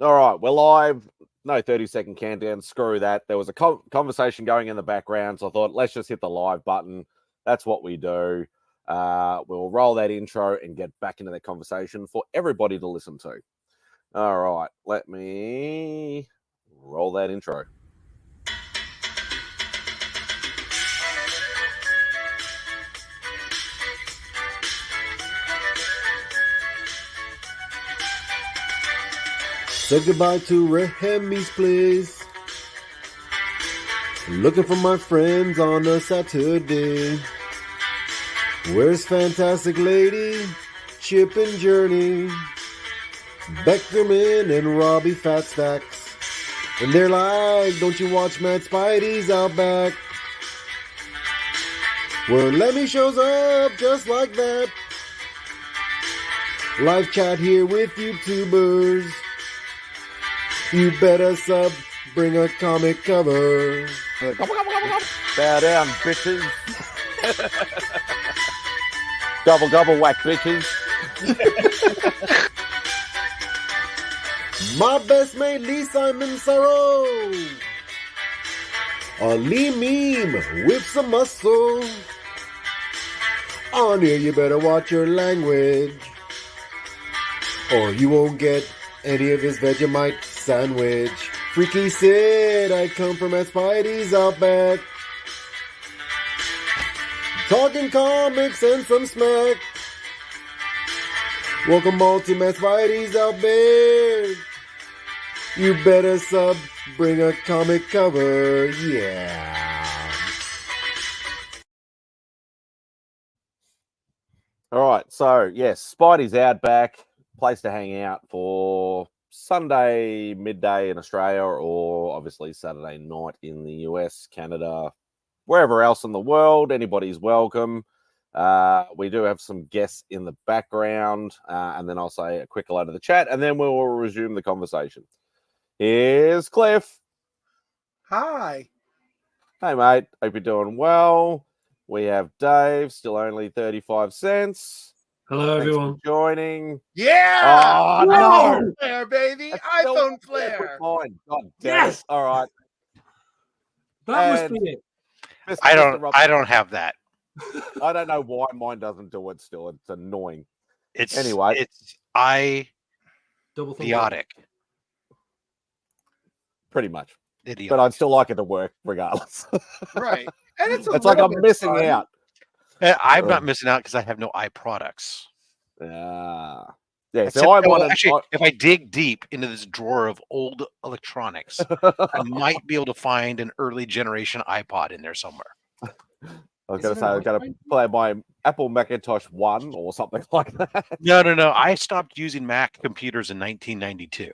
All right, we're live. No 30-second countdown. Screw that. There was a conversation going in the background, so I thought, let's just hit the live button. That's what we do. We'll roll that intro and get back into the conversation for everybody to listen to. All right, let me roll that intro. Say goodbye to Remy's place. Looking for my friends on a Saturday. Where's Fantastic Lady, Chip and Journey, Beckerman and Robbie Fatstacks? And they're like, don't you watch MadSpidey'S Outback? Where Lemmy shows up just like that. Live chat here with YouTubers. You better sub, bring a comic cover. Bow down, bitches. Gobble, gobble, whack, bitches. My best mate, Lee Simon Sorrow. A Lee meme with some muscle. On here, you better watch your language, or you won't get any of his Vegemite sandwich. Freaky Sid, I come from MadSpidey'S Outback. Talking comics and some smack. Welcome all to MadSpidey'S Outback. You better sub, bring a comic cover, yeah. All right, so yes, Spidey's Outback, place to hang out for Sunday midday in Australia, or obviously Saturday night in the US, Canada, wherever else in the world. Anybody's welcome. We do have some guests in the background, and then I'll say a quick hello to the chat, and then we'll resume the conversation. Here's Cliff. Hi. Hey, mate. Hope you're doing well. We have Dave, still only 35 cents. Hello, Thanks everyone. for joining. Yeah. Oh, no. Flare, baby. That's iPhone still flare. mine. God damn Yes. it. All right. That must And be it. I don't have that. I don't know why mine doesn't do it still. It's annoying. It's Anyway. it's Double thumb idiotic. Pretty much. Idiotic. But I'd still like it to work regardless. Right. And it's It's like I'm missing out. I'm not missing out because I have no iProducts. Yeah, Except, so I well, wanted actually, if I dig deep into this drawer of old electronics, I might be able to find an early generation iPod in there somewhere. I was going to say, I've got to play my Apple Macintosh 1 or something like that. No. I stopped using Mac computers in 1992.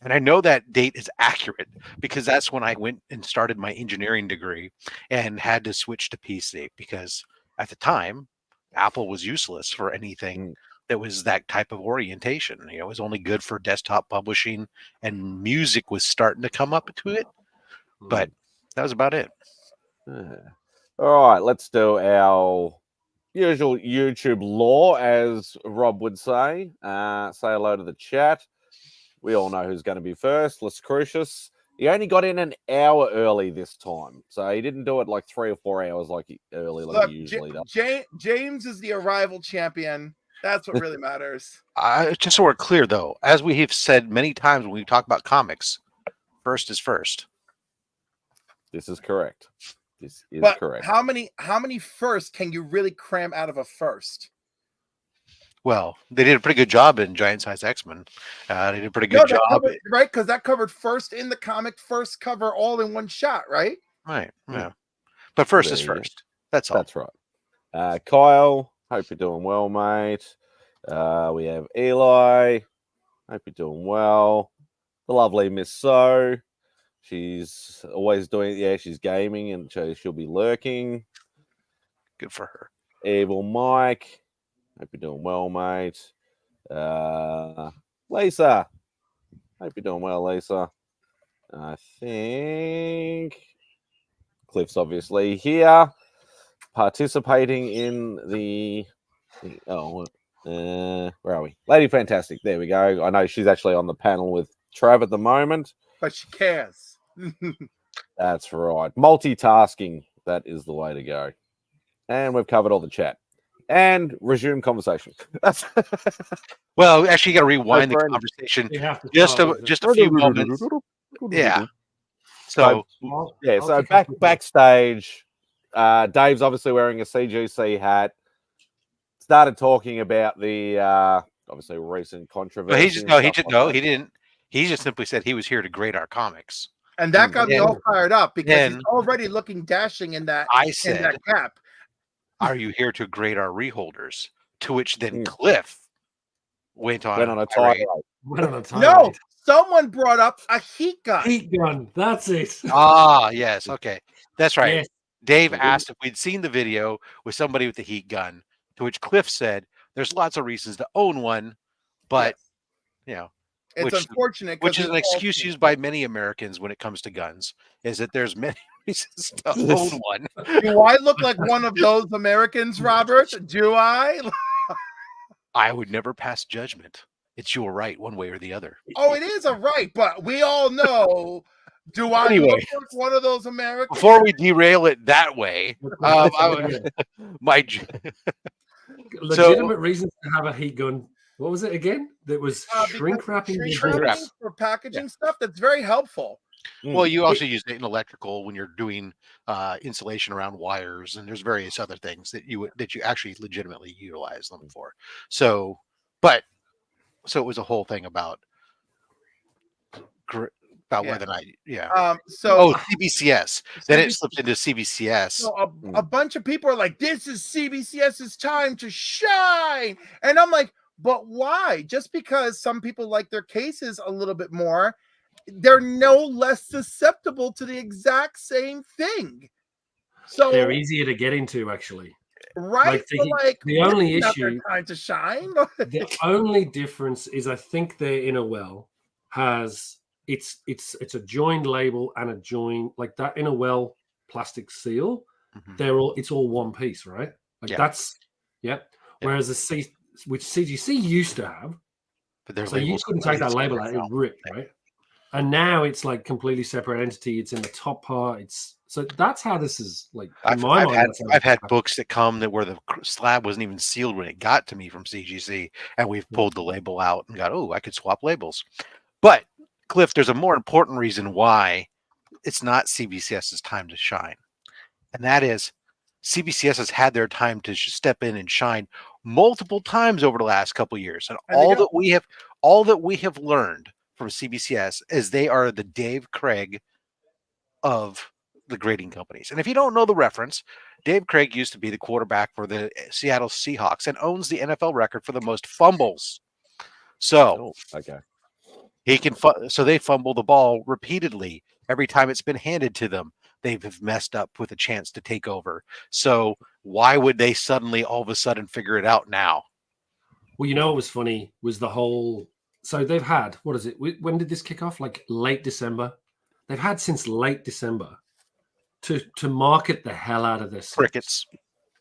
And I know that date is accurate because that's when I went and started my engineering degree and had to switch to PC because at the time, Apple was useless for anything that was that type of orientation. You know, it was only good for desktop publishing, and music was starting to come up to it. But that was about it. All right, let's do our usual YouTube lore, as Rob would say. Say hello to the chat. We all know who's going to be first. Lascrucius. He only got in an hour early this time, so he didn't do it like 3 or 4 hours like he usually does. James is the arrival champion. That's what really matters. Just so we're clear, though, as we have said many times when we talk about comics, first is first. This is correct. This is correct. How many first can you really cram out of a first? Well, they did a pretty good job in Giant Size X-Men. They did a pretty good job. Right? Because that covered first in the comic, first cover all in one shot, right? Right. Yeah. But first is first. That's all. That's right. Kyle, hope you're doing well, mate. We have Eli. Hope you're doing well. The lovely Miss So. She's always doing, she's gaming and she'll be lurking. Good for her. Evil Mike. Hope you're doing well, mate. Lisa. Hope you're doing well, Lisa. I think Cliff's obviously here, participating in the where are we? Lady Fantastic. There we go. I know she's actually on the panel with Trav at the moment. But she cares. That's right. Multitasking. That is the way to go. And we've covered all the chat. And resume conversation. That's Well, actually, you got to rewind the Brandon, conversation You have to just start with a few moments. Yeah. So yeah, I'll so kick off with that. backstage, Dave's obviously wearing a CGC hat. Started talking about the obviously recent controversy. he didn't. He just simply said he was here to grade our comics. And that got me And all fired up because then- he's already looking dashing in that I said, cap. "Are you here to grade our reholders?" To which then Mm. Cliff went on a tirade. tirade. Went on a tirade. No, someone brought up a heat gun. Heat gun. That's it. Ah, yes, okay, that's right. Yes. Dave asked if we'd seen the video with somebody with the heat gun, to which Cliff said, "There's lots of reasons to own one, but you know." It's unfortunate, Which is it's an excuse false. used by many Americans when it comes to guns, is that there's many reasons to own one. Do I look like one of those Americans, Robert? Do I? I would never pass judgment. It's your right, one way or the other. Oh, it is a right, but we all know. Do I Anyway. look like one of those Americans? Before we derail it that way, my legitimate reasons to have a heat gun. What was it again? That was shrink because wrapping. shrink Shrink wrap. wrapping for packaging stuff. That's very helpful. Well, you also use it in electrical when you're doing insulation around wires, and there's various other things that you actually legitimately utilize them for. So it was a whole thing about whether or not, CBCS. Then it slipped into CBCS. So a bunch of people are like, "This is CBCS's time to shine," and I'm like, "But why? Just because some people like their cases a little bit more, they're no less susceptible to the exact same thing." So they're easier to get into, actually. Right? The only issue, time to shine. The only difference is, I think their inner well has it's a joined label and a joined, like that inner well plastic seal. Mm-hmm. It's all one piece, right? That's. Whereas which CGC used to have, but so you couldn't take that label out; it ripped, right? And now it's like completely separate entity. It's in the top part. So that's how this is like. I've had books that come where the slab wasn't even sealed when it got to me from CGC, and we've pulled the label out and got, I could swap labels. But Cliff, there's a more important reason why it's not CBCS's time to shine, and that is CBCS has had their time to step in and shine multiple times over the last couple of years, and all that we have learned from CBCS is they are the Dave Craig of the grading companies. And if you don't know the reference, Dave Craig used to be the quarterback for the Seattle Seahawks and owns the NFL record for the most fumbles. So he can so they fumble the ball repeatedly every time it's been handed to them. They've messed up with a chance to take over. So why would they suddenly all of a sudden figure it out now? Well, what was funny was the whole. So they've had, what is it? When did this kick off? Like late December. They've had since late December to market the hell out of this. Crickets.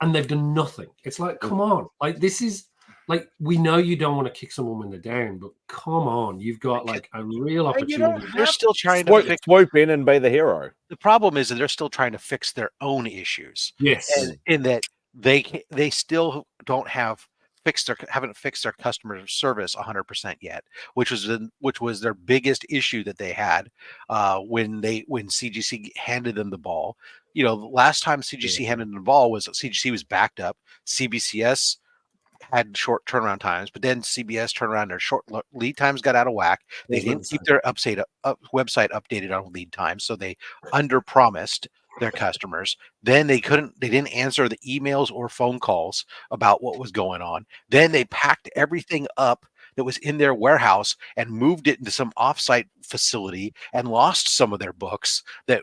And they've done nothing. It's like, come on. Like, this is like, we know you don't want to kick someone when they're down, but come on. You've got like a real opportunity. They're still trying to swoop in and be the hero. The problem is that they're still trying to fix their own issues. Yes. And in that they still haven't fixed their customer service 100% yet, which was their biggest issue that they had when CGC handed them the ball. The last time CGC handed them the ball was CGC was backed up. CBCS had short turnaround times, but then CBS turned around, their short lead times got out of whack. They didn't keep their website updated on lead times, so they under-promised their customers. Then they didn't answer the emails or phone calls about what was going on. Then they packed everything up that was in their warehouse and moved it into some offsite facility and lost some of their books that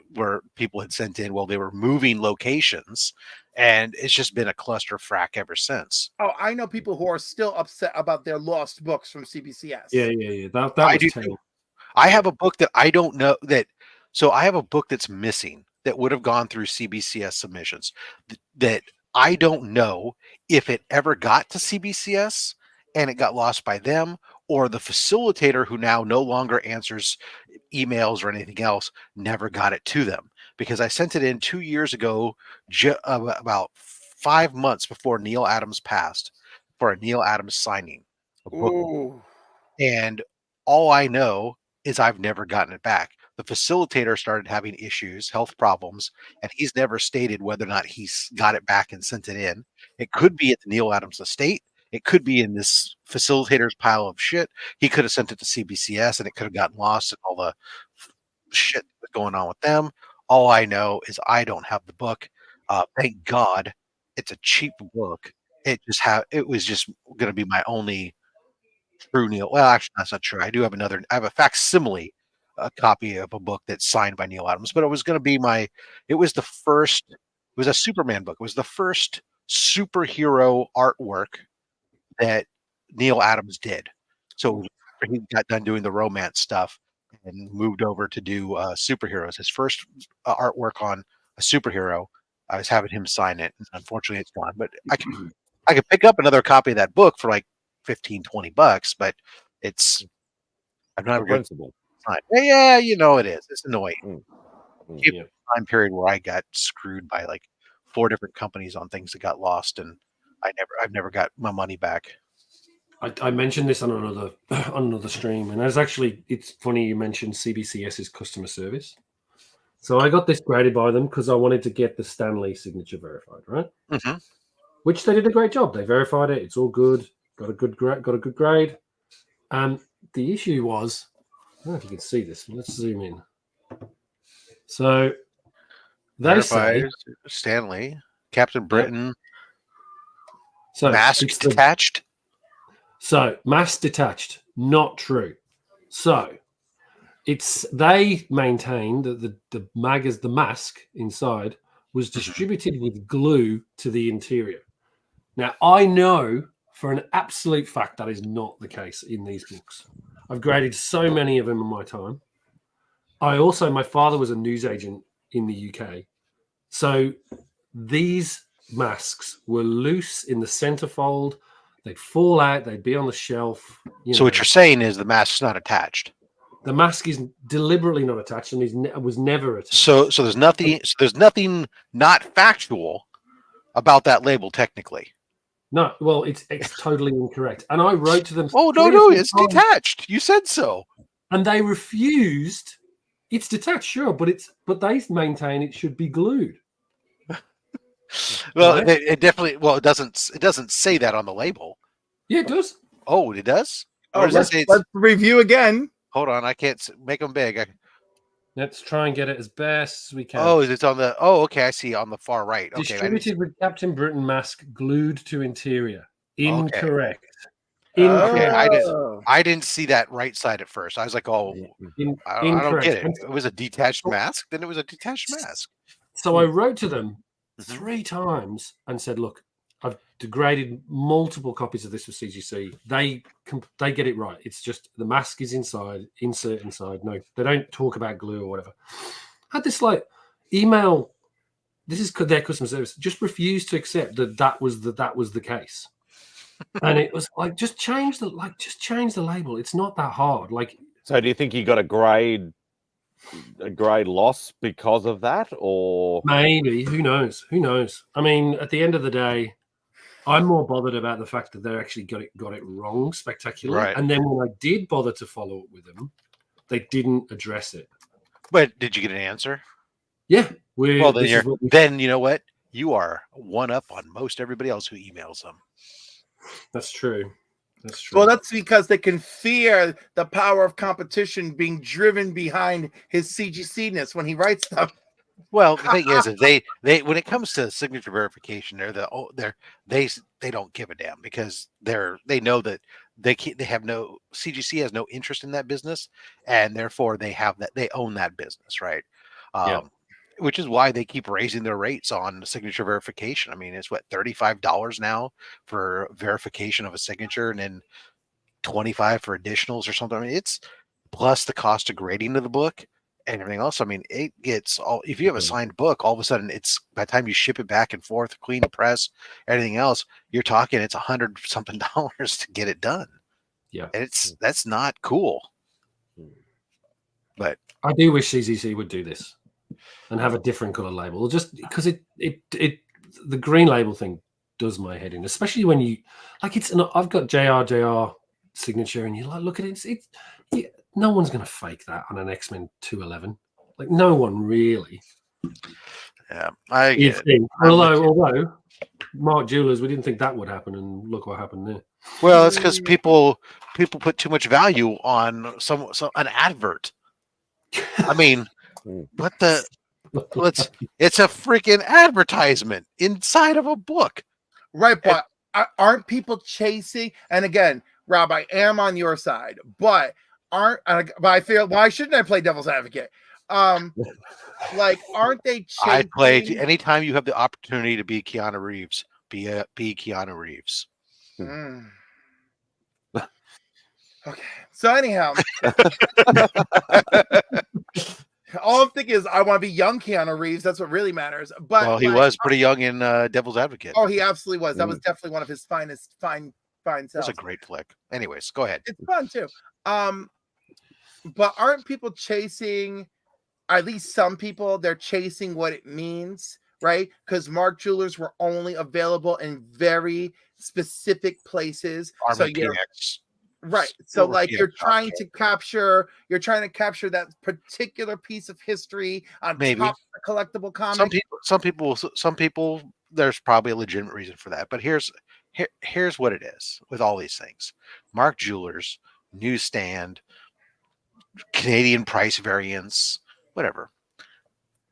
people had sent in while they were moving locations. And it's just been a cluster frack ever since. Oh, I know people who are still upset about their lost books from CBCS. Yeah. That was terrible. I have a book that I don't know so I have a book that's missing that would have gone through CBCS submissions that I don't know if it ever got to CBCS and it got lost by them, or the facilitator who now no longer answers emails or anything else never got it to them, because I sent it in 2 years ago, about 5 months before Neil Adams passed, for a Neil Adams signing, a book, Ooh. and all I know is I've never gotten it back. The facilitator started having issues, health problems, and he's never stated whether or not he's got it back and sent it in. It could be at the Neil Adams estate. It could be in this facilitator's pile of shit. He could have sent it to CBCS and it could have gotten lost in all the shit that was going on with them. All I know is I don't have the book. Thank God it's a cheap book. It was just going to be my only true Neil. Well, actually, that's not true. I have a facsimile copy of a book that's signed by Neil Adams, but it was going to be it was a Superman book. It was the first superhero artwork that Neil Adams did. So he got done doing the romance stuff and moved over to do superheroes. His first artwork on a superhero, I was having him sign it. Unfortunately, it's gone, but I could pick up another copy of that book for like $15-20, but I'm not a good Principle. sign. Yeah, it is. It's annoying. Yeah. Time period where I got screwed by like 4 different companies on things that got lost, and I've never got my money back. I mentioned this on another stream, and it's funny you mentioned CBCS's customer service. So I got this graded by them because I wanted to get the Stanley signature verified, right? Mm-hmm. Which they did a great job. They verified it. It's all good. Got a good grade. The issue was, I don't know if you can see this. Let's zoom in. So they Verified, say Stanley, Captain Britain, so mask detached. So mask detached, not true. So they maintain that the mask inside was distributed with glue to the interior. Now I know for an absolute fact that is not the case in these books. I've graded so many of them in my time. My father was a newsagent in the UK. So these masks were loose in the centerfold. They'd fall out. They'd be on the shelf. So what you're saying is the mask's not attached. The mask is deliberately not attached and was never attached. So there's nothing not factual about that label technically. No, well, it's totally incorrect. And I wrote to them. Oh, no, it's detached. You said so. And they refused. It's detached, sure, but they maintain it should be glued. Well, right? it definitely. Well, it doesn't say that on the label. Yeah, it does. Oh, it does. Oh, let's review again. Hold on, I can't make them big. Let's try and get it as best as we can. Oh, it's on the. Oh, okay, I see on the far right. Okay, distributed with Captain Britain mask glued to interior. Incorrect. Okay. Incorrect. I didn't see that right side at first. I was like, oh, I don't get it. It was a detached mask. Then it was a detached mask. So I wrote to them 3 times and said, look, I've degraded multiple copies of this for CGC. They get it right. It's just the mask is inside, insert inside. No, they don't talk about glue or whatever. I had this email. This is their customer service. Just refused to accept that was the case. And it was like, just change the label. It's not that hard. So do you think you got a grade loss because of that, or maybe? Who knows? I mean, at the end of the day, I'm more bothered about the fact that they actually got it wrong spectacularly. Right. And then when I did bother to follow up with them, they didn't address it. But did you get an answer? Yeah. Well, then you know what? You are one up on most everybody else who emails them. That's true. Well, that's because they can fear the power of competition being driven behind his CGC-ness when he writes stuff. Well, the thing is they when it comes to signature verification, they don't give a damn, because they know that they have no CGC has no interest in that business, and therefore they own that business, right? Which is why they keep raising their rates on signature verification. I mean, it's what, $35 now for verification of a signature, and then $25 for additionals or something. I mean, it's plus the cost of grading of the book and everything else. I mean, it gets all. If you have a signed book, all of a sudden, it's by the time you ship it back and forth, clean press, everything else, you're talking it's $100-something to get it done. Yeah. And that's not cool. But I do wish CCC would do this and have a different color label, just because it the green label thing does my head in, especially when you like it's. I've got JR signature, and you like look at it. No one's going to fake that on an X-Men 211. Like no one really. yeah, I get it. Although Mark Jewelers, we didn't think that would happen, and look what happened there. Well, it's because people put too much value on an advert. I mean, what the? It's a freaking advertisement inside of a book. Right, but aren't people chasing? And again, Rob, I am on your side, but but I feel why shouldn't I play devil's advocate? Like, aren't they chasing? I play anytime you have the opportunity to be Keanu Reeves. Be Keanu Reeves. Okay, so anyhow, all I'm thinking is I want to be young Keanu Reeves. That's what really matters. But well, he was pretty young in Devil's Advocate. Oh, he absolutely was. That was definitely one of his fine selves. That's a great flick. Anyways, go ahead. It's fun too. But aren't people chasing? At least some people, they're chasing what it means, right? Because Mark Jewelers were only available in very specific places. Right. So like you're trying to capture that particular piece of history on top of the collectible comic. Some people there's probably a legitimate reason for that. But here's what it is with all these things. Mark Jewelers, newsstand, Canadian price variants, whatever.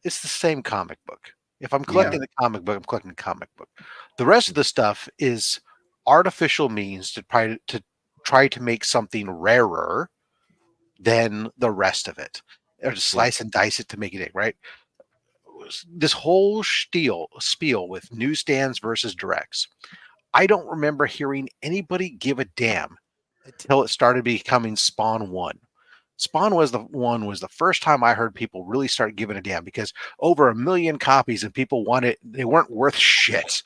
It's the same comic book. If I'm collecting the comic book, I'm collecting the comic book. The rest of the stuff is artificial means to try to make something rarer than the rest of it, or to slice and dice it to make it right. This whole spiel with newsstands versus directs, I don't remember hearing anybody give a damn until it started becoming Spawn 1. Spawn was the first time I heard people really start giving a damn, because over 1 million copies and people wanted, they weren't worth shit,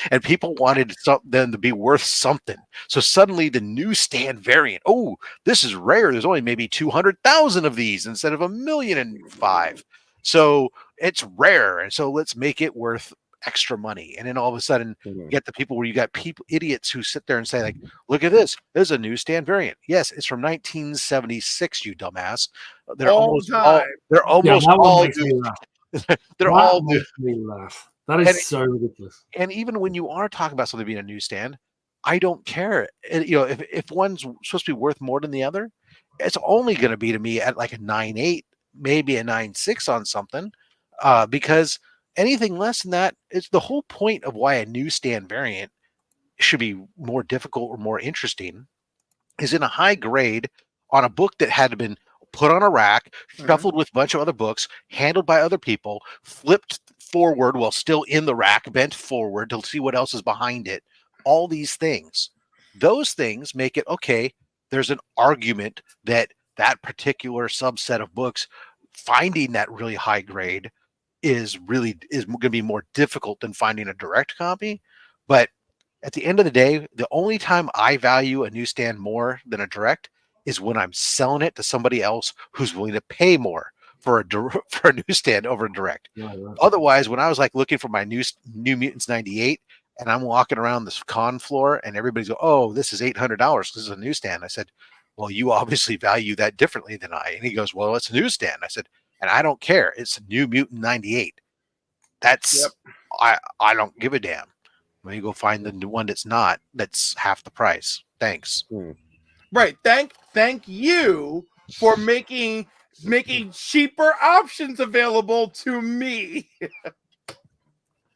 and people wanted them to be worth something. So suddenly the newsstand variant, oh, this is rare. There's only maybe 200,000 of these instead of 1,000,005. So it's rare, and so let's make it worth extra money. And then all of a sudden you get the people where you got idiots who sit there and say, like, look at this, there's a newsstand variant. Yes, it's from 1976, you dumbass. They're almost all new. They're all new. That is so ridiculous. And even when you are talking about something being a newsstand, I don't care. If one's supposed to be worth more than the other, it's only going to be to me at like a 9.8, maybe a 9.6 on something, because anything less than that, it's the whole point of why a newsstand variant should be more difficult or more interesting is in a high grade on a book that had been put on a rack, shuffled with a bunch of other books, handled by other people, flipped forward while still in the rack, bent forward to see what else is behind it. All these things, those things make it okay. There's an argument that particular subset of books, finding that really high grade is going to be more difficult than finding a direct copy. But at the end of the day, the only time I value a newsstand more than a direct is when I'm selling it to somebody else who's willing to pay more for a newsstand over a direct. Otherwise, when I was like looking for my New Mutants 98 and I'm walking around this con floor and everybody's go, oh, this is $800 because this is a newsstand. I said, well, you obviously value that differently than I. And he goes, well, it's a newsstand. I said, and I don't care. It's a New Mutant 98. That's I don't give a damn. When you go find the one that's half the price. Thanks. Right. Thank you for making cheaper options available to me.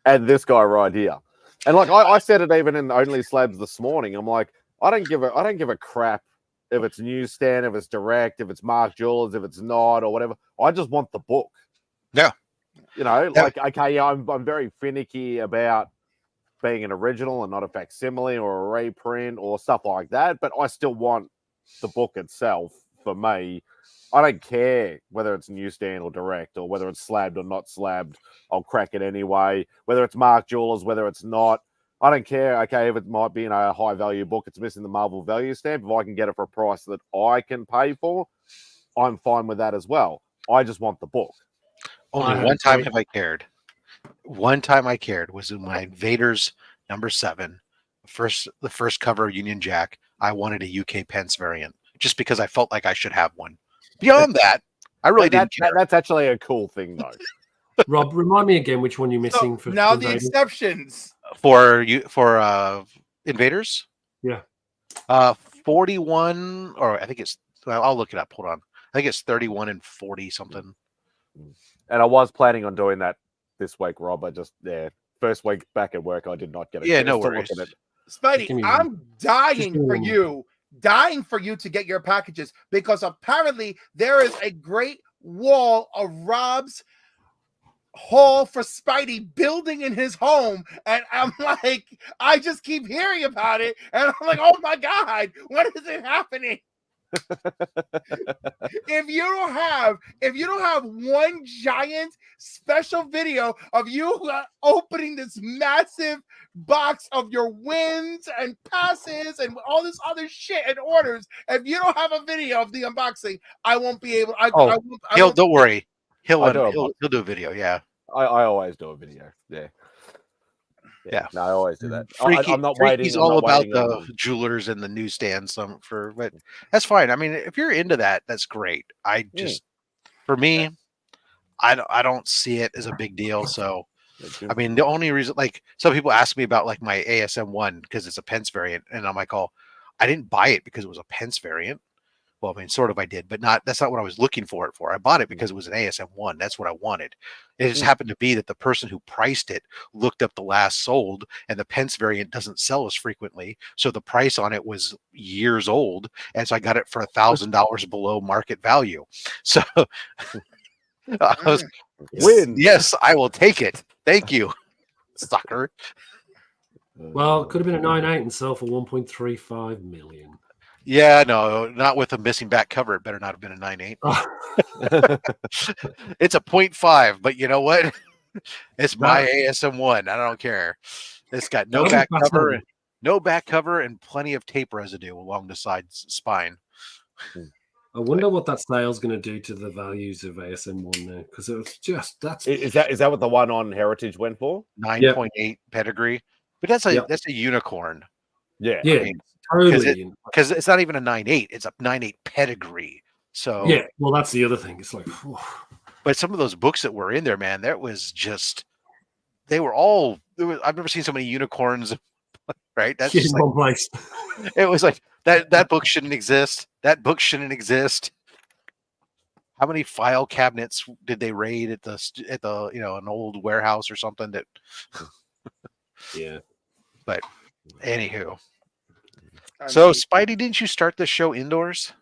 And this guy right here. And like I said it even in Only Slabs this morning. I'm like, I don't give a crap if it's newsstand, if it's direct, if it's Mark Jewelers, if it's not, or whatever. I just want the book. Yeah. Like, okay, I'm very finicky about being an original and not a facsimile or a reprint or stuff like that, but I still want the book itself for me. I don't care whether it's newsstand or direct or whether it's slabbed or not slabbed. I'll crack it anyway. Whether it's Mark Jewelers, whether it's not. I don't care. Okay, if it might be in a high value book, it's missing the Marvel value stamp. If I can get it for a price that I can pay for, I'm fine with that as well. I just want the book. Only one time have I cared. One time I cared was in my Invaders #7, the first cover of Union Jack. I wanted a UK Pence variant just because I felt like I should have one. Beyond that, I really didn't care. That's actually a cool thing, though. Rob, remind me again which one you're missing for now the Invaders? exceptions For Invaders. Yeah. 41, or I think it's. I'll look it up. Hold on. I think it's 31 and 40 something. And I was planning on doing that this week, Rob. I just first week back at work, I did not get it. Yeah, no worries. Spidey, I'm dying for you to get your packages, because apparently there is a great wall of Rob's haul for Spidey building in his home, and I'm like, I just keep hearing about it, and I'm like, oh my god, when is it happening? If you don't have one giant special video of you opening this massive box of your wins and passes and all this other shit and orders, if you don't have a video of the unboxing, I won't be able. Don't worry. He'll do a video. Yeah. I always do a video. Yeah. No, I always do that. Freaky, I'm not waiting. He's all about the jewelers and the newsstands. But that's fine. I mean, if you're into that, that's great. For me, I don't see it as a big deal. So, I mean, the only reason, like, some people ask me about like my ASM1 because it's a Pence variant, and I'm like, oh, I didn't buy it because it was a Pence variant. Well, I mean, sort of I did, but that's not what I was looking for it for. I bought it because it was an ASM1. That's what I wanted. It just happened to be that the person who priced it looked up the last sold, and the Pence variant doesn't sell as frequently. So the price on it was years old. And so I got it for $1,000 below market value. So I was, yes, I will take it. Thank you, sucker. Well, it could have been a 9.8 and sell for 1.35 million. Yeah, no, not with a missing back cover. It better not have been a 9.8. It's a 0.5, but you know what? It's my ASM1. I don't care. It's got no back cover and plenty of tape residue along the side spine. I wonder what that sale's going to do to the values of ASM1 now, because it was just Is that what the one on Heritage went for? 9.8 pedigree, but that's a unicorn. Yeah, yeah. I mean, totally, because it's not even a 9.8; it's a 9.8 pedigree. So yeah, well, that's the other thing. It's like, whew. But some of those books that were in there, man, that was just I've never seen so many unicorns. Right? That's just one place. It was like that book shouldn't exist. That book shouldn't exist. How many file cabinets did they raid at the an old warehouse or something that? Yeah. But anywho. So, Spidey, didn't you start the show indoors?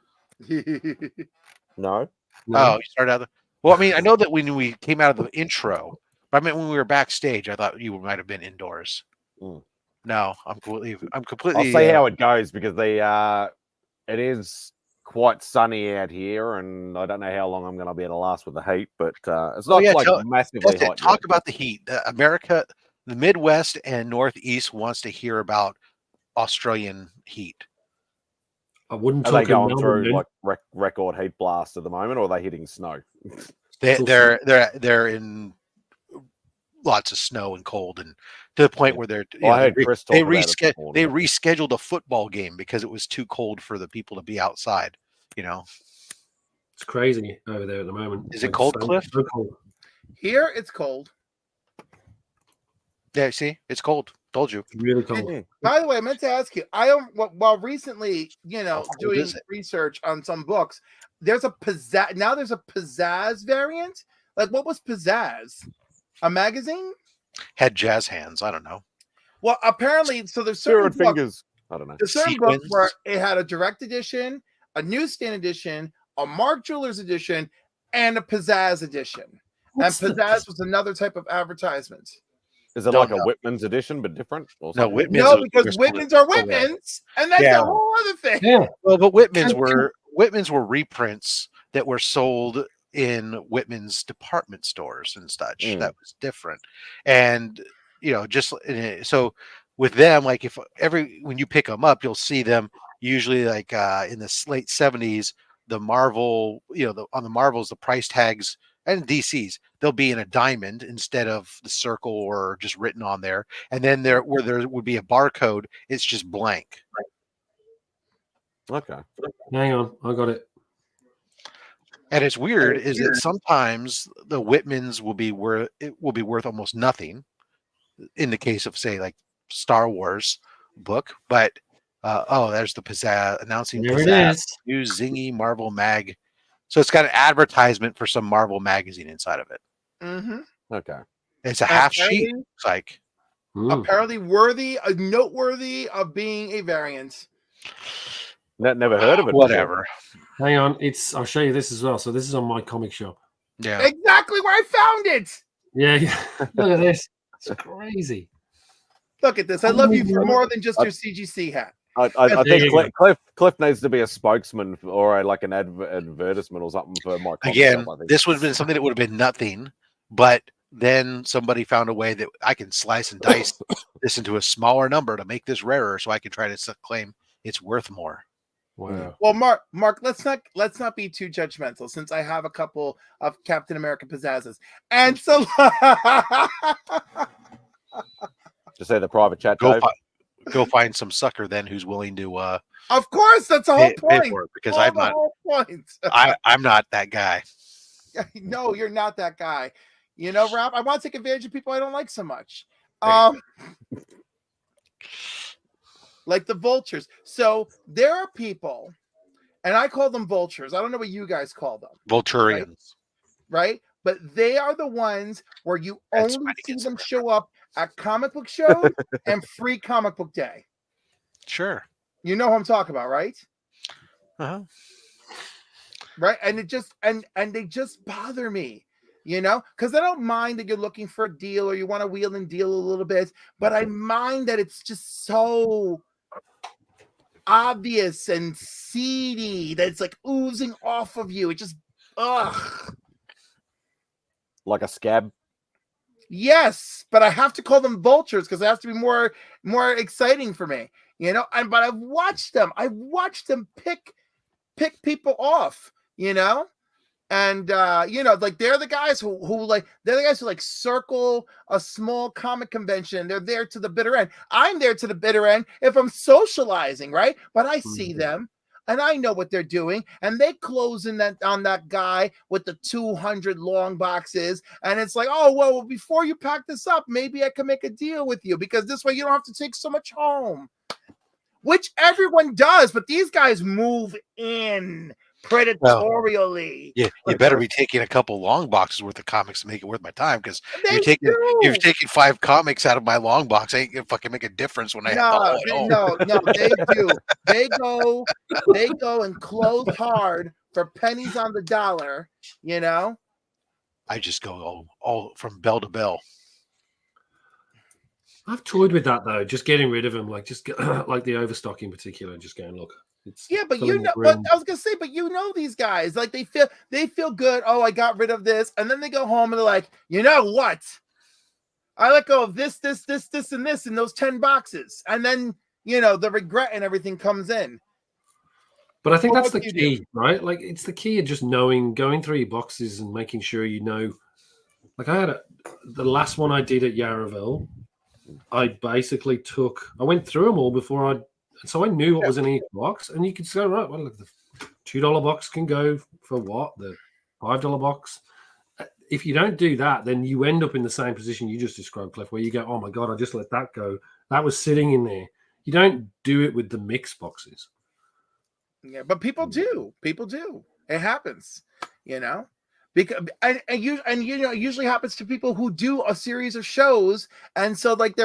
No. Oh, you started out. Well, I mean, I know that when we came out of the intro, but I meant when we were backstage, I thought you might have been indoors. No, I'm completely. I'll see how it goes, because it is quite sunny out here, and I don't know how long I'm going to be able to last with the heat. But it's not massively hot. Talk about the heat. America, the Midwest and Northeast wants to hear about Australian heat. I wouldn't. Are they going through like record heat blast at the moment, or are they hitting snow? They're in lots of snow and cold, and to the point where they rescheduled a football game because it was too cold for the people to be outside. It's crazy over there at the moment. Is it cold, Cliff? So cold. Here it's cold. Yeah, see, it's cold. Told you. Really cold. By the way, I meant to ask you. While recently, doing research on some books, there's a pizzazz. Now there's a pizzazz variant. Like, what was pizzazz? A magazine? Had jazz hands. I don't know. Well, apparently, so there's certain fingers. I don't know. There's certain books where it had a direct edition, a newsstand edition, a Mark Jewelers edition, and a pizzazz edition. And pizzazz was another type of advertisement. Is it like a Whitman's edition, but different? No, Whitman's. No, because Whitman's are Whitman's, and that's a whole other thing. Yeah. Well, but Whitman's were reprints that were sold in Whitman's department stores and such. That was different, and so with them, like when you pick them up, you'll see them usually like in the late 70s, the Marvel, on the Marvels, the price tags and DCs, they'll be in a diamond instead of the circle or just written on there. And then where there would be a barcode, it's just blank. Okay. Hang on, I got it. And it's weird is that sometimes the Whitmans will be worth almost nothing in the case of, say, like Star Wars book, but there's the pizzazz announcing There it pizzazz, is. new zingy Marvel mag. So it's got an advertisement for some Marvel magazine inside of it. Mm-hmm. Okay. It's a half sheet. It's like apparently noteworthy of being a variant. Never heard of it. Whatever. Hang on, I'll show you this as well. So this is on my comic shop. Yeah. Exactly where I found it. Yeah. Look at this. It's crazy. Look at this. I love you for more than just your CGC hat. I think Cliff needs to be a spokesman or like an advertisement or something for my comic Again, shop, I think. this would have been something that would have been nothing, but then somebody found a way that I can slice and dice this into a smaller number to make this rarer, so I can try to claim it's worth more. Wow. Well, Mark, let's not be too judgmental, since I have a couple of Captain America pizzazzes, and so Just say the private chat. Go find some sucker then who's willing to. Of course, that's the whole point. Pay for it, because I'm not. I'm not that guy. No, you're not that guy. Rob, I want to take advantage of people I don't like so much. Like the vultures. So there are people, and I call them vultures. I don't know what you guys call them. Vulturians. Right? But they are the ones where you only see them show up at comic book shows and free comic book day. Sure. You know who I'm talking about, right? Uh-huh. Right? And it just and they just bother me. Because I don't mind that you're looking for a deal or you want to wheel and deal a little bit, but I mind that it's just so obvious and seedy that it's like oozing off of you. It just, ugh. Like a scab? Yes, but I have to call them vultures because it has to be more exciting for me, but I've watched them pick people off, and like they're the guys who circle a small comic convention. They're there to the bitter end. I'm there to the bitter end if I'm socializing, right? But I see them and I know what they're doing, and they close in on that guy with the 200 long boxes, and it's like, oh well, before you pack this up, maybe I can make a deal with you because this way you don't have to take so much home, which everyone does, but these guys move in predatorially. Yeah, you better be taking a couple long boxes worth of comics to make it worth my time, because you're taking 5 comics out of my long box. I ain't gonna fucking make a difference when I no, they do. They go and close hard for pennies on the dollar, I just go all from bell to bell. I've toyed with that though, just getting rid of them, like just like the overstock in particular, just going, look. But I was gonna say, these guys, like they feel good. Oh, I got rid of this, and then they go home and they're like, you know what? I let go of this, and this in those 10 boxes, and then the regret and everything comes in. But I think that's the key, right? Like it's the key of just knowing, going through your boxes and making sure you know. Like I had the last one I did at Yarraville. I basically I went through them all before so I knew what was in each box, and you could say, right, well, look, the $2 box can go for what? The $5 box. If you don't do that, then you end up in the same position you just described, Cliff, where you go, oh my God, I just let that go. That was sitting in there. You don't do it with the mix boxes. Yeah, but people do. It happens, Because it usually happens to people who do a series of shows, and so like they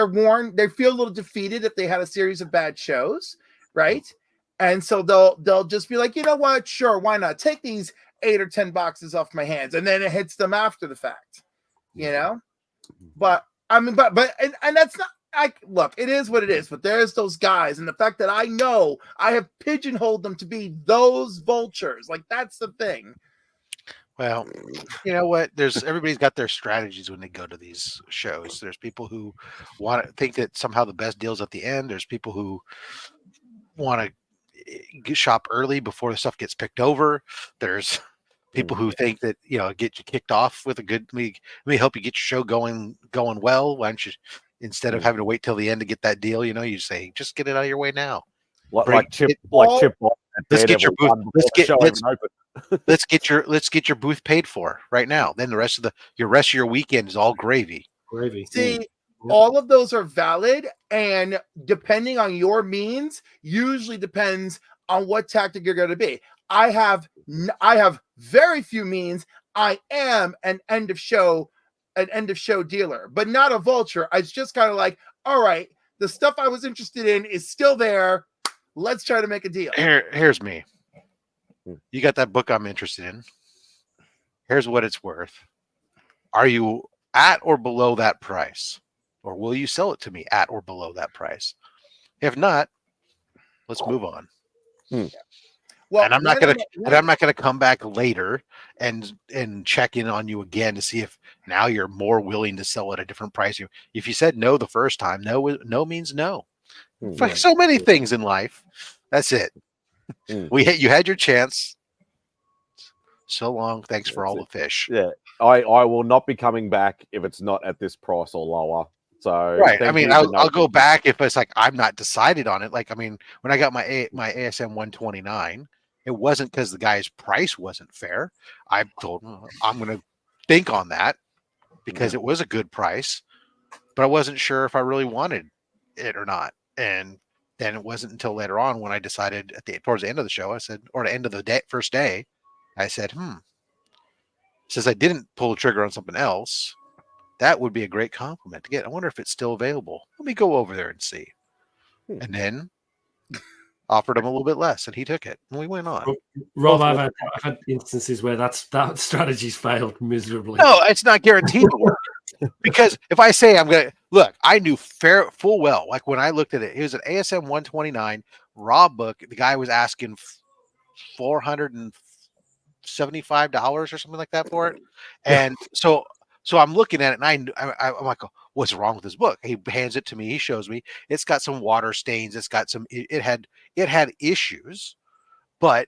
feel a little defeated if they had a series of bad shows, right? And so they'll just be like, you know what, sure, why not take these 8 or 10 boxes off my hands, and then it hits them after the fact, But I mean, but that's not. Look, it is what it is. But there's those guys, and the fact that I know I have pigeonholed them to be those vultures, like that's the thing. Well, you know what? Everybody's got their strategies when they go to these shows. There's people who want to think that somehow the best deal's at the end. There's people who want to shop early before the stuff gets picked over. There's people who think that get you kicked off with a good. Let me help you get your show going well. Why don't you, instead of having to wait till the end to get that deal, you say just get it out of your way now. Like Chip. Let's get your booth. Let's get your booth paid for right now. Then the rest of your weekend is all gravy. Gravy. See, all of those are valid, and depending on your means, usually depends on what tactic you're going to be. I have very few means. I am an end of show dealer, but not a vulture. It's just kind of like, all right, the stuff I was interested in is still there. Let's try to make a deal. Here's me. You got that book I'm interested in. Here's what it's worth. Are you at or below that price? Or will you sell it to me at or below that price? If not, let's move on. Well, and I'm not gonna come back later and check in on you again to see if now you're more willing to sell at a different price. If you said no the first time, no means no. Like so many things in life, that's it. You had your chance. So long. Thanks for all the fish. Yeah, I will not be coming back if it's not at this price or lower. So right. I mean, I'll go back if it's like I'm not decided on it. Like, I mean, when I got my ASM 129, it wasn't because the guy's price wasn't fair. I told him I'm going to think on that because it was a good price, but I wasn't sure if I really wanted it or not. And then it wasn't until later on when I decided towards the end of the show, I said, or the end of the first day, I said, since I didn't pull the trigger on something else, that would be a great compliment to get. I wonder if it's still available. Let me go over there and see. And then offered him a little bit less, and he took it, and we went on. Rob, I've had instances where that strategy's failed miserably. No, it's not guaranteed to work. Because if I say I'm going to look, I knew full well, like when I looked at it, it was an ASM 129 raw book. The guy was asking $475 or something like that for it. And so I'm looking at it and I'm like, what's wrong with this book? He hands it to me. He shows me it's got some water stains. It's got it had issues, but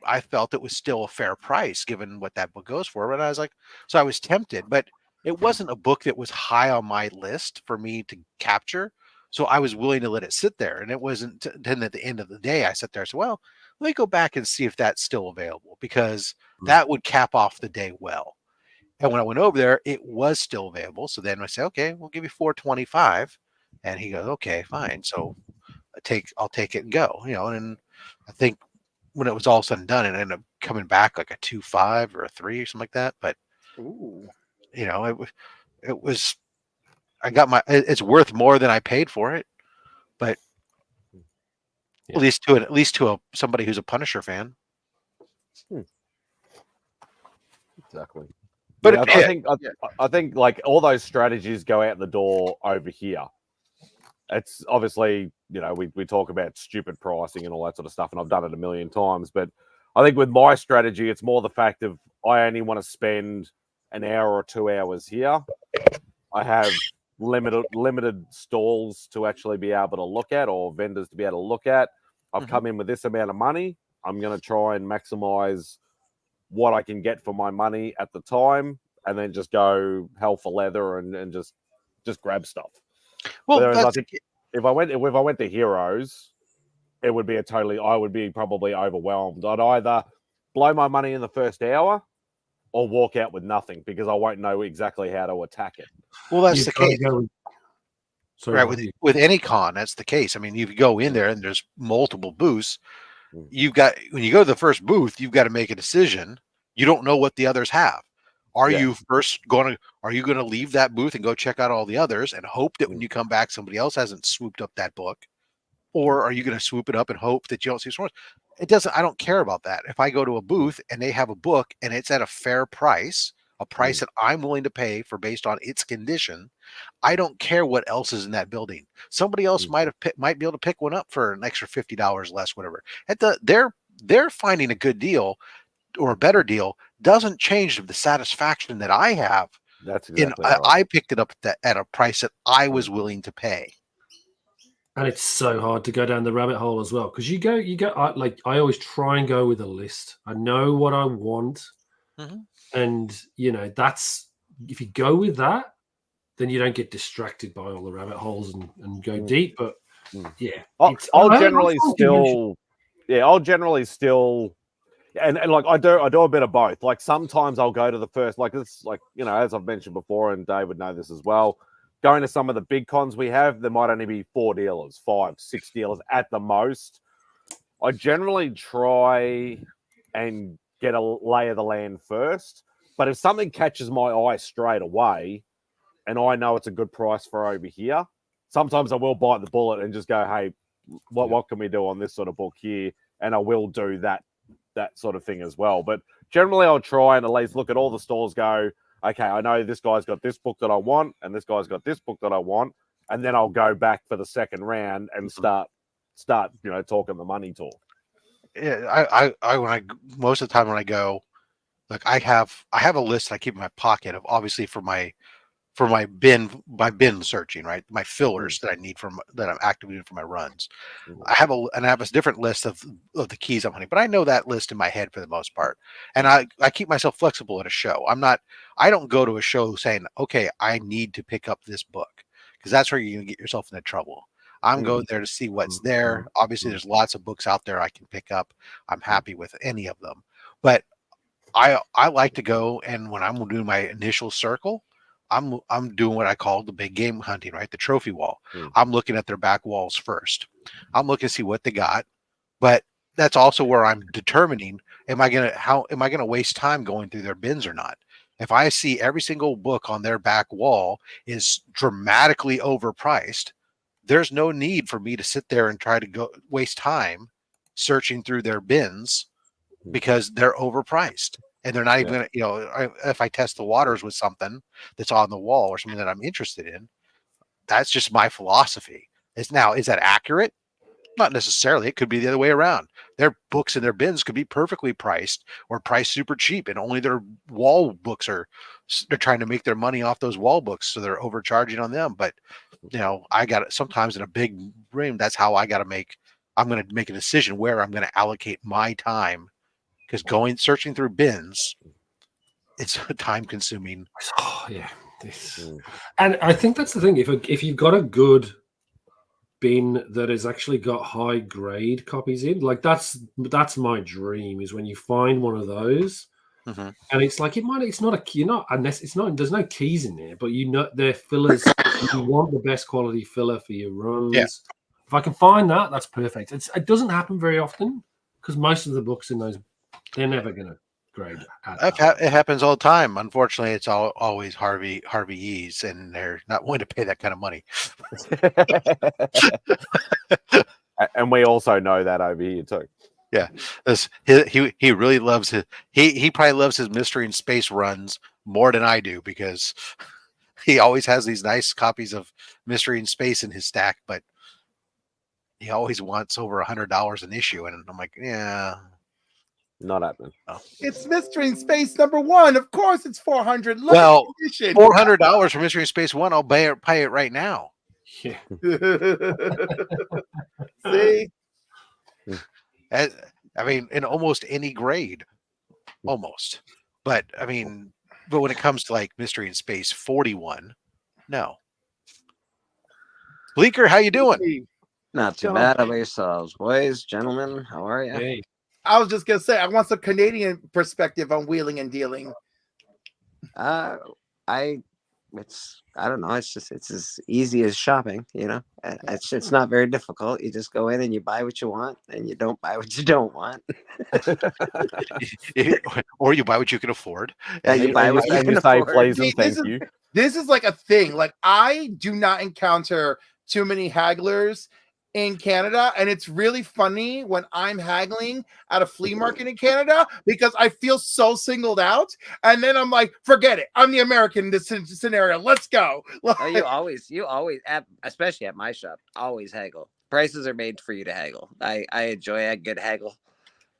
I felt it was still a fair price given what that book goes for. And I was like, so I was tempted, but it wasn't a book that was high on my list for me to capture. So I was willing to let it sit there. And it wasn't then at the end of the day, I sat there and said, well, let me go back and see if that's still available because that would cap off the day well. And when I went over there, it was still available. So then I said, okay, we'll give you $425. And he goes, okay, fine. So I'll take it and go, and I think when it was all said and done, it ended up coming back like a 2.5 or a 3 or something like that. But, it was, it's worth more than I paid for it, but at least to somebody who's a Punisher fan. Exactly. But I think like all those strategies go out the door over here. It's obviously, we talk about stupid pricing and all that sort of stuff, and I've done it a million times. But I think with my strategy, it's more the fact of I only want to spend an hour or 2 hours here. I have limited stalls to actually be able to look at or vendors to be able to look at. I've come in with this amount of money. I'm going to try and maximize what I can get for my money at the time, and then just go hell for leather and just grab stuff. Well, I think if I went to Heroes, it would be I would be probably overwhelmed. I'd either blow my money in the first hour or walk out with nothing because I won't know exactly how to attack it. Well, that's the case. Right, with any con, that's the case. I mean, you go in there and there's multiple booths. When you go to the first booth, you've got to make a decision. You don't know what the others have. Are you going to leave that booth and go check out all the others and hope that when you come back, somebody else hasn't swooped up that book? Or are you going to swoop it up and hope that you don't see someone else? I don't care about that. If I go to a booth and they have a book and it's at a fair price, a price that I'm willing to pay for based on its condition, I don't care what else is in that building. Somebody else might be able to pick one up for an extra $50 less, whatever. They're finding a good deal. a better deal doesn't change the satisfaction that I have. That's exactly right. I picked it up at a price that I was willing to pay. And it's so hard to go down the rabbit hole as well, because you go. I always try and go with a list. I know what I want, and that's if you go with that, then you don't get distracted by all the rabbit holes and go deep. But yeah, I'll generally still, and like I do a bit of both. Like sometimes I'll go to the first, like it's like as I've mentioned before, and Dave would know this as well. Going to some of the big cons we have, there might only be 4 dealers, 5, 6 dealers at the most. I generally try and get a lay of the land first. But if something catches my eye straight away and I know it's a good price for over here, sometimes I will bite the bullet and just go, hey, what can we do on this sort of book here? And I will do that sort of thing as well. But generally I'll try and at least look at all the stores, go, okay, I know this guy's got this book that I want, and this guy's got this book that I want, and then I'll go back for the second round and start talking the money talk. Yeah, most of the time when I go, like I have a list I keep in my pocket of obviously for my bin searching, right? My fillers that I need that I'm activating for my runs. I have a different list of the keys I'm hunting, but I know that list in my head for the most part. And I keep myself flexible at a show. I don't go to a show saying, okay, I need to pick up this book, because that's where you're gonna get yourself into trouble. I'm going there to see what's there. Obviously, there's lots of books out there I can pick up. I'm happy with any of them. But I like to go, and when I'm doing my initial circle, I'm doing what I call the big game hunting, right? The trophy wall. I'm looking at their back walls first. I'm looking to see what they got, but that's also where I'm determining, am I gonna waste time going through their bins or not? If I see every single book on their back wall is dramatically overpriced, there's no need for me to sit there and try to go waste time searching through their bins because they're overpriced. And they're not even going to, if I test the waters with something that's on the wall or something that I'm interested in, that's just my philosophy. Is that accurate? Not necessarily. It could be the other way around. Their books in their bins could be perfectly priced or priced super cheap, and only their wall books they're trying to make their money off those wall books, so they're overcharging on them. But I got it sometimes in a big room. That's how I'm going to make a decision where I'm going to allocate my time. Because searching through bins, it's time consuming. Oh yeah, and I think that's the thing. If you've got a good bin that has actually got high grade copies in, like that's my dream, is when you find one of those, and it's like it's not there's no keys in there, but they're fillers. You want the best quality filler for your runs. Yeah. If I can find that, that's perfect. It doesn't happen very often because most of the books in those, they're never going to grade. It happens all the time. Unfortunately, it's always Harvey E's, and they're not willing to pay that kind of money. And we also know that over here too. Yeah, he really loves he probably loves his Mystery in Space runs more than I do, because he always has these nice copies of Mystery in Space in his stack, but he always wants over $100 an issue, and I'm like, yeah. Not happening. Oh. It's Mystery in Space #1. Of course, it's $400. Well, $400 for Mystery in Space 1. I'll pay it right now. Yeah. See, I mean, in almost any grade, almost. But when it comes to like Mystery in Space 41, no. Bleeker, how you doing? Not too bad. How about yourselves, boys, gentlemen? How are you? Hey. I was just gonna say, I want some Canadian perspective on wheeling and dealing. I don't know. It's as easy as shopping. It's not very difficult. You just go in and you buy what you want, and you don't buy what you don't want. Or you buy what you can afford. Yeah, you buy what you can afford. Please and thank you. This is like a thing. Like, I do not encounter too many hagglers in Canada, and it's really funny when I'm haggling at a flea market in Canada, because I feel so singled out, and then I'm like, forget it, I'm the American in this scenario, let's go. You always especially at my shop, always haggle. Prices are made for you to haggle. I enjoy a good haggle.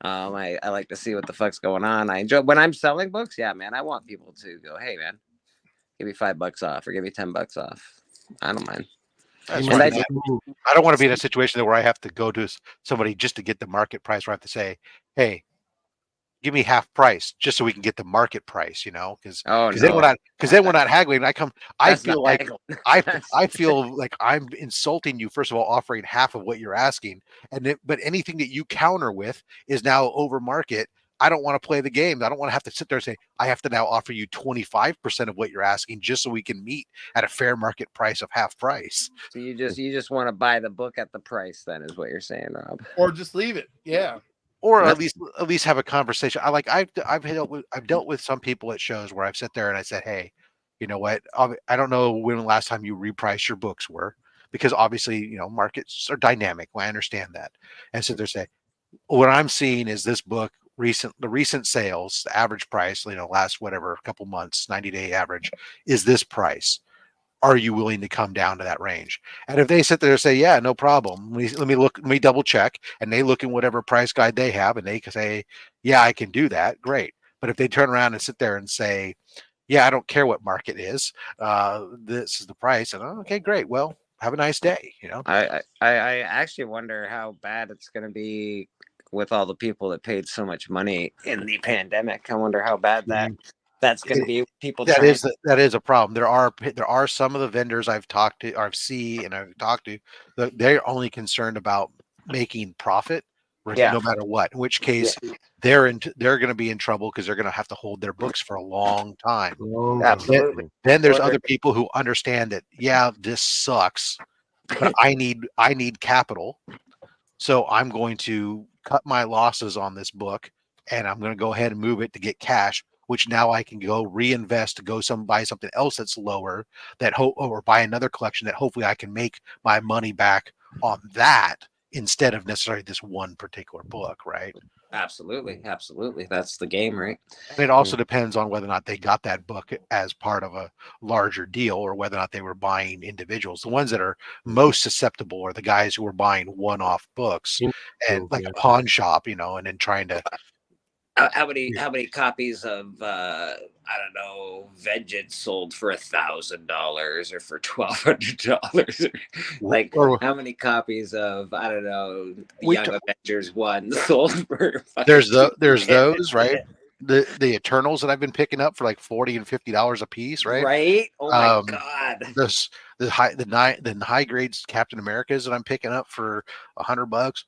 I like to see what the fuck's going on. I enjoy when I'm selling books. Yeah, man, I want people to go, hey, man, give me $5 off or give me $10 off. I don't mind. That's And fine. I I don't want to be in a situation where I have to go to somebody just to get the market price, where I have to say, hey, give me half price just so we can get the market price, because oh then no, we're not haggling. I that's feel not like haggling. I feel like I'm insulting you, first of all, offering half of what you're asking, but anything that you counter with is now over market. I don't want to play the game. I don't want to have to sit there and say I have to now offer you 25% of what you're asking just so we can meet at a fair market price of half price. So you just want to buy the book at the price, then, is what you're saying, Rob? Or just leave it. Yeah. Or at least have a conversation. I've dealt with some people at shows where I've sat there and I said, hey, you know what? I don't know when the last time you repriced your books were, because obviously, markets are dynamic. Well, I understand that. And so they say, what I'm seeing is this book, the recent sales, the average price, last whatever, couple months, 90-day average is this price. Are you willing to come down to that range? And if they sit there and say, yeah, no problem, let me double check, and they look in whatever price guide they have, and they can say, yeah, I can do that, great. But if they turn around and sit there and say, yeah, I don't care what market is, this is the price, and okay, great, well, have a nice day. I actually wonder how bad it's going to be with all the people that paid so much money in the pandemic. I wonder how bad that's going to be. People that is a problem. There are some of the vendors I've talked to, or I've talked to, they're only concerned about making profit, no matter what. In which case, they're going to be in trouble because they're going to have to hold their books for a long time. Absolutely. Then there's other people who understand that, yeah, this sucks, but I need capital, so I'm going to cut my losses on this book, and I'm going to go ahead and move it to get cash, which now I can go reinvest to buy something else that's lower, or buy another collection that hopefully I can make my money back on that instead of necessarily this one particular book, right? Absolutely. That's the game, right? And it also depends on whether or not they got that book as part of a larger deal, or whether or not they were buying individuals. The ones that are most susceptible are the guys who are buying one-off books and like a pawn shop, and then trying to. How many copies of I don't know, Vengeance sold for $1,000 or for $1,200? Like, how many copies of, I don't know, Young Avengers 1 sold for? There's those, right? The Eternals that I've been picking up for like $40 and $50 a piece, right? Right. Oh my god. The high grades Captain Americas that I'm picking up for $100.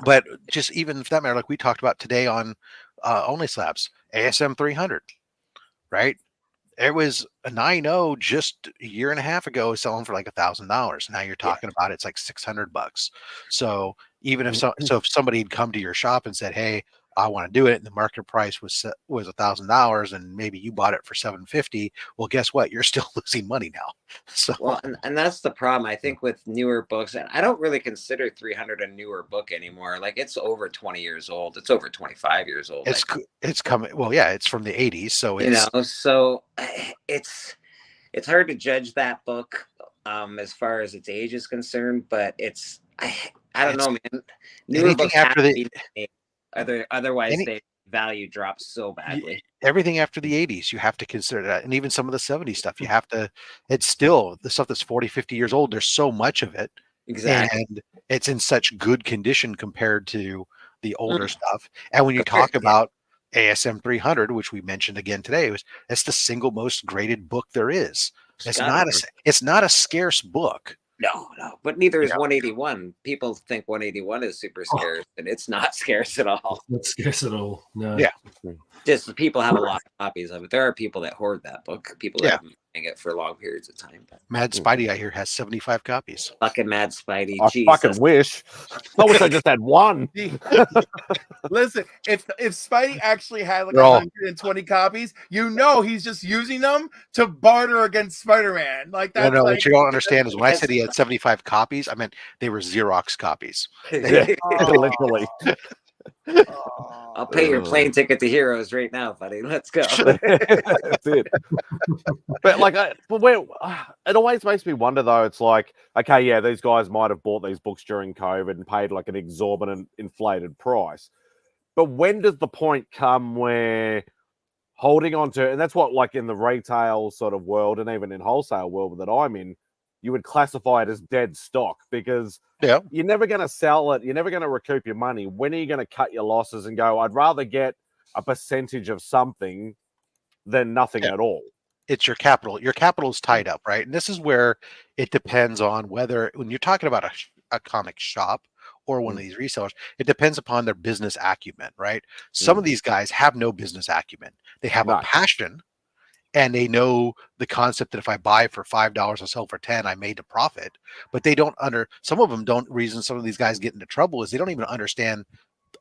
But just even for that matter, like we talked about today on Only Slabs, ASM 300, right? It was a 9.0 just a year and a half ago, selling for like $1,000. Now you're talking about it's like $600. So even if if somebody had come to your shop and said, "Hey, I want to do it," and the market price was $1,000, and maybe you bought it for $750, well, guess what? You're still losing money now. So and that's the problem, I think, with newer books. And I don't really consider 300 a newer book anymore. Like, it's over 20 years old. It's over 25 years old. It's coming. Well, yeah, it's from the 80s, so it's so it's hard to judge that book as far as its age is concerned. But I don't know, man. Newer books after otherwise the value drops so badly. Everything after the 80s, you have to consider that. And even some of the 70s stuff, it's still the stuff that's 40, 50 years old. There's so much of it. Exactly. And it's in such good condition compared to the older stuff. And when you talk about ASM 300, which we mentioned again today, it's the single most graded book there is. It's not a scarce book. No, but neither is 181. People think 181 is super scarce, and it's not scarce at all. Not scarce at all. No. Yeah. Just people have a lot of copies of it. There are people that hoard that book. People that have been buying it for long periods of time. MadSpidey, I hear, has 75 copies. Fucking MadSpidey. I fucking wish. I wish I just had one. Listen, if Spidey actually had like 120 copies, he's just using them to barter against Spider-Man. Like that. No, what you don't understand is when I said he had 75 copies, I meant they were Xerox copies. Literally. I'll pay your plane ticket to Heroes right now, buddy. Let's go. That's it. But like, it always makes me wonder, though. It's like, okay, yeah, these guys might have bought these books during COVID and paid like an exorbitant inflated price. But when does the point come where holding on to, and that's what, like in the retail sort of world and even in wholesale world that I'm in, you would classify it as dead stock, because you're never going to sell it. You're never going to recoup your money. When are you going to cut your losses and go, I'd rather get a percentage of something than nothing at all? It's your capital. Your capital is tied up, right? And this is where it depends on whether, when you're talking about a comic shop or one of these resellers, it depends upon their business acumen, right? Some of these guys have no business acumen. They have a passion, and they know the concept that if I buy for $5, I sell for 10, I made a profit. But they don't some of them don't. Reason some of these guys get into trouble is they don't even understand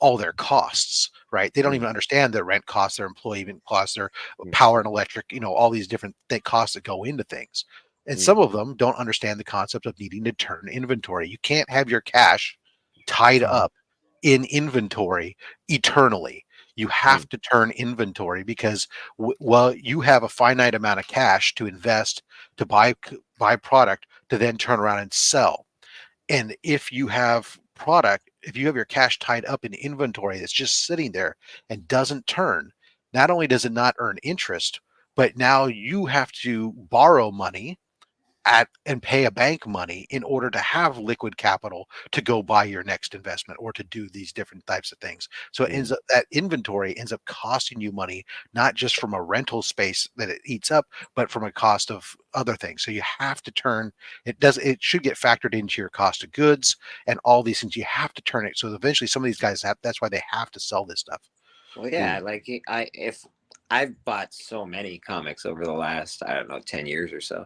all their costs, right? They don't even understand their rent costs, their employee costs, their power and electric, all these different costs that go into things. And some of them don't understand the concept of needing to turn inventory. You can't have your cash tied up in inventory eternally. You have to turn inventory, because you have a finite amount of cash to invest, to buy product, to then turn around and sell. And if you have your cash tied up in inventory that's just sitting there and doesn't turn, not only does it not earn interest, but now you have to borrow money and pay a bank money in order to have liquid capital to go buy your next investment or to do these different types of things. So it ends up, that inventory ends up costing you money, not just from a rental space that it eats up, but from a cost of other things. So you have to turn it should get factored into your cost of goods and all these things. You have to turn it. So eventually some of these guys that's why they have to sell this stuff. Well, yeah, like if I've bought so many comics over the last, I don't know, 10 years or so.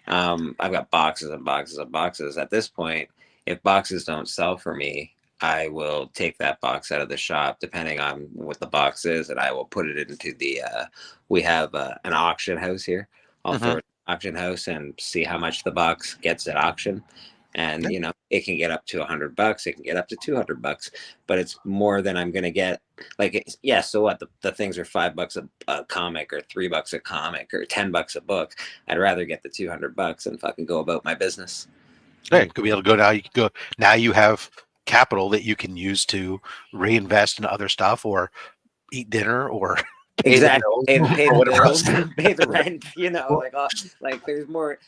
I've got boxes and boxes and boxes. At this point, if boxes don't sell for me, I will take that box out of the shop, depending on what the box is, and I will put it into the, we have an auction house here. I'll throw it in the auction house and see how much the box gets at auction. And, it can get up to $100. It can get up to $200, but it's more than I'm going to get. Like, so what? The things are $5 a comic, or $3 a comic, or $10 a book. I'd rather get the $200 and fucking go about my business. Right. Could be able to go now. You can go now. You have capital that you can use to reinvest in other stuff, or eat dinner, or pay the bills, pay the rent. Like there's more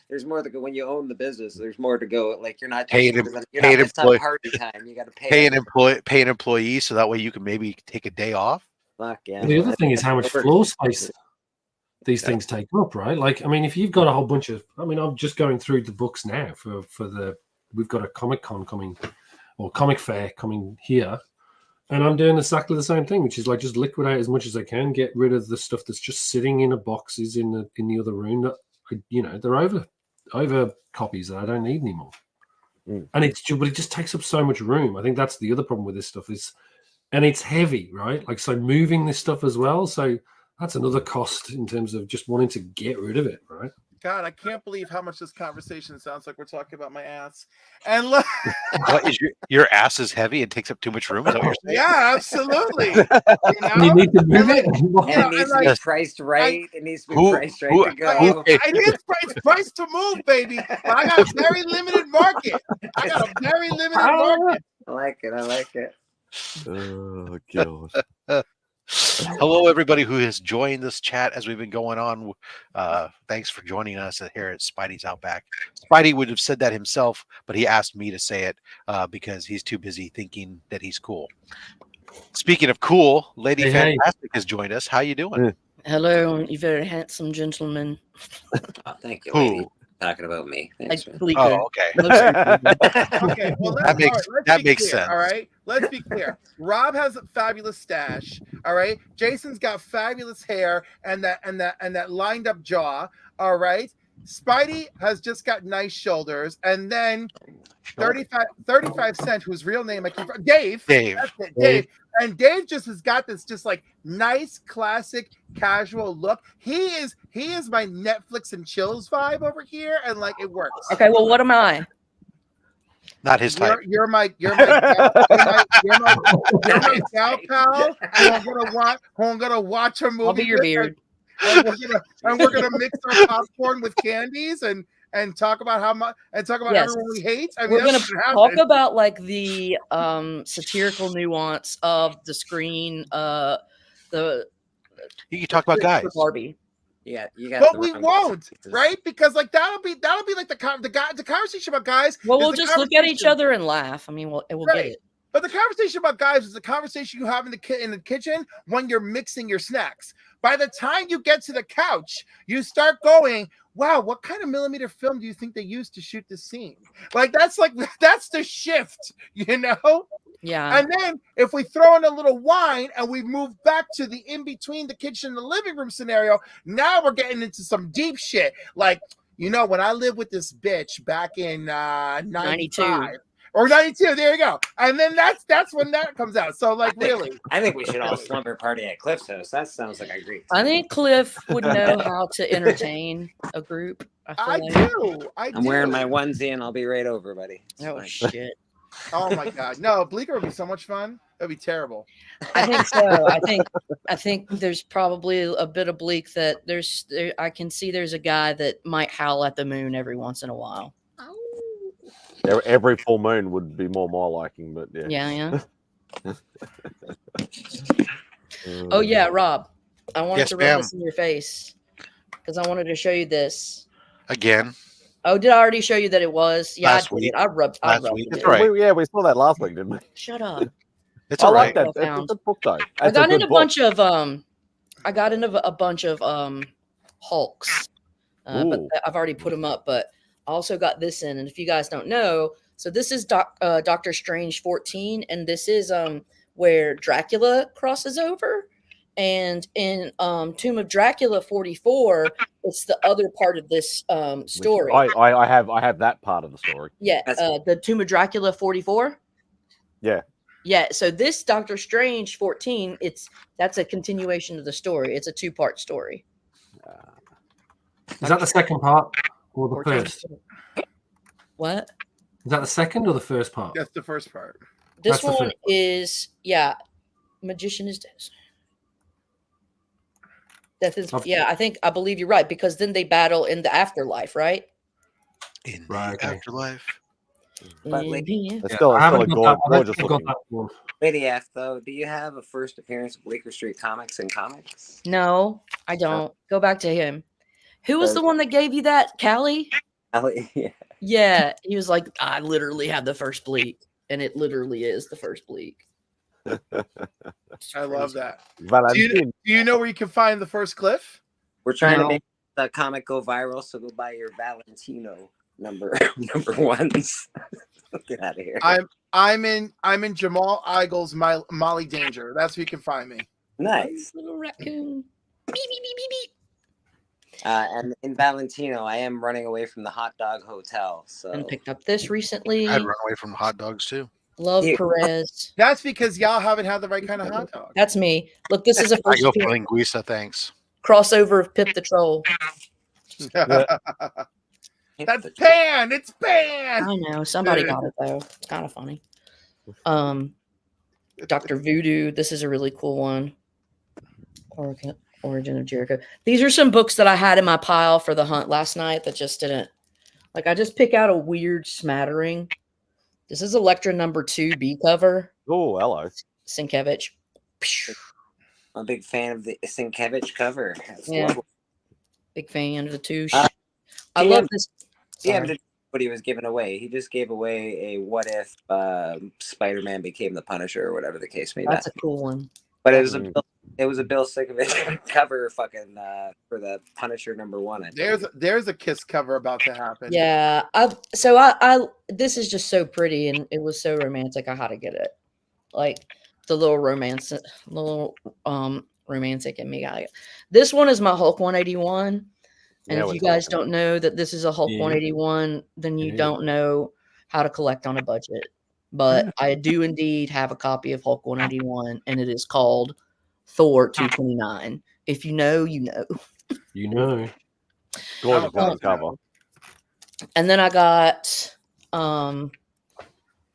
to go when you own the business. There's more to go. Like you're not just party time. You got to pay an employee, so that way you can maybe take a day off. Fuck yeah. The other thing is how much floor space these things take up, right? Like, I mean, if you've got a whole bunch of, I'm just going through the books now we've got a Comic Con coming, or Comic Fair coming here. And I'm doing exactly the same thing, which is like just liquidate as much as I can, get rid of the stuff that's just sitting in boxes in the other room that they're over copies that I don't need anymore. And it just takes up so much room. I think that's the other problem with this stuff and it's heavy, right? Like, so moving this stuff as well. So that's another cost in terms of just wanting to get rid of it, right? God, I can't believe how much this conversation sounds like we're talking about my ass. And look, what is your ass is heavy and takes up too much room? Is that what you're saying? Yeah, absolutely. You need to move it. It needs to be priced right. It needs to be priced right to go. It is priced to move, baby. But I got a very limited market. I like it. Oh God. Hello, everybody who has joined this chat as we've been going on. Thanks for joining us here at Spidey's Outback. Spidey would have said that himself, but he asked me to say it because he's too busy thinking that he's cool. Speaking of cool, Lady Fantastic has joined us. How you doing? Hello, you very handsome gentleman. Oh, thank you, lady. Talking about me. Thanks, okay. Okay, well, that makes sense. All right, let's be clear. Rob has a fabulous stash. All right, Jason's got fabulous hair and that lined up jaw. All right, Spidey has just got nice shoulders, and then 35 Cent, whose real name I keep Dave. That's it, Dave. And Dave just has got this just like nice, classic, casual look. He is my Netflix and chills vibe over here, and like it works. Okay, well, what am I? Not his type. You're my gal pal. Who I'm gonna watch her movie. I'll be your beard. And we're gonna mix our popcorn with candies, and and talk about how much and talk about Yes. everyone we hate? I mean, We're that's gonna what talk happened. about like the satirical nuance of the screen, the You can talk about script for guys. Barbie. Yeah, you got. But the we wrong won't, pieces. right? Because like that'll be like the conversation about guys. Well, is we'll the just look at each conversation- other and laugh. I mean, we'll get Right. it. But the conversation about guys is the conversation you have in the kitchen when you're mixing your snacks. By the time you get to the couch, you start going, "Wow, what kind of millimeter film do you think they used to shoot this scene?" Like that's the shift, you know. Yeah. And then if we throw in a little wine and we move back to the in between the kitchen and the living room scenario, now we're getting into some deep shit. Like, you know, when I lived with this bitch back in 95 or 92, there you go. And then that's when that comes out. So like really. I think we should all slumber party at Cliff's house. That sounds like a great I time. think Cliff would know how to entertain a group. I feel like. do. I'm wearing my onesie and I'll be right over, buddy. It's Oh fine. shit. Oh my god. No, Bleecker would be so much fun. It'd be terrible. I think so. I think there's probably a bit of Bleak that I can see there's a guy that might howl at the moon every once in a while. Every full moon would be more my liking, but yeah. Yeah. Oh yeah, Rob. I wanted Yes, to ma'am. rub this in your face because I wanted to show you this. Again. Oh, did I already show you that it was? Yeah, Last I did. week. I rubbed Last it week. in. That's right. We saw that last week, didn't we? Shut up. It's I all like right. that. It's a Found. good book though. I It's a got good in a book. bunch of Hulks. But Ooh. I've already put them up, but I also got this in. And if you guys don't know, so this is Doctor Strange 14, and this is where Dracula crosses over. And in Tomb of Dracula 44, it's the other part of this story. I have that part of the story. Yeah, the Tomb of Dracula 44. Yeah. Yeah, so this Doctor Strange 14, that's a continuation of the story. It's a 2-part story. Is that the second part or the 14. first? What? Is that the second or the first part? That's the first part. This That's the one first. is Magician is dead. Death is Okay. I believe you're right, because then they battle in the afterlife, right? In Right, the okay. afterlife. But like, It's Yeah, still I haven't a got that. I don't gorgeous think I've got looking. that one. Lady F, though, do you have a first appearance of Bleecker Street Comics and comics? No, I don't. Go back to him. Who was the one that gave you that, Callie? Yeah. Yeah, he was like, I literally have the first Bleak, and it literally is the first Bleak. I love that. Valentine. Do you know where you can find the first Cliff? We're trying No. to make the comic go viral, so go buy your Valentino number ones. Get out of here. I'm in Jamal Eigel's Molly Danger. That's where you can find me. Nice. Little raccoon. Beep, beep, beep, beep, beep. And in Valentino, I am running away from the hot dog hotel. So And picked up this recently. I'd run away from hot dogs too. Love Yeah. Perez. That's because y'all haven't had the right kind of hot dog. That's me. Look, this is a I first go for appearance. linguiça, thanks. Crossover of Pip the Troll. That's Pan. It's Pan. I know. Somebody got it though. It's kind of funny. Dr. Voodoo. This is a really cool one. Origin of Jericho. These are some books that I had in my pile for the hunt last night that just didn't. Like, I just pick out a weird smattering. This is Electra number 2 B cover. Oh, hello. Sienkiewicz. I'm a big fan of the Sienkiewicz cover. That's Yeah. lovely. Big fan of the touche. Uh, I TM love this. Yeah, Sorry. what he was giving away. He just gave away a what if Spider-Man became the Punisher or whatever the case may be. That's a cool one. But it was a Bill Sienkiewicz cover fucking for the Punisher #1. I think. There's a Kiss cover about to happen. Yeah. I this is just so pretty and it was so romantic. I had to get it. Like the little romantic in me got it. This one is my Hulk 181. And Yeah, if we you guys talked don't know that this is a Hulk Yeah. 181, then you Yeah. don't know how to collect on a budget. But I do indeed have a copy of Hulk 181, and it is called Thor 229. If you know, you know. You know. Gorgeous Oh, cover. And then I got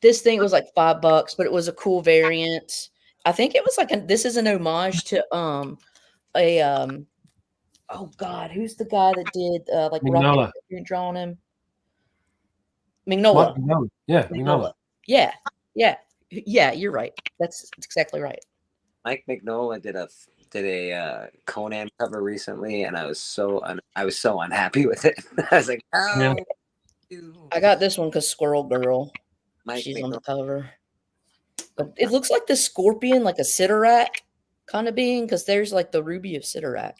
this thing was like $5, but it was a cool variant. I think it was like this is an homage to oh God, who's the guy that did like Mignola. Rocket drawing him? Mignola. Mignola. Yeah, Mignola. Yeah, you're right. That's exactly right. Mike Mignola did a Conan cover recently, and I was so unhappy with it. I was like, oh, I got this one because Squirrel Girl. Mike She's on the Mignola. cover. But it looks like the scorpion, like a Sidorak kind of being, because there's like the ruby of Sidorak.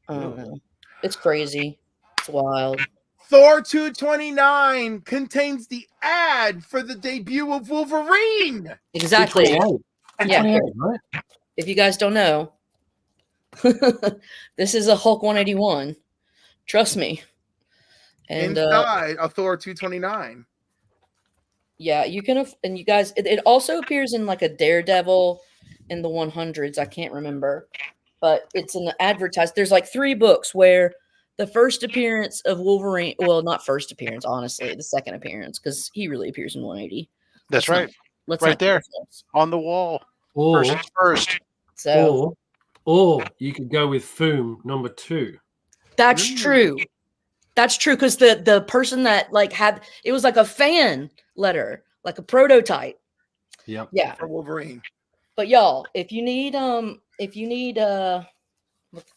I don't know. It's crazy. It's wild. Thor 229 contains the ad for the debut of Wolverine. Exactly. Yeah. 28, right? If you guys don't know, this is a Hulk 181. Trust me. And inside a Thor 229. yeah, you can, and you guys, it also appears in like a Daredevil in the 100s. I can't remember, but it's an advertised. There's like 3 books where the first appearance of Wolverine, well, not first appearance, honestly, the second appearance, because he really appears in 180. That's right. Let's right not there on the wall. Or, First. So, or you could go with Foom number 2. that's true. That's true, because the person that like had, it was like a fan letter, like a prototype. Yep. Yeah. For Wolverine. But y'all, if you need what the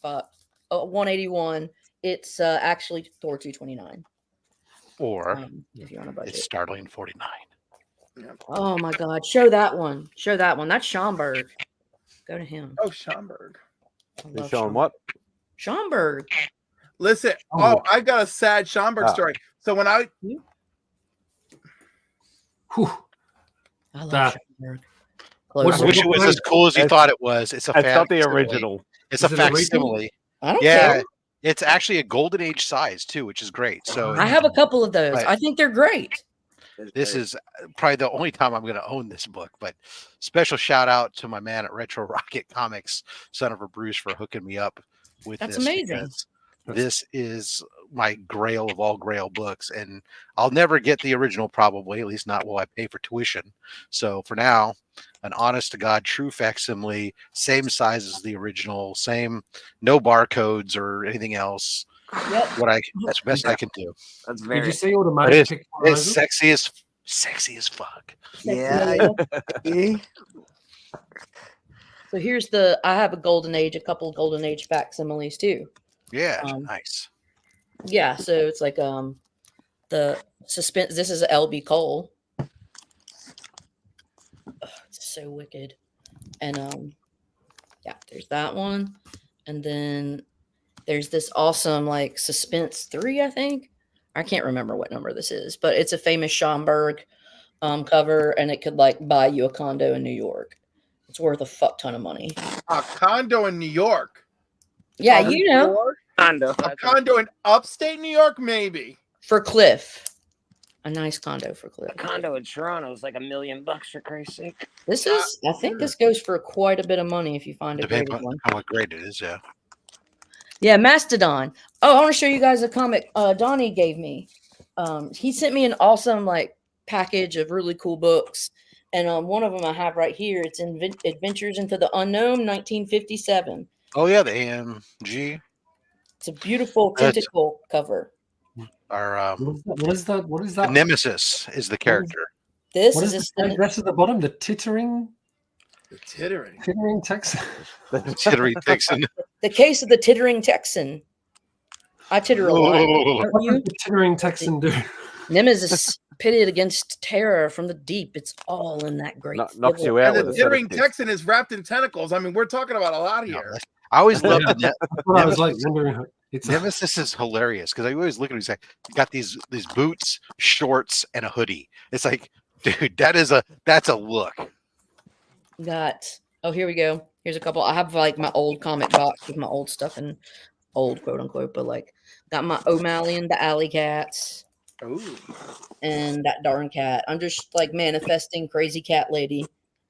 fuck, 181, it's actually Thor 229. Or if you're on a budget, it's Starling 49. Oh my God, show that one. Show that one. That's Schomburg. Go to him. Oh, Schomburg. You're showing what? Schomburg. Listen, I got a sad Schomburg story. So when I love Schomburg. I wish it was as cool as you thought it was. It's not the original. It's a facsimile. I don't care. It's actually a golden age size too, which is great. So I have a couple of those. I think they're great. This is probably the only time I'm going to own this book, but special shout out to my man at Retro Rocket Comics, son of a Bruce, for hooking me up with this. That's amazing. This is my grail of all grail books, and I'll never get the original, probably, at least not while I pay for tuition. So for now, an honest to God true facsimile, same size as the original, same, no barcodes or anything else. Yep. That's the best I can do. That's very. Did you see automatic? It's sexy as fuck. Yeah. So here's I have a couple of Golden Age facsimiles too. Yeah, nice. Yeah, so it's like the suspense. This is LB Cole. It's so wicked. And yeah, there's that one, and then there's this awesome like Suspense 3, I think. I can't remember what number this is, but it's a famous Schomburg cover, and it could like buy you a condo in New York. It's worth a fuck ton of money. A condo in New York. Yeah, you know. A condo in upstate New York, maybe. For Cliff. A nice condo for Cliff. A condo in Toronto is like $1 million, for Christ's sake. This is, I think this goes for quite a bit of money if you find a great one. How great it is, yeah. Yeah, Mastodon. Oh, I want to show you guys a comic Donnie gave me. He sent me an awesome like package of really cool books. And one of them I have right here. It's Adventures into the Unknown, 1957. Oh, yeah, the AMG. It's a beautiful tentacle cover. Our what is that? What is that? Nemesis is the character. This what is the rest at the bottom. The tittering. The tittering Texan. The tittering Texan. The case of the tittering Texan. I titter a lot. What does the tittering Texan do? Nemesis pitted against terror from the deep. It's all in that great. Knocks you out. And the tittering Texan is wrapped in tentacles. I mean, we're talking about a lot here. I always loved the I was like wondering. Nemesis is hilarious because I always look at him. He's like, got these boots, shorts, and a hoodie. It's like, dude, that's a look. Here we go. Here's a couple. I have like my old comic box with my old stuff and old quote unquote, but like got my O'Malley and the Alley Cats. Ooh. And that darn cat. I'm just like manifesting crazy cat lady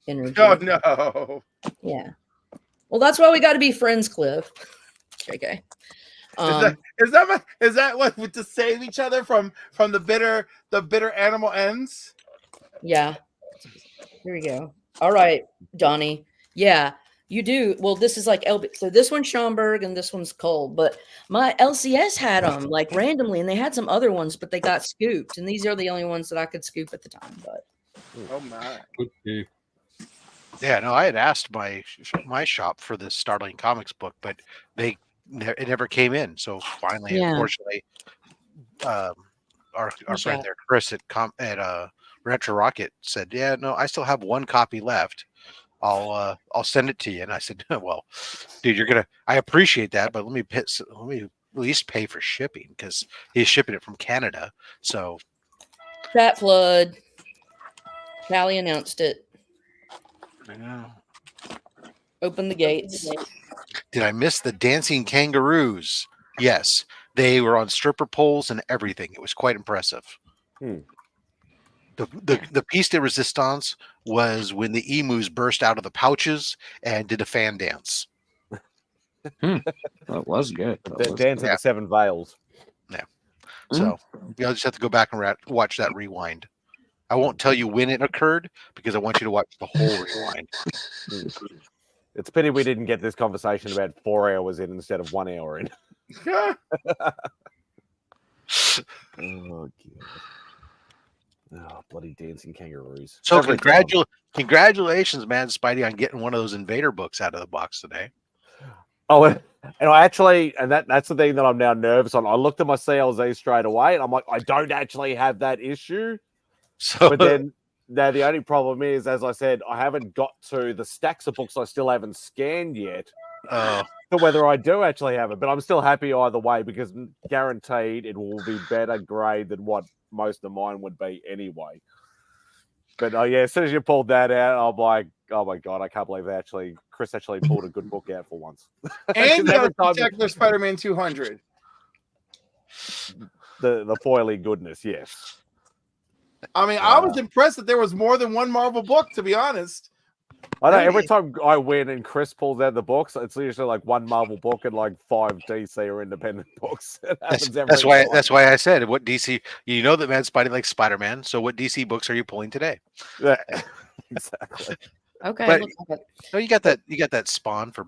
energy. Oh no. Yeah. Well, that's why we got to be friends, Cliff. Okay. Is that what to save each other from the bitter animal ends? Yeah. Here we go. All right, Donnie. Yeah. You do. Well, this is like LB. So this one's Schomburg and this one's Cole. But my LCS had them like randomly, and they had some other ones, but they got scooped. And these are the only ones that I could scoop at the time. But Oh my! Yeah, no, I had asked my shop for this Starling Comics book, but it never came in. So finally, unfortunately, our friend there, Chris at Retro Rocket, said, "Yeah, no, I still have one copy left. I'll send it to you." And I said, "Well, dude, I appreciate that, but let me at least pay for shipping because he's shipping it from Canada." So Fat Flood. Callie announced it. I know. Open the gates. Did I miss the dancing kangaroos? Yes, they were on stripper poles and everything. It was quite impressive. The piece de resistance was when the emus burst out of the pouches and did a fan dance. That was good. The dance of the seven veils. Yeah. So you'll just have to go back and watch that rewind. I won't tell you when it occurred because I want you to watch the whole rewind. It's a pity we didn't get this conversation about 4 hours in instead of 1 hour in. Oh, God. Oh, bloody dancing kangaroos. So congratulations, MadSpidey, on getting one of those Invader books out of the box today. Oh, and I actually, and that's the thing that I'm now nervous on. I looked at my CLZ straight away, and I'm like, I don't actually have that issue. So, but then now the only problem is, as I said, I haven't got to the stacks of books I still haven't scanned yet. So whether I do actually have it, but I'm still happy either way because guaranteed it will be better grade than what most of mine would be anyway. But yeah, as soon as you pulled that out, I'm like, oh my God, I can't believe Chris actually pulled a good book out for once. And the Gettler Spider-Man 200. The foily goodness, yes. I mean, I was impressed that there was more than one Marvel book, to be honest. I know every time I win and Chris pulls out the books, it's usually like one Marvel book and like 5 DC or independent books. That's why I said what DC. You know that MadSpidey likes Spider-Man. So what DC books are you pulling today? Yeah, exactly. Okay. But, no, you got that Spawn for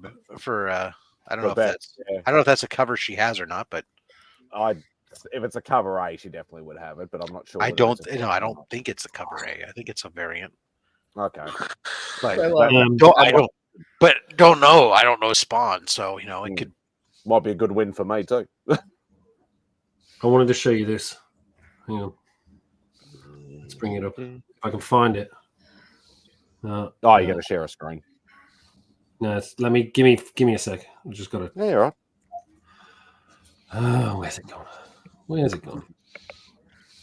I don't know if that's a cover she has or not, but if it's a cover A, she definitely would have it, but I'm not sure. I don't think it's a cover A. I think it's a variant. Okay. But don't know. I don't know Spawn, so it might be a good win for me too. I wanted to show you this. Hang on. Let's bring it up if I can find it. You got to share a screen. No, give me a sec. I just got to. Yeah, you're right. Oh, where's it gone? Where's it gone?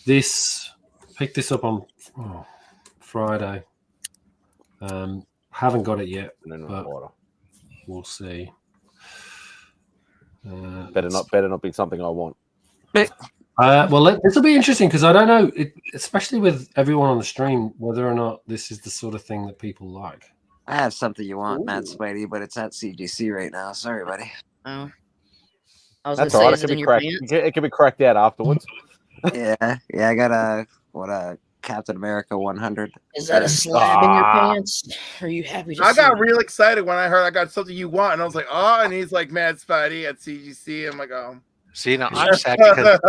Picked this up on Friday. Haven't got it yet, but we'll see. Better not be something I want. Well, this will be interesting because I don't know, especially with everyone on the stream, whether or not this is the sort of thing that people like. I have something you want, MadSpidey, but it's at CGC right now. Sorry, buddy. Oh, I was That's gonna all say, right. is it in your pants? It can be cracked out afterwards. Yeah. I got a Captain America 100. Is that a slab in your pants? Are you happy to I see got it? real excited when I heard I got something you want, and I was like, oh, and he's like MadSpidey at CGC. I'm like, oh. See, now I'm sad because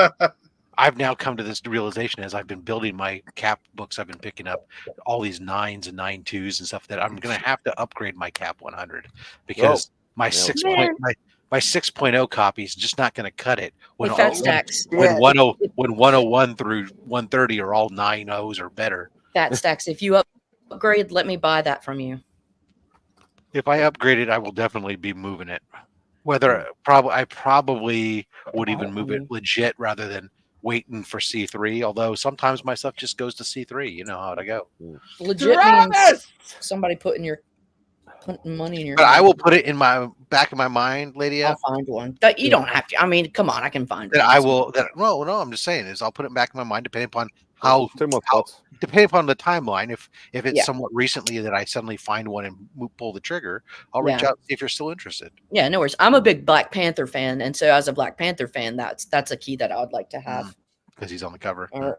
I've now come to this realization as I've been building my Cap books. I've been picking up all these 9s and 9.2s and stuff that I'm going to have to upgrade my Cap 100 because my 6.0 copy is just not going to cut it when 101 through 130 are all 9.0s or better. Fat stacks. If you upgrade, let me buy that from you. If I upgrade it, I will definitely be moving it. I probably would even move it legit rather than waiting for C3. Although sometimes my stuff just goes to C3. You know how to go. Legit means somebody putting money in your. But I will put it in my back of my mind, Lady. I'll find one. You don't have to. I mean, come on, I can find that. one. I will. No. I'm just saying is I'll put it back in my mind depending upon depending upon the timeline. If it's somewhat recently that I suddenly find one and pull the trigger, I'll reach out if you're still interested. Yeah, no worries. I'm a big Black Panther fan, and so as a Black Panther fan, that's a key that I would like to have because he's on the cover. I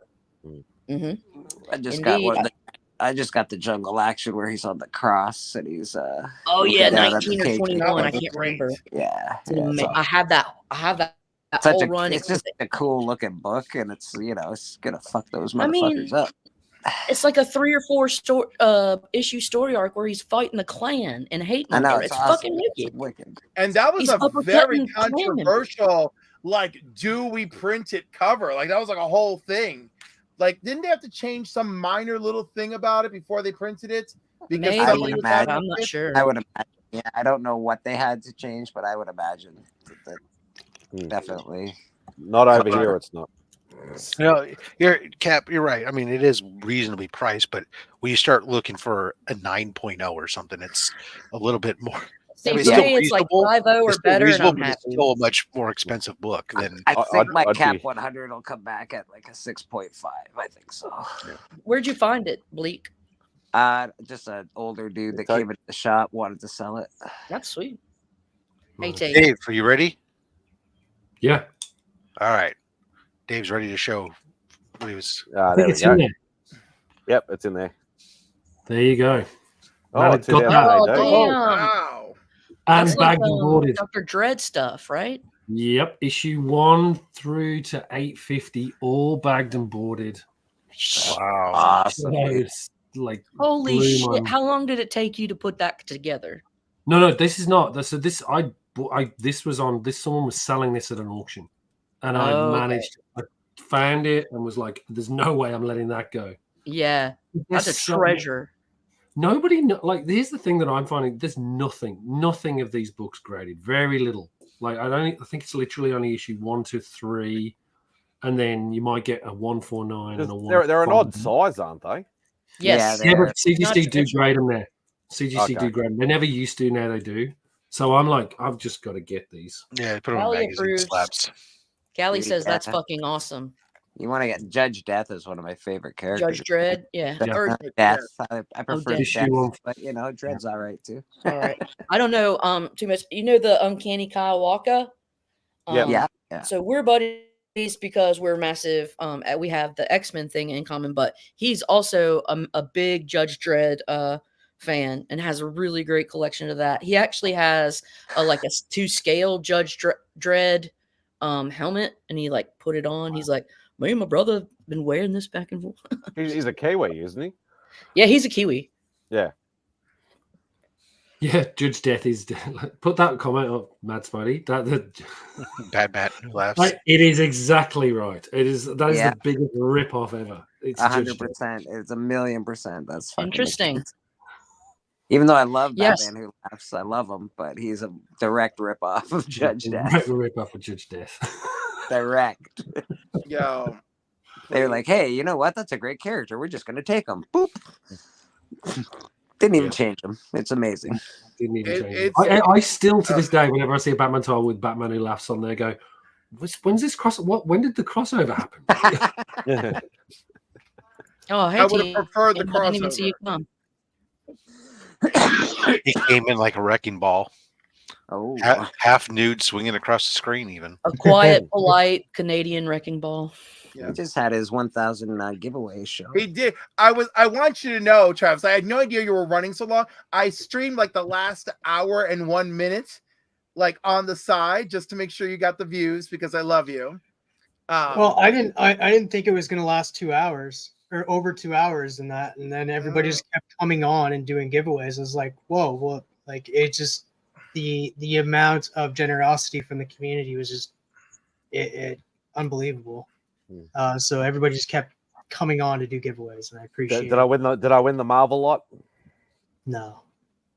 just got one. I just got the Jungle Action where he's on the cross and he's Oh looking yeah, down at the 19 or cage. 21. I That was can't great. remember. Yeah, It's an yeah, ama- so I have that such whole a run. it's just a cool looking book, and it's it's gonna fuck those I mean, motherfuckers up. it's like a 3 or 4 issue story arc where he's fighting the Klan and hating I on know her. it's It's awesome. fucking It's wicked. wicked. And that was He's a very uppercutting Klan members. controversial, like, do we print it cover? Like, that was like a whole thing. Like, didn't they have to change some minor little thing about it before they printed it? Because Maybe, somebody would was having imagine. I'm not it? sure. I would imagine. Yeah, I don't know what they had to change, but I would imagine that definitely. Not over here, it's not. You're right. I mean, it is reasonably priced, but when you start looking for a 9.0 or something, it's a little bit more. See, I mean, for still me, it's like reasonable. 5.0 or It's still better, and reasonable, I'm but it's happy. still a much more expensive book than. I think my I'd Cap be- 100 will come back at like a 6.5. I think so. Where'd you find it, Bleak? Just an older dude that Okay. came into the shop wanted to sell it. That's sweet. Hey, Mm. Tate. Dave, are you ready? Yeah, All right. Dave's ready to show what he was. I There think we it's go. in there. Yep, it's in there. There you go. Oh, Man, it's got in that. there. Oh, They do. Oh, damn. wow. And That's like bagged and boarded. Dr. Dread stuff, right? Yep, issue 1 through to 850, all bagged and boarded. Wow. Awesome. So it's like Holy blew shit. my- How long did it take you to put that together? No, this is not. So this this was on. This someone was selling this at an auction, and I Okay. managed. I found it and was like, "There's no way I'm letting that go." Yeah. There's That's a so- treasure. Nobody like. Here's the thing that I'm finding: there's nothing of these books graded. Very little. Like I think it's literally only issue 1 to 3, and then you might get a 149 and a 1. They're an odd size, aren't they? Yes. Yeah, Yeah, they're- but CGC do special. grade them there. CGC Okay. do grade them. They never used to. Now they do. So I'm like, I've just got to get these. Yeah, put them in Callie magazine approves. slabs. Callie says that's Yeah. fucking awesome. You want to get Judge Death is one of my favorite characters. Judge Dredd. Yeah. Death. Or- Death. I prefer Death. Death, Issue but Dread's all right too. all right. I don't know too much. You know the Uncanny Kyle Walker? Yeah. Yeah. So we're buddies because we're massive. We have the X-Men thing in common, but he's also a big Judge Dredd fan and has a really great collection of that. He actually has a 2-scale Judge Dredd helmet, and he like put it on. He's like, me and my brother have been wearing this back and forth. He's a Kiwi, isn't he? Yeah, he's a Kiwi. Yeah. Yeah, Judge Death is. Put that comment up, MadSpidey. Bad Matt who laughs. It is exactly right. That is Yeah. the biggest rip off ever. It's Judge Death. 100%. It's 1,000,000%. That's fucking Interesting. ridiculous. Even though I love Yes. Batman Who Laughs, I love him, but he's a direct rip-off of Judge Direct Death. rip off of Judge Death. Direct. Yo. They were like, hey, you know what? That's a great character. We're just going to take him. Boop. Didn't even change him. It's amazing. Didn't even It- change. it's- I still to this day, whenever I see a Batman title with Batman Who Laughs on there, go, when's this when did the crossover happen? Oh, hey, I would have T. preferred the I didn't even see you crossover. come. He came in like a wrecking ball, Oh, half nude, swinging across the screen. Even A quiet, polite Canadian wrecking ball. Yeah. he just had his 1,000 giveaway show. He did. I want you to know, Travis, I had no idea you were running so long. I streamed like the last hour and 1 minute, like on the side, just to make sure you got the views because I love you. Well, I didn't think it was going to last 2 hours or over 2 hours and that, and then everybody just kept coming on and doing giveaways. I was like, whoa, well, like it just the amount of generosity from the community was just it unbelievable. So everybody just kept coming on to do giveaways, and I appreciate Did I win the Marvel lot? No.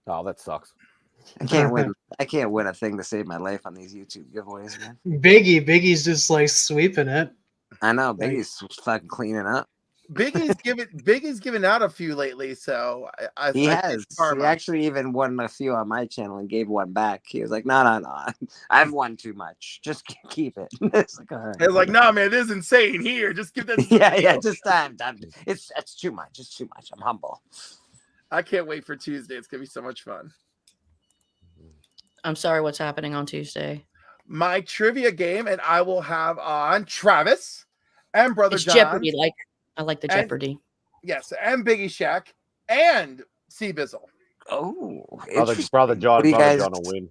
Oh, that sucks. I can't win. I can't win a thing to save my life on these YouTube giveaways, man. Biggie's just like sweeping it. I know Biggie's fucking cleaning up. Biggie's given out a few lately, so He I has. think karma. He actually even won a few on my channel and gave one back. He was like, no. I've won too much. Just keep it. It's like, all right. It's like, nah, man, this is insane. Here, just give that. yeah. Just time. It's too much. It's too much. I'm humble. I can't wait for Tuesday. It's gonna be so much fun. I'm sorry, what's happening on Tuesday? My trivia game, and I will have on Travis and Brother It's John. Jeopardy. I like the And- Jeopardy. Yes, and Biggie Shack and C Bizzle. Oh, Brother John What do you guys- will win.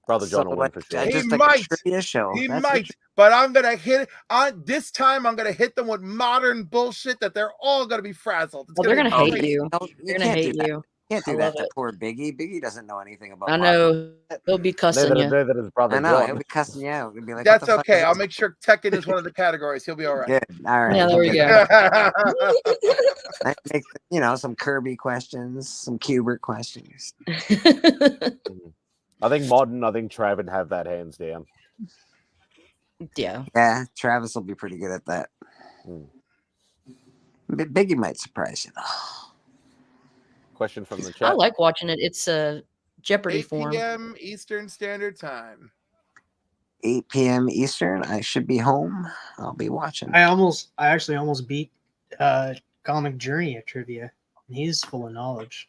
Brother John will win for sure. He just like might. a trivia show. He That's might, but I'm gonna hit it on this time. I'm gonna hit them with modern bullshit that they're all gonna be frazzled. Well, they're gonna be hate great. you. No, They're gonna hate you. Can't I do that love to it. poor Biggie. Biggie doesn't know anything about. I know he'll be cussing you. Neither does brother I know John. he'll be cussing you out. He'll be like, That's what the fuck okay. is I'll this? make sure Tekken is one of the categories. He'll be all right. Good. All right. Yeah, there we go. I make some Kirby questions, some Kubert questions. I think Modern, I think Trav would have that hands down. Yeah. Yeah, Travis will be pretty good at that. Biggie might surprise you though. Question from the I chat. like watching it. It's a Jeopardy 8 form. p.m. Eastern Standard Time. 8 p.m. Eastern. I should be home. I'll be watching. I actually almost beat Comic Journey at trivia. He's full of knowledge.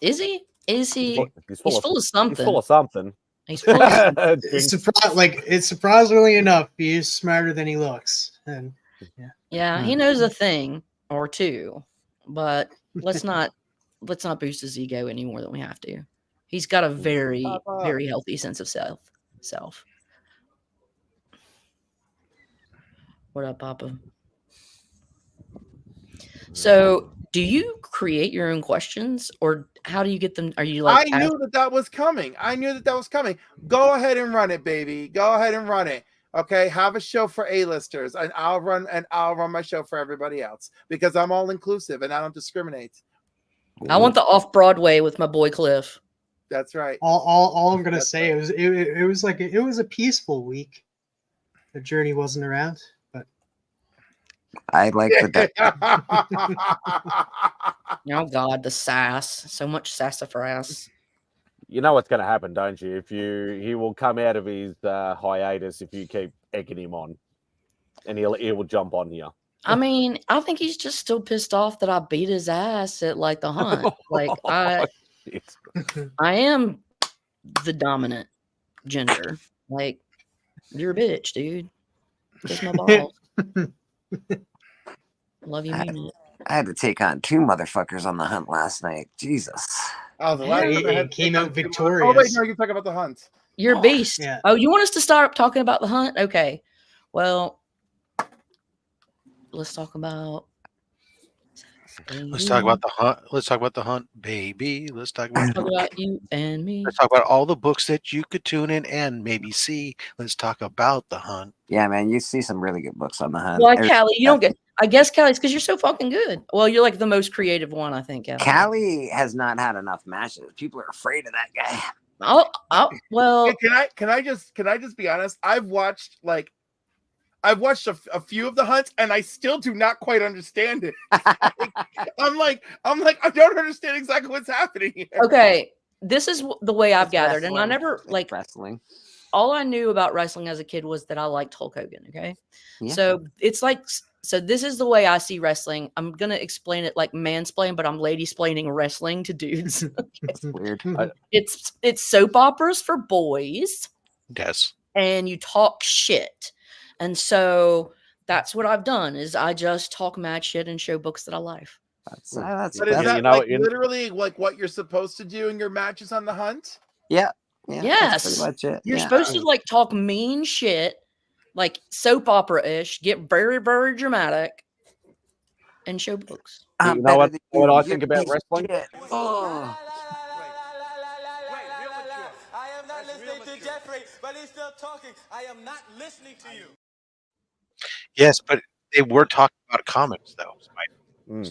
Is he? Is he? He's full of something. He's full of something. He's full of something. It's surprisingly enough, he is smarter than he looks. And Yeah, he knows a thing or two, but let's not boost his ego any more than we have to. He's got a very, very healthy sense of self. What up, Papa? So, do you create your own questions, or how do you get them? Are you like? I knew that was coming. Go ahead and run it, baby. Go ahead and run it. Okay, have a show for A-listers, and I'll run my show for everybody else because I'm all inclusive and I don't discriminate. I want the off Broadway with my boy Cliff. That's right. all I'm gonna say is it was a peaceful week. The Journey wasn't around, but I like the. Oh God, the sass! So much sassafras. You know what's going to happen, don't you? He will come out of his hiatus if you keep egging him on, and he will jump on you. I mean, I think he's just still pissed off that I beat his ass at like the hunt. Like I am the dominant gender. Like you're a bitch, dude. Kiss my balls. Love you, mean it. I had to take on 2 motherfuckers on the hunt last night. Jesus. Oh, the last time I had came out victorious. Oh wait, no, you're talking about the hunt. You're a beast. Yeah. Oh, you want us to start talking about the hunt? Okay. Well, let's talk about. Let's talk about the hunt. Let's talk about the hunt, baby. Let's talk about you and me. Let's talk about all the books that you could tune in and maybe see. Let's talk about the hunt. Yeah, man, you see some really good books on the hunt. Well, Callie, you don't get. I guess Callie's because you're so fucking good. Well, you're like the most creative one, I think. Callie has not had enough matches. People are afraid of that guy. Well, can I just be honest? I've watched a few of the hunts, and I still do not quite understand it. I'm like, I don't understand exactly what's happening here. Okay, this is the way I've gathered, wrestling. and I never like wrestling. All I knew about wrestling as a kid was that I liked Hulk Hogan. Okay, Yeah. so it's like. So this is the way I see wrestling. I'm gonna explain it like mansplain, but I'm lady-splaining wrestling to dudes. That's weird. It's soap operas for boys. Yes. And you talk shit. And so that's what I've done is I just talk mad shit and show books that I like. But is that literally like what you're supposed to do in your matches on the hunt? Yeah. Yes. That's pretty much it. You're supposed to like talk mean shit. Like soap opera-ish, get very, very dramatic, and show books. You know what I think about wrestling? Oh. I am not listening to Jeffrey, but he's still talking. I am not listening to you. Yes, but they were talking about comics, though. In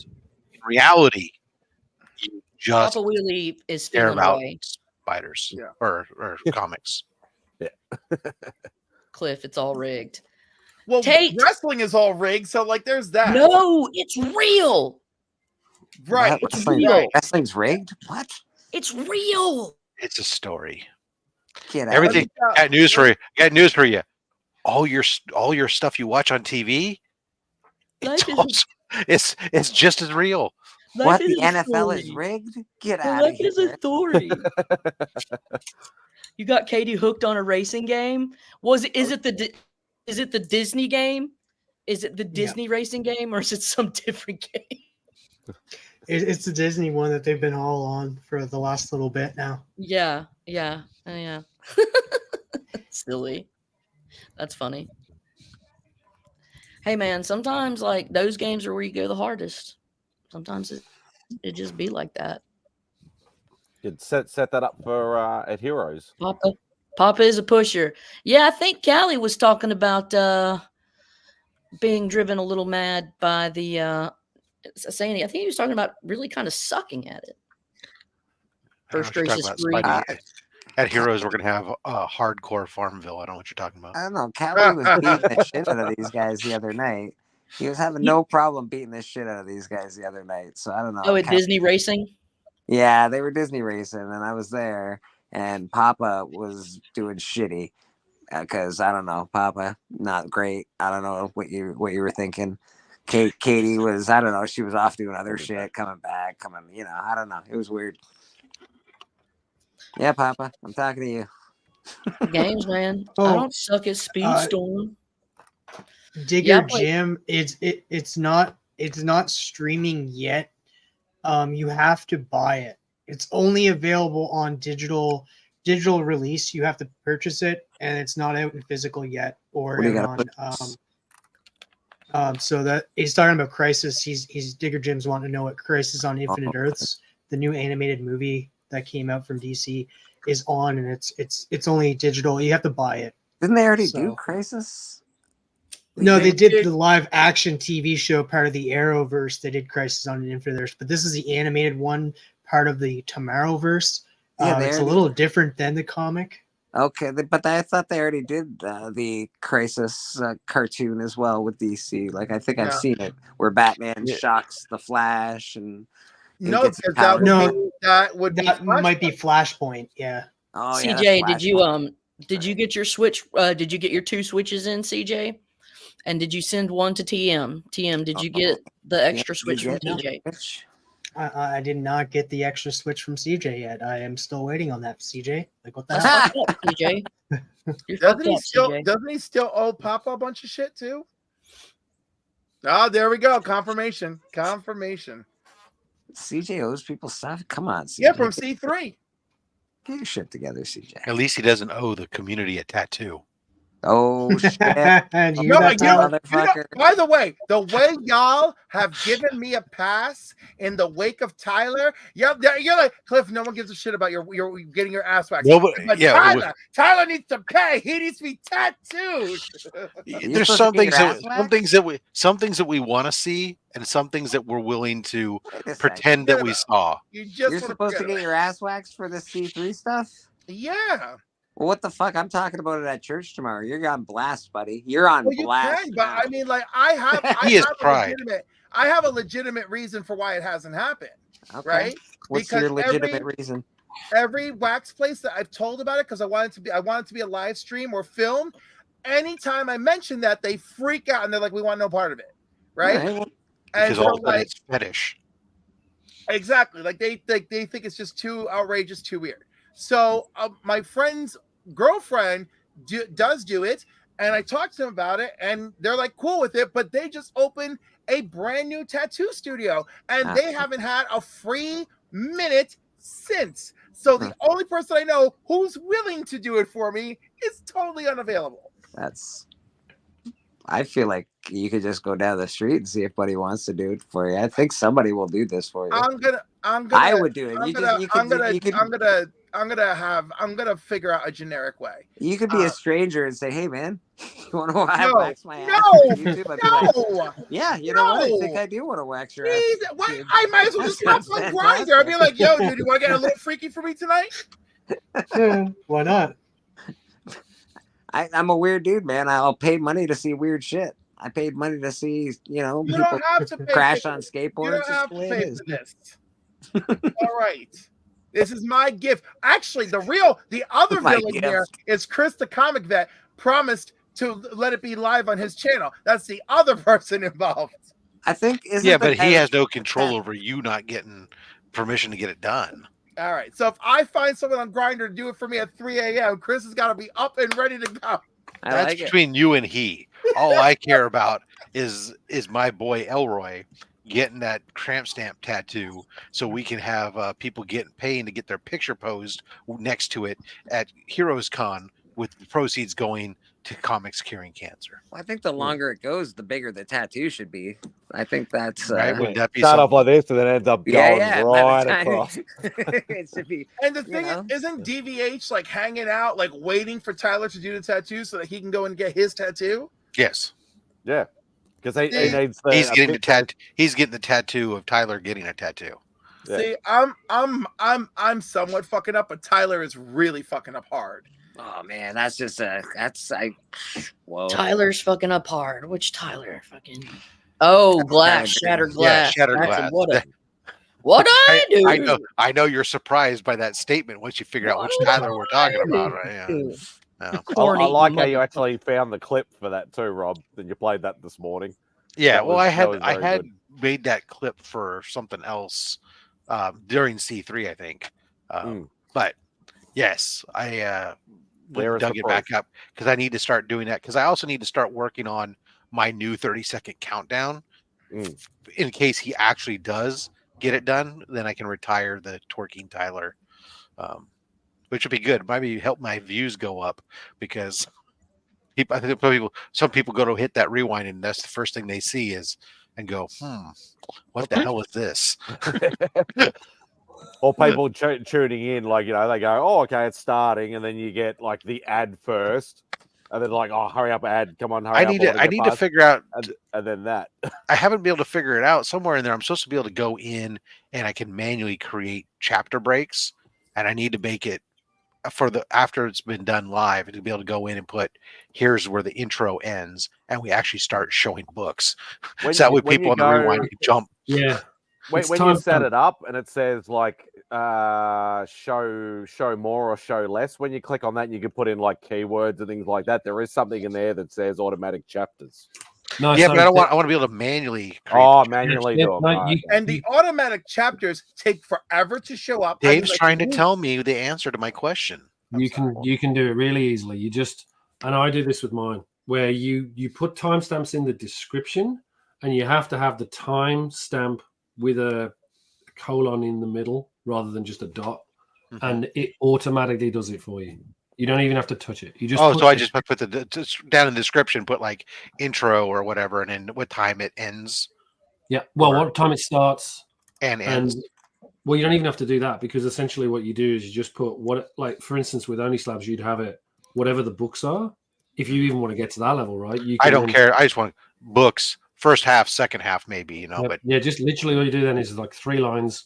reality, you just Papa Wheelie is care feeling about away. spiders Yeah. or comics. Yeah. Cliff, it's all rigged. Well, Tate. wrestling is all rigged, so like there's that. No, it's real. Right. It's Wrestling, real. wrestling's rigged? What? It's real. It's a story. Get out. Everything. Got news for you. Got news for you. All your stuff you watch on TV, it's just as real. What, the NFL is rigged? Get out of Life is here. a story. You got Katie hooked on a racing game. Is it the Disney game? Is it the Disney racing game, or is it some different game? It's the Disney one that they've been all on for the last little bit now. Yeah. Silly. That's funny. Hey man, sometimes like those games are where you go the hardest. Sometimes it just be like that. You'd set that up for at Heroes. Papa is a pusher. Yeah, I think Callie was talking about being driven a little mad by the saying. I think he was talking about really kind of sucking at it. First You're race talking is about free. Spidey. At Heroes, we're gonna have a hardcore Farmville. I don't know what you're talking about. I don't know. Callie was beating the shit out of these guys the other night. He was having no problem beating the shit out of these guys the other night. So I don't know. Oh, at Disney Racing? Yeah, they were Disney Racing, and I was there, and Papa was doing shitty because I don't know. Papa, not great. I don't know what you were thinking. Katie was, I don't know. She was off doing other shit, coming back, I don't know. It was weird. Yeah, Papa, I'm talking to you. Games, man. I don't suck at Speedstorm. Digger Jim, it's not streaming yet. You have to buy it. It's only available on digital release. You have to purchase it, and it's not out in physical yet or on. So that he's talking about Crisis. He's Digger Jim's wanting to know what Crisis on Infinite Earths, the new animated movie that came out from DC, is on, and it's only digital. You have to buy it. Didn't they already do Crisis? No, they did the live action TV show part of the Arrowverse. They did Crisis on Infinite Earths, but this is the animated one, part of the Tomorrowverse. It's a little different than the comic. Okay, but I thought they already did the Crisis cartoon as well with DC. Like, I think I've seen it where Batman shocks the Flash and that would be might be Flashpoint. Yeah. Oh, CJ, did you get your Switch? Did you get your 2 Switches in, CJ? And did you send one to TM? TM, did you get the extra Switch from TJ? I did not get the extra Switch from CJ yet. I am still waiting on that, CJ. Like, what the hell? CJ. Doesn't he still owe Papa a bunch of shit too? Oh, there we go. Confirmation. CJ owes people stuff. Come on, CJ. Yeah, from C3. Get your shit together, CJ. At least he doesn't owe the community a tattoo. Oh shit! By the way, the way y'all have given me a pass in the wake of Tyler, you're like, Cliff, no one gives a shit about your getting your ass waxed. Tyler needs to pay. He needs to be tattooed. There's some things that we want to see, and some things that we're willing to pretend that we saw. You're supposed to get your ass waxed for the C3 stuff. Yeah. Well, what the fuck? I'm talking about it at church tomorrow. You're on blast, buddy. You're on blast. You can, but I mean, like, I have a legitimate reason for why it hasn't happened. Okay. Right? What's your legitimate reason? Every wax place that I've told about it, because I want it to be a live stream or film. Anytime I mention that, they freak out and they're like, "We want no part of it." Right? Because so, all it's fetish. Exactly. Like they think it's just too outrageous, too weird. So my friend's girlfriend does do it, and I talked to them about it, and they're like cool with it, but they just opened a brand new tattoo studio, and they haven't had a free minute since. So the only person I know who's willing to do it for me is totally unavailable. I feel like you could just go down the street and see if anybody wants to do it for you. I think somebody will do this for you. I would do it. I'm gonna figure out a generic way. You could be a stranger and say, "Hey, man, you want to wax my ass?" Yeah, you know what? I think I do want to wax your ass. I might as well just hop on Grindr. I'd be like, "Yo, dude, you want to get a little freaky for me tonight?" Why not? I'm a weird dude, man. I'll pay money to see weird shit. I paid money to see, people crash on skateboards. You don't have to pay for this. All right. This is my gift. Actually, the other villain here is Chris the Comic Vet promised to let it be live on his channel. That's the other person involved. I think but he has no control over you not getting permission to get it done. All right. So if I find someone on Grindr to do it for me at 3 a.m., Chris has got to be up and ready to go. That's between you and he. All I care about is my boy Elroy getting that tramp stamp tattoo so we can have people getting paid to get their picture posed next to it at Heroes Con with the proceeds going to comics curing cancer. Well, I think the longer it goes, the bigger the tattue should be. I think that's right. Would that be start off like this and then ends up going right across? It should be. And the thing isn't DVH like hanging out, like waiting for Tyler to do the tattoo so that he can go and get his tattoo? Yes. Yeah. Because he needs he's getting the tattoo. He's getting the tattoo of Tyler getting a tattoo. See, I'm somewhat fucking up, but Tyler is really fucking up hard. Oh man, that's whoa. Tyler's fucking up hard. Which Tyler? Fucking glass, shattered glass. Yeah, shattered glass. What I do? I know you're surprised by that statement once you figure out which Tyler we're talking about, right? Yeah. No. I like how you actually found the clip for that too, Rob. And you played that this morning. Yeah, well, I had made that clip for something else during C3, I think. But yes, I dug it back up because I need to start doing that because I also need to start working on my new 30-second countdown in case he actually does get it done. Then I can retire the Twerking Tyler, which would be good. Maybe help my views go up because I think some people go to hit that rewind and that's the first thing they see and go, what the hell is this? Or people tuning in, like, they go, oh, okay, it's starting. And then you get like the ad first. And then like, oh, hurry up, ad. Come on, hurry up. I need to figure out. And then that. I haven't been able to figure it out. Somewhere in there, I'm supposed to be able to go in and I can manually create chapter breaks. And I need to make it after it's been done live, to be able to go in and put, here's where the intro ends. And we actually start showing books. So that way people on the rewind can jump. Yeah. When you set it up and it says like show more or show less, when you click on that and you can put in like keywords and things like that, there is something in there that says automatic chapters. No, yeah, but I want to be able to manually manually do it. And the automatic chapters take forever to show up. Dave's trying to tell me the answer to my question. You can do it really easily. You just, and I do this with mine, where you put timestamps in the description and you have to have the timestamp with a colon in the middle rather than just a dot, and it automatically does it for you. You don't even have to touch it. You just I just put the down in the description, put like intro or whatever, and then what time it ends. Yeah, well, what time it starts and ends. Well, you don't even have to do that because essentially what you do is you just put what, like for instance, with Only Slabs, you'd have it whatever the books are. If you even want to get to that level, right? I don't care. I just want books. First half, second half, maybe, but yeah, just literally all you do then is like 3 lines,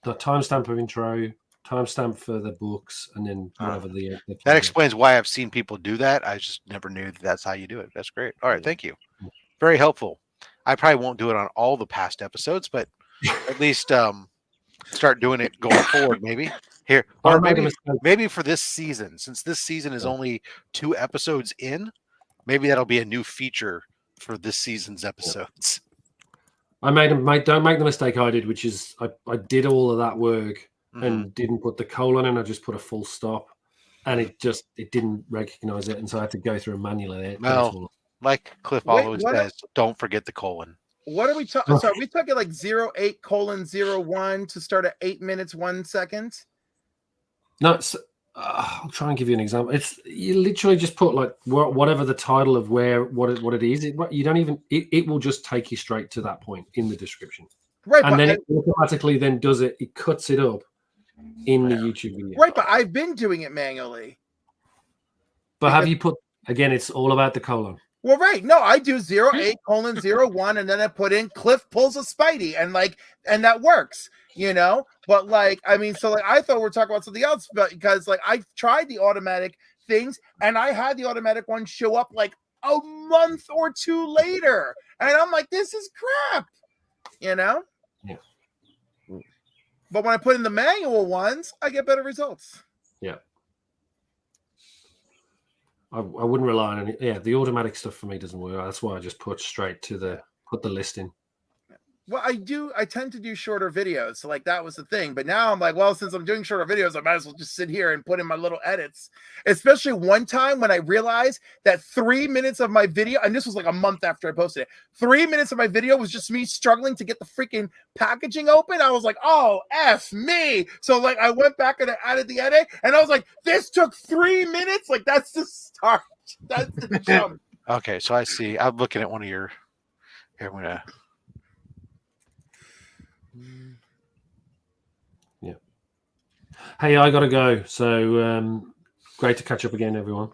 the timestamp of intro, timestamp for the books, and then whatever the that explains why I've seen people do that. I just never knew that's how you do it. That's great. All right, thank you. Very helpful. I probably won't do it on all the past episodes, but at least start doing it going forward, maybe. Here, or maybe for this season, since this season is only 2 episodes in, maybe that'll be a new feature for this season's episodes. Don't make the mistake I did, which is I did all of that work and didn't put the colon in. I just put a full stop, and it didn't recognize it, and so I had to go through and manually. Well, like Cliff always says, don't forget the colon. What are we talking? So are we talking like 08:01 to start at 8 minutes 1 second? No, I'll try and give you an example. It's you literally just put like whatever the title of what it is. You don't even it will just take you straight to that point in the description, right? And then it automatically then does it. It cuts it up in the YouTube video, right? But I've been doing it manually. But have you put again? It's all about the colon. Well, right. No, I do 08:01, and then I put in Cliff pulls a Spidey, and that works, But I thought we were talking about something else, but because I tried the automatic things, and I had the automatic one show up like a month or 2 later, and I'm like, this is crap, Yeah. But when I put in the manual ones, I get better results. Yeah. I wouldn't rely on any. Yeah, the automatic stuff for me doesn't work. That's why I just put straight to put the list in. Well, I tend to do shorter videos. So like that was the thing. But now I'm like, well, since I'm doing shorter videos, I might as well just sit here and put in my little edits. Especially one time when I realized that 3 minutes of my video, and this was like a month after I posted it, 3 minutes of my video was just me struggling to get the freaking packaging open. I was like, oh, F me. So like I went back and I added the edit, and I was like, this took 3 minutes. Like that's the start. That's the jump. Okay, so I see. I'm looking at one of your. Here, I'm gonna. Yeah. Hey, I gotta go. So great to catch up again, everyone.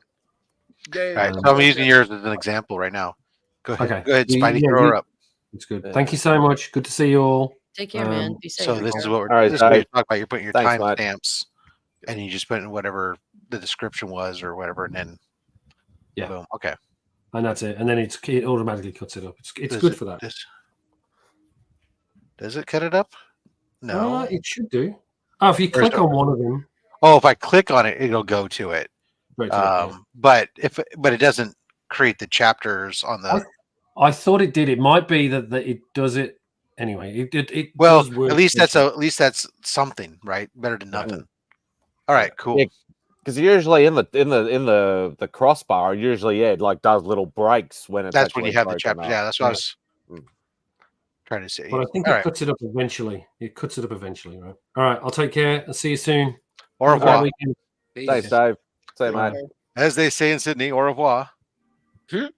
All right, so I'm using yours as an example right now. Go ahead. Okay. Go ahead, Spidey. Throw her up. It's good. Thank you so much. Good to see you all. Take care, man. Be safe. So this is what we're All right, this is what you're talking about. You're putting your Thanks, timestamps, and you just put in whatever the description was or whatever, and then boom. Okay. And that's it. And then it automatically cuts it up. It's good for that. Does it cut it up? No. It should do. Oh, if you click on one of them. Oh, if I click on it, it'll go to it. Right to it, But it doesn't create the chapters on the. I thought it did. It might be that it does it anyway. It well, does work. at least that's something, right? Better than nothing. All right, cool. Yeah, because usually in the crossbar, usually it like does little breaks when it's. That's when you have the chapter. Yeah, that's what I was trying to say. But I think it cuts it up eventually. It cuts it up eventually, right? All right, I'll take care. I'll see you soon. Au revoir. Thanks, Dave. Say, mate. As they say in Sydney, au revoir. But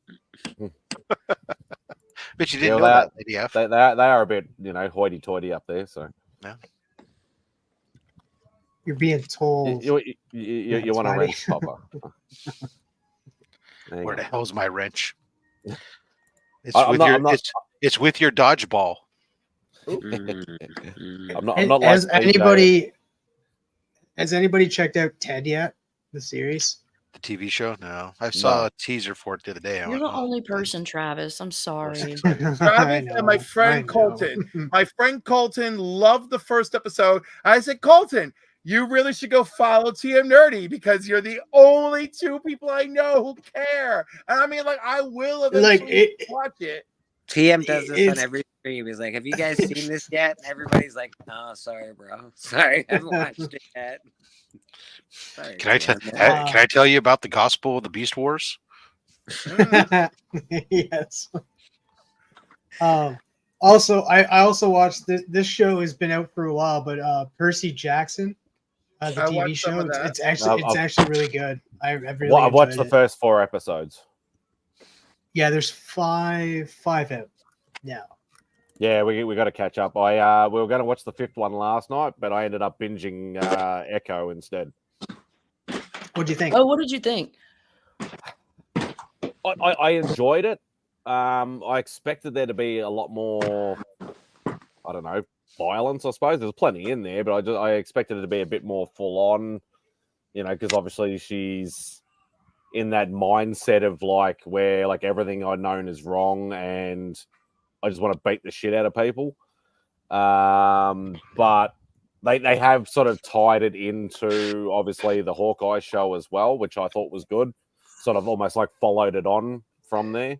you didn't know that, ADF. They are a bit, hoity-toity up there. So yeah. You're being told. You want a wrench, Papa? Where the hell's my wrench? It's It's with your dodgeball. I'm not Has anybody checked out Ted yet? The series? The TV show? No. I saw a teaser for it the other day. You're the only person, Travis. I'm sorry. Travis and my friend Colton. My friend Colton loved the first episode. I said, Colton, you really should go follow TM Nerdy because you're the only two people I know who care. And I mean, like, I will eventually watch it. TM does this on every stream. He's like, have you guys seen this yet? And everybody's like, no, sorry, bro. Sorry, I haven't watched it yet. Sorry, can I tell you about the Gospel of the Beast Wars? Yes. Also, I also watched this show has been out for a while, but Percy Jackson, the TV show, it's actually really good. I've watched the first 4 episodes. Yeah, there's five out now. Yeah, we got to catch up. We were going to watch the 5th one last night, but I ended up binging Echo instead. What do you think? Oh, what did you think? I enjoyed it. I expected there to be a lot more, I don't know, violence, I suppose. There's plenty in there, but I expected it to be a bit more full on, because obviously she's in that mindset of like where like everything I've known is wrong and I just want to beat the shit out of people. But they have sort of tied it into obviously the Hawkeye show as well, which I thought was good. Sort of almost like followed it on from there.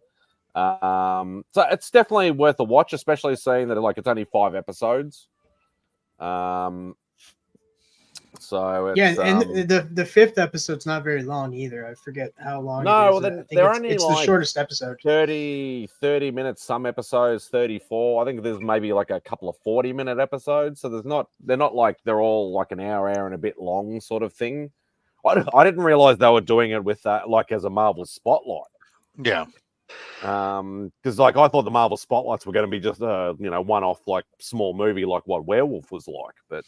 So it's definitely worth a watch, especially seeing that like it's only 5 episodes. So it's, and the 5th episode's not very long either. I forget how long. No, it is. they're only it's like the shortest episode. 30 minutes. Some episodes 34. I think there's maybe like a couple of 40-minute episodes. So they're not like they're all like an hour and a bit long sort of thing. I didn't realize they were doing it with that like as a Marvel Spotlight. Yeah. Because like I thought the Marvel Spotlights were going to be just one-off like small movie like what Werewolf was like, but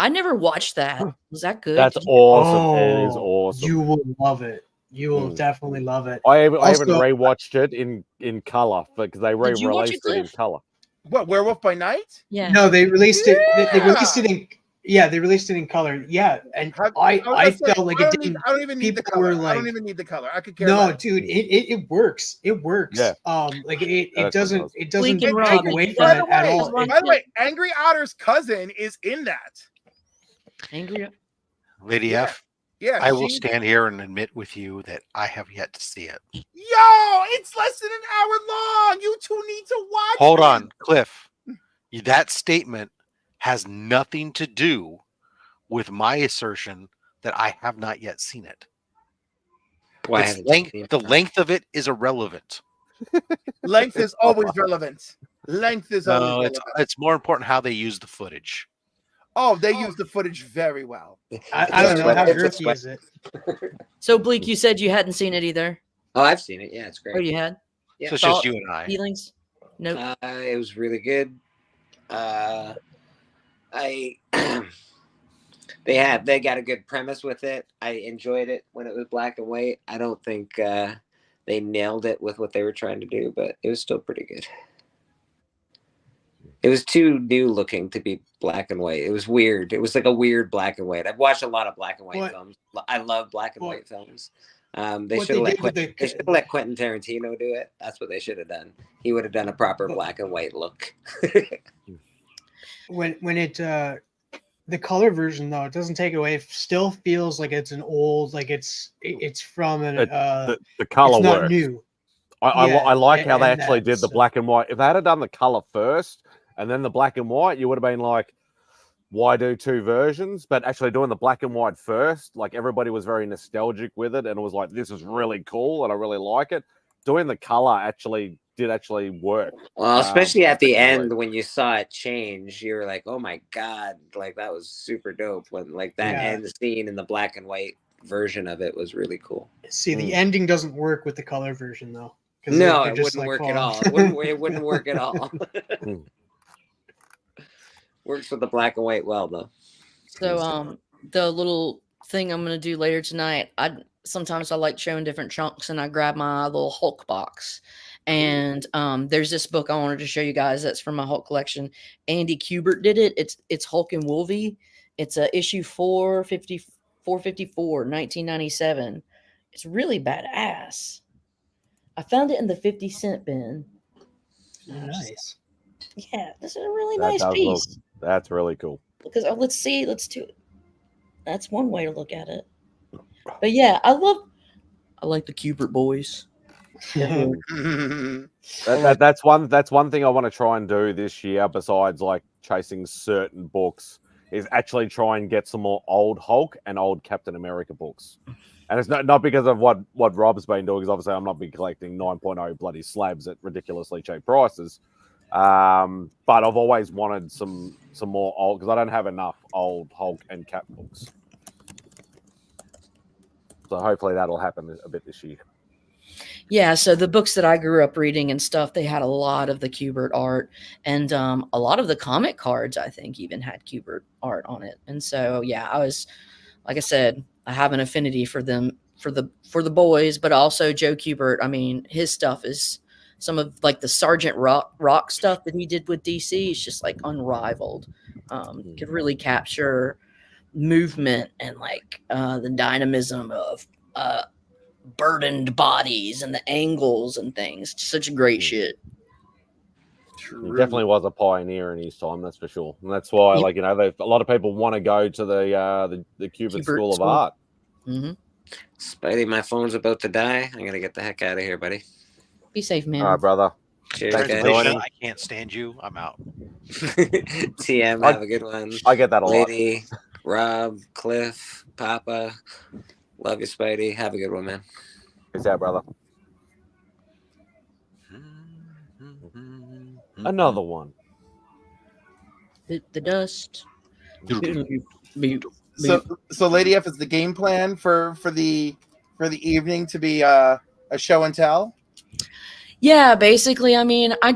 I never watched that. Was that good? That's awesome. It is awesome. You will love it. You will definitely love it. I haven't rewatched it in color because they re-released it in color. What, Werewolf by Night? Yeah. No, they released it. They released it in. Yeah, they released it in color. Yeah, and I felt like it didn't. I don't even need the color. I don't even need the color. I could care. No, dude, it works. It works. Yeah. Like it doesn't take away from it at all. By the way, Angry Otter's cousin is in that. Angry Lady F. Yeah, I will stand here and admit with you that I have yet to see it. Yo, it's less than an hour long. You two need to watch. Hold on, Cliff. That statement has nothing to do with my assertion that I have not yet seen it. The length of it is irrelevant. Length is always relevant. Length is always relevant. It's more important how they use the footage. Oh, they use the footage very well. I don't know how jerky is it. So Bleak, you said you hadn't seen it either. Oh, I've seen it. Yeah, it's great. Oh, you had? Yeah. So it's just you and I. Feelings? Nope. It was really good. They got a good premise with it. I enjoyed it when it was black and white. I don't think they nailed it with what they were trying to do, but it was still pretty good. It was too new looking to be black and white. It was weird. It was like a weird black and white. I've watched a lot of black and white films. I love black and white films. They should have let Quentin Tarantino do it. That's what they should have done. He would have done a proper black and white look. when it the color version though, it doesn't take it away. It still feels like it's an old, like it's from an the color it's not work. new. I like how they actually did the black and white. If they had done the color first and then the black and white, you would have been like, why do two versions? But actually doing the black and white first, like everybody was very nostalgic with it and it was like, this is really cool and I really like it. Doing the color did actually work. Well, especially at the end when you saw it change, you were like, oh my God, like that was super dope. When like that end scene in the black and white version of it was really cool. See, the ending doesn't work with the color version though. No, it wouldn't work at all. It wouldn't work at all. Works with the black and white well though. So the little thing I'm gonna do later tonight, sometimes I like showing different chunks and I grab my little Hulk box. And there's this book I wanted to show you guys that's from my Hulk collection. Andy Kubert did it. It's Hulk and Loowee. It's issue 454, 1997. It's really badass. I found it in the 50-cent bin. Nice. Yeah, this is a really nice piece. That's really cool. Because let's do it. That's one way to look at it. But yeah, I like the Kubert boys. That's one thing I want to try and do this year, besides like chasing certain books, is actually try and get some more old Hulk and old Captain America books. And it's not because of what Rob's been doing, because obviously I'm not been collecting 9.0 bloody slabs at ridiculously cheap prices. But I've always wanted some more old, because I don't have enough old Hulk and Cap books. So hopefully that'll happen a bit this year. Yeah, so the books that I grew up reading and stuff, they had a lot of the Kubert art, and a lot of the comic cards, I think, even had Kubert art on it. And so, yeah, I was, like I said, I have an affinity for them, for the boys, but also Joe Kubert. I mean, his stuff is some of like the Sergeant Rock stuff that he did with DC is just like unrivaled. Could really capture movement and like the dynamism of burdened bodies and the angles and things. Such great shit. He definitely was a pioneer in his time, that's for sure. And that's why, like, you know, a lot of people want to go to the Kubert School of Art. Mm-hmm. Spidey, my phone's about to die. I'm gonna get the heck out of here, buddy. Be safe, man. All right, brother. Cheers, I can't stand you. I'm out. TM, have a good one. I get that a lot. Lady, Rob, Cliff, Papa. Love you, Spidey. Have a good one, man. Peace out, brother. Another one. Hit the dust. So Lady F, is the game plan for the evening to be a show and tell? Yeah, basically. I mean, I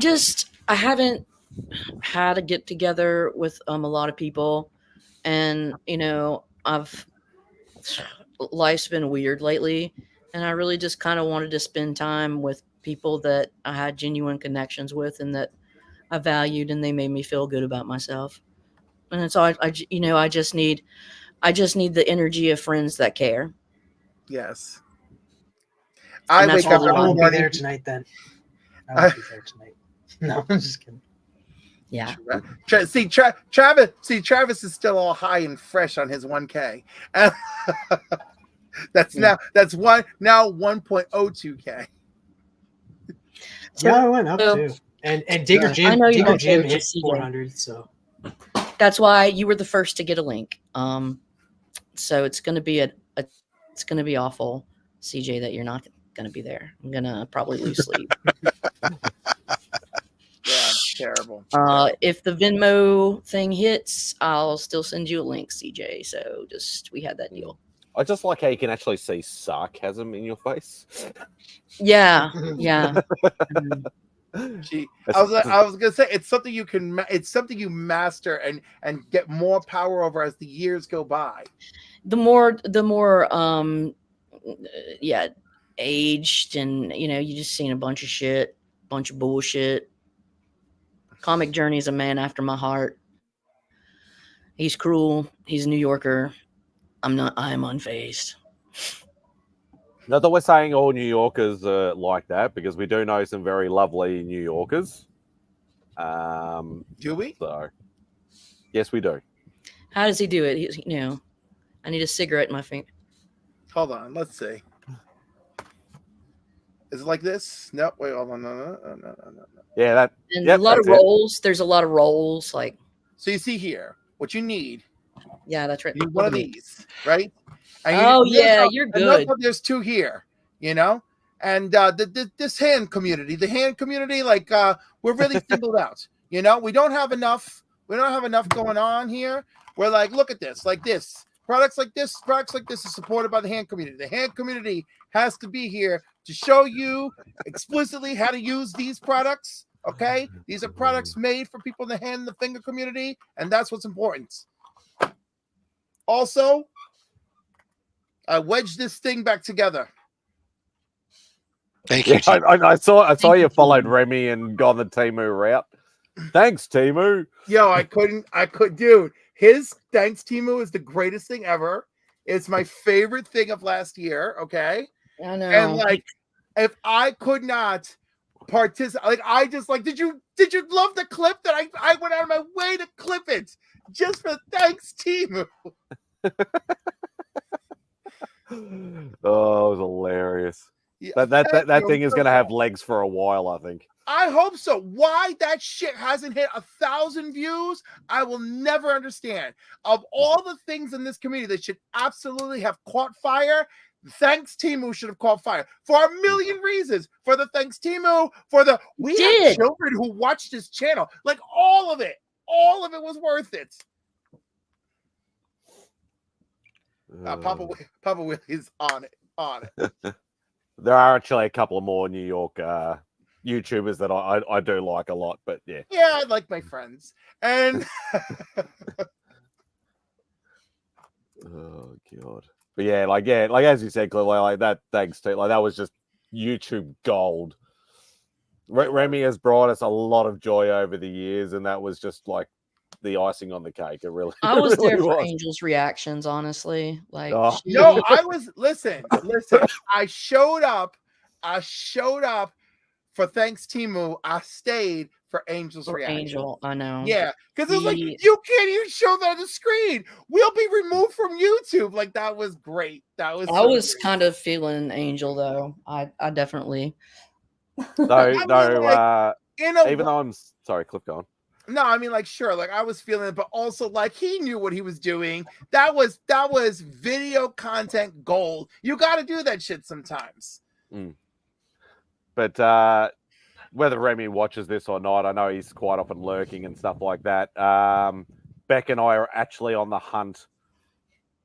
haven't had a get together with a lot of people, and you know, life's been weird lately, and I really just kind of wanted to spend time with people that I had genuine connections with and that I valued, and they made me feel good about myself. And so I just need the energy of friends that care. Yes. I wake up. I won't be there tonight. Then I won't be there tonight. No, I'm just kidding. Yeah. Travis is still all high and fresh on his 1K. That's 1.02K. Yeah, I went up too. And Digger I Jim, know you Digger don't Jim care, hit CJ. 400. So That's why you were the first to get a link. So it's gonna be it's gonna be awful, CJ, that you're not gonna be there. I'm gonna probably lose sleep. Yeah, terrible. If the Venmo thing hits, I'll still send you a link, CJ. So we had that deal. I just like how you can actually see sarcasm in your face. Yeah, yeah. Gee, I was gonna say it's something you master and get more power over as the years go by. The more yeah, aged, and you just seen a bunch of shit, bunch of bullshit. Comic Journey is a man after my heart. He's cruel. He's a New Yorker. I'm not. I am unfazed. Not that we're saying all New Yorkers are like that, because we do know some very lovely New Yorkers. Do we? So, yes, we do. How does he do it? I need a cigarette in my finger. Hold on. Let's see. Is it like this? No. Wait. Hold on. No. Yeah, that. And a lot of rolls. There's a lot of rolls. Like. So you see here, what you need. Yeah, that's right. You need one of these, right? You're good. There's two here, and this hand community, like we're really singled out. We don't have enough. We don't have enough going on here. We're like, look at this, like this. Products like this is supported by the hand community. The hand community has to be here to show you explicitly how to use these products. Okay, these are products made for people in the hand and the finger community, and that's what's important. Also, I wedged this thing back together. Thank you. I saw you followed Remy and gone the Temu route. Thanks, Temu. Yo, I could, dude. His thanks Temu is the greatest thing ever. It's my favorite thing of last year. Okay, I know. And like, if I could not participate, like I just like, did you love the clip that I went out of my way to clip it just for thanks Temu? Oh, it was hilarious. Yeah, that thing is going to have legs for a while, I think. I hope so. Why that shit hasn't hit 1,000 views, I will never understand. Of all the things in this community that should absolutely have caught fire, thanks Temu should have caught fire for a million reasons. For the thanks Temu, we have children who watch this channel. Like all of it was worth it. Papa Will is on it. There are actually a couple of more New York YouTubers that I do like a lot, but yeah. Yeah, I like my friends. And oh god. But yeah, like as you said, Cliff, like that, thanks to that was just YouTube gold. Remy has brought us a lot of joy over the years, and that was just like the icing on the cake. It really I was really there for Angel's reactions, honestly. Like no, I was listen. I showed up for thanks Temu. I stayed for Angel's reaction. Angel, I know. Yeah, because it was like, you can't even show that on the screen. We'll be removed from YouTube. Like that was great. I was kind of feeling Angel though. I definitely. Even though I'm sorry, Cliff, go on. No, I mean, like, sure, like I was feeling it, but also like he knew what he was doing. That was video content gold. You got to do that shit sometimes. But whether Remy watches this or not, I know he's quite often lurking and stuff like that. Beck and I are actually on the hunt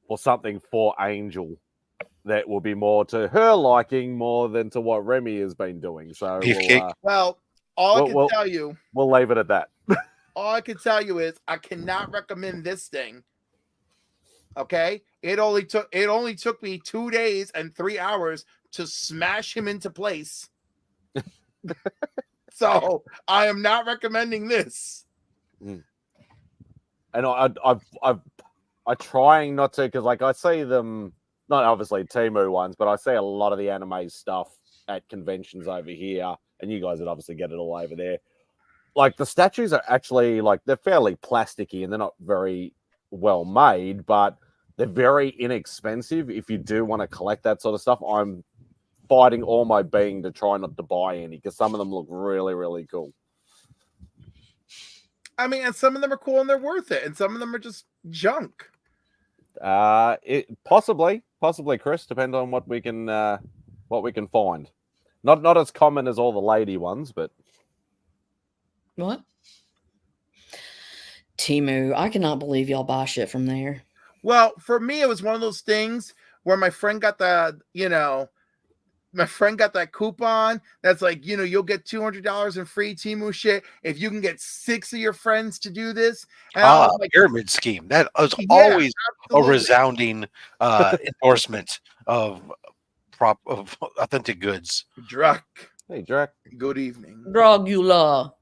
for something for Angel that will be more to her liking more than to what Remy has been doing. So all I can tell you, we'll leave it at that. All I can tell you is I cannot recommend this thing. Okay, it only took me 2 days and 3 hours to smash him into place. So I am not recommending this. And I trying not to, because like I see them, not obviously Temu ones, but I see a lot of the anime stuff at conventions over here, and you guys would obviously get it all over there. Like the statues are actually like they're fairly plasticky and they're not very well made, but they're very inexpensive. If you do want to collect that sort of stuff, I'm fighting all my being to try not to buy any because some of them look really, really cool. I mean, and some of them are cool and they're worth it, and some of them are just junk. Possibly, Chris. Depend on what we can find. Not as common as all the lady ones, but what? Temu, I cannot believe y'all buy shit from there. Well, for me, it was one of those things where my friend got that coupon that's like, you'll get $200 in free Temu shit if you can get 6 of your friends to do this. And like, pyramid scheme. That was always absolutely a resounding endorsement of authentic goods. Druck. Hey, Druck. Good evening. Dragula.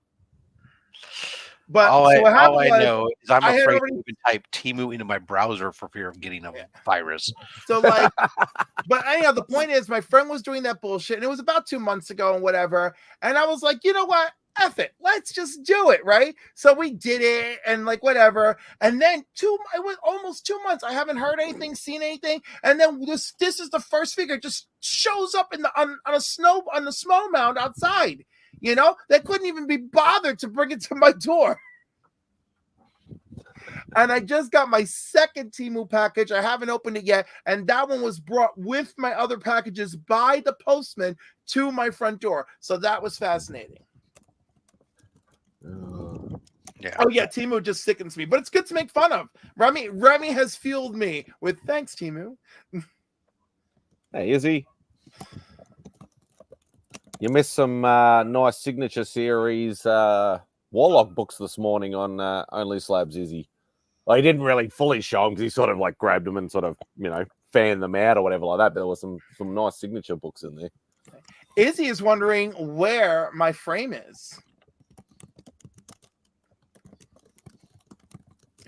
But all I know is I'm afraid to even type Temu into my browser for fear of getting a virus. So like, but anyhow, the point is my friend was doing that bullshit and it was about 2 months ago and whatever. And I was like, you know what? F it. Let's just do it. Right. So we did it and like, whatever. And then it was almost 2 months. I haven't heard anything, seen anything. And then this is the first figure just shows up on the snow mound outside. They couldn't even be bothered to bring it to my door. And I just got my second Temu package. I haven't opened it yet. And that one was brought with my other packages by the postman to my front door. So that was fascinating. Yeah. Oh, yeah. Temu just sickens me. But it's good to make fun of. Remy has fueled me with thanks, Temu. Hey, Izzy. You missed some nice signature series Warlock books this morning on Only Slabs Izzy. Well, he didn't really fully show them because he sort of like grabbed them and sort of, fanned them out or whatever like that. But there was some nice signature books in there. Izzy is wondering where my frame is.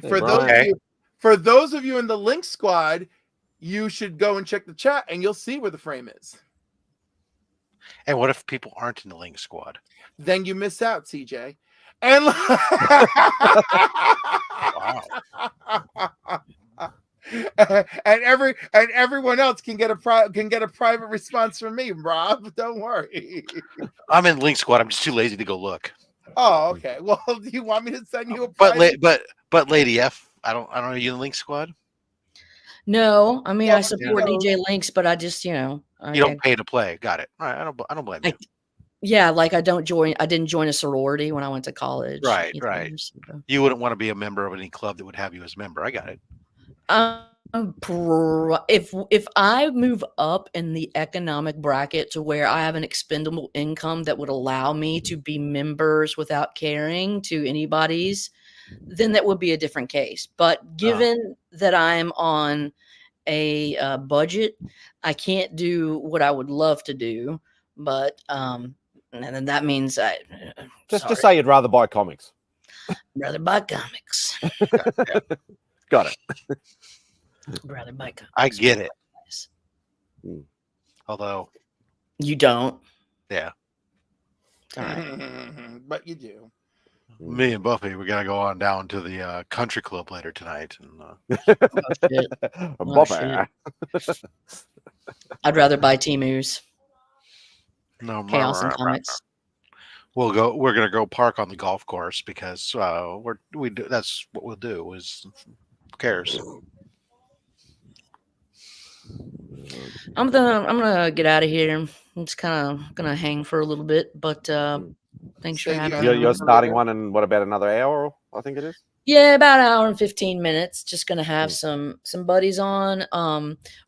Hey, For those of you in the Link Squad, you should go and check the chat and you'll see where the frame is. And what if people aren't in the Link Squad? Then you miss out, CJ. And wow. and everyone else can get a private response from me, Rob. Don't worry. I'm in Link Squad. I'm just too lazy to go look. Oh, okay. Well, do you want me to send you a private? But Lady F, I don't know. Are you in the Link Squad? No, I mean I support DJ Links, but I just you don't pay to play. Got it. All right, I don't blame you. Yeah, like I didn't join a sorority when I went to college. Right. You wouldn't want to be a member of any club that would have you as a member. I got it. If I move up in the economic bracket to where I have an expendable income that would allow me to be members without caring to anybody's, then that would be a different case. But given that I'm on a budget, I can't do what I would love to do. But and that means just say you'd rather buy comics. Rather buy comics. Got it. Rather buy comics. I get it. Although you don't. Yeah. All right. But you do. Me and Buffy, we gotta go on down to the country club later tonight. And shit. I'd rather buy Temu's. No, Chaos and Comics. We're gonna go park on the golf course because that's what we'll do. Is who cares? I'm gonna get out of here. I'm just kind of gonna hang for a little bit, but thanks for having me. You're starting one in what, about another hour? I think it is. Yeah, about an hour and 15 minutes. Just gonna have some buddies on.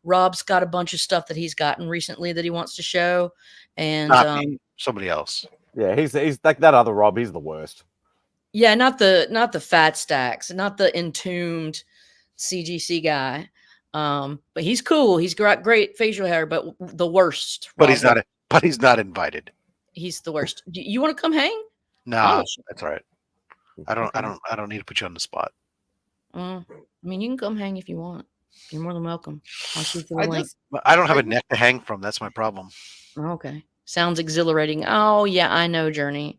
Rob's got a bunch of stuff that he's gotten recently that he wants to show, and somebody else. Yeah, he's like that other Rob. He's the worst. Yeah, not the fat stacks, not the entombed CGC guy. But he's cool. He's got great facial hair, but the worst. But he's not invited. He's the worst. You want to come hang? No, that's all right. I don't need to put you on the spot. I mean, you can come hang if you want. You're more than welcome. I'll shoot you the link. I don't have a neck to hang from. That's my problem. Okay. Sounds exhilarating. Oh, yeah, I know, Journey.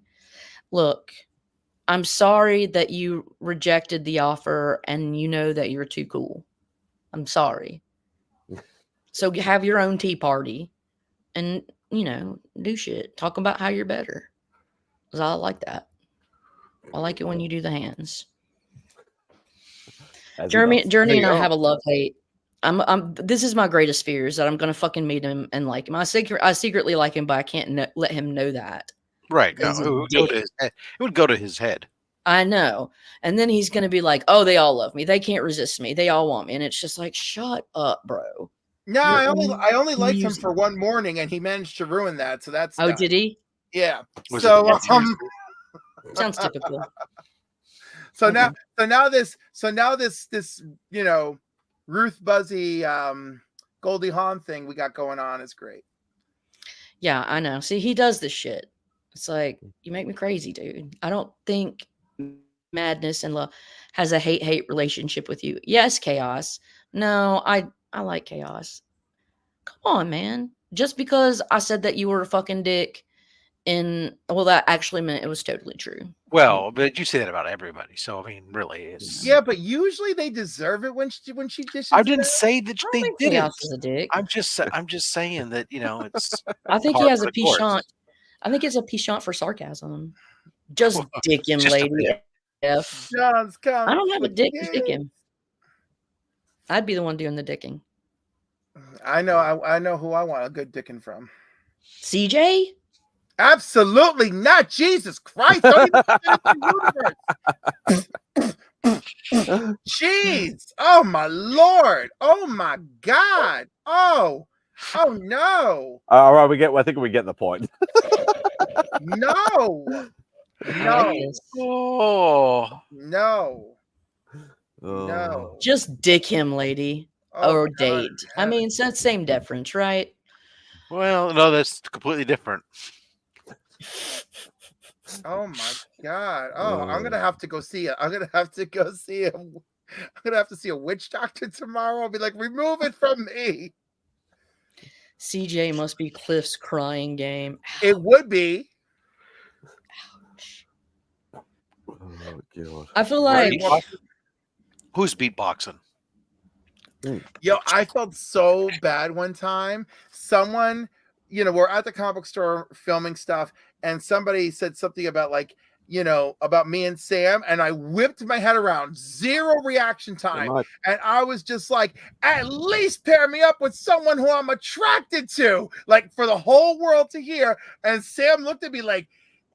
Look, I'm sorry that you rejected the offer and you know that you're too cool. I'm sorry. So have your own tea party and, do shit. Talk about how you're better. Because I like that. I like it when you do the hands. As he Journey does. and I have a love-hate. This is my greatest fear is that I'm gonna fucking meet him and like him. I secretly like him, but I can't let him know that. Right. No, He's a it would dick. it would go to his head. I know. And then he's going to be like, oh, they all love me. They can't resist me. They all want me. And it's just like, shut up, bro. No, I only liked him for one morning and he managed to ruin that. So that's done. Did he? Yeah. Was so sounds typical. So now this Ruth Buzzy Goldie Hawn thing we got going on is great. Yeah, I know. See, he does this shit. It's like, you make me crazy, dude. I don't think Madness and Love has a hate relationship with you. Yes, Chaos. No, I like Chaos. Come on, man. Just because I said that you were a fucking dick that actually meant it was totally true. Well, but you say that about everybody. So I mean, really, it's but usually they deserve it when she dishes. I didn't say that they didn't. Chaos is a dick. I'm just saying that it's. I think he has a penchant. I think it's a penchant for sarcasm. Just dick him, lady. F. John's I don't have a dick to dick him. I'd be the one doing the dicking. I know who I want a good dicking from. CJ? Absolutely not. Jesus Christ. Don't even Jeez. Oh my Lord. Oh my God. Oh no. All right, I think we get the point. No. No. Just dick him, lady. Or date. I mean, it's that same difference, right? Well, no, that's completely different. Oh my God. Oh, I'm gonna have to go see it. I'm gonna have to go see it. I'm gonna have to see a witch doctor tomorrow. I'll be like, remove it from me. CJ must be Cliff's crying game. Ouch. It would be. Ouch. Oh God. I feel like who's beatboxing? Yo, I felt so bad one time. Someone, we're at the comic book store filming stuff, and somebody said something about about me and Sam, and I whipped my head around. 0 reaction time. And I was just like, at least pair me up with someone who I'm attracted to, like for the whole world to hear. And Sam looked at me like,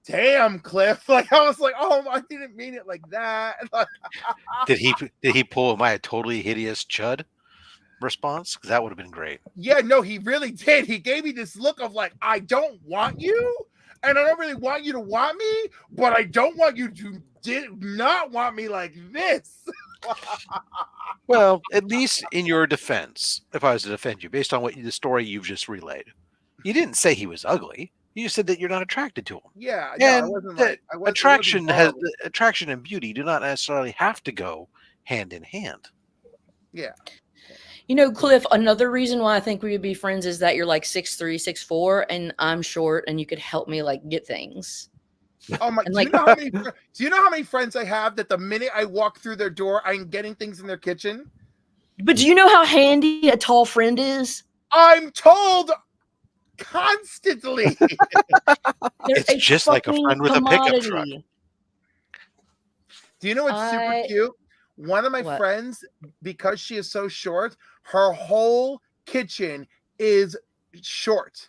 damn, Cliff. Like I was like, oh, I didn't mean it like that. Did he pull "Am I a totally hideous chud" response? Because that would have been great. Yeah, no, he really did. He gave me this look of like, I don't want you, and I don't really want you to want me, but I don't want you to not want me like this. Well, at least in your defense, if I was to defend you, based on the story you've just relayed, you didn't say he was ugly. You said that you're not attracted to him. Yeah, and attraction and beauty do not necessarily have to go hand in hand. Yeah. Cliff, another reason why I think we would be friends is that you're like 6'3", 6'4", and I'm short, and you could help me like get things. Oh my! Do you know how many friends I have that the minute I walk through their door, I'm getting things in their kitchen? But do you know how handy a tall friend is? I'm told constantly. It's just like a friend with a pickup truck. Do you know what's super cute? One of my friends, because she is so short, her whole kitchen is short.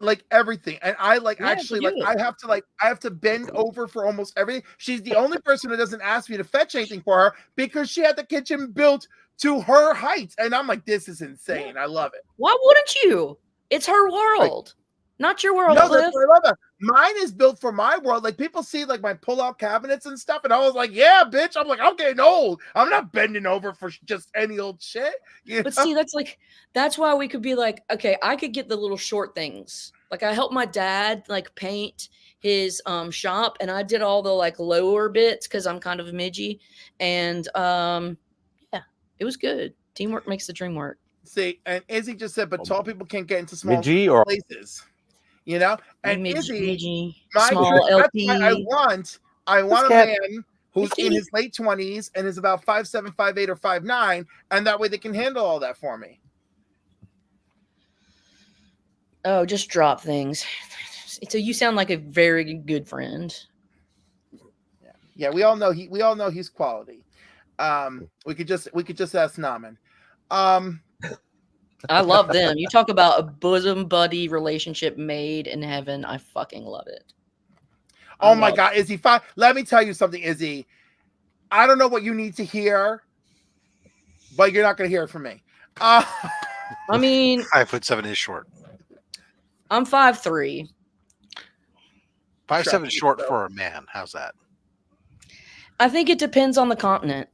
Like everything, and I I have to bend over for almost everything. She's the only person who doesn't ask me to fetch anything for her because she had the kitchen built to her height, and I'm like, this is insane. I love it. Why wouldn't you? It's her world, not your world. No, Cliff. that's what I love it. Mine is built for my world. Like people see like my pull-out cabinets and stuff, and I was like, yeah, bitch. I'm like, I'm getting old. I'm not bending over for just any old shit. But see, that's why we could be like, okay, I could get the little short things. Like I helped my dad like paint his shop, and I did all the like lower bits because I'm kind of a midgie, and yeah, it was good. Teamwork makes the dream work. See, and Izzy just said, but tall people can't get into small places. And Izzy, small LP. I want a man who's in his late 20s and is about 5'7", 5'8", or 5'9", and that way they can handle all that for me. Oh, just drop things. So you sound like a very good friend. Yeah, we all know he's quality. We could just ask Naman. I love them. You talk about a bosom buddy relationship made in heaven. I fucking love it. Oh my God, Izzy! Let me tell you something, Izzy. I don't know what you need to hear, but you're not going to hear it from me. I mean, 5'7" is short. I'm 5'3". 5'7" is short for a man. How's that? I think it depends on the continent.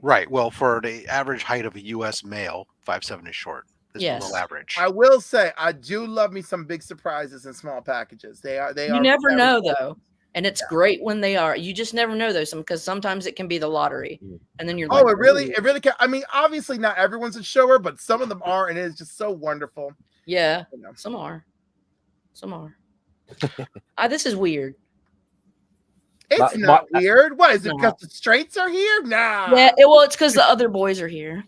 Right. Well, for the average height of a U.S. male, 5'7" is short. It's below average. I will say I do love me some big surprises in small packages. They are. You never know though, and it's great when they are. You just never know those, because sometimes it can be the lottery, and then you're like, it really can. I mean, obviously not everyone's a shower, but some of them are, and it is just so wonderful. Yeah, some are. This is weird. It's not weird. What is it? Because the straights are here? Nah. Yeah, it's because the other boys are here.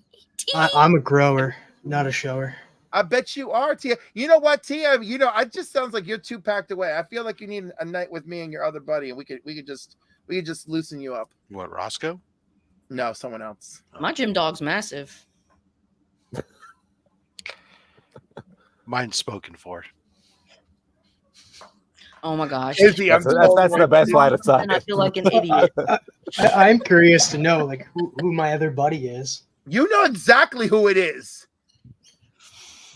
I'm a grower, not a shower. I bet you are, Tia. You know what, Tia? It just sounds like you're too packed away. I feel like you need a night with me and your other buddy, and we could just loosen you up. What, Roscoe? No, someone else. My gym dog's massive. Mine's spoken for. Oh my gosh. That's the best way to say it. And I feel like an idiot. I'm curious to know who my other buddy is. You know exactly who it is.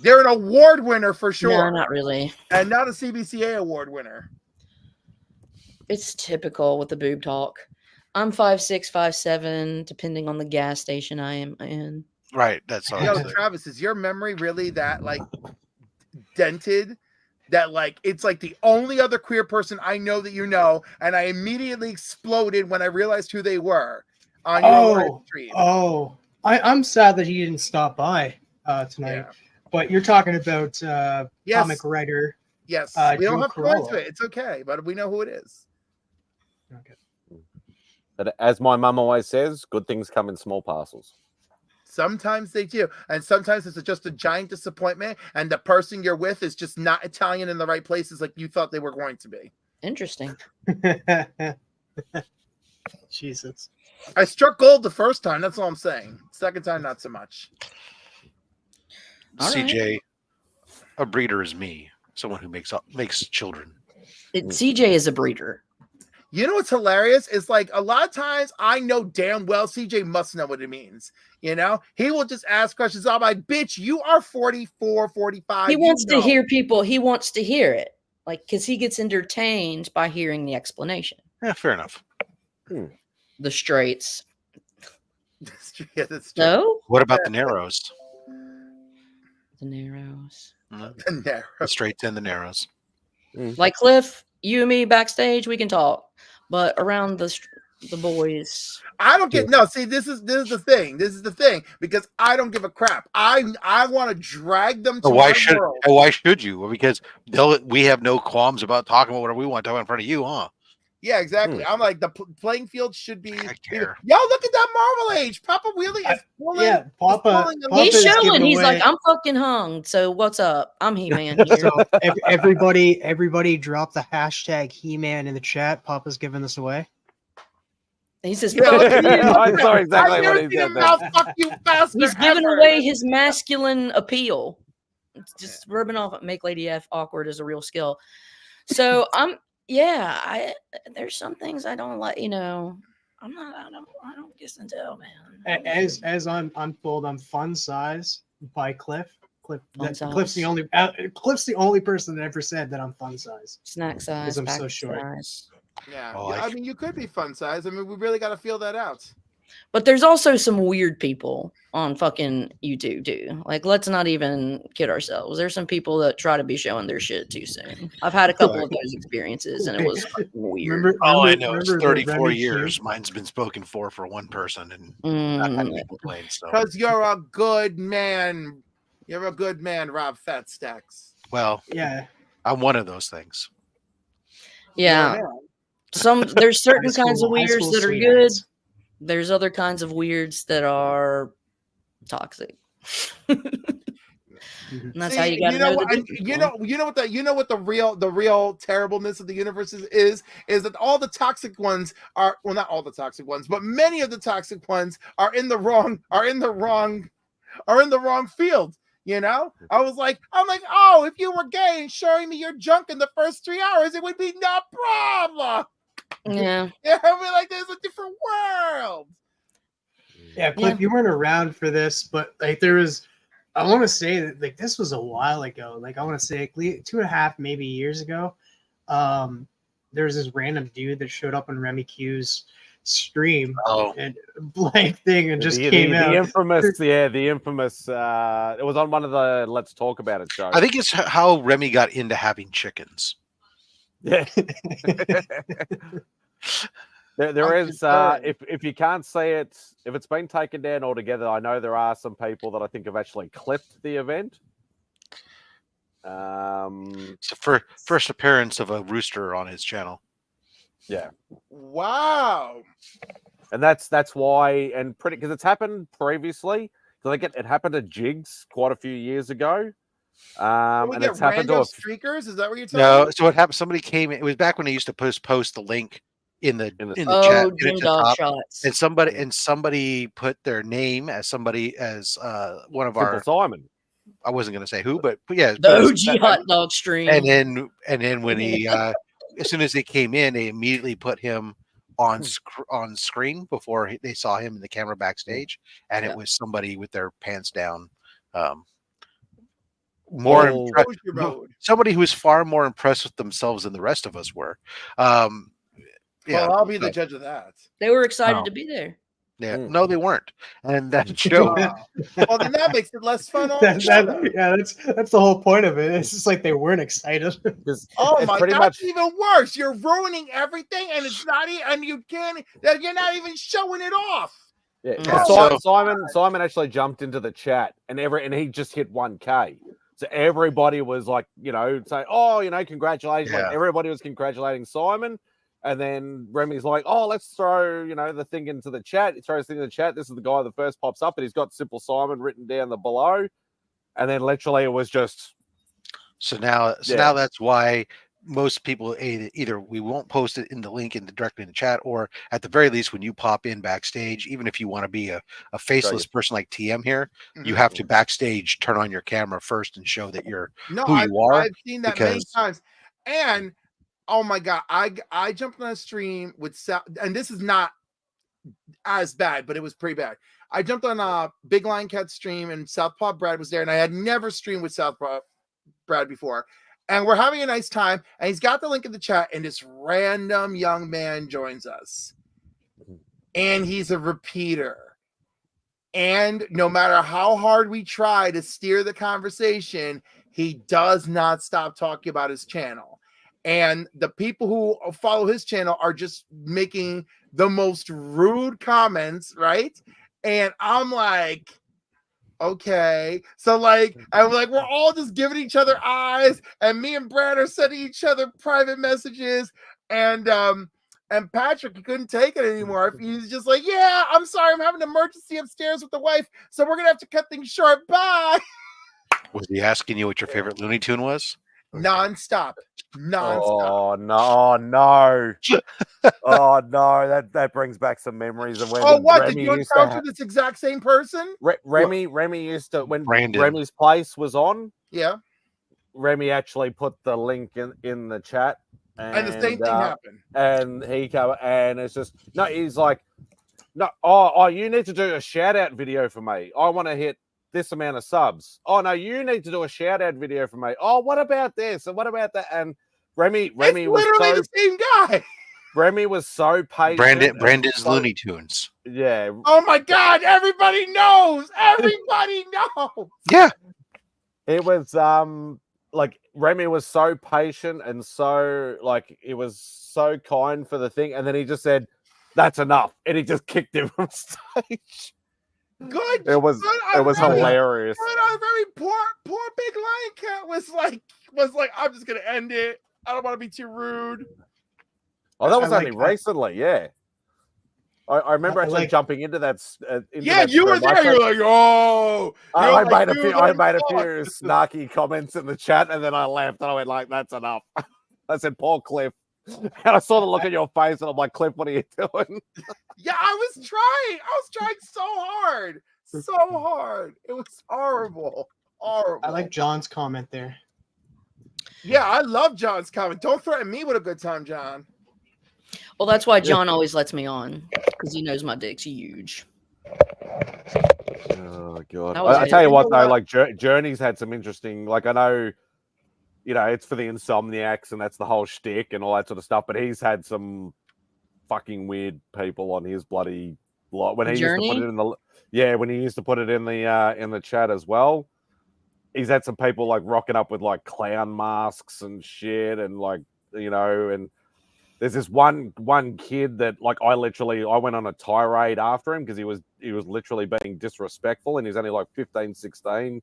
They're an award winner for sure. No, not really. And not a CBCA award winner. It's typical with the boob talk. I'm 5'6", 5'7", depending on the gas station I am in. Right. That's all. Travis, is your memory really that dented? That it's like the only other queer person I know that you know, and I immediately exploded when I realized who they were on your live stream. I'm sad that he didn't stop by tonight. But you're talking about comic writer. Yes, we don't have to go into it. It's okay, but we know who it is. Okay. But as my mum always says, good things come in small parcels. Sometimes they do. And sometimes it's just a giant disappointment, and the person you're with is just not Italian in the right places like you thought they were going to be. Interesting. Jesus. I struck gold the first time. That's all I'm saying. Second time, not so much. CJ, a breeder is me. Someone who makes children. CJ is a breeder. You know what's hilarious? Is a lot of times I know damn well CJ must know what it means. He will just ask questions. I'm like, bitch, you are 44, 45. He wants to hear people. He wants to hear it. Because he gets entertained by hearing the explanation. Yeah, fair enough. The straights. That's true. No? What about the narrows? The narrows. The straights and the narrows. Like Cliff, you and me backstage, we can talk. But around the boys, I don't get See, this is the thing. This is the thing, because I don't give a crap. I want to drag them to why world. should you? Because we have no qualms about talking about whatever we want to talk in front of you, huh? Yeah, exactly. I'm like, the playing field should be. Yo, look at that Marvel Age. Papa Wheelie is pulling. Papa. He's showing. He's like, I'm fucking hung. So what's up? I'm He-Man here. So everybody drop the hashtag He-Man in the chat. Papa's giving this away. He says, I saw exactly what he said. Fuck you, bastard. He's giving away his masculine appeal. It's just rubbing off, make Lady F awkward is a real skill. So there's some things I don't like, I don't guess and tell, man. As I'm told, I'm fun size by Cliff. Cliff's the only person that ever said that I'm fun size. Snack size. I'm so short. Size. Yeah. I mean, you could be fun size. I mean, we really got to feel that out. But there's also some weird people on fucking YouTube too. Let's not even kid ourselves. There's some people that try to be showing their shit too soon. I've had a couple of those experiences, and it was weird. I know. It's 34 years. Mine's been spoken for one person, and I've had to complain. Because you're a good man. You're a good man, Rob Fat Stacks. Well, yeah, I'm one of those things. Yeah. There's certain kinds of weirds that are good. There's other kinds of weirds that are toxic. And that's how you got to know the difference. You know what the real terribleness of the universe is that all the toxic ones are, well, not all the toxic ones, but many of the toxic ones are in the wrong field. You know, I'm like, oh, if you were gay and showing me your junk in the first 3 hours, it would be no problem. Yeah. Yeah, I'd be like, there's a different world. Yeah, Cliff, you weren't around for this, but like there was, I want to say that like this was a while ago. Like I want to say like 2.5 maybe years ago. There was this random dude that showed up on Remy Q's stream and blank thing and just came out. The infamous. It was on one of the Let's Talk About It shows. I think it's how Remy got into having chickens. Yeah. There is if you can't see it, if it's been taken down altogether, I know there are some people that I think have actually clipped the event. It's the first appearance of a rooster on his channel. Yeah. Wow. And that's why, and pretty because it's happened previously. Because it happened to Jigs quite a few years ago. And it's happened to streakers. Is that what you're telling me? No, so what happened? Somebody came in. It was back when they used to post the link in the chat. Gym Dog Shots. And somebody put their name as one of our Simon. I wasn't going to say who, but yeah, the OG hot dog stream. And then when he as soon as they came in, they immediately put him on screen before they saw him in the camera backstage, and it was somebody with their pants down. Somebody who was far more impressed with themselves than the rest of us were. Well, I'll be the judge of that. They were excited to be there. Yeah, no, they weren't, and that showed. Well, then that makes it less fun. That's the whole point of it. It's just like they weren't excited. Oh my God, that's even worse. You're ruining everything, and it's not, and you're not even showing it off. Yeah, Simon actually jumped into the chat, and he just hit 1K. So everybody was like, saying, "Oh, congratulations!" Yeah. Like everybody was congratulating Simon. And then Remy's like, "Oh, let's throw, the thing into the chat." He throws the thing in the chat. This is the guy that first pops up, and he's got Simple Simon written down below. And then literally it was just. So now that's why most people either we won't post it in the link directly in the chat, or at the very least, when you pop in backstage, even if you want to be a faceless person like TM here, you have to backstage turn on your camera first and show that you're who you are. I've seen that many times. And oh my God, I jumped on a stream with and this is not as bad, but it was pretty bad. I jumped on a Big Lion Cat stream and Southpaw Brad was there, and I had never streamed with Southpaw Brad before. And we're having a nice time, and he's got the link in the chat, and this random young man joins us. And he's a repeater. And no matter how hard we try to steer the conversation, he does not stop talking about his channel. And the people who follow his channel are just making the most rude comments, right? And I'm like, okay. So we're all just giving each other eyes, and me and Brad are sending each other private messages. And Patrick, he couldn't take it anymore. He's just like, yeah, I'm sorry, I'm having an emergency upstairs with the wife, so we're gonna have to cut things short. Bye. Was he asking you what your favorite Looney Tune was? Non-stop. Oh no. Oh no, that brings back some memories of when did you encounter this exact same person? Remy used to, when Brandon. Remy's place was on, yeah, Remy actually put the link in the chat, and the same thing happened. And he came, and it's just he's like, no, you need to do a shout out video for me. I want to hit this amount of subs. Oh no, you need to do a shout out video for me. Oh, what about this? And what about that? And Remy was literally the same guy. Remy was so patient. Brandon's Looney Tunes. Yeah. Oh my God, everybody knows. Everybody knows. Yeah. It was Remy was so patient and so it was so kind for the thing, and then he just said, "That's enough," and he just kicked him from stage. Good. It was hilarious. Very poor Big Lion Cat was like, I'm just gonna end it. I don't want to be too rude. Oh, that was only recently, yeah. I remember actually jumping into that. You were there. You're like, oh. I made a few snarky comments in the chat, and then I left, and I went like, "That's enough." I said, "Poor Cliff," and I saw the look on your face, and I'm like, "Cliff, what are you doing?" Yeah, I was trying so hard, It was horrible. I like John's comment there. Yeah, I love John's comment. Don't threaten me with a good time, John. Well, that's why John always lets me on, because he knows my dick's huge. Oh god! I tell you what though, like Journey's had some interesting. Like I know, it's for the insomniacs and that's the whole shtick and all that sort of stuff. But he's had some fucking weird people on his bloody lot when he used to put it in when he used to put it in the chat as well. He's had some people like rocking up with like clown masks and shit, and like and there's this one kid that like I went on a tirade after him because he was literally being disrespectful, and he's only like 15, 16.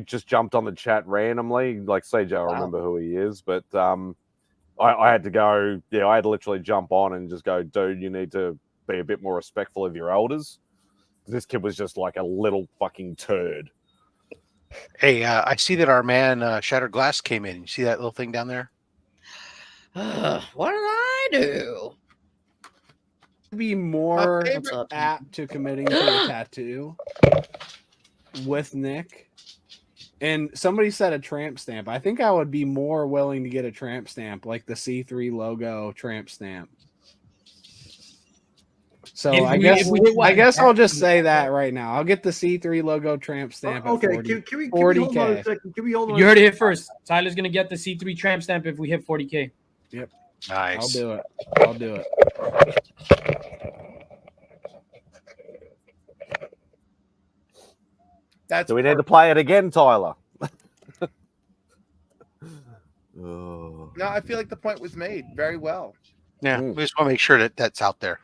Just jumped on the chat randomly. Like CJ, I remember who he is, but I had to go. Yeah, I had to literally jump on and just go, dude, you need to be a bit more respectful of your elders. This kid was just like a little fucking turd. Hey, I see that our man Shattered Glass came in. You see that little thing down there? What did I do? Be more apt to committing to a tattoo with Nick. And somebody said a tramp stamp. I think I would be more willing to get a tramp stamp, like the C3 logo tramp stamp. So I guess I'll just say that right now. I'll get the C3 logo tramp stamp. Okay, at 40, can we 40K. hold on a second? Can we hold on? You heard it here first. Tyler's gonna get the C3 tramp stamp if we hit 40K. Yep. Nice. I'll do it. Do we need to play it again, Tyler? No, I feel like the point was made very well. Yeah, we just want to make sure that that's out there.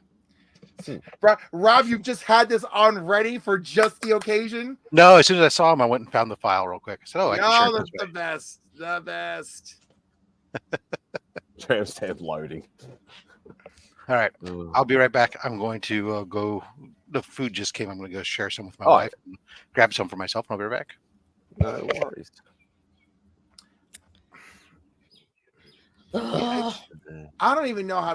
Rob, you've just had this on ready for just the occasion? No, as soon as I saw him, I went and found the file real quick. I said, "Oh, I can share that's the best. The best." Tramp stamp loading. All right, I'll be right back. I'm going to go. The food just came. I'm going to go share some with my wife and grab some for myself, and I'll be right back. No worries. I don't even know how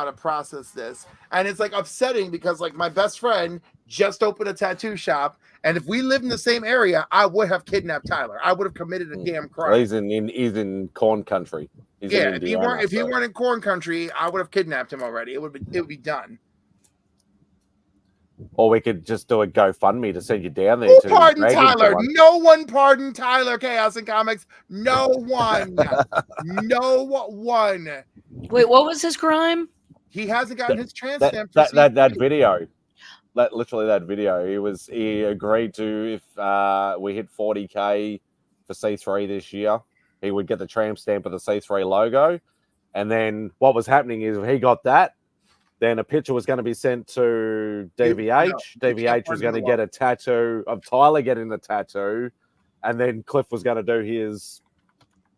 to process this, and it's like upsetting because like my best friend just opened a tattoo shop, and if we lived in the same area, I would have kidnapped Tyler. I would have committed a damn crime. Well, he's in corn country. He's in Indiana, if he weren't in corn country, I would have kidnapped him already. It would be done. Or we could just do a GoFundMe to send you down there. Who pardoned Tyler? No one pardoned Tyler. Chaos and Comics. No one. No one. Wait, what was his crime? He hasn't gotten his trans stamp. That video. That video. He agreed to if we hit 40K for C3 this year, he would get the tramp stamp of the C3 logo. And then what was happening is if he got that, then a picture was going to be sent to DVH. DVH was going to get a tattoo of Tyler getting the tattoo. And then Cliff was going to do his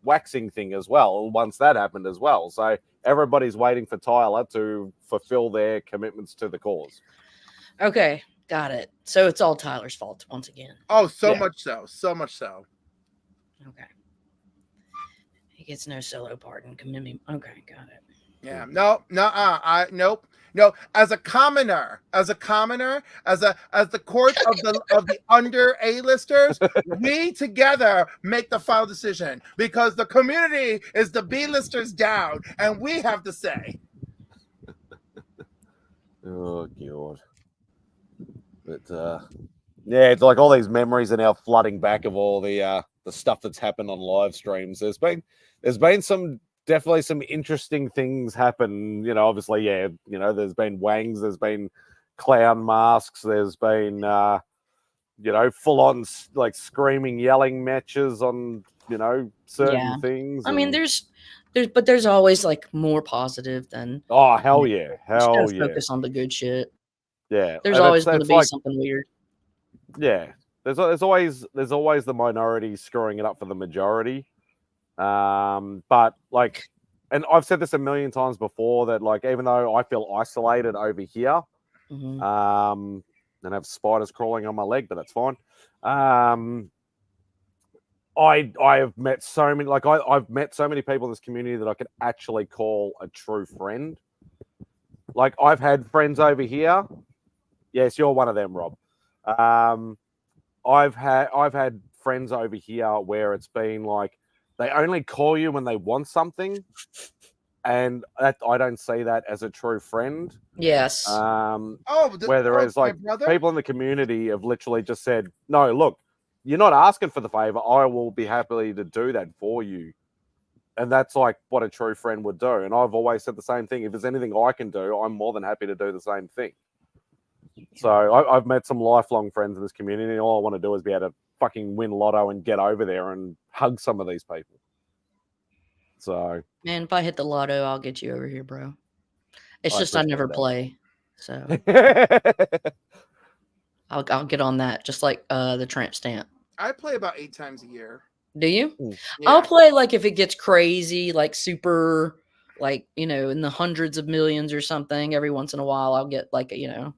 waxing thing as well once that happened as well. So everybody's waiting for Tyler to fulfill their commitments to the cause. Okay, got it. So it's all Tyler's fault once again. Oh, so much so. So much so. Okay. He gets no solo pardon. Okay, got it. Yeah, nope. As a commoner, as the court of the under A-listers, we together make the final decision because the community is the B-listers down, and we have to say. Oh god. But it's like all these memories are now flooding back of all the stuff that's happened on live streams. There's been definitely some interesting things happen. Obviously, there's been wangs, there's been clown masks, there's been full on like screaming, yelling matches on certain things. I mean, there's always like more positive than. Oh hell yeah, focus on the good shit. Yeah, there's always going to be something weird. Yeah, there's always the minority screwing it up for the majority. But like and I've said this a million times before that, like, even though I feel isolated over here, and have spiders crawling on my leg, but that's fine. I have met so many, like I've met so many people in this community that I could actually call a true friend. Like I've had friends over here. Yes, you're one of them, Rob. I've had friends over here where it's been like they only call you when they want something, and that I don't see that as a true friend. Yes. Whereas like people in the community have literally just said, "No, look, you're not asking for the favor. I will be happy to do that for you." And that's like what a true friend would do. And I've always said the same thing. If there's anything I can do, I'm more than happy to do the same thing. So I've met some lifelong friends in this community. And all I want to do is be able to fucking win lotto and get over there and hug some of these people. So, man, if I hit the lotto, I'll get you over here, bro. It's just I never play. So I'll get on that, just like the tramp stamp. I play about 8 times a year. Do you? Yeah. I'll play like if it gets crazy, like super, like, you know, in the hundreds of millions or something. Every once in a while, I'll get like, a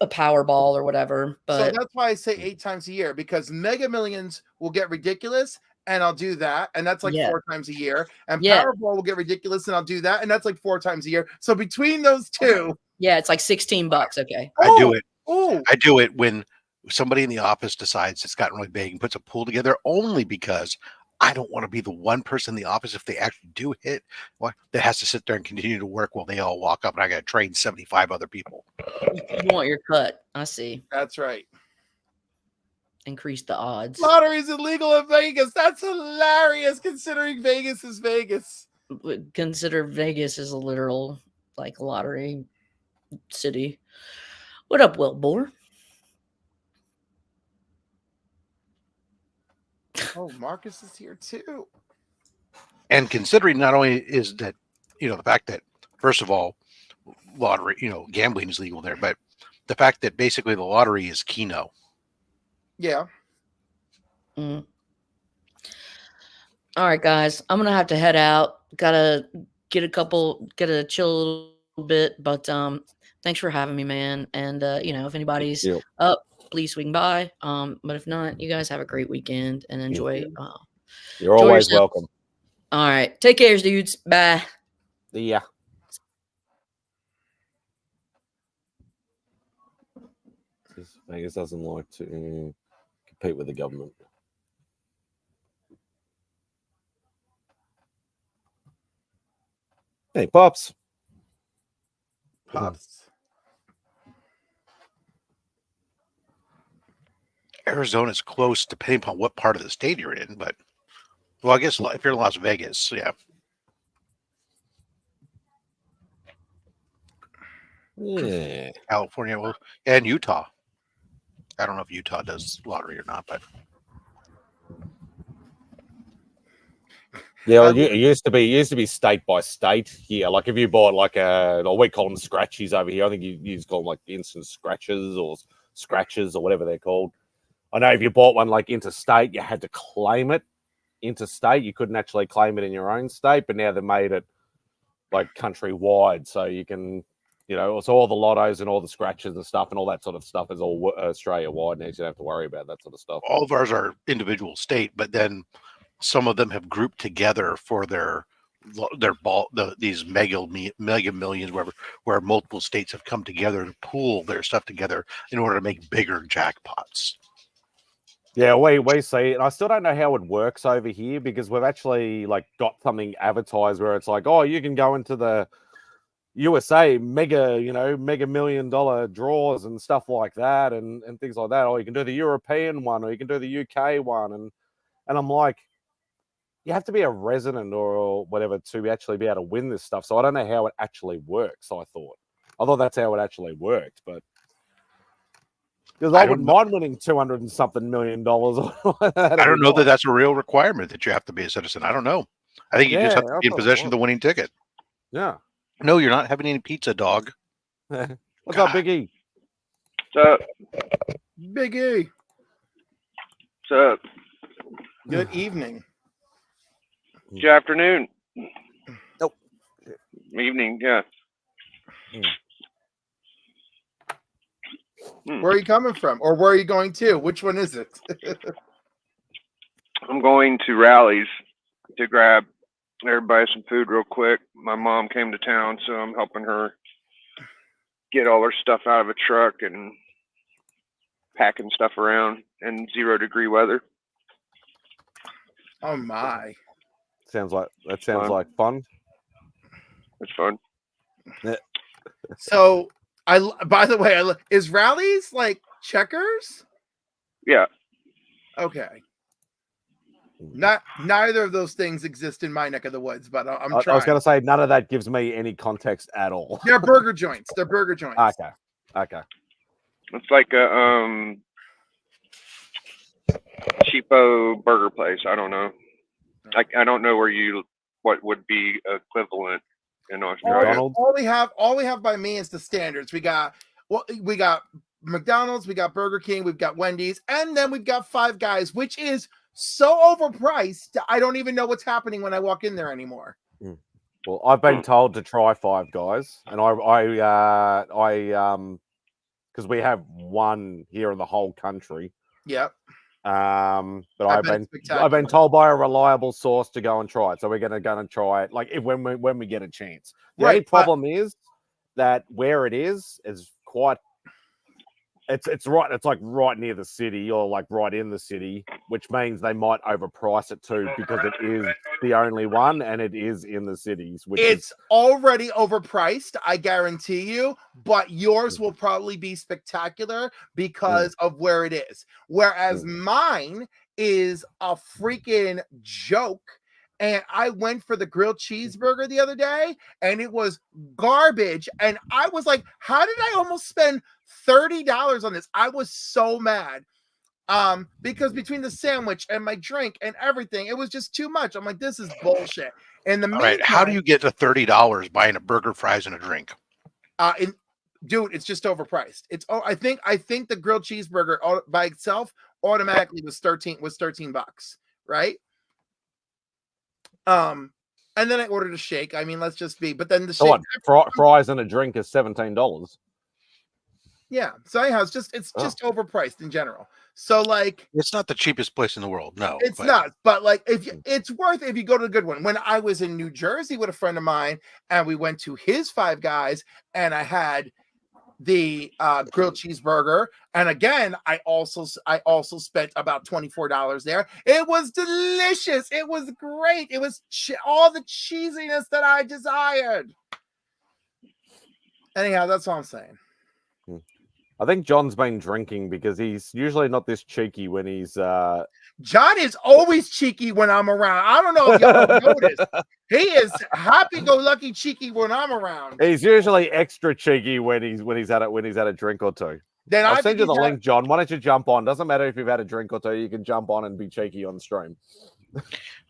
Powerball or whatever. But so that's why I say 8 times a year, because Mega Millions will get ridiculous, and I'll do that, and that's like 4 times a year. And Powerball will get ridiculous, and I'll do that, and that's like 4 times a year. So between those two, it's like $16. Okay, I do it. I do it when somebody in the office decides it's gotten really big and puts a pool together, only because I don't want to be the one person in the office, if they actually do hit, that has to sit there and continue to work while they all walk up and I got to train 75 other people. You want your cut. I see. That's right. Increase the odds. Lottery's illegal in Vegas. That's hilarious, considering Vegas is Vegas. Consider Vegas is a literal like lottery city. What up, Wilbur? Oh, Marcus is here too. And considering not only is that, the fact that, first of all, lottery, gambling is legal there, but the fact that basically the lottery is Keno. Yeah. All right, guys, I'm gonna have to head out. Gotta get a chill a little bit, but thanks for having me, man. And if anybody's up, please swing by. But if not, you guys have a great weekend and enjoy. You're always welcome. All right, take care, dudes. Bye. Yeah. Vegas doesn't like to compete with the government. Hey, Pops. Arizona's close, depending upon what part of the state you're in, but I guess if you're in Las Vegas, yeah, California, and Utah. I don't know if Utah does lottery or not, but yeah, it used to be state by state here. Like if you bought like we call them scratchies over here. I think you just call them like instant scratches or scratches or whatever they're called. I know if you bought one like interstate, you had to claim it interstate. You couldn't actually claim it in your own state, but now they've made it like countrywide, so you can, so all the lottos and all the scratches and stuff and all that sort of stuff is all Australia-wide now. So you don't have to worry about that sort of stuff. All of ours are individual state, but then some of them have grouped together for these mega millions, where multiple states have come together to pool their stuff together in order to make bigger jackpots. Yeah, we see it. And I still don't know how it works over here, because we've actually like got something advertised where it's like, oh, you can go into the USA mega $1 million draws and stuff like that and things like that. Or you can do the European one, or you can do the UK one. And I'm like, you have to be a resident or whatever to actually be able to win this stuff. So I don't know how it actually works. I thought that's how it actually worked, but because I wouldn't mind winning $200 and something million. I don't know that that's a real requirement that you have to be a citizen. I don't know. I think you just have to be in possession of the winning ticket. Yeah. No, you're not having any pizza, dog. What's up, Big E? What's up? Big E. What's up? Good evening. Good afternoon. Evening, yeah. Where are you coming from, or where are you going to? Which one is it? I'm going to Rallies to grab everybody some food real quick. My mom came to town, so I'm helping her get all her stuff out of a truck and packing stuff around in 0-degree weather. Oh my! Sounds like fun. It's fun. Yeah. So by the way, is Rallies like Checkers? Yeah. Okay. Neither of those things exist in my neck of the woods, but I'm trying. I was going to say none of that gives me any context at all. They're burger joints. They're burger joints. Okay. It's like a cheapo burger place. I don't know. I don't know what would be equivalent in Australia. All we have by me is the standards. We got McDonald's, we got Burger King, we've got Wendy's, and then we've got Five Guys, which is so overpriced. I don't even know what's happening when I walk in there anymore. Well, I've been told to try Five Guys, and I because we have one here in the whole country. Yep. But I've been told by a reliable source to go and try it, so we're gonna try it. Like when we get a chance. The only problem is that where it is quite. It's right. It's like right near the city, or like right in the city, which means they might overprice it too because it is the only one and it is in the cities. It's already overpriced, I guarantee you. But yours will probably be spectacular because of where it is. Whereas mine is a freaking joke. And I went for the grilled cheeseburger the other day, and it was garbage. And I was like, how did I almost spend $30 on this? I was so mad. Because between the sandwich and my drink and everything, it was just too much. I'm like, this is bullshit. And the meantime, how do you get to $30 buying a burger, fries, and a drink? Dude, it's just overpriced. I think the grilled cheeseburger by itself automatically was $13, right? And then I ordered a shake. I mean, let's just be. But then the shake, fries and a drink is $17. Yeah. So anyhow, it's just overpriced in general. So like, it's not the cheapest place in the world. No, it's not. But like, it's worth it if you go to a good one. When I was in New Jersey with a friend of mine, and we went to his Five Guys, and I had the grilled cheeseburger, and again I also spent about $24 there. It was delicious. It was great. It was all the cheesiness that I desired. Anyhow, that's all I'm saying. I think John's been drinking because he's usually not this cheeky when he's John is always cheeky when I'm around. I don't know if y'all noticed. He is happy-go-lucky cheeky when I'm around. He's usually extra cheeky when he's had a drink or two. Then I'll send you the link, John. Why don't you jump on? Doesn't matter if you've had a drink or two. You can jump on and be cheeky on the stream.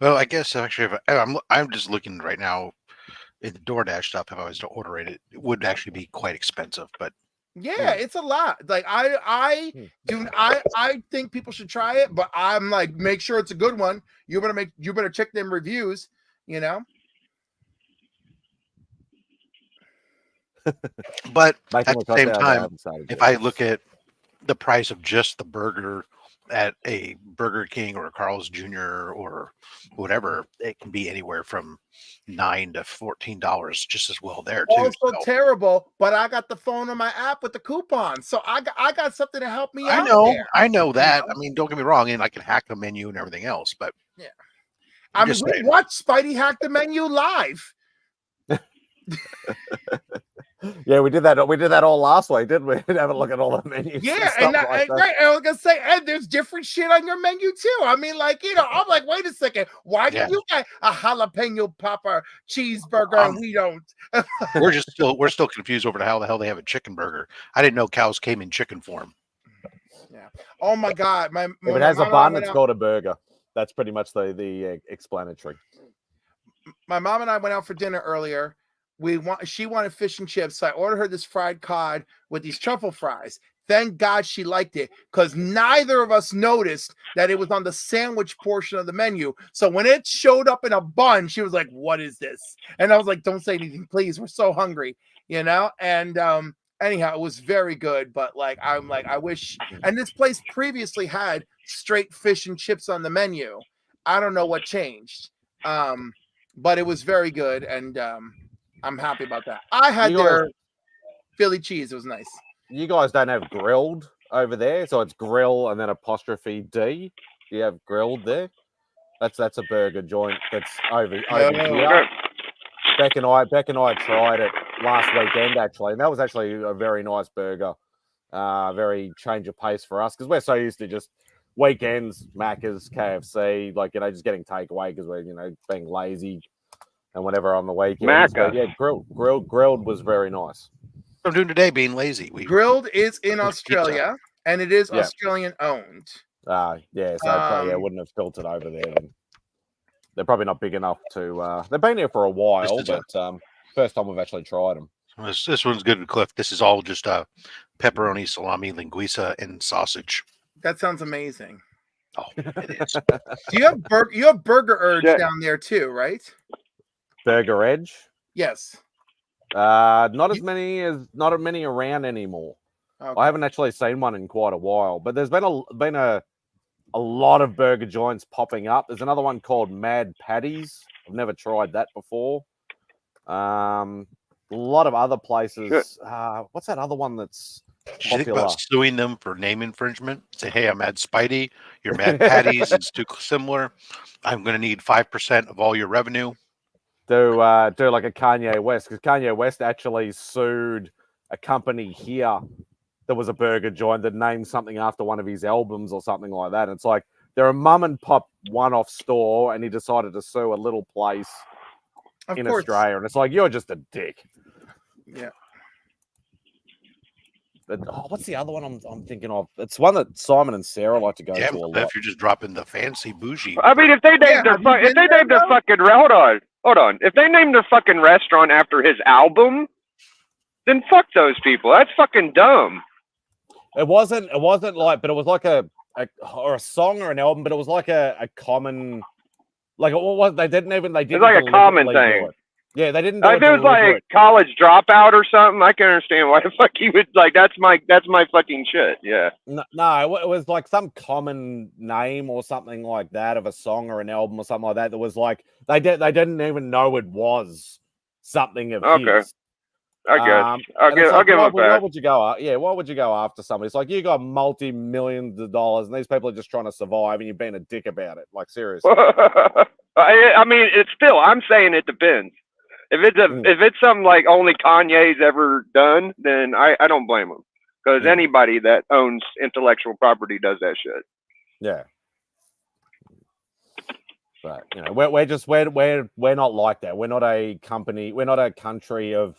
Well, I guess actually, I'm just looking right now at the DoorDash stuff. If I was to order it, it would actually be quite expensive, but. Yeah, it's a lot. Like I think people should try it, but I'm like, make sure it's a good one. You better check them reviews, you know. But at the same time, if I look at the price of just the burger at a Burger King or a Carl's Jr. or whatever, it can be anywhere from $9 to $14 just as well there too. Also terrible, but I got the phone on my app with the coupon, so I got something to help me out. I know that. I mean, don't get me wrong, and I can hack the menu and everything else, but yeah, I mean, we watched Spidey hack the menu live. Yeah, we did that. We did that all last week, didn't we? Have a look at all the menus. Yeah, and I was gonna say, and there's different shit on your menu too. I mean, like, you know, I'm like, wait a second, why do you get a jalapeno popper cheeseburger and we don't? we're still confused over how the hell they have a chicken burger. I didn't know cows came in chicken form. Yeah. Oh my God, if it has a bun, it's called a burger. That's pretty much the explanatory. My mom and I went out for dinner earlier. She wanted fish and chips, so I ordered her this fried cod with these truffle fries. Thank God she liked it, because neither of us noticed that it was on the sandwich portion of the menu. So when it showed up in a bun, she was like, "What is this?" And I was like, "Don't say anything, please. We're so hungry," you know. And anyhow, it was very good. But like, I'm like, I wish. And this place previously had straight fish and chips on the menu. I don't know what changed, but it was very good, and I'm happy about that. I had their Philly cheese. It was nice. You guys don't have grilled over there, so it's grill and then apostrophe D. Do you have grilled there? That's a burger joint that's over here. Beck and I tried it last weekend actually, and that was actually a very nice burger. Very change of pace for us because we're so used to just weekends, Macca's, KFC, like just getting takeaway because we're being lazy and whatever on the weekends. But yeah, grilled was very nice. What I'm doing today, being lazy. Grilled is in Australia, and it is Australian owned. So I wouldn't have filtered over there. Then. They're probably not big enough to. They've been here for a while, but first time we've actually tried them. This one's good, Cliff. This is all just pepperoni, salami, linguiça, and sausage. That sounds amazing. Oh, it is. Do you have Burger Urge down there too, right? Burger Edge? Yes. Not as many around anymore. Okay. I haven't actually seen one in quite a while, but there's been a lot of burger joints popping up. There's another one called MadSpidey's. I've never tried that before. A lot of other places. What's that other one that's popular? Think about suing them for name infringement. Say, hey, I'm MadSpidey. Your MadSpidey's. It's too similar. I'm going to need 5% of all your revenue. Do like a Kanye West, because Kanye West actually sued a company here that was a burger joint that named something after one of his albums or something like that. And it's like they're a mum and pop one-off store, and he decided to sue a little place in Australia. And it's like, you're just a dick. Yeah. But, what's the other one I'm thinking of? It's one that Simon and Sarah like to go to a lot. If you're just dropping the fancy bougie. I mean, if they named their fucking hold on. If they named their fucking restaurant after his album, then fuck those people. That's fucking dumb. It wasn't like, but it was like a song or an album, but it was like a common, like they didn't. It's like a common thing. Yeah, they didn't. If it was like College Dropout or something, I can understand why the fuck he would like. That's my fucking shit. Yeah. No, it was like some common name or something like that of a song or an album or something like that. That was like they didn't even know it was something of his. I guess. I'll give it back. Why would you go? Yeah, why would you go after somebody? It's like you got multi-millions of dollars, and these people are just trying to survive, and you're being a dick about it. Like seriously. I mean, it's still. I'm saying it depends. If it's something like only Kanye's ever done, then I don't blame him, because anybody that owns intellectual property does that shit. Yeah. But we're not like that. We're not a company. We're not a country of.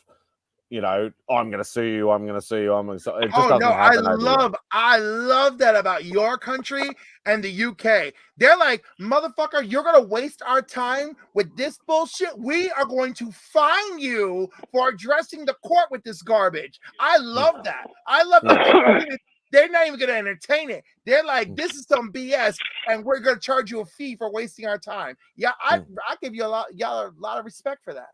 I'm going to sue you. I'm going to sue you. It just doesn't happen. I love that about your country and the UK. They're like, motherfucker, you're going to waste our time with this bullshit. We are going to fine you for addressing the court with this garbage. I love that. I love that. They're not even going to entertain it. They're like, this is some BS, and we're going to charge you a fee for wasting our time. Yeah, I give you a lot of respect for that.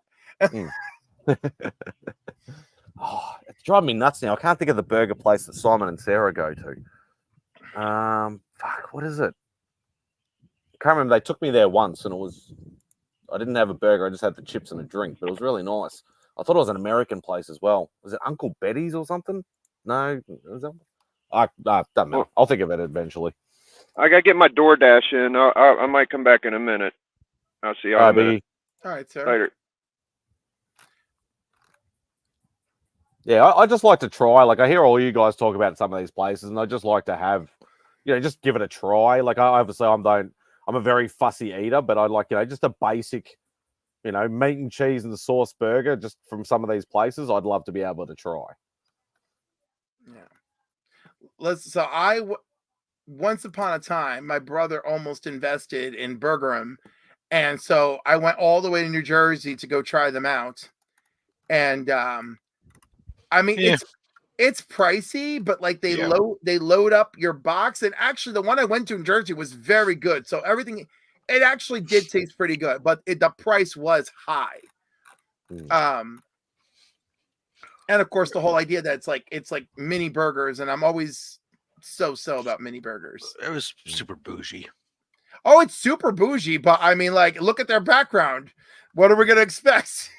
It's driving me nuts now. I can't think of the burger place that Simon and Sarah go to. What is it? I can't remember. They took me there once, and I didn't have a burger. I just had the chips and a drink, but it was really nice. I thought it was an American place as well. Was it Uncle Betty's or something? No, was that? Don't know. I'll think of it eventually. I gotta get my DoorDash in. I might come back in a minute. I'll see y'all in a minute. All right, sir. Later. Yeah, I just like to try. Like I hear all you guys talk about some of these places, and I just like to have, just give it a try. Like I'm a very fussy eater, but I like just a basic, meat and cheese and sauce burger just from some of these places. I'd love to be able to try. Yeah. Once upon a time, my brother almost invested in Burgerum, and so I went all the way to New Jersey to go try them out, and. I mean, it's pricey, but like they load up your box. And actually, the one I went to in Jersey was very good. So everything, it actually did taste pretty good, but the price was high. And of course, the whole idea that it's like mini burgers, and I'm always so about mini burgers. It was super bougie. Oh, it's super bougie, but I mean, like, look at their background. What are we gonna expect?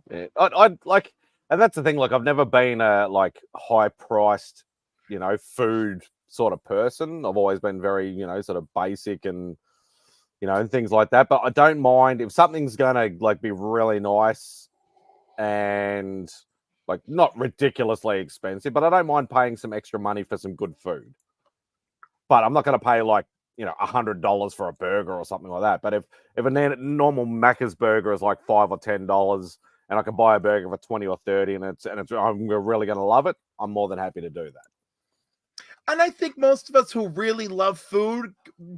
Yeah, I'd like, and that's the thing. Like, I've never been a like high priced, food sort of person. I've always been very, sort of basic and, and things like that. But I don't mind if something's gonna like be really nice and like not ridiculously expensive, but I don't mind paying some extra money for some good food. But I'm not going to pay like, $100 for a burger or something like that. But if a normal Macca's burger is like $5 or $10 and I can buy a burger for 20 or 30 and I'm really going to love it, I'm more than happy to do that. And I think most of us who really love food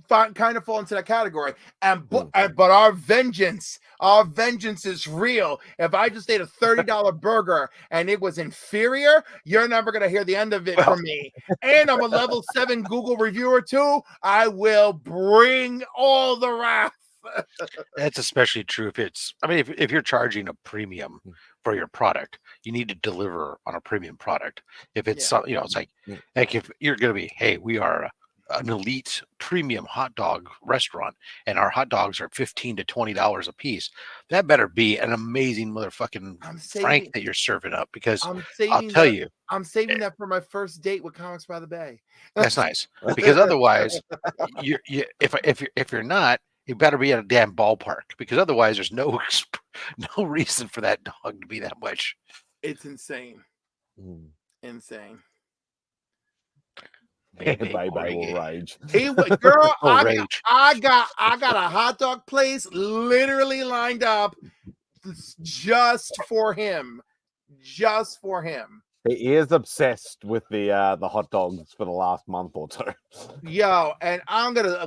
kind of fall into that category. But our vengeance is real. If I just ate a $30 burger and it was inferior, you're never going to hear the end of it from me. And I'm a level 7 Google reviewer too. I bring all the wrath. That's especially true if you're charging a premium for your product, you need to deliver on a premium product. If it's it's like if you're going to be, hey, we are an elite premium hot dog restaurant and our hot dogs are $15 to $20 a piece, that better be an amazing motherfucking Frank that you're serving up, because I'll tell you, I'm saving that for my first date with Comics by the Bay. That's nice, because otherwise if you're not, you better be at a damn ballpark, because otherwise there's no reason for that dog to be that much. It's insane. Insane. Baby will rage. Girl, I got a hot dog place literally lined up just for him. Just for him. He is obsessed with the hot dogs for the last month or two. Yo, and I'm gonna.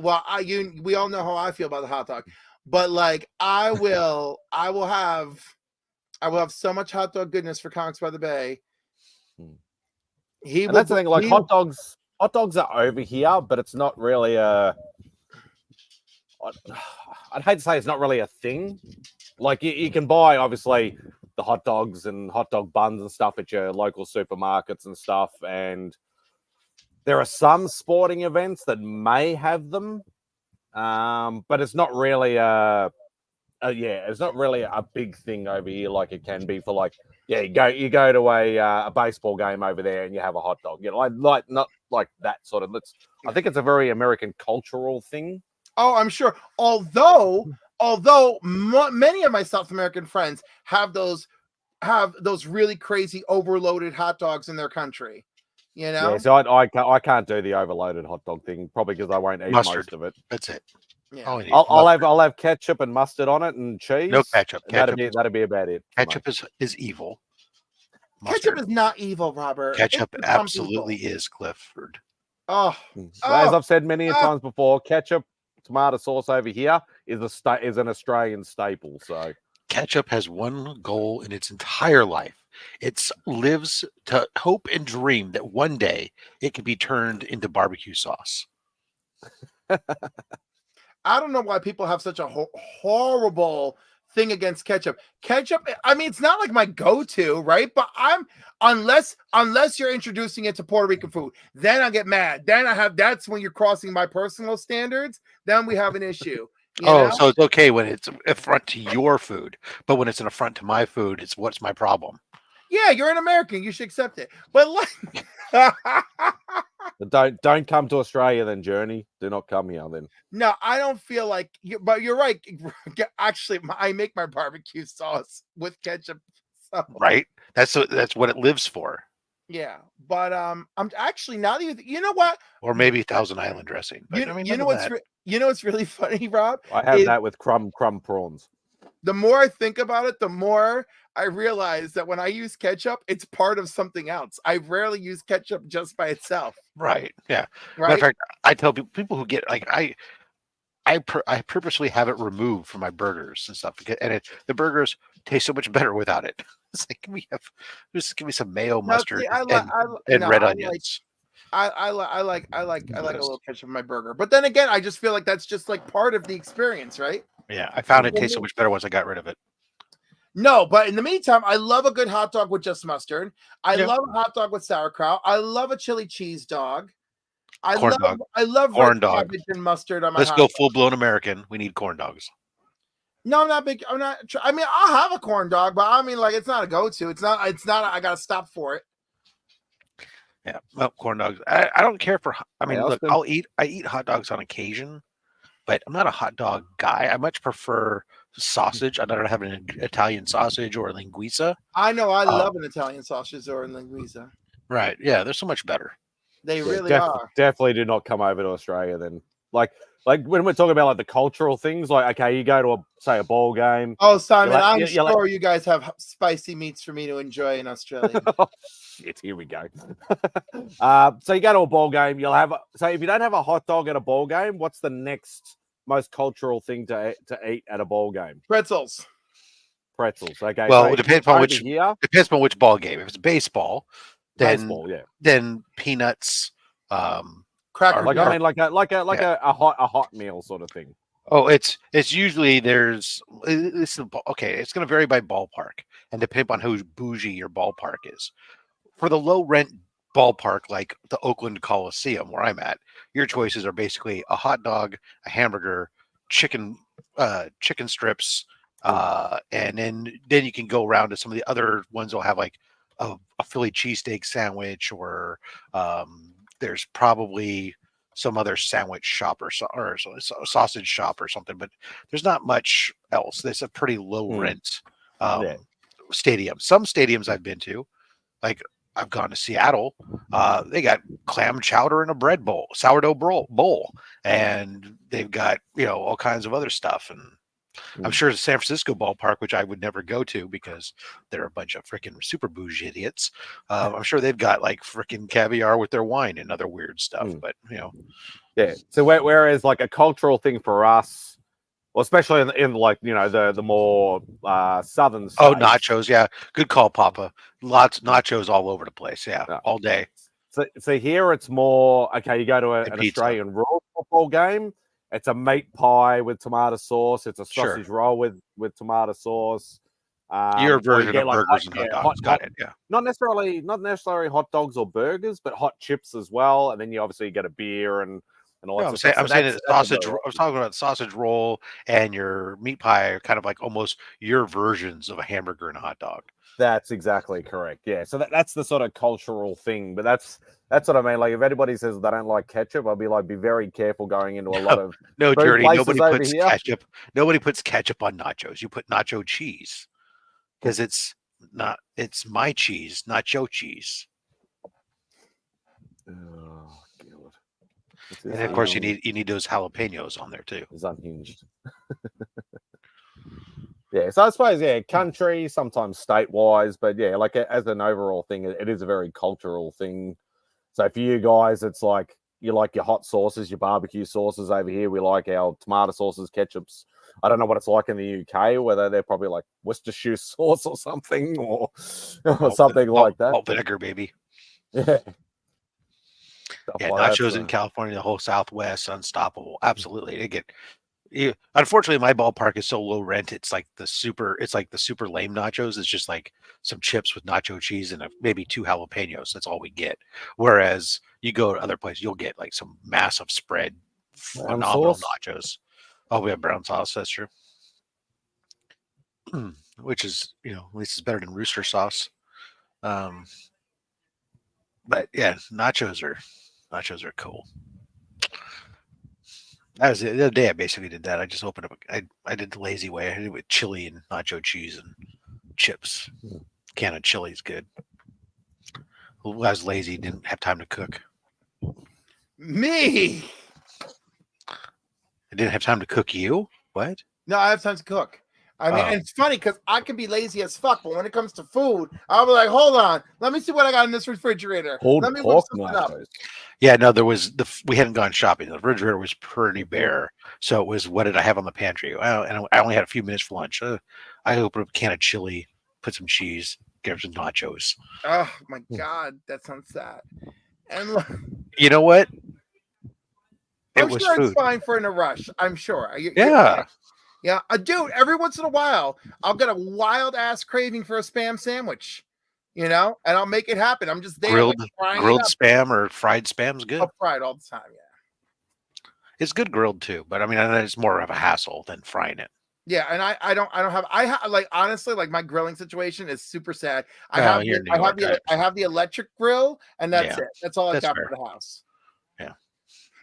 We all know how I feel about the hot dog, but like I will have so much hot dog goodness for Comics by the Bay. That's the thing. Like hot dogs are over here, but it's not really a. I'd hate to say it's not really a thing. Like you can buy obviously the hot dogs and hot dog buns and stuff at your local supermarkets and stuff, and there are some sporting events that may have them, but it's not really it's not really a big thing over here like it can be for like you go to a baseball game over there and you have a hot dog, like not like that sort of. I think it's a very American cultural thing. Oh, I'm sure. Although many of my South American friends have those really crazy overloaded hot dogs in their country, Yeah, so I can't do the overloaded hot dog thing, probably because I won't eat most of it. That's it. Yeah. I'll have ketchup and mustard on it and cheese. No ketchup. That'd be about it. Ketchup is evil. Ketchup is not evil, Robert. Ketchup absolutely is, Clifford. As I've said many times before, ketchup, tomato sauce over here is an Australian staple. So ketchup has one goal in its entire life. It lives to hope and dream that one day it can be turned into barbecue sauce. I don't know why people have such a horrible thing against ketchup. Ketchup, I mean, it's not like my go-to, right? But unless you're introducing it to Puerto Rican food, then I get mad. Then that's when you're crossing my personal standards. Then we have an issue. So it's okay when it's an affront to your food, but when it's an affront to my food, it's what's my problem? Yeah, you're an American. You should accept it. But don't come to Australia then, Journey. Do not come here then. No, I don't feel like but you're right. Actually, I make my barbecue sauce with ketchup. So. Right. That's what it lives for. Yeah, but I'm actually, now that you know what? Or maybe Thousand Island dressing. But, you know what's really funny, Rob? I have that with crumb prawns. The more I think about it, the more I realize that when I use ketchup, it's part of something else. I rarely use ketchup just by itself. Right. Yeah. Right. Matter of fact, I tell people who get I purposely have it removed from my burgers and stuff, and the burgers taste so much better without it. It's like just give me some mayo, mustard, and red onions. I like a little ketchup in my burger, but then again, I just feel like that's just like part of the experience, right? Yeah, I found it tastes so much better once I got rid of it. No, but in the meantime, I love a good hot dog with just mustard. I love a hot dog with sauerkraut. I love a chili cheese dog. I love corn dog cabbage and mustard on my. Let's go full blown American. We need corn dogs. No, I'm not big. I'm not. I mean, I'll have a corn dog, but I mean, like, it's not a go-to. It's not. I gotta stop for it. Yeah, well, corn dogs. I don't care for. I mean, look, I eat hot dogs on occasion, but I'm not a hot dog guy. I much prefer sausage. I'd rather have an Italian sausage or a linguiça. I know. I love an Italian sausage or a linguiça. Right. Yeah, they're so much better. They really are. Definitely do not come over to Australia then. Like when we're talking about like the cultural things, like, okay, you go to a ball game. Oh, Simon, I'm sure you guys have spicy meats for me to enjoy in Australia. Oh, shit, here we go. So you go to a ball game, you'll have. So if you don't have a hot dog at a ball game, what's the next most cultural thing to eat at a ball game? Pretzels. Okay. Well, so it depends on which ball game. If it's baseball, then peanuts. Cracker. Like I mean, like a hot meal sort of thing. Oh, it's usually it's going to vary by ballpark and depend on who bougie your ballpark is. For the low rent ballpark like the Oakland Coliseum where I'm at, your choices are basically a hot dog, a hamburger, chicken strips, and then you can go around to some of the other ones that'll have like a Philly cheesesteak sandwich, or there's probably some other sandwich shop or sausage shop or something, but there's not much else. There's a pretty low rent stadium. Some stadiums I've been to, like I've gone to Seattle, they got clam chowder in a bread bowl, sourdough bowl, and they've got, all kinds of other stuff. And I'm sure the San Francisco ballpark, which I would never go to because they're a bunch of freaking super bougie idiots. I'm sure they've got like freaking caviar with their wine and other weird stuff, but yeah. So whereas like a cultural thing for us, well, especially in like, the more southern states. Oh, nachos. Yeah. Good call, Papa. Lots of nachos all over the place. Yeah. All day. So here it's more, okay, you go to an Australian rural football game. It's a meat pie with tomato sauce. It's a sausage roll with tomato sauce. Your version of burgers and hot dogs. Got it. Yeah. Not necessarily hot dogs or burgers, but hot chips as well. And then you obviously get a beer and all that. I'm saying it's sausage. I was talking about sausage roll and your meat pie are kind of like almost your versions of a hamburger and a hot dog. That's exactly correct. Yeah. So that's the sort of cultural thing. But that's what I mean. Like if anybody says they don't like ketchup, I'll be like, be very careful going into a lot of Jordy. Nobody puts ketchup. Nobody puts ketchup on nachos. You put nacho cheese because it's my cheese, not your cheese. Oh God. And of course you need those jalapenos on there too. It's unhinged. Yeah, so I suppose, country, sometimes state-wise, but yeah, like as an overall thing, it is a very cultural thing. So for you guys, it's like you like your hot sauces, your barbecue sauces. Over here, we like our tomato sauces, ketchups. I don't know what it's like in the UK, whether they're probably like Worcestershire sauce or something, or something like that. Malt vinegar, baby. Yeah. Nachos in California, the whole Southwest, unstoppable. Absolutely, they get. Unfortunately, my ballpark is so low rent. It's like the super lame nachos. It's just like some chips with nacho cheese and maybe 2 jalapenos. That's all we get. Whereas you go to other places, you'll get like some massive spread, phenomenal nachos. Oh, we have brown sauce. That's true. Which is, at least it's better than rooster sauce. But yeah, nachos are cool. That was the other day. I basically did that. I just opened up. I did the lazy way. I did it with chili and nacho cheese and chips. Can of chili is good. I was lazy. Didn't have time to cook. Me. I didn't have time to cook you. What? No, I have time to cook. I mean, and it's funny because I can be lazy as fuck, but when it comes to food, I'll be like, hold on, let me see what I got in this refrigerator. Let me whip something up. Yeah, no, we hadn't gone shopping. The refrigerator was pretty bare. So it was, what did I have on the pantry? Well, and I only had a few minutes for lunch. I opened up a can of chili, put some cheese, get some nachos. Oh my God, that sounds sad. And look, you know what? I'm sure it's fine for in a rush. I'm sure. Yeah. Yeah. Dude, every once in a while, I'll get a wild ass craving for a Spam sandwich, and I'll make it happen. I'm just there. Grilled Spam or fried Spam's good. Oh, fried all the time. Yeah. It's good grilled too, but I mean, it's more of a hassle than frying it. Yeah, and honestly, like my grilling situation is super sad. I have the electric grill, and that's it. That's all I got for the house. Yeah.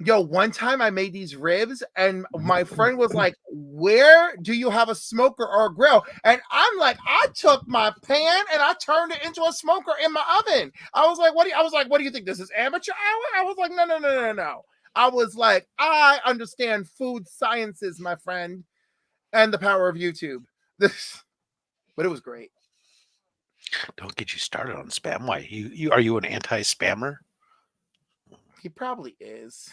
Yo, one time I made these ribs, and my friend was like, "Where do you have a smoker or a grill?" And I'm like, "I took my pan and I turned it into a smoker in my oven." I was like, "What do you think? This is amateur hour?" I was like, "No." I was like, "I understand food sciences, my friend, and the power of YouTube." But it was great. Don't get you started on spam. Why? Are you an anti-spammer? He probably is.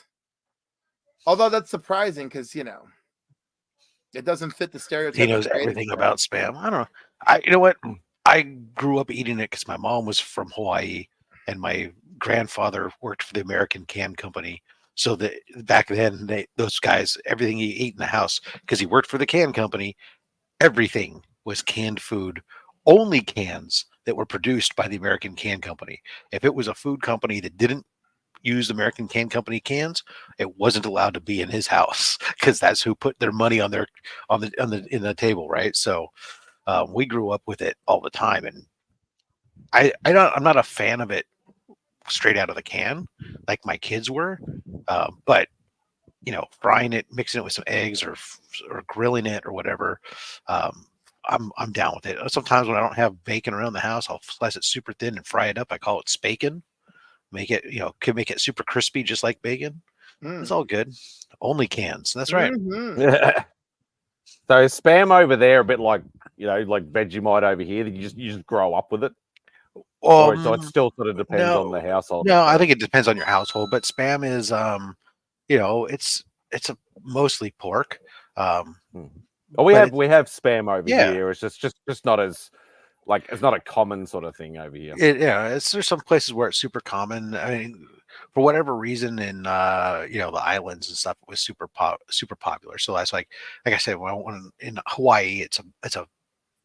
Although that's surprising because it doesn't fit the stereotype. He knows everything about spam. I don't know. You know what? I grew up eating it because my mom was from Hawaii and my grandfather worked for the American Can Company. So that back then, those guys, everything he ate in the house, because he worked for the can company, everything was canned food. Only cans that were produced by the American Can Company. If it was a food company that didn't use American Can Company cans, it wasn't allowed to be in his house because that's who put their money in the table, right? So we grew up with it all the time, and I'm not a fan of it straight out of the can like my kids were, but frying it, mixing it with some eggs or grilling it or whatever, I'm down with it. Sometimes when I don't have bacon around the house, I'll slice it super thin and fry it up. I call it spacon. Make it, could make it super crispy, just like bacon. It's all good. Only cans. That's right. Mm-hmm. So is spam over there a bit like like Vegemite over here? That you just grow up with it? Or it still sort of depends on the household. No, I think it depends on your household. But spam is, it's a mostly pork. Well, we have spam over here. It's just not as it's not a common sort of thing over here. There's some places where it's super common. I mean, for whatever reason, in the islands and stuff, it was super popular. So that's like I said, when in Hawaii, it's a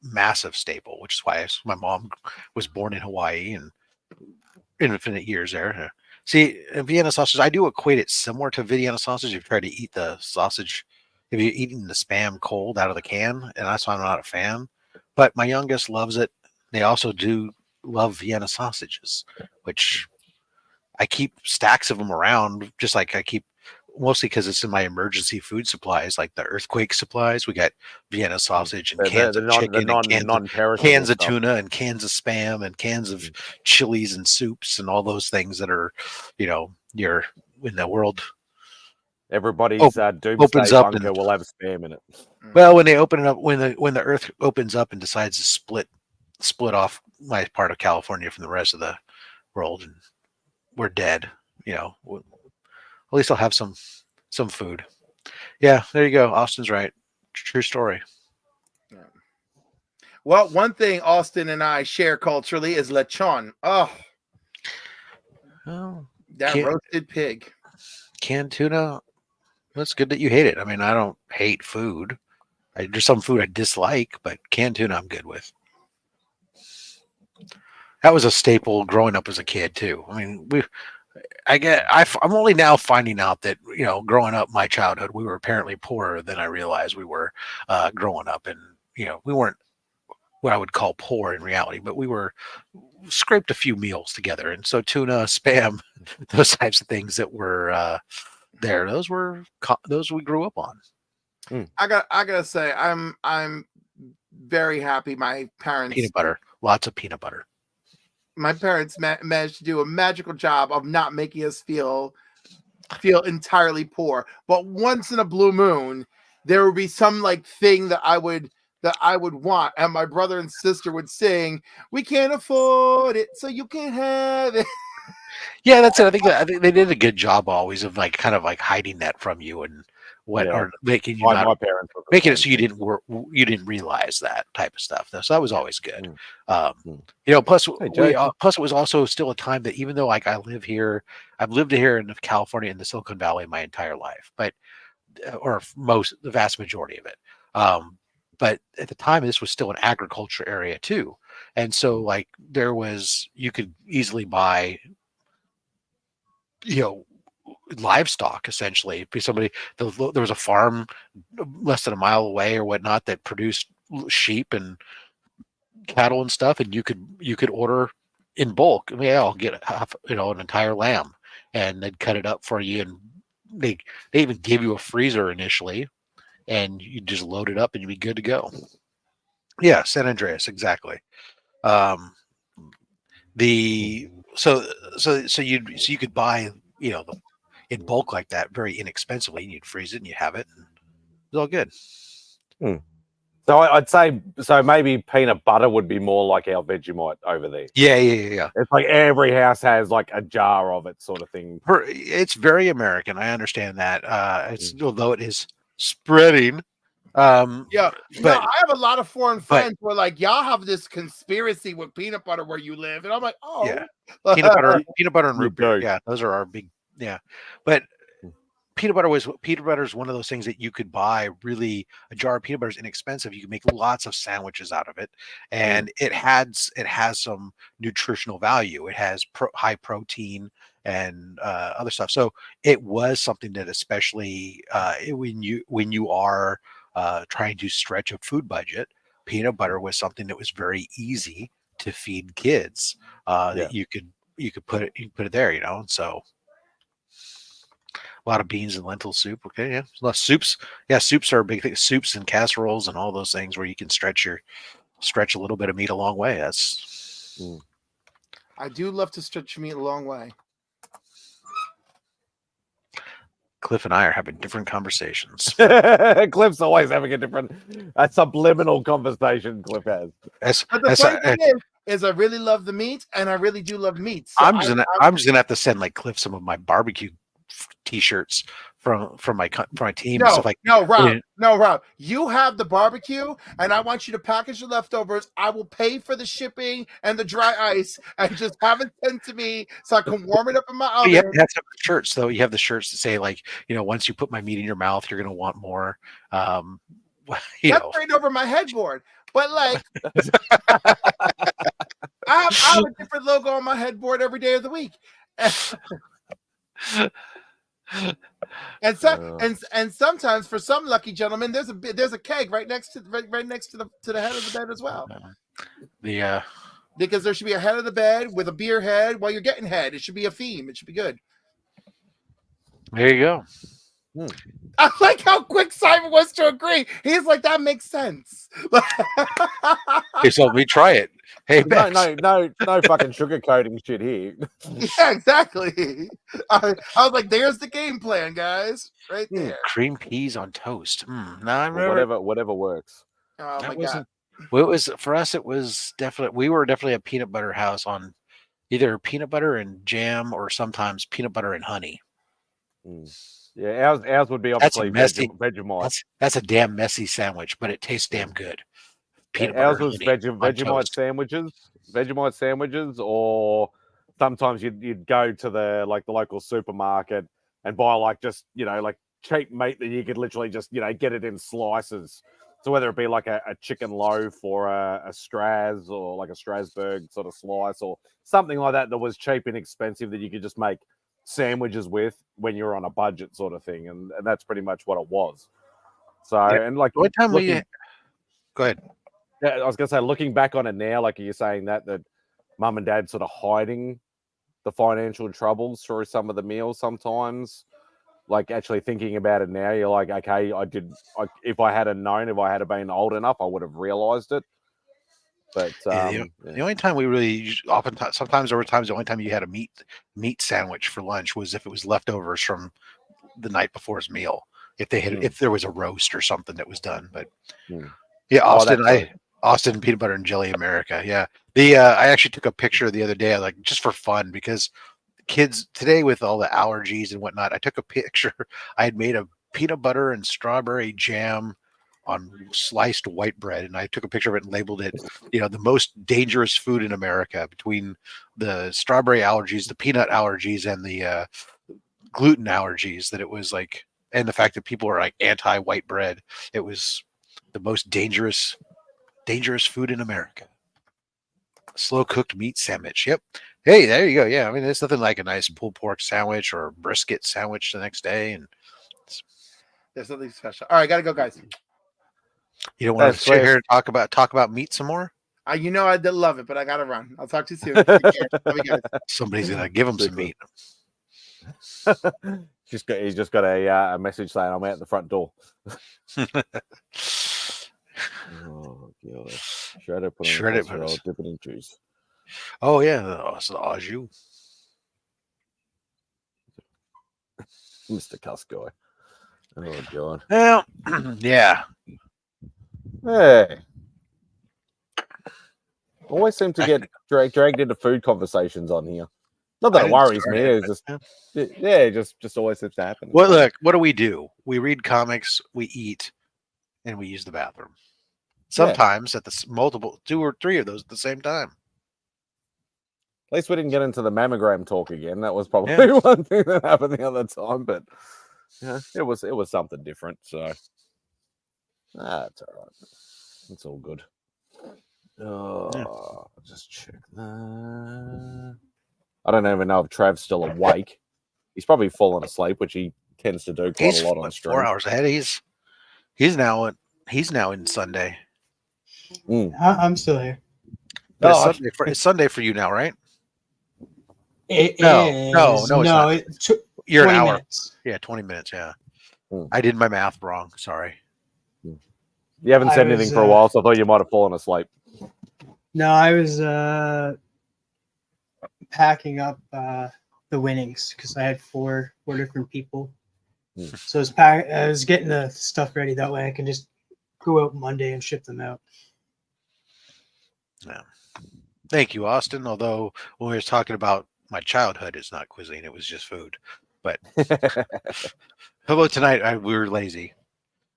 massive staple, which is why my mom was born in Hawaii and infinite years there. See, Vienna sausage, I do equate it similar to Vienna sausage. If you try to eat the sausage, if you're eating the spam cold out of the can, and that's why I'm not a fan. But my youngest loves it. They also do love Vienna sausages, which I keep stacks of them around, just like I keep, mostly because it's in my emergency food supplies, like the earthquake supplies. We got Vienna sausage and cans of chicken, and cans of tuna, and cans of spam, and cans of chilies and soups, and all those things that are, you're in the world. Everybody's doomsday bunker will have spam in it. Well, when they open it up, when the earth opens up and decides to split off my part of California from the rest of the world, and we're dead, at least I'll have some food. Yeah, there you go. Austin's right. True story. Yeah. Well, one thing Austin and I share culturally is lechon. Oh, that roasted pig. Canned tuna. That's good that you hate it. I mean, I don't hate food. There's some food I dislike, but canned tuna I'm good with. That was a staple growing up as a kid too. I mean, I'm only now finding out that growing up my childhood, we were apparently poorer than I realized we were growing up, and we weren't what I would call poor in reality, but we scraped a few meals together, and so tuna, spam, those types of things that were there, those we grew up on. I gotta say, I'm very happy. My parents peanut butter, lots of peanut butter. My parents managed to do a magical job of not making us feel entirely poor. But once in a blue moon, there would be some thing that I would want, and my brother and sister would sing, "We can't afford it, so you can't have it." Yeah, that's it. I think they did a good job always of kind of hiding that from you, and what Yeah. are making you My not parents were the making it same so you thing. didn't realize that type of stuff. So that was always good. Mm. Plus Hey, Jay. plus it was also still a time that even though like I've lived here in California in the Silicon Valley my entire life, but or the vast majority of it. But at the time, this was still an agriculture area too, and so like you could easily buy, livestock essentially. There was a farm less than a mile away or whatnot that produced sheep and cattle and stuff, and you could order in bulk. I mean, I'll get an entire lamb, and they'd cut it up for you, and they even give you a freezer initially, and you just load it up and you'd be good to go. Yeah, San Andreas, exactly. So you could buy in bulk like that very inexpensively, and you'd freeze it and you have it, and it's all good. So I'd say maybe peanut butter would be more like our Vegemite over there. Yeah. It's like every house has like a jar of it, sort of thing. It's very American. I understand that. Although it is spreading. I have a lot of foreign friends where like y'all have this conspiracy with peanut butter where you live, and I'm like, oh, yeah, peanut butter and root beer. Yeah, those are our big. Yeah, but peanut butter is one of those things that you could buy. Really, a jar of peanut butter is inexpensive. You can make lots of sandwiches out of it, and it has some nutritional value. It has high protein and other stuff. So it was something that, especially when you are trying to stretch a food budget, peanut butter was something that was very easy to feed kids. That you could put it there, so. A lot of beans and lentil soup. Okay, yeah. A lot of soups. Yeah, soups are a big thing. Soups and casseroles and all those things where you can stretch a little bit of meat a long way. That's. I do love to stretch meat a long way. Cliff and I are having different conversations. Cliff's always having a subliminal conversation. Cliff has. But the funny thing is I really love the meat, and I really do love meat. So I'm just gonna have to send like Cliff some of my barbecue T-shirts from my team. Rob, you have the barbecue, and I want you to package the leftovers. I will pay for the shipping and the dry ice, and just have it sent to me so I can warm it up in my oven. You have to have some shirts, though. You have the shirts that say like, once you put my meat in your mouth, you're gonna want more. That's right over my headboard, but like. I have a different logo on my headboard every day of the week. And sometimes for some lucky gentlemen, there's a keg right next to the head of the bed as well. Because there should be a head of the bed with a beer head while you're getting head. It should be a theme. It should be good. There you go. I like how quick Simon was to agree. He's like, that makes sense. He told me try it. Hey, no fucking sugarcoating shit here. Yeah, exactly. I was like, there's the game plan, guys, right there. Cream peas on toast. Whatever works. Oh my god. Well, for us. It was we were definitely a peanut butter house on either peanut butter and jam or sometimes peanut butter and honey. Yeah, ours would be obviously Vegemite. That's a damn messy sandwich, but it tastes damn good. Ours was Vegemite sandwiches, or sometimes you'd go to the local supermarket and buy like cheap meat that you could literally just get it in slices. So whether it be like a chicken loaf or a Stras or like a Strasbourg sort of slice or something like that was cheap and expensive that you could just make sandwiches with when you're on a budget sort of thing, and that's pretty much what it was. So and like what time go ahead. Yeah, I was gonna say, looking back on it now, like you're saying that mum and dad sort of hiding the financial troubles through some of the meals sometimes. Like actually thinking about it now, you're like, okay, if I had been old enough, I would have realized it. But the only time sometimes there were times the only time you had a meat sandwich for lunch was if it was leftovers from the night before's meal. If there was a roast or something that was done. But Austin peanut butter and jelly America. Yeah. I actually took a picture the other day, like just for fun, because kids today with all the allergies and whatnot, I took a picture. I had made a peanut butter and strawberry jam on sliced white bread, and I took a picture of it and labeled it, the most dangerous food in America, between the strawberry allergies, the peanut allergies, and the gluten allergies. That it was like, and the fact that people are like anti-white bread. It was the most dangerous food in America. Slow cooked meat sandwich. Yep. Hey, there you go. Yeah, I mean, there's nothing like a nice pulled pork sandwich or brisket sandwich the next day, and there's something special. All right, gotta go, guys. You don't want to sit here and talk about meat some more? I did love it, but I gotta run. I'll talk to you soon. Take care. Love you guys. Somebody's gonna give him some meat. He's just got a message saying I'm out the front door. Oh god! Shredded roll, dipping in juice. Oh yeah, it's the au jus. Mr. Cuss guy. Oh god. Well, yeah. Hey. Always seem to get dragged into food conversations on here. Not that it worries me. It's just always seems to happen. Well, look, what do? We read comics, we eat, and we use the bathroom. Sometimes at the multiple 2 or 3 of those at the same time. At least we didn't get into the mammogram talk again. That was probably one thing that happened the other time, but it was something different. So that's all right. It's all good. Just check that. I don't even know if Trav's still awake. He's probably fallen asleep, which he tends to do quite a lot on stream. 4 hours ahead. He's now in Sunday. I'm still here. It's Sunday for you now, right? No, you're 20 an hour. Minutes. Yeah, 20 minutes. Yeah, I did my math wrong. Sorry. You haven't said anything for a while, so I thought you might have fallen asleep. No, I was packing up the winnings because I had four different people. So I was getting the stuff ready. That way I can just go out Monday and ship them out. Yeah. Thank you, Austin. Although when we were talking about my childhood, it's not cuisine; it was just food. But how about tonight? We were lazy.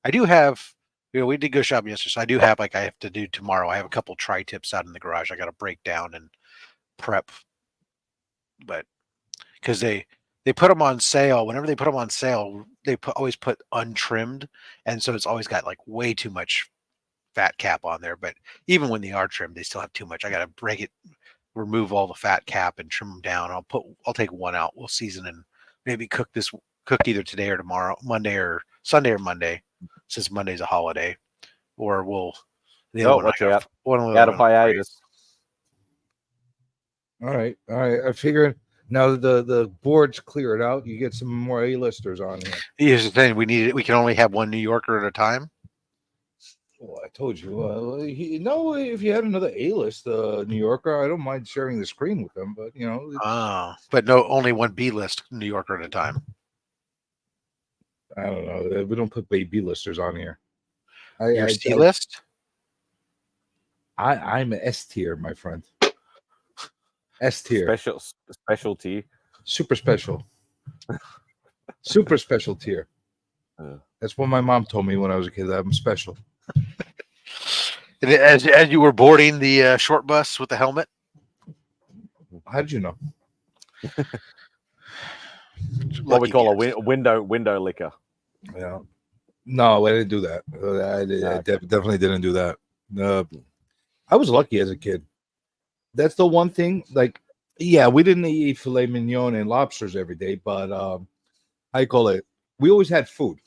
I do have, we did go shopping yesterday, so I do have I have to do tomorrow. I have a couple tri-tips out in the garage. I got to break down and prep, but because they put them on sale. Whenever they put them on sale, they always put untrimmed, and so it's always got like way too much fat cap on there. But even when they are trimmed, they still have too much. I got to break it, remove all the fat cap, and trim them down. I'll take one out. We'll season and maybe cook either today or tomorrow, Monday or Sunday or Monday, since Monday's a holiday, or we'll. Watch out! Out of hiatus. All right. I figured now the board's cleared out. You get some more A-listers on here. Here's the thing: we can only have one New Yorker at a time. Well, I told you. If you had another A-list New Yorker, I don't mind sharing the screen with them. But but no, only one B-list New Yorker at a time. I don't know. We don't put B-listers on here. Your C-list? I'm S tier, my friend. S tier. Special tier. Super special. Super special tier. That's what my mom told me when I was a kid. I'm special. As you were boarding the short bus with the helmet? How did you know? What we call a window licker. Yeah. No, I didn't do that. I definitely didn't do that. I was lucky as a kid. That's the one thing. We didn't eat filet mignon and lobsters every day, but we always had food.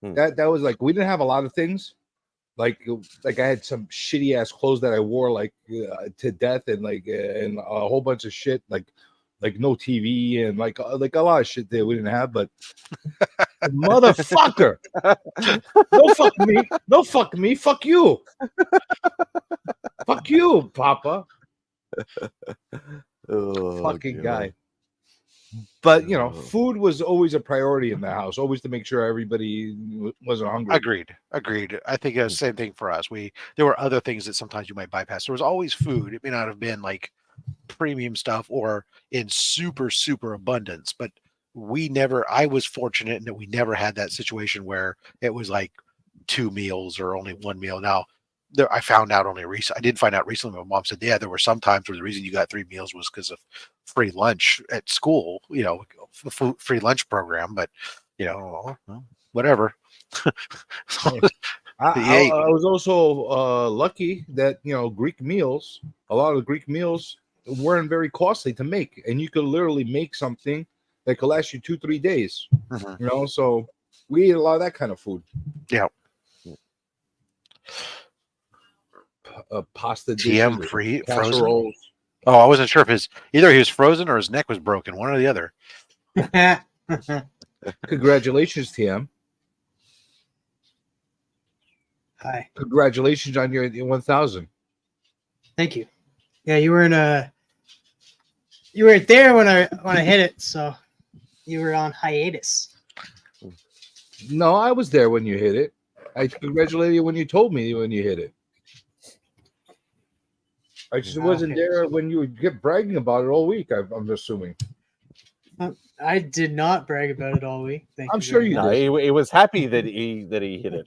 That was we didn't have a lot of things. Like I had some shitty ass clothes that I wore to death, and and a whole bunch of shit like no TV and like a lot of shit that we didn't have. But motherfucker, no fuck me, fuck you, fuck you, Papa, fucking guy. But food was always a priority in the house, always to make sure everybody wasn't hungry. Agreed. I think the same thing for us. There were other things that sometimes you might bypass. There was always food. It may not have been like premium stuff or in super, super abundance, but I was fortunate in that we never had that situation where it was like 2 meals or only 1 meal. Now, I found out only recently. I did find out recently. My mom said, yeah, there were some times where the reason you got 3 meals was because of free lunch at school, free lunch program, but whatever. I was also lucky that Greek meals. A lot of Greek meals weren't very costly to make, and you could literally make something that could last you 2-3 days. So we ate a lot of that kind of food. Yeah. Pasta TM dishes, frozen. casseroles. Oh, I wasn't sure if either he was frozen or his neck was broken, one or the other. Congratulations, TM. Hi. Congratulations on your 1,000. Thank you. Yeah, you weren't there when I hit it, so you were on hiatus. No, I was there when you hit it. I congratulated you when you told me when you hit it. I just wasn't there when you kept bragging about it all week. I'm assuming. I did not brag about it all week. I'm sure you did. He was happy that he hit it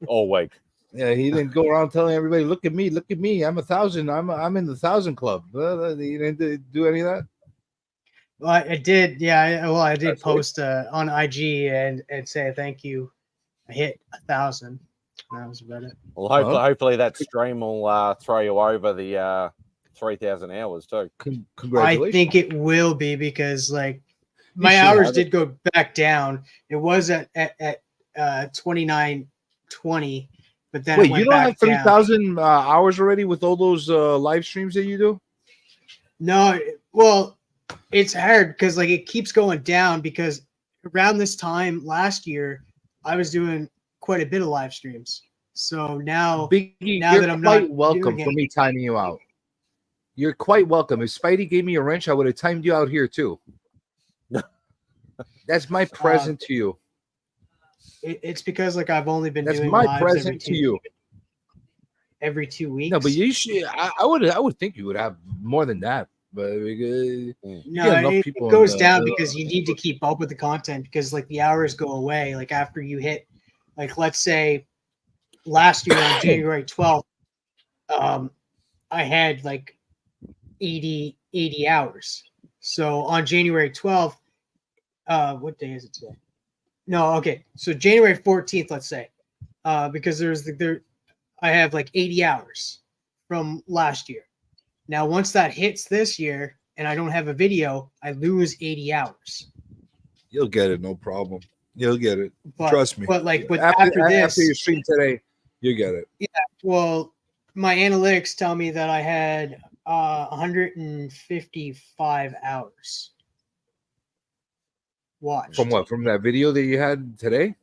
all week. Yeah, he didn't go around telling everybody, "Look at me, look at me. I'm 1,000. I'm in the 1,000 club." He didn't do any of that. Well, I did. Yeah, I did post on IG and say thank you. I hit 1,000. That was about it. Well, hopefully that stream will throw you over the 3,000 hours too. Congratulations. I think it will be because my hours did go back down. It was at 2920, but then wait, you don't have 3,000 hours already with all those live streams that you do? No, well, it's hard because it keeps going down because around this time last year, I was doing quite a bit of live streams. So now, Biggie, now you're that I'm quite not welcome doing for me timing you out. You're quite welcome. If Spidey gave me a wrench, I would have timed you out here too. That's my present to you. It's because I've only been That's doing my lives present to you. Every 2 weeks. No, but you should. I would think you would have more than that. But no, it goes down because you need to keep up with the content because the hours go away. After you hit, let's say last year on January 12th, I had 80 hours. So on January 12th, what day is it today? No, okay. So January 14th, let's say, because I have 80 hours from last year. Now, once that hits this year and I don't have a video, I lose 80 hours. You'll get it, no problem. You'll get it. But, trust me. But after your stream today, you get it. Yeah. Well, my analytics tell me that I had 155 hours. Watched. From what? From that video that you had today?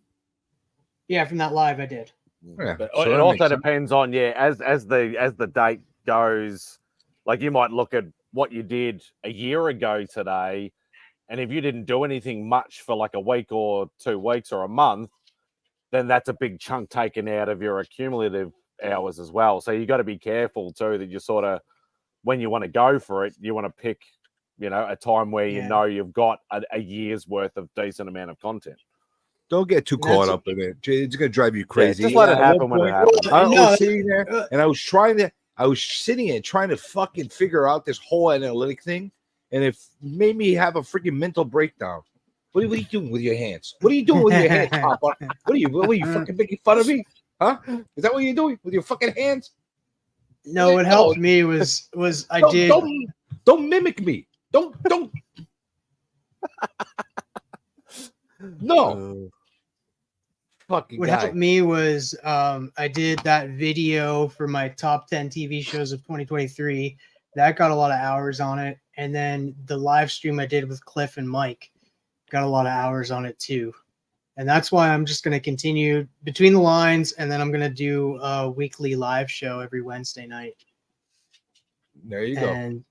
Yeah, from that live I did. Yeah. But it also depends on as the date goes. You might look at what you did a year ago today, and if you didn't do anything much for a week or 2 weeks or a month, then that's a big chunk taken out of your accumulative hours as well. So you got to be careful too that you sort of, when you want to go for it, you want to pick, a time where you've got a year's worth of decent amount of content. Don't get too caught up in it. It's going to drive you crazy. Just let it happen when it happens. I was sitting there and I was sitting and trying to fucking figure out this whole analytic thing, and it made me have a freaking mental breakdown. What are you doing with your hands? What are you doing with your hands, Papa? What are you fucking making fun of me? Huh? Is that what you're doing with your fucking hands? No, what helped me was Don't mimic me. Don't. No. Fucking what helped me was I did that video for my top 10 TV shows of 2023. That got a lot of hours on it. And then the live stream I did with Cliff and Mike got a lot of hours on it too. And that's why I'm just going to continue between the lines, and then I'm going to do a weekly live show every Wednesday night. There you go.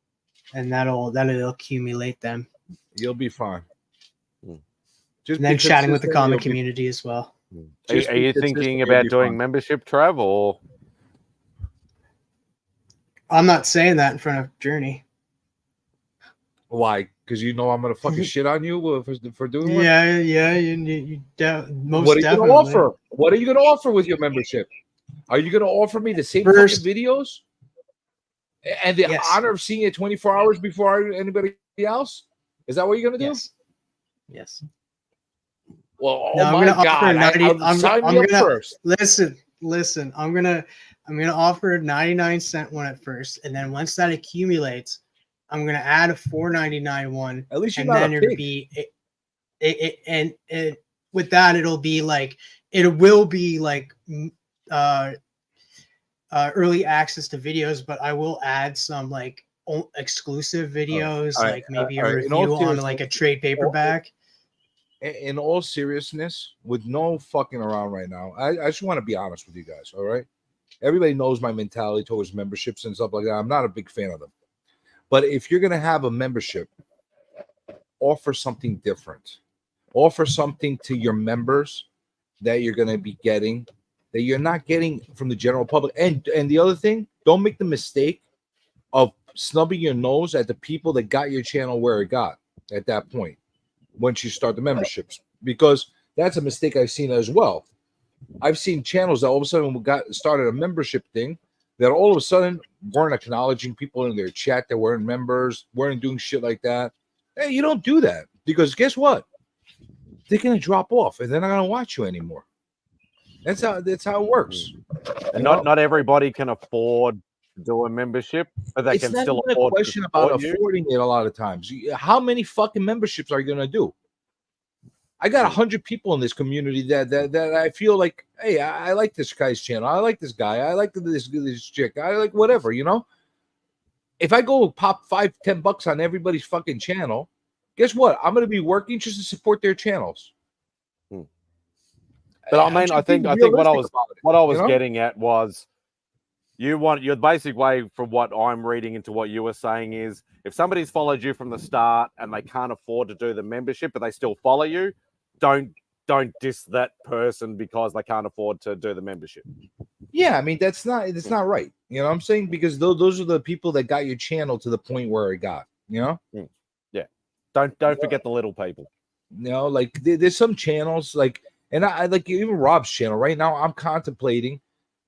And that'll accumulate them. You'll be fine. Just and then chatting with the comic community as well. Are you thinking about doing membership, Trav, or? I'm not saying that in front of Journey. Why? Because you know I'm gonna fucking shit on you for doing one? Yeah, you most what are you definitely. gonna offer? What are you gonna offer with your membership? Are you gonna offer me the same fucking videos and the honor of seeing it 24 hours before anybody else? Is that what you're gonna do? Yes. Well, No, oh I'm my gonna offer god! 90. Sign me up first. Listen. I'm gonna offer a 99-cent one at first, and then once that accumulates, I'm gonna add a $4.99 one. At least you're and not then a it'll pig. be and with that it'll be like it will be like early access to videos, but I will add some like exclusive videos, All right. like maybe All a right. In all review on seriousness- like a trade paperback. In all seriousness, with no fucking around right now, I just want to be honest with you guys. All right, everybody knows my mentality towards memberships and stuff like that. I'm not a big fan of them, but if you're gonna have a membership, offer something different. Offer something to your members that you're gonna be getting that you're not getting from the general public. And the other thing, don't make the mistake of snubbing your nose at the people that got your channel where it got at that point. Once you start the memberships, because that's a mistake I've seen as well. I've seen channels that all of a sudden started a membership thing that all of a sudden weren't acknowledging people in their chat that weren't members, weren't doing shit like that. Hey, you don't do that, because guess what? They're gonna drop off and they're not gonna watch you anymore. That's how it works. And not everybody can afford to do a membership, but they It's can not still even a afford question to about support you. affording it a lot of times. How many fucking memberships are you gonna do? I got 100 people in this community that I feel like, hey, I like this guy's channel. I like this guy. I like this chick. I like whatever, you know. If I go pop $5-10 on everybody's fucking channel, guess what? I'm gonna be working just to support their channels. But I mean, I think what I was know? getting at was your basic way from what I'm reading into what you were saying is if somebody's followed you from the start and they can't afford to do the membership, but they still follow you, don't diss that person because they can't afford to do the membership. Yeah, I mean it's not right. You know what I'm saying? Because those are the people that got your channel to the point where it got, you know? Yeah. Don't forget the little people. You know, like there's some channels like, and I like even Rob's channel right now. I'm contemplating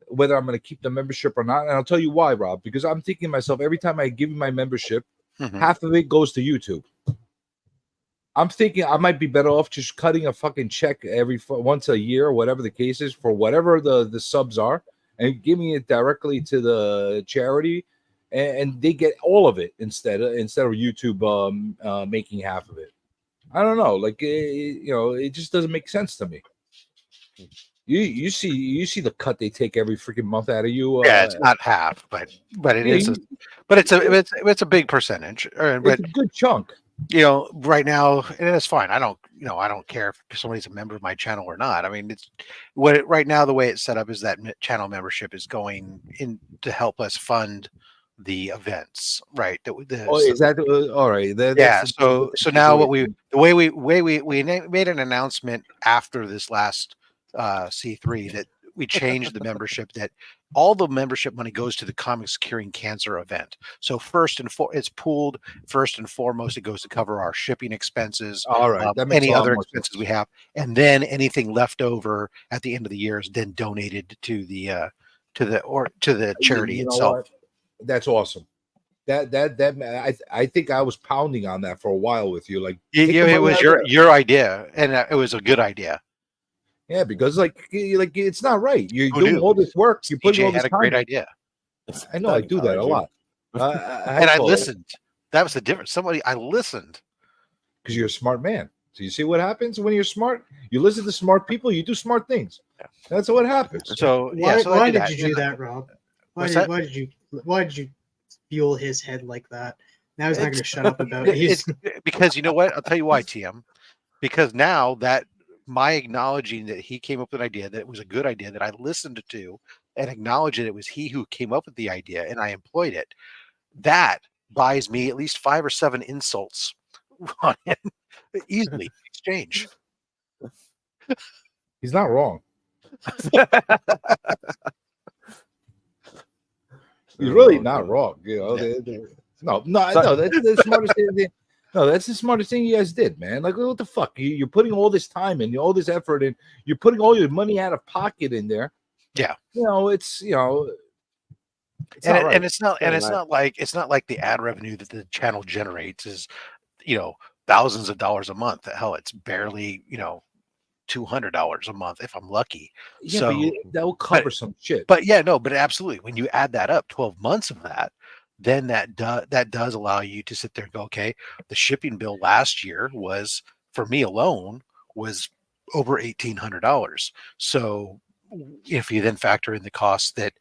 whether I'm going to keep the membership or not. And I'll tell you why, Rob, because I'm thinking to myself, every time I give you my membership, half of it goes to YouTube. I'm thinking I might be better off just cutting a fucking check once a year or whatever the case is for whatever the subs are and giving it directly to the charity, and they get all of it instead of YouTube making half of it. I don't know, like it just doesn't make sense to me. You see the cut they take every freaking month out of you. Yeah, it's not half, but it is. It's a big percentage. It's a good chunk. You know, right now, and it's fine. I don't care if somebody's a member of my channel or not. I mean, right now the way it's set up is that channel membership is going in to help us fund the events, right? Is that all right? So now the way we made an announcement after this last C3 that we changed the membership, that all the membership money goes to the Comics Curing Cancer event. So it's pooled. First and foremost, it goes to cover our shipping expenses. All right, that makes any a lot other more expenses sense. we have, and then anything left over at the end of the year is then donated to the charity itself. What? That's awesome. I think I was pounding on that for a while with you. Like, it was your idea, and it was a good idea. Yeah, because like it's not right. You're doing all this work. You're putting all this had a time. great idea. I know I do that a lot. And I listened. That was the difference. I listened. Because you're a smart man. So you see what happens when you're smart? You listen to smart people, you do smart things. That's what happens. So why did you do that, Rob? Why did you fuel his head like that? Now he's not going to shut up about it. Because you know what? I'll tell you why, TM. Because now that my acknowledging that he came up with an idea, that it was a good idea, that I listened to and acknowledged that it was he who came up with the idea and I employed it, that buys me at least 5 or 7 insults on him easily exchange. He's not wrong. He's really not wrong. You know, no. That's the smartest thing. No, that's the smartest thing you guys did, man. Like, what the fuck? You're putting all this time in, all this effort in. You're putting all your money out of pocket in there. Yeah. It's and it's not like the ad revenue that the channel generates is, thousands of dollars a month. Hell, it's barely, $200 a month if I'm lucky. Yeah, so but that will cover some shit. But absolutely. When you add that up, 12 months of that, then that does allow you to sit there and go, okay, the shipping bill last year was, for me alone, was over $1,800. So if you then factor in the costs that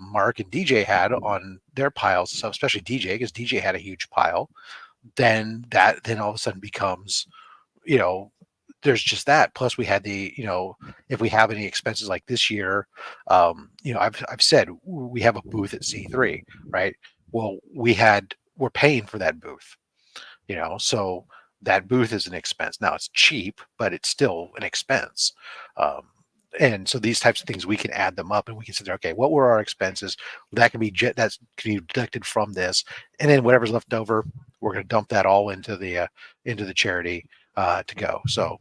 Mark and DJ had on their piles, so especially DJ, because DJ had a huge pile, then all of a sudden becomes, there's just that. Plus we had the, if we have any expenses like this year, I've said we have a booth at C3, right? Well, we're paying for that booth, so that booth is an expense. Now it's cheap, but it's still an expense. And so these types of things, we can add them up and we can say, okay, what were our expenses? That can be deducted from this, and then whatever's left over, we're going to dump that all into the charity to go. So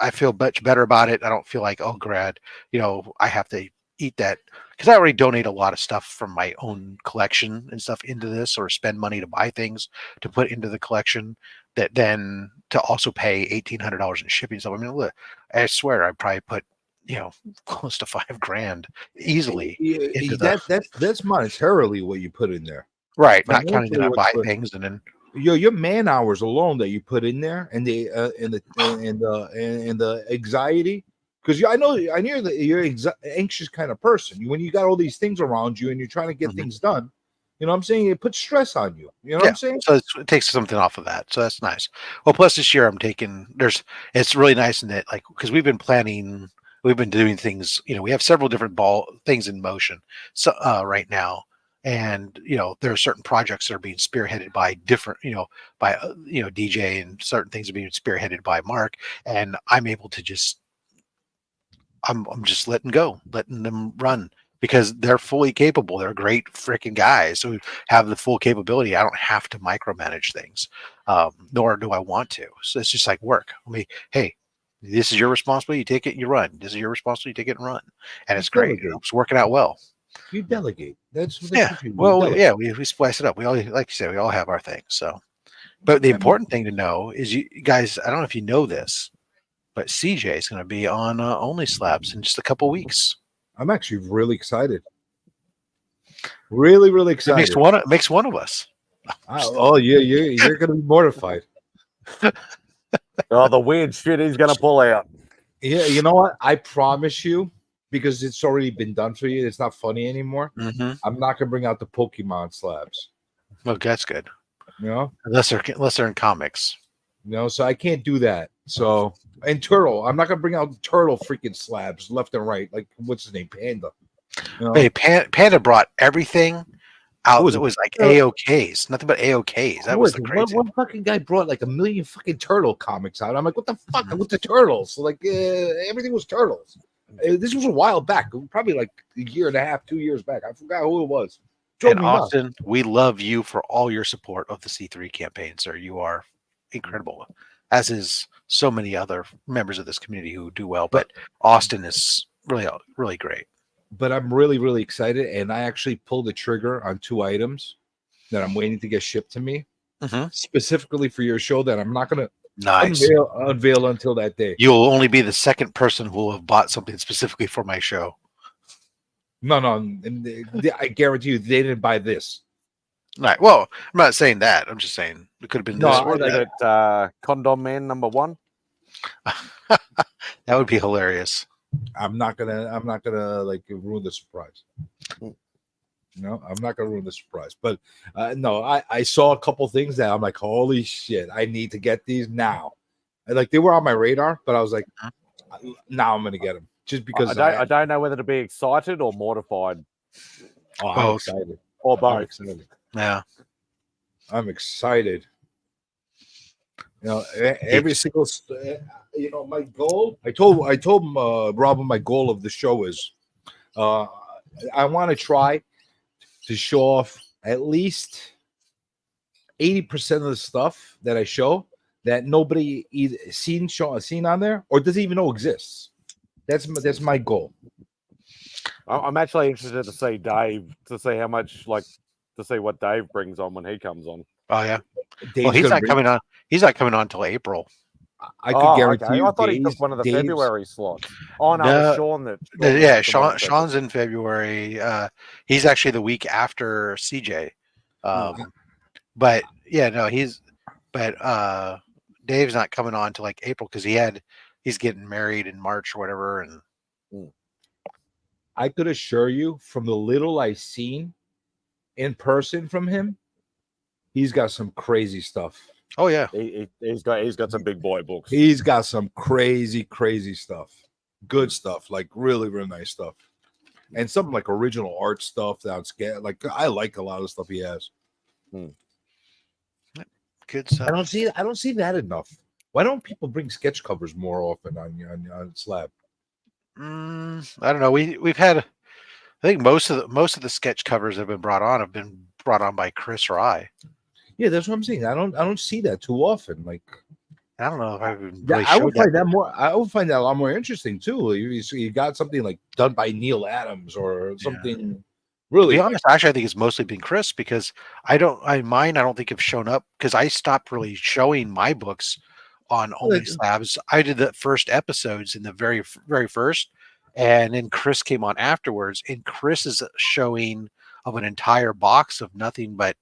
I feel much better about it. I don't feel like, oh, grad, I have to eat that, because I already donate a lot of stuff from my own collection and stuff into this, or spend money to buy things to put into the collection, that then to also pay $1,800 in shipping. So I mean, look, I swear I probably put close to $5,000 easily. That's monetarily what you put in there, right? Not counting that I buy things and then your man hours alone that you put in there, and the anxiety, because I know that you're anxious kind of person. When you got all these things around you and you're trying to get things done, you know what I'm saying? It puts stress on you. You know what I'm saying? So it takes something off of that. So that's nice. Well, plus this year it's really nice in that, like, because we've been doing things, we have several different things in motion right now. And, there are certain projects that are being spearheaded by different, by DJ, and certain things are being spearheaded by Mark. And I'm able to I'm just letting them run, because they're fully capable. They're great freaking guys who have the full capability. I don't have to micromanage things, nor do I want to. So it's just like work. Hey, this is your responsibility. You take it, you run. This is your responsibility. You take it and run. And it's great. It's working out well. You delegate. That's we splice it up. We all, like you said, we all have our things. So, but the important thing to know is, you guys, I don't know if you know this, but CJ is going to be on Only Slabs in just a couple weeks. I'm actually really excited. Really, really excited. It makes one of us. You're going to be mortified. Oh, the weird shit he's going to pull out. Yeah, you know what? I promise you, because it's already been done for you, it's not funny anymore. I'm not going to bring out the Pokemon slabs. Well, that's good. Unless they're in comics. So I can't do that. So, and Turtle, I'm not going to bring out Turtle freaking slabs left and right. Like, what's his name? Panda. Hey, Panda brought everything out. It was like AOKs, nothing but AOKs. That was the crazy. One fucking guy brought like 1 million fucking Turtle comics out. I'm like, what the fuck with the Turtles? Like, everything was Turtles. This was a while back, probably like a year and a half, 2 years back. I forgot who it was. And Austin, we love you for all your support of the C3 campaign, sir. You are incredible, as is so many other members of this community who do well. But Austin is really, really great. But I'm really, really excited, and I actually pulled the trigger on 2 items that I'm waiting to get shipped to me, specifically for your show, that I'm not going to unveil until that day. You'll only be the second person who will have bought something specifically for my show. No, I guarantee you they didn't buy this. All right. Well, I'm not saying that. I'm just saying it could have been this or that. Condom Man #1. That would be hilarious. I'm not gonna like ruin the surprise. No, I'm not gonna ruin the surprise. But no, I saw a couple things that I'm like, holy shit, I need to get these now. And, like, they were on my radar, but I was like, now I'm gonna get them, just because I don't know whether to be excited or mortified. I'm excited. Or both. I'm excited. Yeah, I'm excited. Every single, my goal. I told Robin my goal of the show is, I want to try to show off at least 80% of the stuff that I show that nobody either seen on there or doesn't even know exists. That's my goal. I'm actually interested to see Dave, to see how much, like, to see what Dave brings on when he comes on. Oh yeah. Dave's Well, he's not coming on. He's not coming on until April. I could guarantee okay. you. I thought he took one of the February slots. Oh no, it was Sean that. Yeah, Sean's in February. He's actually the week after CJ. But yeah, no, but Dave's not coming on till like April because he's getting married in March or whatever. And I could assure you, from the little I've seen in person from him, he's got some crazy stuff. Oh yeah, he's got some big boy books. He's got some crazy stuff, good stuff, like really nice stuff, and some like original art stuff that's like I like a lot of the stuff he has. Good stuff. I don't see that enough. Why don't people bring sketch covers more often on Slab? I don't know. We've had, I think most of the sketch covers that have been brought on by Chris or I. Yeah, that's what I'm saying. I don't see that too often. Like, I don't know if I would. Really I would find that more. I would find that a lot more interesting too. You got something like done by Neil Adams or something. Yeah. Really, to be honest, actually, I think it's mostly been Chris because mine I don't think have shown up because I stopped really showing my books on Only Slabs. I did the first episodes in the very first, and then Chris came on afterwards. And Chris's showing of an entire box of nothing but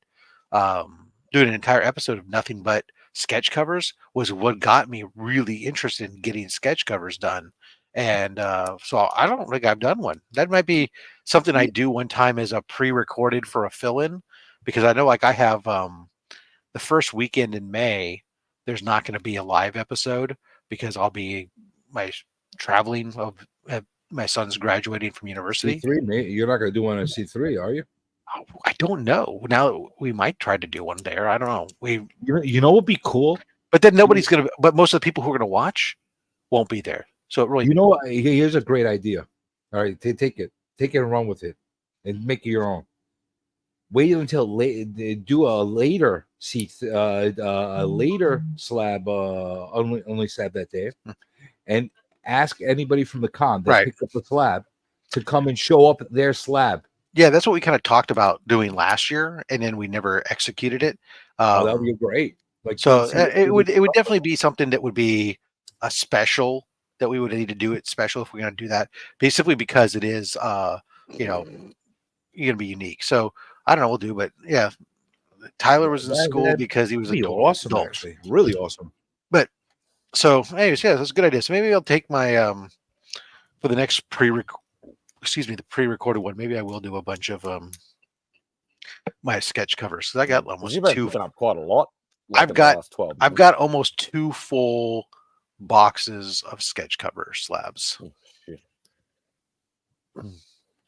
doing an entire episode of nothing but sketch covers was what got me really interested in getting sketch covers done. And so I don't think I've done one. That might be something I do one time as a pre-recorded for a fill-in, because I know like I have the first weekend in May, there's not going to be a live episode because I'll be traveling of my son's graduating from university. C3, mate. You're not going to do one at C3, are you? I don't know. Now we might try to do one there. I don't know. You know, what would be cool, but then nobody's going to. But most of the people who are going to watch won't be there. So it really, here's a great idea. All right, take it and run with it, and make it your own. Wait until do a later a later slab, only slab that day, and ask anybody from the con that picked up the slab to come and show up their slab. Yeah, that's what we kind of talked about doing last year, and then we never executed it. That would be great. Like, so it would definitely be something that would be a special that we would need to do it special if we're going to do that. Basically, because it is, you're going to be unique. So I don't know, we'll do, but yeah, Tyler was in school because he was awesome, actually, really awesome. But so, anyways, yeah, that's a good idea. So maybe I'll take my for the next the pre-recorded one. Maybe I will do a bunch of my sketch covers because I got almost up quite a lot. I've got almost 2 full boxes of sketch cover slabs.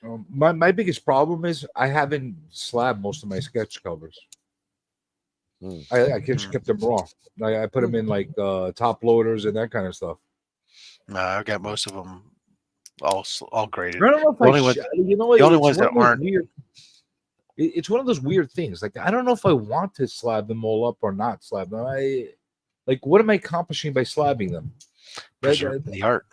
My biggest problem is I haven't slabbed most of my sketch covers. I just kept them raw. I put them in like top loaders and that kind of stuff. I've got most of them all graded. I don't know if the only ones that aren't. Weird, it's one of those weird things. Like I don't know if I want to slab them all up or not slab them. Like, what am I accomplishing by slabbing them? Preserve the art.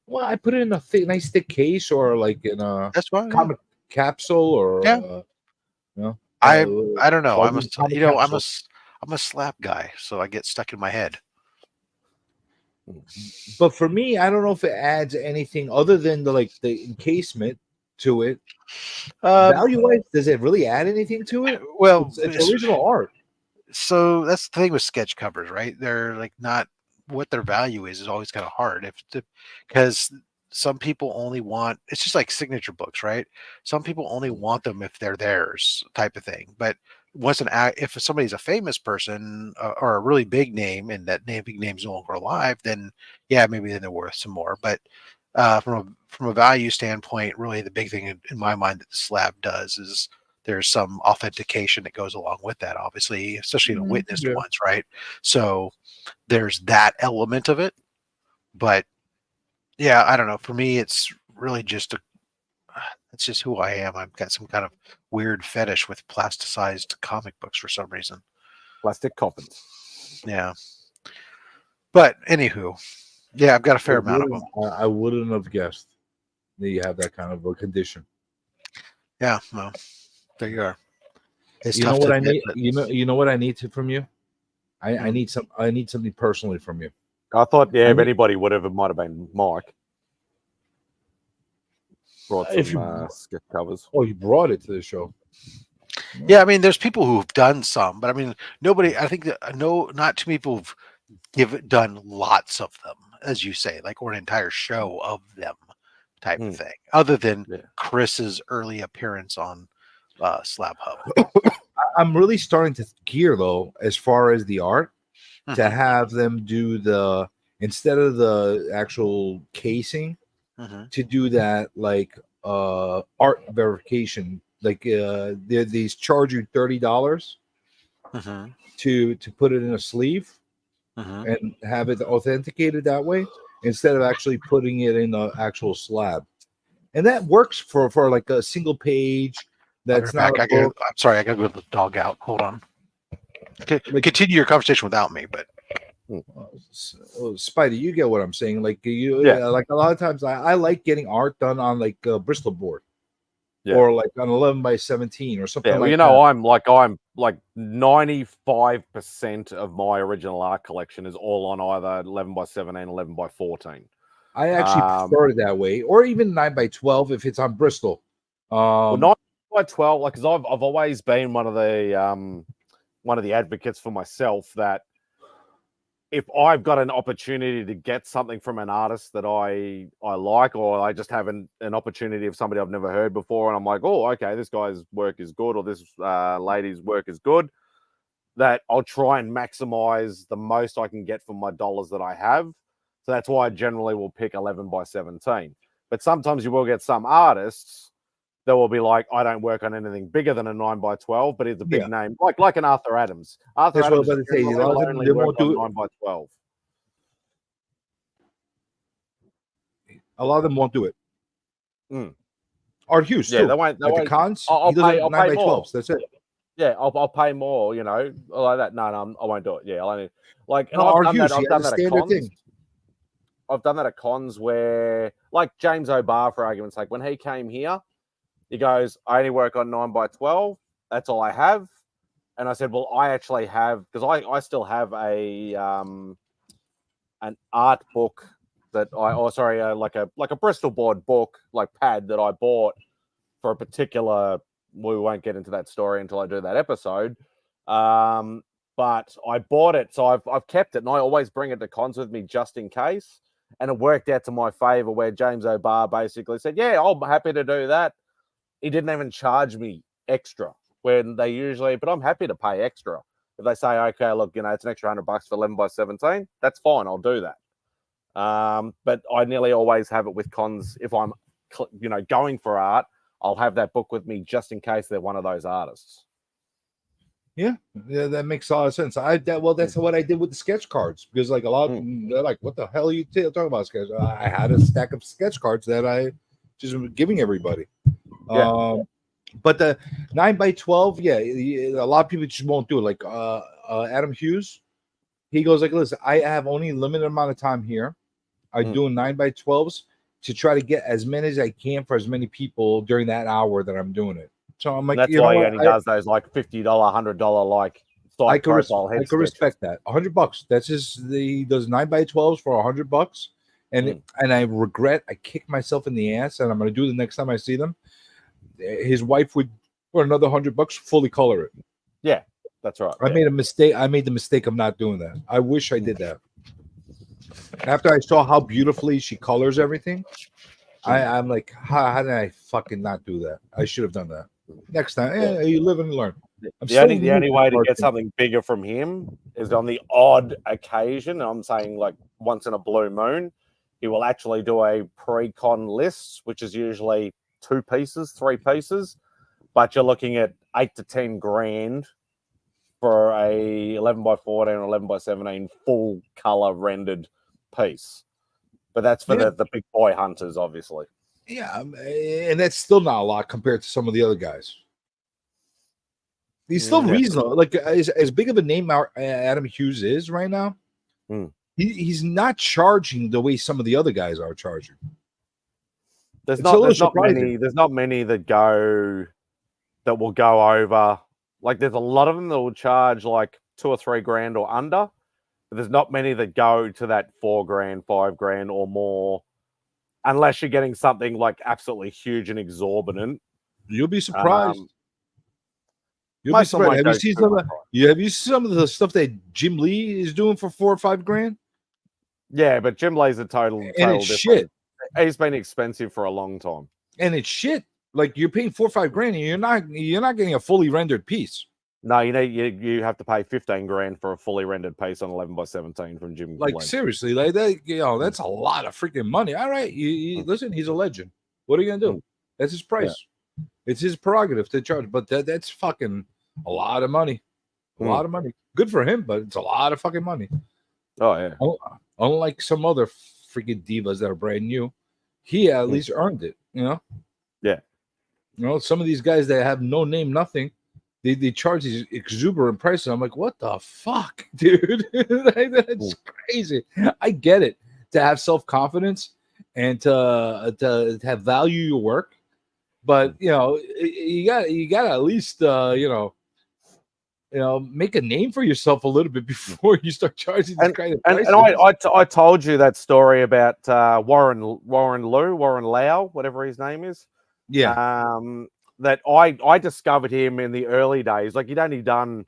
Well, I put it in a nice thick case or like in a comic capsule or I don't know. I'm a slab guy, so I get stuck in my head. But for me, I don't know if it adds anything other than the encasement to it. Value-wise, does it really add anything to it? Well, it's original art. So that's the thing with sketch covers, right? They're like not what their value is always kind of hard because some people only want, it's just like signature books, right? Some people only want them if they're theirs type of thing. But if somebody's a famous person or a really big name and that big name's no longer alive, then yeah, maybe then they're worth some more. But from a value standpoint, really the big thing in my mind that the slab does is there's some authentication that goes along with that, obviously, especially the witnessed ones, right? So there's that element of it. But yeah, I don't know. For me, it's really just That's just who I am. I've got some kind of weird fetish with plasticized comic books for some reason. Plastic coffins. Yeah. But anywho, yeah, I've got a fair amount of them. I wouldn't have guessed that you have that kind of a condition. Yeah, well, there you are. It's You know tough what to I admit, need? but- You know what I need from you? I need something personally from you. I thought, yeah, if anybody would have, it might have been Mike. Brought If some sketch covers. Oh, you brought it to the show. Yeah, I mean, there's people who've done some, but I mean, nobody. I think that not too many people have done lots of them, as you say, like or an entire show of them, type of thing. Other than Chris's early appearance on Slab Hub. I'm really starting to gear though, as far as the art, to Mhm. have them do the instead of the actual casing, Mhm. to do that like art verification. Like these charge you $30 Mhm. to put it in a sleeve Mhm. and have it authenticated that way instead of actually putting it in the actual slab. And that works for like a single page. That's not a book. I'm sorry, I gotta go to the dog out. Hold on. Okay, continue your conversation without me, but Spidey, you get what I'm saying. Like like a lot of times I like getting art done on like a Bristol board. Yeah. Or like an 11 by 17 or something Yeah, well, like you know, that. I'm like 95% of my original art collection is all on either 11 by 17, 11 by 14. I actually prefer it that way, or even 9 by 12 if it's on Bristol. Well, 9 by 12, like, because I've always been one of the advocates for myself that if I've got an opportunity to get something from an artist that I like, or I just have an opportunity of somebody I've never heard before, and I'm like, oh, okay, this guy's work is good, or this lady's work is good, that I'll try and maximize the most I can get from my dollars that I have. So that's why I generally will pick 11 by 17. But sometimes you will get some artists that will be like, I don't work on anything bigger than a 9 by 12, but it's a big name, like an Arthur Adams. Arthur That's what I was Adams about to say. A lot of them, only they work won't do on it. 9 by 12. A lot of them won't do it. Mm. Art Hughes, Yeah, too. they won't. At the cons, I'll he does pay 9 by more. 12s. That's it. Yeah, I'll pay more. You know, like that. No, I won't do it. Yeah, I'll only like. And No, I've Art done Hughes, that. he I've done has a that at standard cons. thing. I've done that at cons where, like James O'Barr, for argument's sake, when he came here, he goes, "I only work on 9 by 12. That's all I have." And I said, "Well, I actually have because I still have an art book that like a Bristol board book, like pad that I bought for a particular." We won't get into that story until I do that episode. But I bought it, so I've kept it, and I always bring it to cons with me just in case. And it worked out to my favor, where James O'Barr basically said, "Yeah, I'm happy to do that." He didn't even charge me extra when they usually, but I'm happy to pay extra if they say, "Okay, look, you know, it's an extra $100 for 11 by 17." That's fine, I'll do that. But I nearly always have it with cons if I'm, going for art. I'll have that book with me just in case they're one of those artists. Yeah, that makes a lot of sense. That's what I did with the sketch cards, because like a lot of them, they're like, "What the hell are you talking about sketch?" I had a stack of sketch cards that I just was giving everybody. Yeah. But the 9 by 12, yeah, a lot of people just won't do it. Like Adam Hughes, he goes like, "Listen, I have only a limited amount of time here. I'm doing 9 by 12s to try to get as many as I can for as many people during that hour that I'm doing it." So I'm like, that's you why know he what? only does those like $50, $100 like side profile head I could respect that. $100. That's he does 9 by 12s for $100. And I regret I kicked myself in the ass, and I'm gonna do it the next time I see them. His wife would, for another $100, fully color it. Yeah, that's right. I made a mistake. I made the mistake of not doing that. I wish I did that. After I saw how beautifully she colors everything, I'm like, how did I fucking not do that? I should have done that. Next time, you live and learn. The only way to get something bigger from him is on the odd occasion. I'm saying like once in a blue moon, he will actually do a pre-con list, which is usually 2 pieces, 3 pieces, but you're looking at 8 to 10 grand for a 11 by 14 or 11 by 17 full color rendered piece. But that's for the big boy hunters, obviously. Yeah, and that's still not a lot compared to some of the other guys. He's still reasonable. Like as big of a name Adam Hughes is right now, he's not charging the way some of the other guys are charging. There's not many that will go over. Like there's a lot of them that will charge like $2 or $3 grand or under, but there's not many that go to that $4 grand, $5 grand or more, unless you're getting something like absolutely huge and exorbitant. You'll be surprised. You'll be surprised. Have you seen some of the stuff that Jim Lee is doing for $4 or $5 grand? Yeah, but Jim Lee's a total it's different. Shit. He's been expensive for a long time, and it's shit. Like you're paying $4 or $5 grand, and you're not getting a fully rendered piece. No, you have to pay 15 grand for a fully rendered piece on 11x17 from Jim. Like seriously, like that. That's a lot of freaking money. All right, listen, he's a legend. What are you gonna do? That's his price. Yeah. It's his prerogative to charge, but that's fucking a lot of money. A lot of money. Good for him, but it's a lot of fucking money. Oh yeah. Unlike some other freaking divas that are brand new, he at least earned it. Yeah. Some of these guys that have no name, nothing, they charge these exuberant prices. I'm like, what the fuck, dude? That's crazy. I get it, to have self-confidence and to have value your work, but you gotta at least make a name for yourself a little bit before you start charging these kind of prices. And I told you that story about Warren Lau, whatever his name is. Yeah. That I discovered him in the early days. Like he'd only done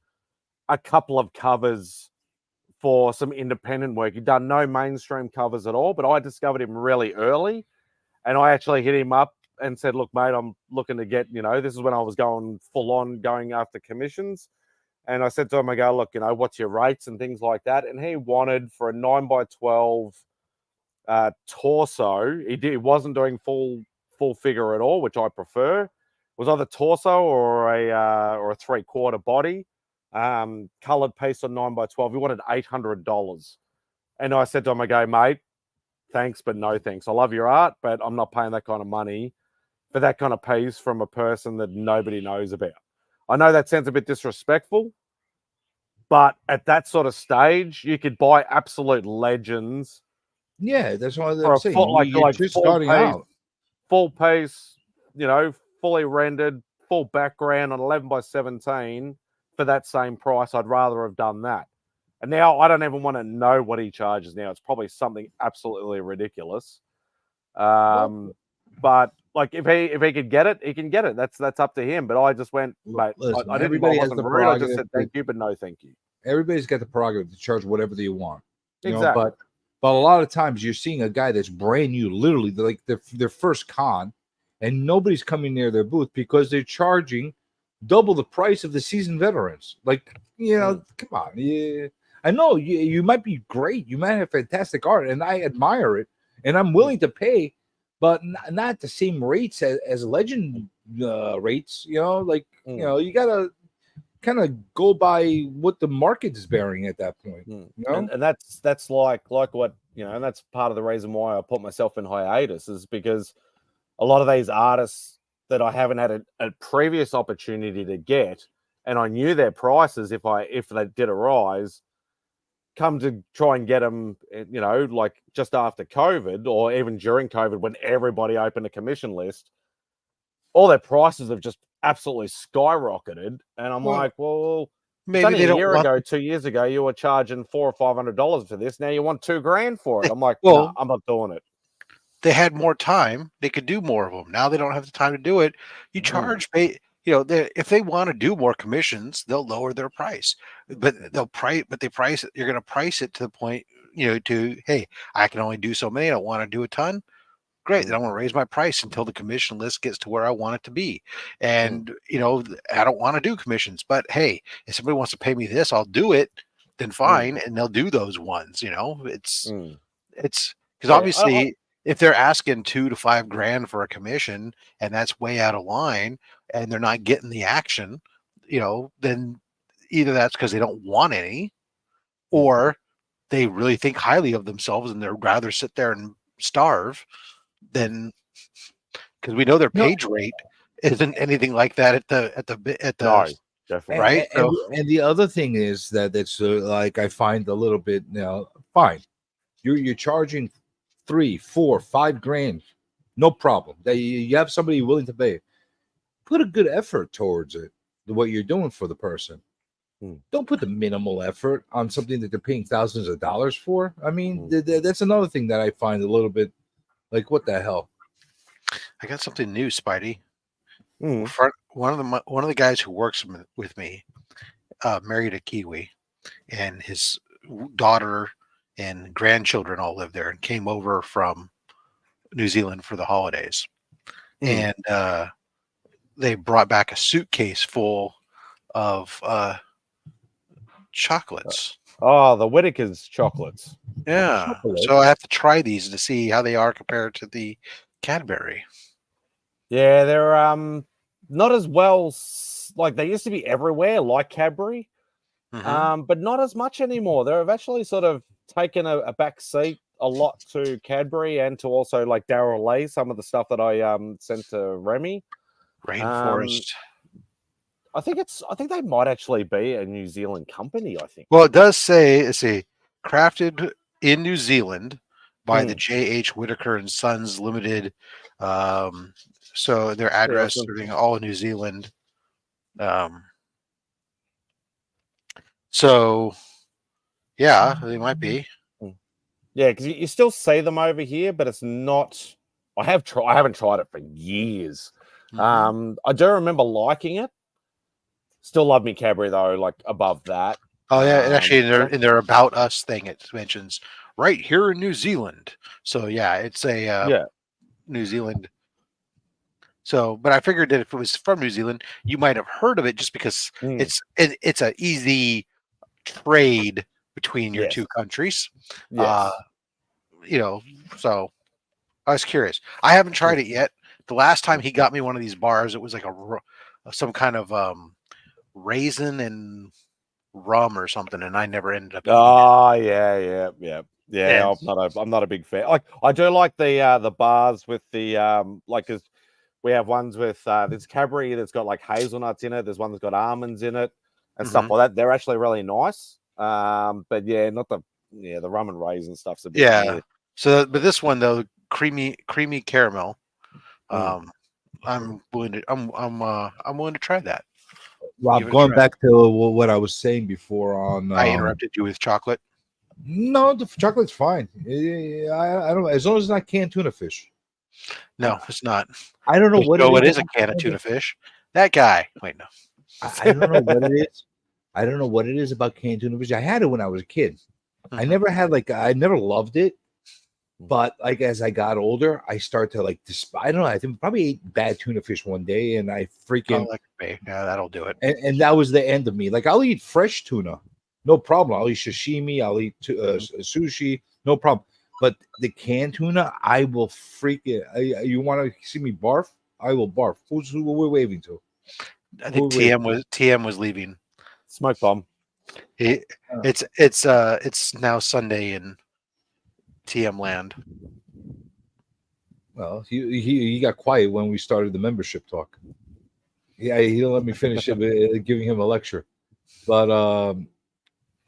a couple of covers for some independent work. He'd done no mainstream covers at all, but I discovered him really early. And I actually hit him up and said, look, mate, I'm looking to get, this is when I was going full on going after commissions. And I said to him, I go, look, what's your rates and things like that? And he wanted for a 9x12 torso. He wasn't doing full figure at all, which I prefer. It was either torso or a 3/4 body, colored piece on 9x12. He wanted $800. And I said to him, I go, mate, thanks, but no thanks. I love your art, but I'm not paying that kind of money for that kind of piece from a person that nobody knows about. I know that sounds a bit disrespectful, but at that sort of stage, you could buy absolute legends. Yeah, that's what I'm saying. Like just starting out. Full piece, fully rendered, full background on 11x17 for that same price. I'd rather have done that. And now I don't even want to know what he charges now. It's probably something absolutely ridiculous. But like if he could get it, he can get it. That's up to him. But I just went, mate. Listen, I didn't. I wasn't rude. I just said thank you, but no thank you. Everybody's got the prerogative to charge whatever they want. Exactly. But a lot of times you're seeing a guy that's brand new, literally like their first con, and nobody's coming near their booth because they're charging double the price of the seasoned veterans. Like, come on. Yeah. I know you might be great. You might have fantastic art, and I admire it, and I'm willing to pay, but not the same rates as legend rates. You got to kind of go by what the market is bearing at that point. And that's like what, and that's part of the reason why I put myself in hiatus, is because a lot of these artists that I haven't had a previous opportunity to get, and I knew their prices if they did arise, come to try and get them, like just after COVID or even during COVID when everybody opened a commission list, all their prices have just absolutely skyrocketed. And I'm like, well, maybe a year ago, 2 years ago, you were charging $400 or $500 for this. Now you want $2,000 for it. I'm like, well, no, I'm not doing it. They had more time; they could do more of them. Now they don't have the time to do it. You charge, if they want to do more commissions, they'll lower their price. But you're going to price it to the point, hey, I can only do so many. I don't want to do a ton. Great. Then I'm going to raise my price until the commission list gets to where I want it to be. And, I don't want to do commissions, but hey, if somebody wants to pay me this, I'll do it. Then fine. And they'll do those ones, it's because obviously if they're asking $2 to $5 grand for a commission and that's way out of line and they're not getting the action, then either that's because they don't want any, or they really think highly of themselves and they'd rather sit there and starve than because we know their page rate isn't anything like that at the No, definitely. right. And the other thing is that it's like I find a little bit fine. You're charging $3, $4, $5 grand, no problem. You have somebody willing to pay. Put a good effort towards it. What you're doing for the person. Don't put the minimal effort on something that they're paying thousands of dollars for. I mean, that's another thing that I find a little bit like, what the hell? I got something new, Spidey. One of the guys who works with me married a Kiwi, and his daughter and grandchildren all live there and came over from New Zealand for the holidays. And they brought back a suitcase full of chocolates. The Whittaker's chocolates. Yeah. So I have to try these to see how they are compared to the Cadbury. Yeah, they're not as well, like they used to be everywhere, like Cadbury, but not as much anymore. They've actually sort of taken a back seat a lot to Cadbury and to also like Darryl Lea, some of the stuff that I sent to Remy. Rainforest. I think they might actually be a New Zealand company, I think. Well, it does say, crafted in New Zealand by the J.H. Whittaker and Sons Limited. So their address, everything, all in New Zealand. So, yeah, they might be. Yeah, because you still see them over here, but it's not. I haven't tried it for years. I do remember liking it. Still love me Cadbury though, like above that. Oh yeah, and actually in their About Us thing, it mentions right here in New Zealand. So yeah, it's a New Zealand. So, but I figured that if it was from New Zealand, you might have heard of it just because it's an easy trade between your two countries. Yes. So I was curious. I haven't tried it yet. The last time he got me one of these bars, it was like some kind of raisin and rum or something, and I never ended up. Yeah. I'm not a big fan. Like I do like the bars with the like, cause we have ones with there's Cadbury that's got like hazelnuts in it. There's one that's got almonds in it and stuff like that. They're actually really nice. But yeah, not the rum and raisin stuff's a bit weird. So, but this one though, creamy caramel. I'm willing to try that. Rob, going back to what I was saying before on I interrupted you with chocolate. No, the chocolate's fine. I don't know, as long as it's not canned tuna fish. No, it's not. I don't know what it is a can of tuna fish. That guy. Wait, no. I don't know what it is. I don't know what it is about canned tuna fish. I had it when I was a kid. I never had I never loved it. But like as I got older, I started to I don't know. I think probably ate bad tuna fish one day, and I freaking yeah, that'll do it. And that was the end of me. Like I'll eat fresh tuna, no problem. I'll eat sashimi. I'll eat sushi, no problem. But the canned tuna, I will freaking. You want to see me barf? I will barf. Who we're waving to? I think TM was leaving. Smoke bomb. It's now Sunday in TM land. Well, he got quiet when we started the membership talk. Yeah, he didn't let me finish it, giving him a lecture. But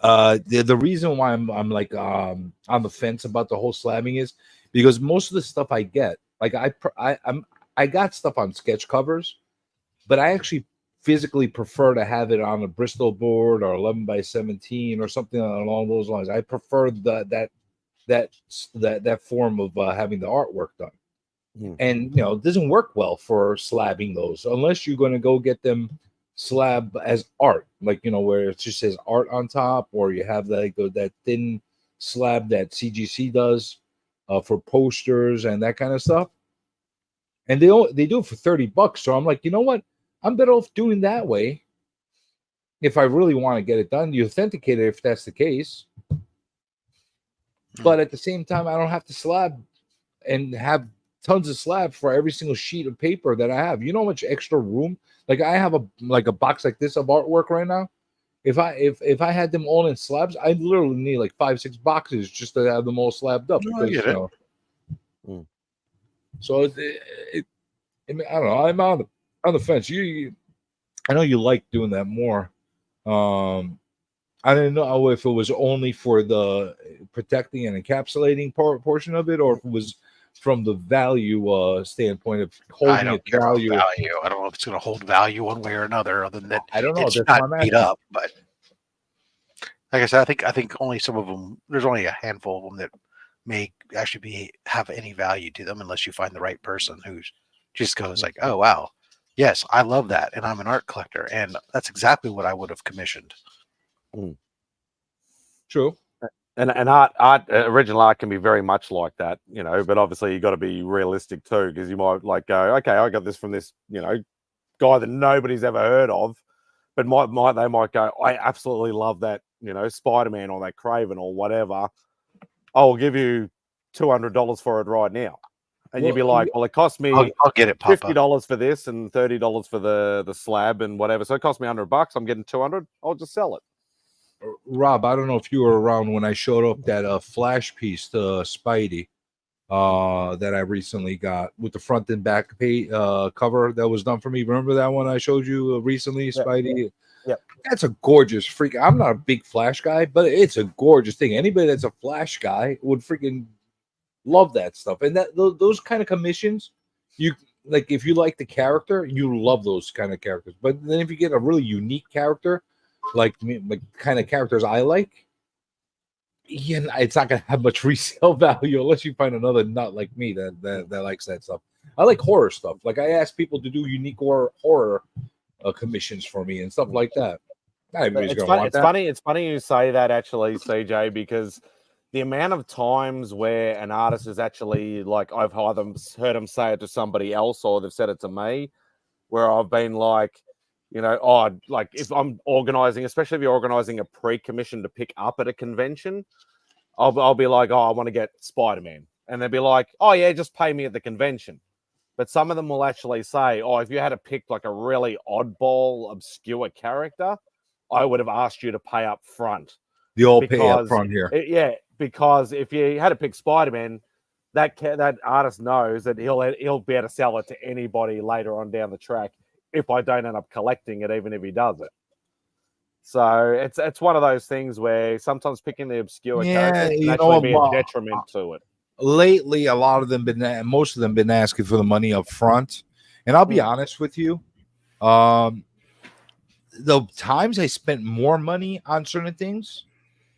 the reason why I'm on the fence about the whole slabbing is because most of the stuff I get, like I got stuff on sketch covers, but I actually physically prefer to have it on a Bristol board or 11x17 or something along those lines. I prefer that form of having the artwork done. And it doesn't work well for slabbing those unless you're going to go get them slab as art, where it just says art on top, or you have that thin slab that CGC does for posters and that kind of stuff. And they do it for $30. So I'm like, you know what? I'm better off doing that way. If I really want to get it done, you authenticate it if that's the case. But at the same time, I don't have to slab and have tons of slabs for every single sheet of paper that I have. You know how much extra room? Like I have a box like this of artwork right now. If I had them all in slabs, I literally need 5-6 boxes just to have them all slabbed up. I get it. So I mean, I don't know. I'm on the fence. I know you like doing that more. I didn't know if it was only for the protecting and encapsulating portion of it, or if it was from the value standpoint of holding I don't care about value. I don't know if it's going to hold value one way or another, other than that I don't know. It's not beat up, but like I said, I think only some of them. There's only a handful of them that may actually have any value to them, unless you find the right person who just goes like, "Oh wow, yes, I love that, and I'm an art collector, and that's exactly what I would have commissioned." True. And art original art can be very much like that, you know, but obviously you got to be realistic too, because you might like go, okay, I got this from this, you know, guy that nobody's ever heard of, but they might go, I absolutely love that, you know, Spider-Man or that Craven or whatever. I'll give you $200 for it right now. And you'd be like, well, it cost me I'll get it, Papa. $50 for this and $30 for the slab and whatever. So it cost me $100. I'm getting $200. I'll just sell it. Rob, I don't know if you were around when I showed up that flash piece to Spidey that I recently got with the front and back page cover that was done for me. Remember that one I showed you recently, Spidey? Yeah. That's a gorgeous freak. I'm not a big Flash guy, but it's a gorgeous thing. Anybody that's a Flash guy would freaking love that stuff. And that those kind of commissions, you like if you like the character, you love those kind of characters. But then if you get a really unique character, like kind of characters I like, yeah, it's not gonna have much resale value unless you find another nut like me that likes that stuff. I like horror stuff. Like I ask people to do unique horror commissions for me and stuff like that. It's funny you say that actually, CJ, because the amount of times where an artist is actually like I've either heard them say it to somebody else or they've said it to me, where I've been like, you know, like if I'm organizing, especially if you're organizing a pre-commission to pick up at a convention, I'll be like, I want to get Spider-Man. And they'll be like, oh yeah, just pay me at the convention. But some of them will actually say, if you had to pick like a really oddball, obscure character, I would have asked you to pay up front. The old pay up front here. Because if you had to pick Spider-Man, that artist knows that he'll be able to sell it to anybody later on down the track if I don't end up collecting it, even if he does it. So it's one of those things where sometimes picking the obscure characters can actually be a detriment to it. Lately, a lot of them most of them been asking for the money up front, and I'll be honest with you, the times I spent more money on certain things,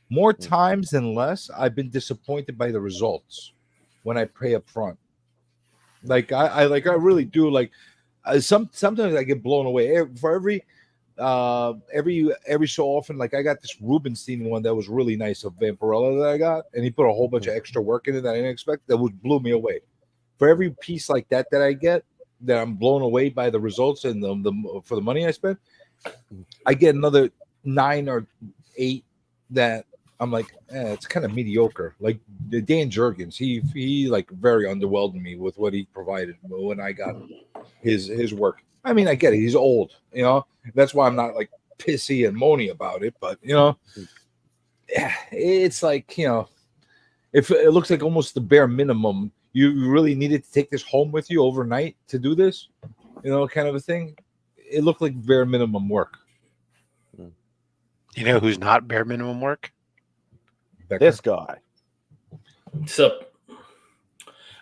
more times than less, I've been disappointed by the results when I pay up front. Like I really do. Like sometimes I get blown away. For every so often, like I got this Rubenstein one that was really nice of Vampirella that I got, and he put a whole bunch of extra work in it that I didn't expect. That blew me away. For every piece like that I get, that I'm blown away by the results and for the money I spent, I get another 9 or 8 that I'm like, it's kind of mediocre. Like the Dan Jurgens, he like very underwhelmed me with what he provided when I got his work. I mean, I get it. He's old, you know. That's why I'm not like pissy and moany about it. But you know, it's like, you know, if it looks like almost the bare minimum, you really needed to take this home with you overnight to do this, you know, kind of a thing. It looked like bare minimum work. You know who's not bare minimum work? Becker. This guy. So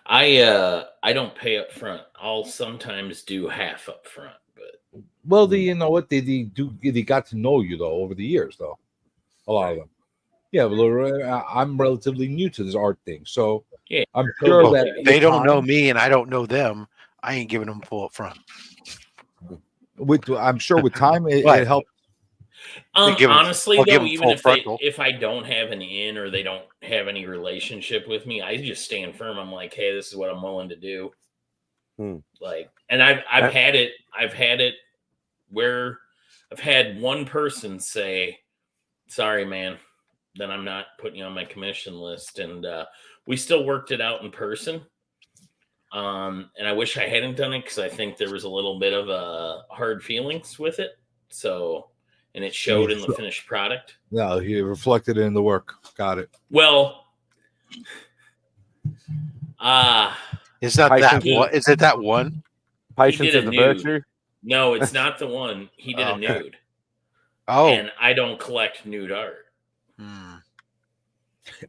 I don't pay up front. I'll sometimes do half up front, but well, you know what they got to know you though over the years though, a lot of them. Yeah, well, I'm relatively new to this art thing, so yeah, I'm sure that they don't know me and I don't know them. I ain't giving them full up front. I'm sure with time it helps. Honestly, though, even if I don't have an in or they don't have any relationship with me, I just stand firm. I'm like, hey, this is what I'm willing to do. Like, and I've had it where I've had one person say, sorry, man, then I'm not putting you on my commission list. And we still worked it out in person. And I wish I hadn't done it because I think there was a little bit of hard feelings with it. So, and it showed in the finished product. No, he reflected it in the work. Got it. Well, is that one? Is it that one? Patience is a virtue. No, it's not the one. He did a nude. Oh, and I don't collect nude art.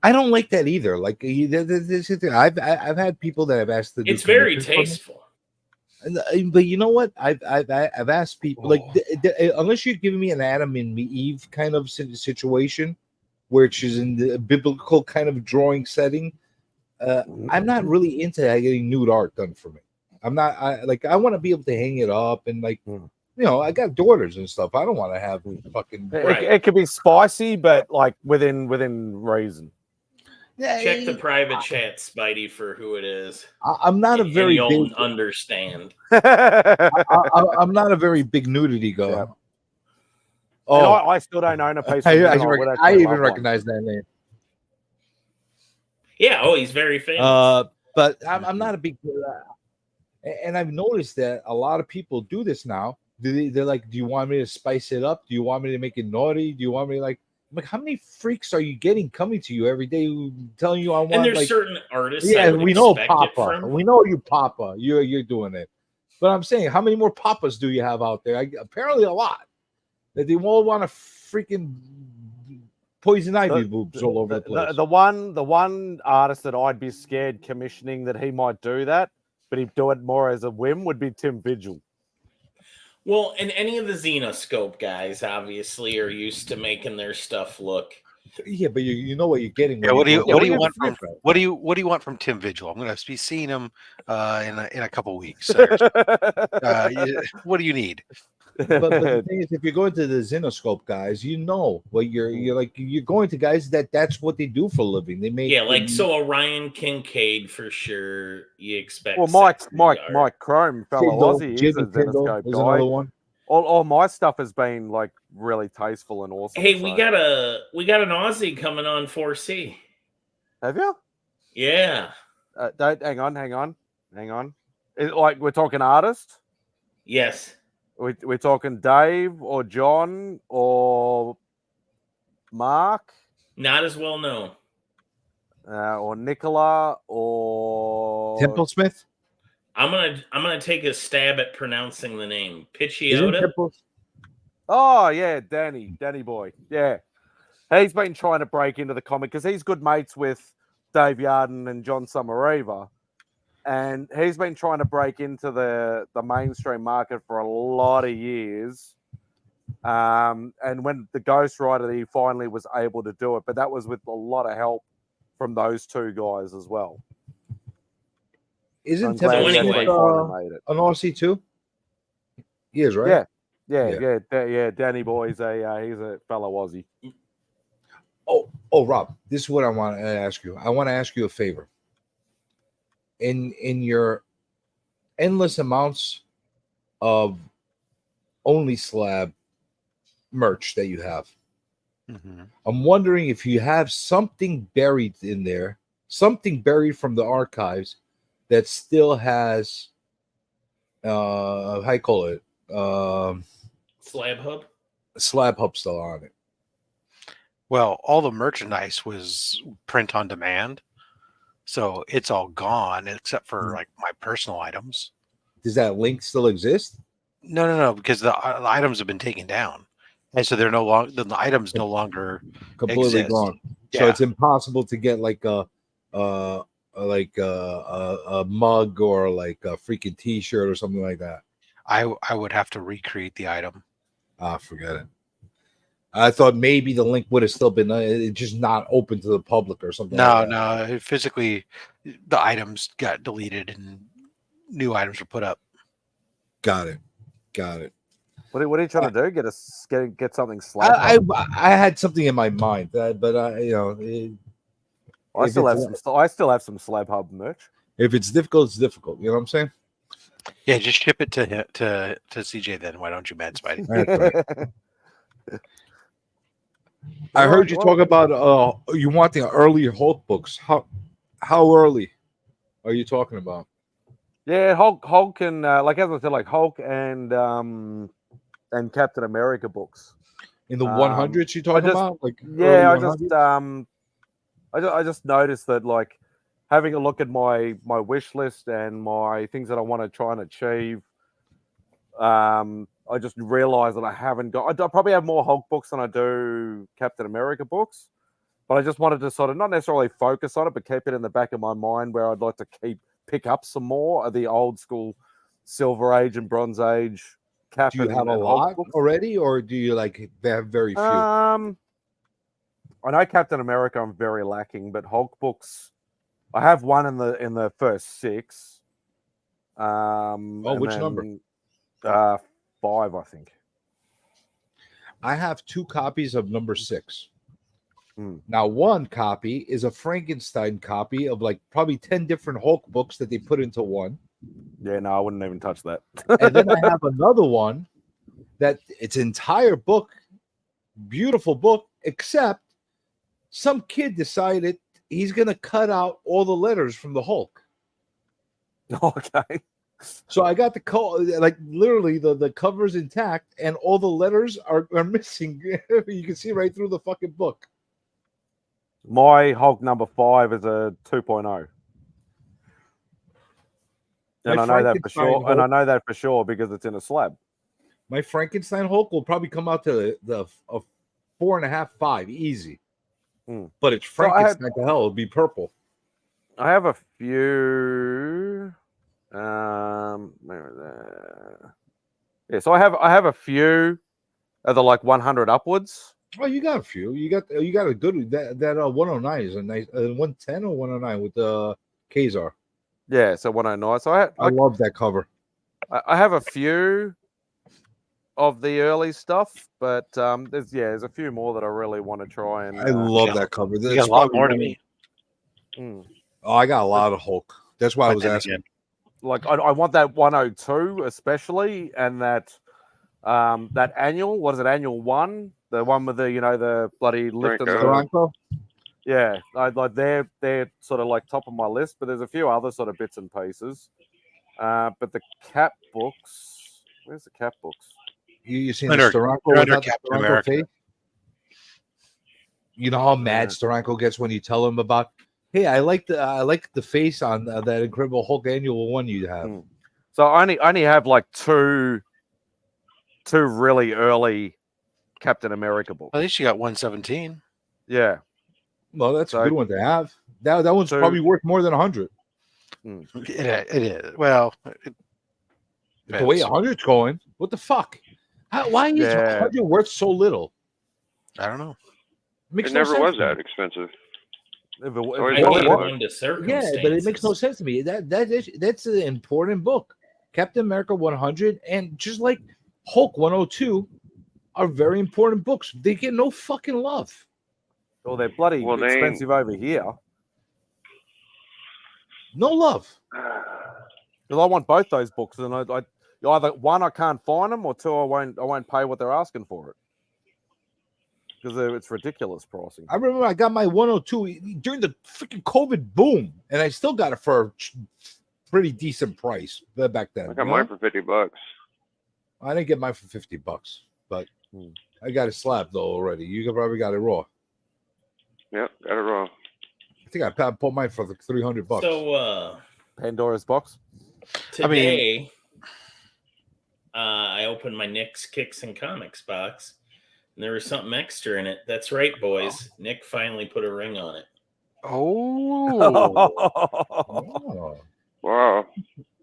I don't like that either. Like I've had people that have asked to do. It's very tasteful. But you know what? I've asked people like unless you're giving me an Adam and Eve kind of situation, which is in the biblical kind of drawing setting, I'm not really into getting nude art done for me. I'm not. I want to be able to hang it up and I got daughters and stuff. I don't want to have fucking. It could be spicy, but like within reason. Check the private chat, Spidey, for who it is. I'm not a very you'll big. Understand. I'm not a very big nudity guy. Yeah. Oh, I still don't own a piece. I even recognize that name. Yeah. Oh, he's very famous. But I'm not a big. And I've noticed that a lot of people do this now. They're like, do you want me to spice it up? Do you want me to make it naughty? Do you want me to I'm like, how many freaks are you getting coming to you every day telling you I want? And there's certain artists. Yeah, we know Papa. We know you, Papa. You're doing it. But I'm saying, how many more Papas do you have out there? Apparently, a lot. That they all want to freaking poison ivy boobs all over the place. The one artist that I'd be scared commissioning that he might do that, but he'd do it more as a whim would be Tim Vigil. Well, and any of the Xenoscope guys obviously are used to making their stuff look. Yeah, but you know what you're getting. Yeah, what do you want from Tim Vigil? I'm going to be seeing him in a couple weeks. What do you need? But the thing is, if you're going to the Xenoscope guys, you know what you're going to guys that's what they do for a living. They make so Orion Kincaid for sure. You expect. Well, Mike Chrome, fellow Aussie, he's a Xenoscope guy. One. All my stuff has been like really tasteful and awesome. Hey, we got an Aussie coming on 4C. Have you? Yeah. Hang on. We're talking artist. Yes. We're talking Dave or John or Mark. Not as well known. Or Nicola or Temple Smith. I'm gonna take a stab at pronouncing the name. Picciota. Oh yeah, Danny boy. Yeah, he's been trying to break into the comic because he's good mates with Dave Yarden and John Sommariva. And he's been trying to break into the mainstream market for a lot of years. And when the Ghostwriter, he finally was able to do it. But that was with a lot of help from those two guys as well. Isn't Temple Smith an Aussie too? He is, right? Yeah. Danny Boy, he's a fellow Aussie. Oh, Rob, this is what I want to ask you. I want to ask you a favor. In your endless amounts of Only Slab merch that you have, I'm wondering if you have something buried in there, something buried from the archives that still has how you call it? Slab Hub still on it. Well, all the merchandise was print on demand. So it's all gone except for like my personal items. Does that link still exist? No, because the items have been taken down, and so they're no longer the items no longer completely exist. Gone. Yeah. So it's impossible to get like a mug or like a freaking T-shirt or something like that. I would have to recreate the item. Forget it. I thought maybe the link would have still been just not open to the public or something. No. Physically, the items got deleted and new items were put up. Got it. What are you trying to do? Get something slab? I had something in my mind, but I still have some Slab Hub merch. If it's difficult, it's difficult. You know what I'm saying? Yeah, just ship it to CJ then. Why don't you, MadSpidey? I heard you talk about you want the early Hulk books. How early are you talking about? Yeah, Hulk and like as I said, like Hulk and Captain America books. In the 100s you talking about? Like I just noticed that like having a look at my wish list and my things that I want to try and achieve I just realized that I haven't got. I probably have more Hulk books than I do Captain America books, but I just wanted to sort of not necessarily focus on it, but keep it in the back of my mind where I'd like to pick up some more of the old school Silver Age and Bronze Age. Do you have a lot already, or do you like have very few? I know Captain America I'm very lacking, but Hulk books, I have one in the first 6. Which number? 5, I think. I have 2 copies of number 6. Now, one copy is a Frankenstein copy of like probably 10 different Hulk books that they put into one. Yeah, no, I wouldn't even touch that. And then I have another one that it's an entire book, beautiful book, except some kid decided he's going to cut out all the letters from the Hulk. Okay. So I got like literally the cover's intact and all the letters are missing. You can see right through the fucking book. My Hulk number 5 is a 2.0. And I know that for sure. Hulk, and I know that for sure because it's in a slab. My Frankenstein Hulk will probably come out to the 4.5, 5, easy. But it's Frankenstein to hell. It'll be purple. I have a few. So I have a few of the like 100 upwards. Oh, you got a few. You got a good that 109 is a nice 110 or 109 with the Kazar. Yeah, so 109. So I love that cover. I have a few of the early stuff, but there's a few more that I really want to try and. I love that cover. You got a lot more to me. Oh, I got a lot of Hulk. That's why I was asking. Again. Like I want that 102 especially, and that annual. What is it? Annual 1, the one with the bloody lift and the. Yeah, like they're sort of like top of my list, but there's a few other sort of bits and pieces. But the Cap books, where's the Cap books? You seen the Steranko without the Steranko face? You know how mad Steranko gets when you tell him about, hey, I like the face on that Incredible Hulk annual 1 you have. So I only have like two really early Captain America books. At least you got 117. Yeah. Well, that's a good one to have. That one's probably worth more than 100. It is. Well, the way 100's going, what the fuck? Why is 100 worth so little? I don't know. It never was that expensive. Yeah, but it makes no sense to me. That's an important book. Captain America 100 and just like Hulk 102 are very important books. They get no fucking love. Well, they're bloody expensive over here. No love. Because I want both those books, and I either one I can't find them, or two I won't pay what they're asking for it. Because it's ridiculous pricing. I remember I got my 102 during the freaking COVID boom, and I still got it for a pretty decent price back then. I got mine for $50. I didn't get mine for $50, but I got it slabbed though already. You probably got it raw. Yep, got it raw. I think I bought mine for like $300. So Pandora's box. Today, I opened my Nick's Kicks and Comics box, and there was something extra in it. That's right, boys. Nick finally put a ring on it. Oh. Wow.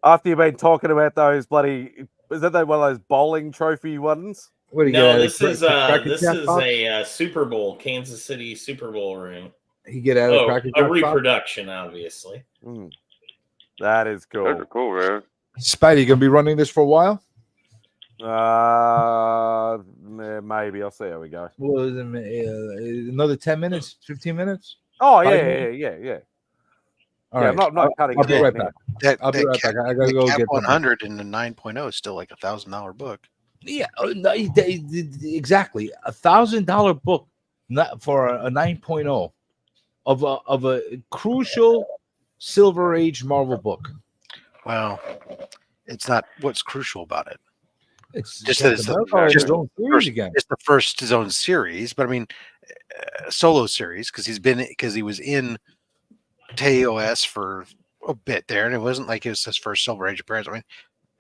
After you've been talking about those bloody, is that one of those bowling trophy ones? This is a Super Bowl, Kansas City Super Bowl ring. You get out of the Cracker Jack reproduction, obviously. That is cool. Those are cool, man. Spidey, gonna be running this for a while? Maybe. I'll see how we go. Well, another 10 minutes, 15 minutes? Oh, yeah. All right. I'm not cutting. I'll be right back. I'll be right back. I gotta go get 100 in the 9.0 is still like $1,000 book. Yeah, exactly. $1,000 book for a 9.0 of a crucial Silver Age Marvel book. Well, it's not what's crucial about it. It's just that it's the first his own series, but I mean, solo series because he was in TOS for a bit there, and it wasn't like it was his first Silver Age appearance. I mean,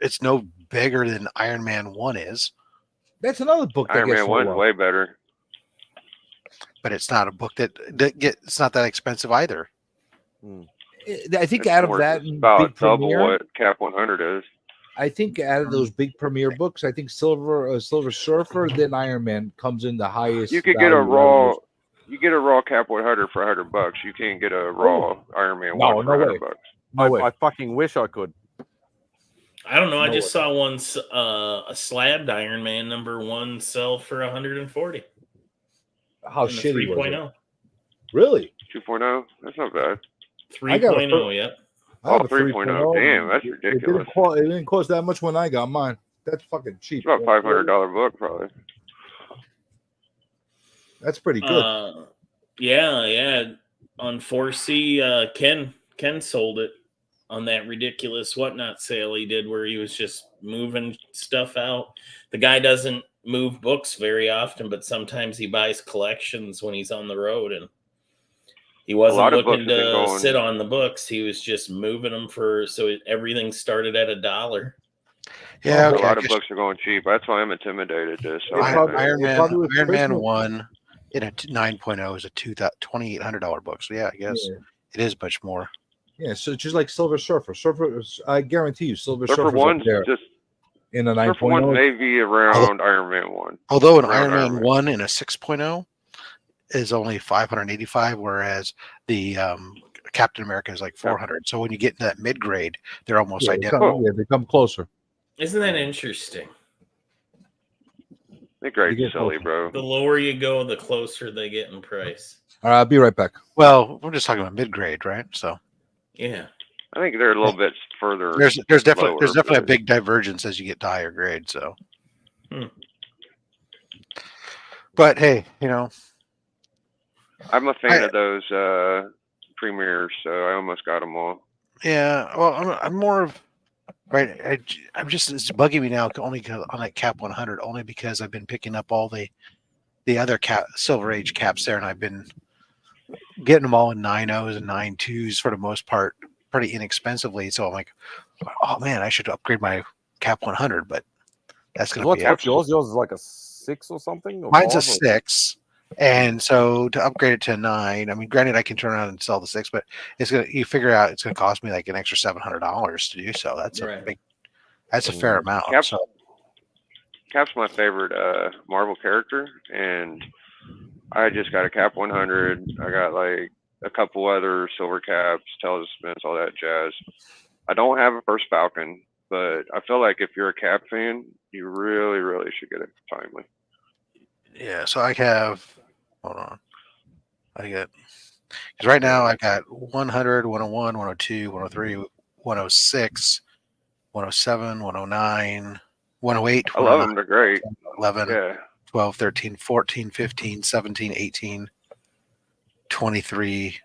it's no bigger than Iron Man 1 is. That's another book. That Iron gets Man so 1's well. way better. But it's not a book it's not that expensive either. I think It's out of worth that about big double premiere, what Cap 100 is. I think out of those big premiere books, I think Silver Surfer, then Iron Man comes in the highest. You could get a raw. You get a raw Cap 100 for $100. You can't get a raw Iron Man 1 for $100. I fucking wish I could. I don't know. I just saw one a slabbed Iron Man #1 sell for 140. How shitty was it? 3.0. Really? 2.0? That's not bad. 3.0, yep. Oh, 3.0. Damn, that's ridiculous. It didn't cost that much when I got mine. That's fucking cheap. It's about $500 book, probably. That's pretty good. Yeah. On 4C, Ken sold it on that ridiculous whatnot sale he did where he was just moving stuff out. The guy doesn't move books very often, but sometimes he buys collections when he's on the road, and he wasn't looking to sit on the books. He was just moving them everything started at $1. Yeah, a lot of books are going cheap. That's why I'm intimidated to sell. Iron Man 1 in a 9.0 is a $2,800 book. So yeah, I guess it is much more. Yeah, so just like Silver Surfer. I guarantee you, Silver Surfer Surfer's 1's up there just in a 9.0. Surfer 1 may be around Iron Man 1. Although an Iron Man 1 in a 6.0 is only $585, whereas the Captain America is like $400. So when you get into that mid grade, they're almost identical. They come closer. Isn't that interesting? Mid grade's silly, bro. The lower you go, the closer they get in price. All right, I'll be right back. Well, we're just talking about mid grade, right? So yeah, I think they're a little bit further. There's definitely a big divergence as you get to higher grade. So, but hey, I'm a fan of those premieres, so I almost got them all. Yeah, well, I'm more of right. I'm just it's bugging me now only on that Cap 100, only because I've been picking up all the other Silver Age caps there, and I've been getting them all in 9.0s and 9.2s for the most part, pretty inexpensively. So I'm like, oh man, I should upgrade my Cap 100, but that's going to be what's yours? Yours is like a 6 or something. Or mine's a 6. And so to upgrade it to a 9, I mean, granted, I can turn around and sell the 6, but you figure out it's going to cost me like an extra $700 to do so. That's a fair amount. Cap's my favorite Marvel character, and I just got a Cap 100. I got like a couple other silver caps, talismans, all that jazz. I don't have a first Falcon, but I feel like if you're a Cap fan, you really, really should get it timely. Yeah, so I have. Hold on. Because right now I've got 100, 101, 102, 103, 106, 107, 109, 108. I love them. They're great. 11, 12, 13, 14, 15, 17, 18, 23,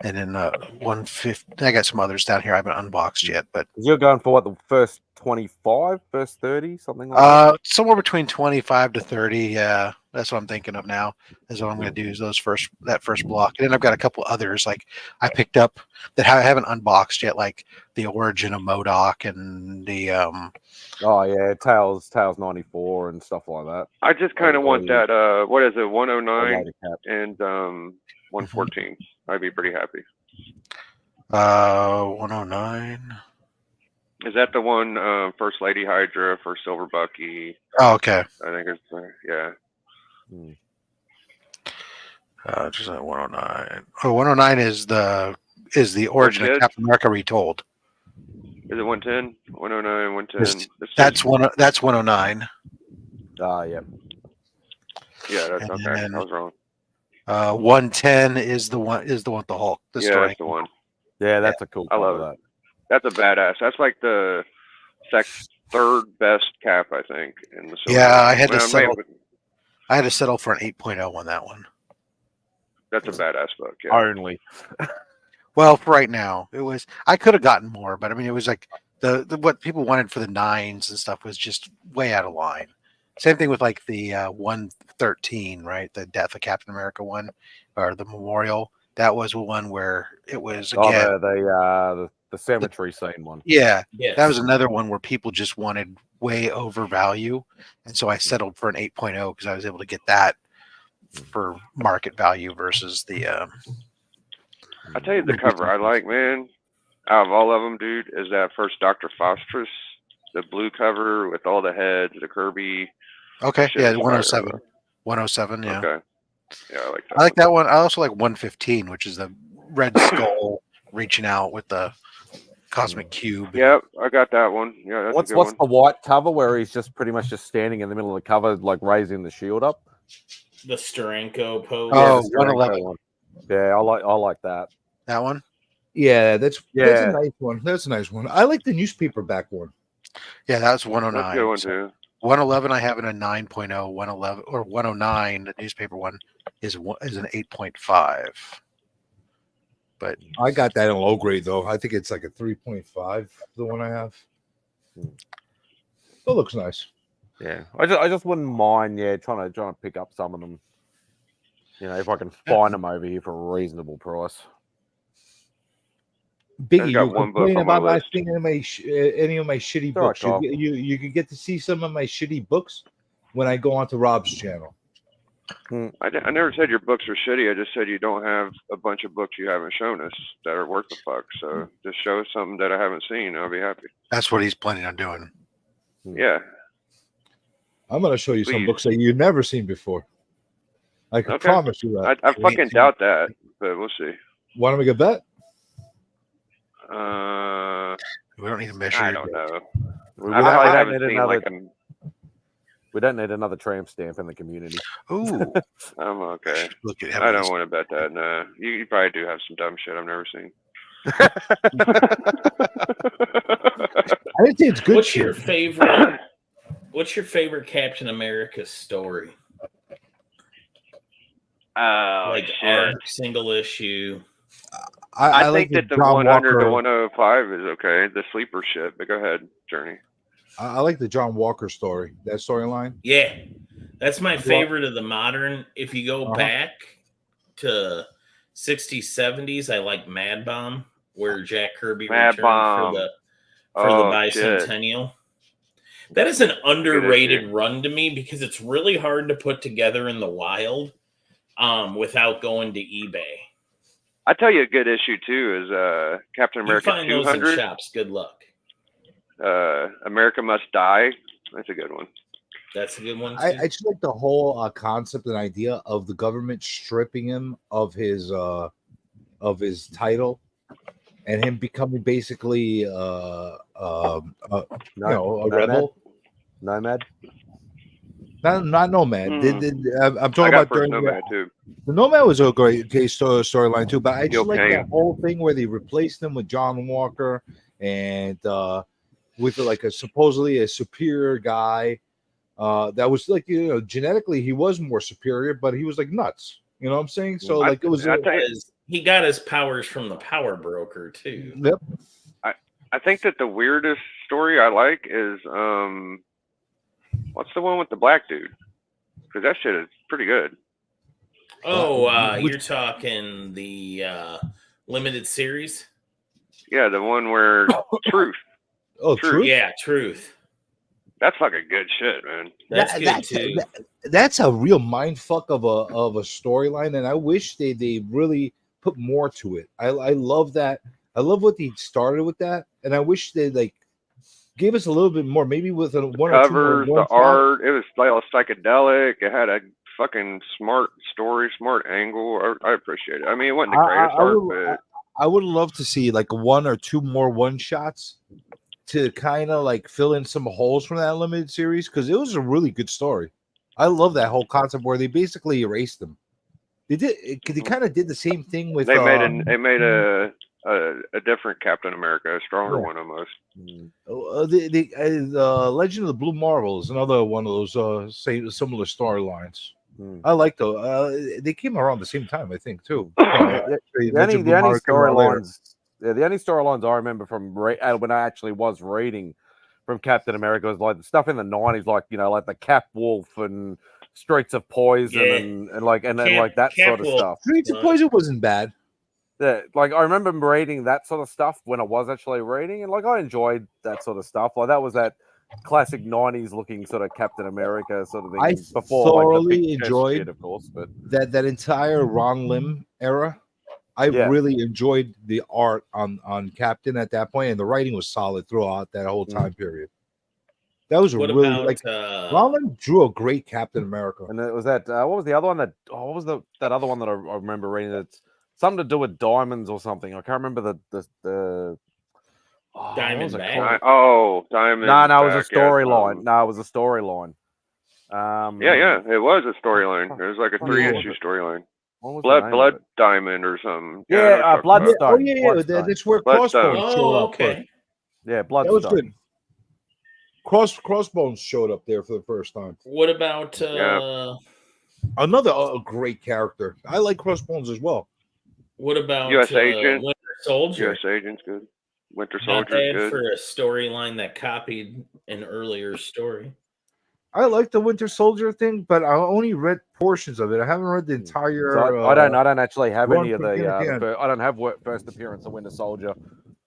and then 150. I got some others down here I haven't unboxed yet. But you're going for what, the first 25, first 30, something like that? Somewhere between 25 to 30. Yeah, that's what I'm thinking of now. Is what I'm going to do is that first block, and then I've got a couple others like I picked up that I haven't unboxed yet, like the Origin of MODOK and the Tails 94 and stuff like that. I just kind of want that. What is it? 109 and 114. I'd be pretty happy. 109. Is that the one? First Lady Hydra for Silver Bucky. Oh, okay. I think it's yeah. Just 109. Oh, 109 is the Origin of Captain America retold. Is it 110? 109, 110. That's 109. Yeah. Yeah, that's okay. I was wrong. 110 is the one with the Hulk. That's the one. Yeah, that's a cool. I love that. That's a badass. That's like the third best cap, I think, in the silver. Yeah, I had to settle for an 8.0 on that one. That's a badass book. Yeah. Only. Well, for right now, I could have gotten more, but I mean, it was like the what people wanted for the 9s and stuff was just way out of line. Same thing with like the 113, right? The Death of Captain America one, or the Memorial. That was one where it was again the the cemetery scene one. Yeah, Yes. that was another one where people just wanted way over value, and so I settled for an 8.0 because I was able to get that for market value versus the. I tell you, the cover I like, man, out of all of them, dude, is that first Dr. Phosphorus, the blue cover with all the heads, the Kirby. Okay, yeah, 107. 107, yeah. Okay. Yeah, I like that. I like that one. I also like 115, which is the red skull reaching out with the cosmic cube. Yep, I got that one. Yeah, that's what's a good one. the white cover where he's just pretty much just standing in the middle of the cover, like raising the shield up? The Steranko pose. Oh, 111. One. Yeah, I like that. That one? Yeah, that's a nice one. That's a nice one. I like the newspaper back one. Yeah, that's 109. That's a good one too. 111 I have in a 9.0. 111 or 109, the newspaper one is an 8.5. But I got that in low grade though. I think it's like a 3.5. The one I have. It looks nice. Yeah, I just wouldn't mind. Yeah, trying to pick up some of them. You know, if I can find them over here for a reasonable price. Biggie, you complain about not seeing any of my shitty books. Right, you can get to see some of my shitty books when I go onto Rob's channel. I never said your books are shitty. I just said you don't have a bunch of books you haven't shown us that are worth the fuck. So just show us something that I haven't seen. I'll be happy. That's what he's planning on doing. Yeah. I'm going to show you some books that you've never seen before. I can promise you that. I fucking doubt that, but we'll see. Want to make a bet? We don't need to measure. I don't know. We don't need another tramp stamp in the community. Ooh, I'm okay. Look at I don't want to bet that. No, you probably do have some dumb shit I've never seen. I didn't say it's good. What's your favorite Captain America story? Like arc, single issue. I think that the 100 to 105 is okay. The sleeper shit, but go ahead, Journey. I like the John Walker story. That storyline. Yeah, that's my favorite of the modern. If you go back to 60s, 70s, I like Mad Bomb, where Jack Kirby returned for the bicentennial. That is an underrated run to me because it's really hard to put together in the wild without going to eBay. I tell you, a good issue too is Captain America you find 200. those in shops. Good luck. America Must Die. That's a good one. That's a good one. Too. I just like the whole concept and idea of the government stripping him of his title and him becoming basically a rebel. Nomad. Not Nomad. I'm talking about during Nomad too. The Nomad was a great storyline too, but I just like that whole thing where they replaced him with John Walker and with like supposedly a superior guy that was like, genetically he was more superior, but he was like nuts. You know what I'm saying? So like it was. He got his powers from the power broker too. Yep. I think that the weirdest story I like is what's the one with the black dude? Because that shit is pretty good. Oh, you're talking the limited series? Yeah, the one where Truth. Oh, Truth? Yeah, Truth. That's fucking good shit, man. That's good too. That's a real mind fuck of a storyline, and I wish they really put more to it. I love that. I love what they started with that, and I wish they like gave us a little bit more, maybe with one or two covers, the art. It was like psychedelic. It had a fucking smart story, smart angle. I appreciate it. I mean, it wasn't the greatest art, but I would love to see like one or two more one shots to kind of like fill in some holes from that limited series because it was a really good story. I love that whole concept where they basically erased them. They kind of did the same thing with. They made a different Captain America, a stronger one almost. The Legend of the Blue Marvel is another one of those similar storylines. I like those. They came around the same time, I think, too. The only storylines I remember from when I actually was reading from Captain America was like the stuff in the 90s, like like the Cap Wolf and Streets of Poison and that Cap sort of stuff. Streets of Poison wasn't bad. like I remember reading that sort of stuff when I was actually reading, and like I enjoyed that sort of stuff. Like that was that classic '90s looking sort of Captain America sort of thing. I before thoroughly like, the big chest enjoyed shit, of course, but that entire Ron Lim era. I really enjoyed the art on Captain at that point, and the writing was solid throughout that whole time period. That was What really about, like Ron Lim drew a great Captain America. And it was that what was the other one that what was that other one that I remember reading? That's something to do with diamonds or something. I can't remember the Diamond Back. Diamond. No, it was a Back, storyline. yes, No, it was a storyline. It was a storyline. It was like a 3-issue storyline. Blood Diamond or something. Bloodstone. Oh yeah, that's where Crossbones showed up. Okay. Yeah, Bloodstone. That was good. Crossbones showed up there for the first time. What about another great character? I like Crossbones as well. What about U.S. Agent? Winter Soldier? U.S. Agent's good. Winter Not Soldier's bad good. for a storyline that copied an earlier story. I like the Winter Soldier thing, but I only read portions of it. I haven't read the entire. So I don't actually have any of from beginning to end. I don't have first appearance of Winter Soldier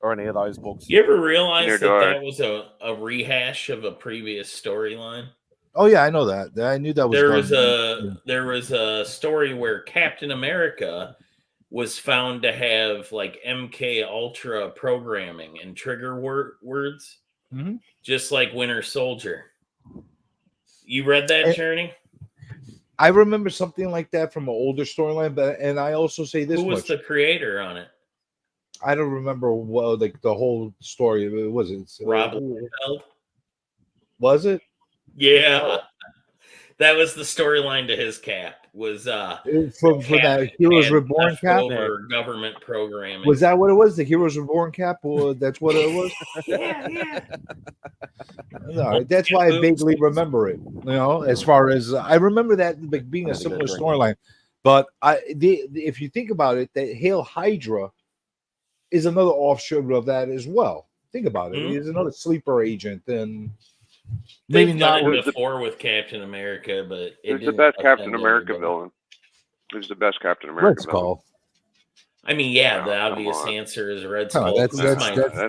or any of those books. You ever realize that was a rehash of a previous storyline? Oh yeah, I know that. I knew that was. There was a story where Captain America was found to have like MK Ultra programming and trigger words, just like Winter Soldier. You read that, Journey? I remember something like that from an older storyline, and I also say this. Who was the creator on it? I don't remember like the whole story. It wasn't Rob Liefeld. Was it? Yeah, that was the storyline to his cap. Was from that Heroes Reborn cap over government programming? Was that what it was? The Heroes Reborn cap? That's what it was. Yeah. No, that's why I vaguely remember it. You know, as far as I remember that like being a similar storyline, but if you think about it, that Hail Hydra is another offshoot of that as well. Think about it. He's another sleeper agent, and maybe not before with Captain America, but it's the best Captain America villain. It's the best Captain America Red Skull. I mean, yeah, the obvious answer is Red Skull. That's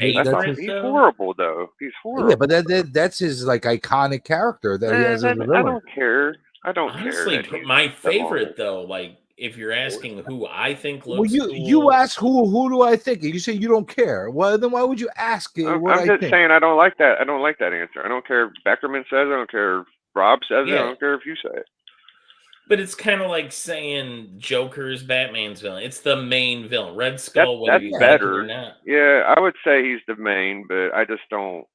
he's horrible, though. He's horrible. Yeah, but that's his like iconic character that he has as a villain. I don't care. Honestly, my favorite though, like if you're asking who I think looks you ask who do I think, and you say you don't care. Well, then why would you ask it? I'm just saying I don't like that. I don't like that answer. I don't care if Beckerman says it. I don't care if Rob says it. I don't care if you say it. But it's kind of like saying Joker's Batman's villain. It's the main villain. Red Skull, whether you better or not. Yeah, I would say he's the main, but I just don't.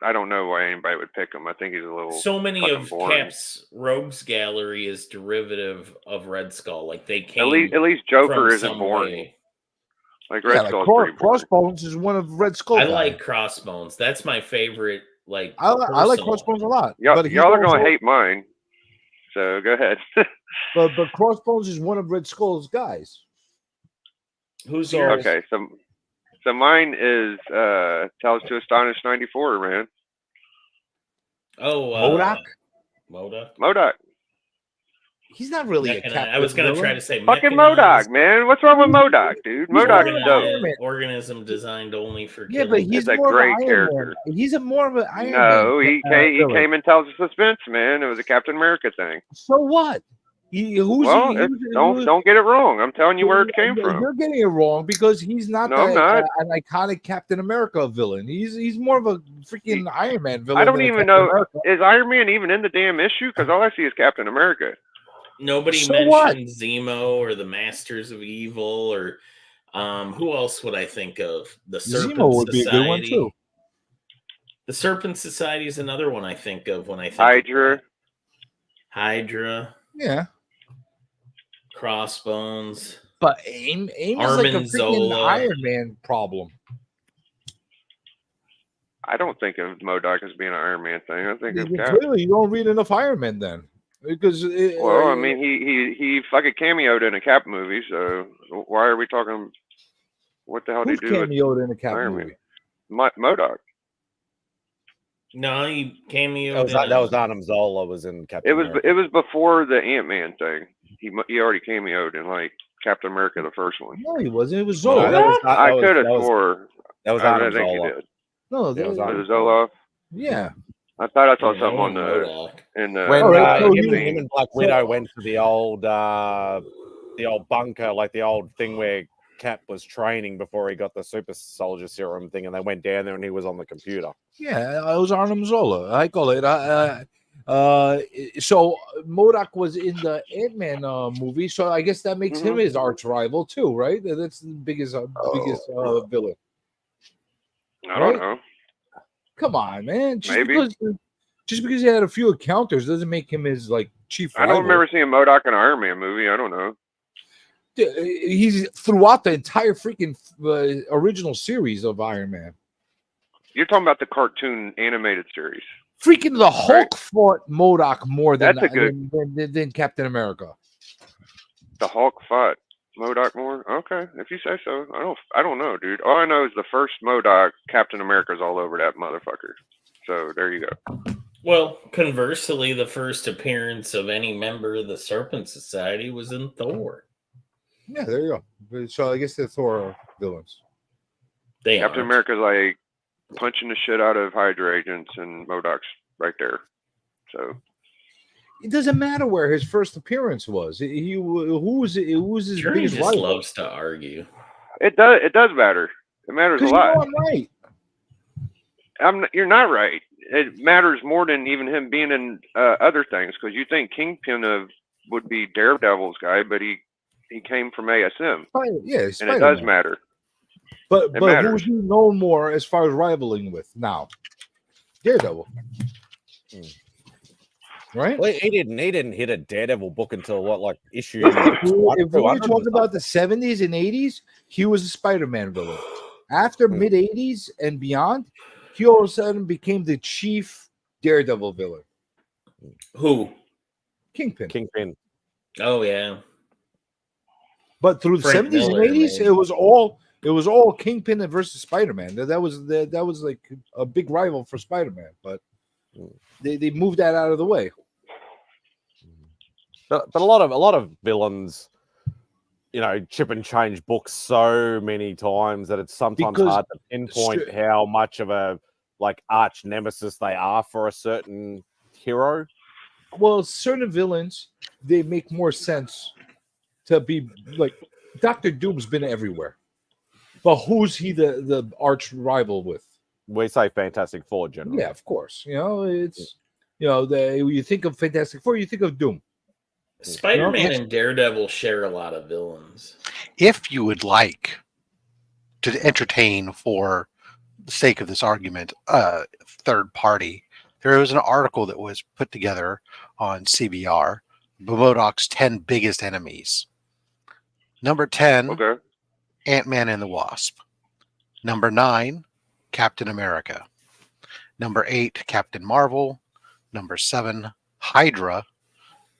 I don't know why anybody would pick him. I think he's a little. So many of Cap's Rogues Gallery is derivative of Red Skull. Like they came. At least Joker isn't boring. Like Red Skull. Crossbones is one of Red Skull. I like Crossbones. That's my favorite. Like I like Crossbones a lot. Y'all are gonna hate mine. So go ahead. but Crossbones is one of Red Skull's guys. Who's yours? Okay, so mine is Tales to Astonish 94, man. Oh, MODOK. He's not really a captain. I was gonna try to say fucking MODOK, man. What's wrong with MODOK, dude? MODOK is dope. Organism designed only for killing. But he's a great character. He's more of an Iron Man. No, he came in Tales of Suspense, man. It was a Captain America thing. So what? Don't get it wrong. I'm telling you where it came from. You're getting it wrong because he's not an iconic Captain America villain. He's more of a freaking Iron Man villain. I don't even know. Is Iron Man even in the damn issue? Because all I see is Captain America. Nobody mentioned Zemo or the Masters of Evil or who else would I think of? The Serpent Zemo would Society. Be a good one too. The Serpent Society is another one I think of when I think Hydra. Yeah. Crossbones. But AIM is like a freaking Iron Man problem. I don't think of MODOK as being an Iron Man thing. I think clearly you don't read enough Iron Man then. Because I mean he fucking cameoed in a Cap movie, so why are we talking? What the hell did he do? Cameoed in a Cap movie? MODOK. No, he cameoed. That was Adam Zola was in Captain America. It was before the Ant-Man thing. he already cameoed in like Captain America, the first one. No, he wasn't. It was No, Zola. I could have swore. That was I Adam think he Zola. did. No, was it Zoloff? Yeah. I thought I saw something on the when him and Black Widow went to the old bunker, like the old thing where Cap was training before he got the super soldier serum thing, and they went down there and he was on the computer. Yeah, it was Arnim Zola. I call it. So MODOK was in the Ant-Man movie, so I guess that makes him his arch rival too, right? That's the biggest villain. I don't know. Come on, man. Maybe. Just because he had a few encounters doesn't make him his like chief I rival. don't remember seeing MODOK in an Iron Man movie. I don't know. He's throughout the entire freaking original series of Iron Man. You're talking about the cartoon animated series. Freaking the Hulk fought MODOK more than than Captain America. The Hulk fought MODOK more? Okay, if you say so. I don't know, dude. All I know is the first MODOK, Captain America's all over that motherfucker. So there you go. Well, conversely, the first appearance of any member of the Serpent Society was in Thor. Yeah, there you go. So I guess they're Thor villains. Captain America's like punching the shit out of Hydra agents, and MODOK's right there. So it doesn't matter where his first appearance was. Who was his Journey biggest just rival? loves to argue. It does matter. It matters a lot. I'm right. You're not right. It matters more than even him being in other things, because you think Kingpin would be Daredevil's guy, but he came from ASM. Yeah, and Spider-Man. it does matter. But matters. who's he known more as far as rivaling with now? Daredevil. Right? Well, he didn't hit a Daredevil book until what, like issue? If we were talking about the 70s and 80s, he was a Spider-Man villain. After mid 80s and beyond, he all of a sudden became the chief Daredevil villain. Who? Kingpin. Oh yeah. But through the Frank 70s Miller, and 80s, maybe. it was all Kingpin versus Spider-Man. That was like a big rival for Spider-Man, but they moved that out of the way. But a lot of villains, chip and change books so many times that it's sometimes hard to pinpoint how much of a arch nemesis they are for a certain hero. Well, certain villains, they make more sense to be like Dr. Doom's been everywhere. But who's he the arch rival with? We say Fantastic Four generally. Yeah, of course. It's you think of Fantastic Four, you think of Doom. Spider-Man and Daredevil share a lot of villains. If you would like to entertain, for the sake of this argument, third party, there was an article that was put together on CBR, MODOK's 10 biggest enemies. Number 10, Ant-Man and the Wasp. Number 9, Captain America. Number 8, Captain Marvel. Number 7, Hydra.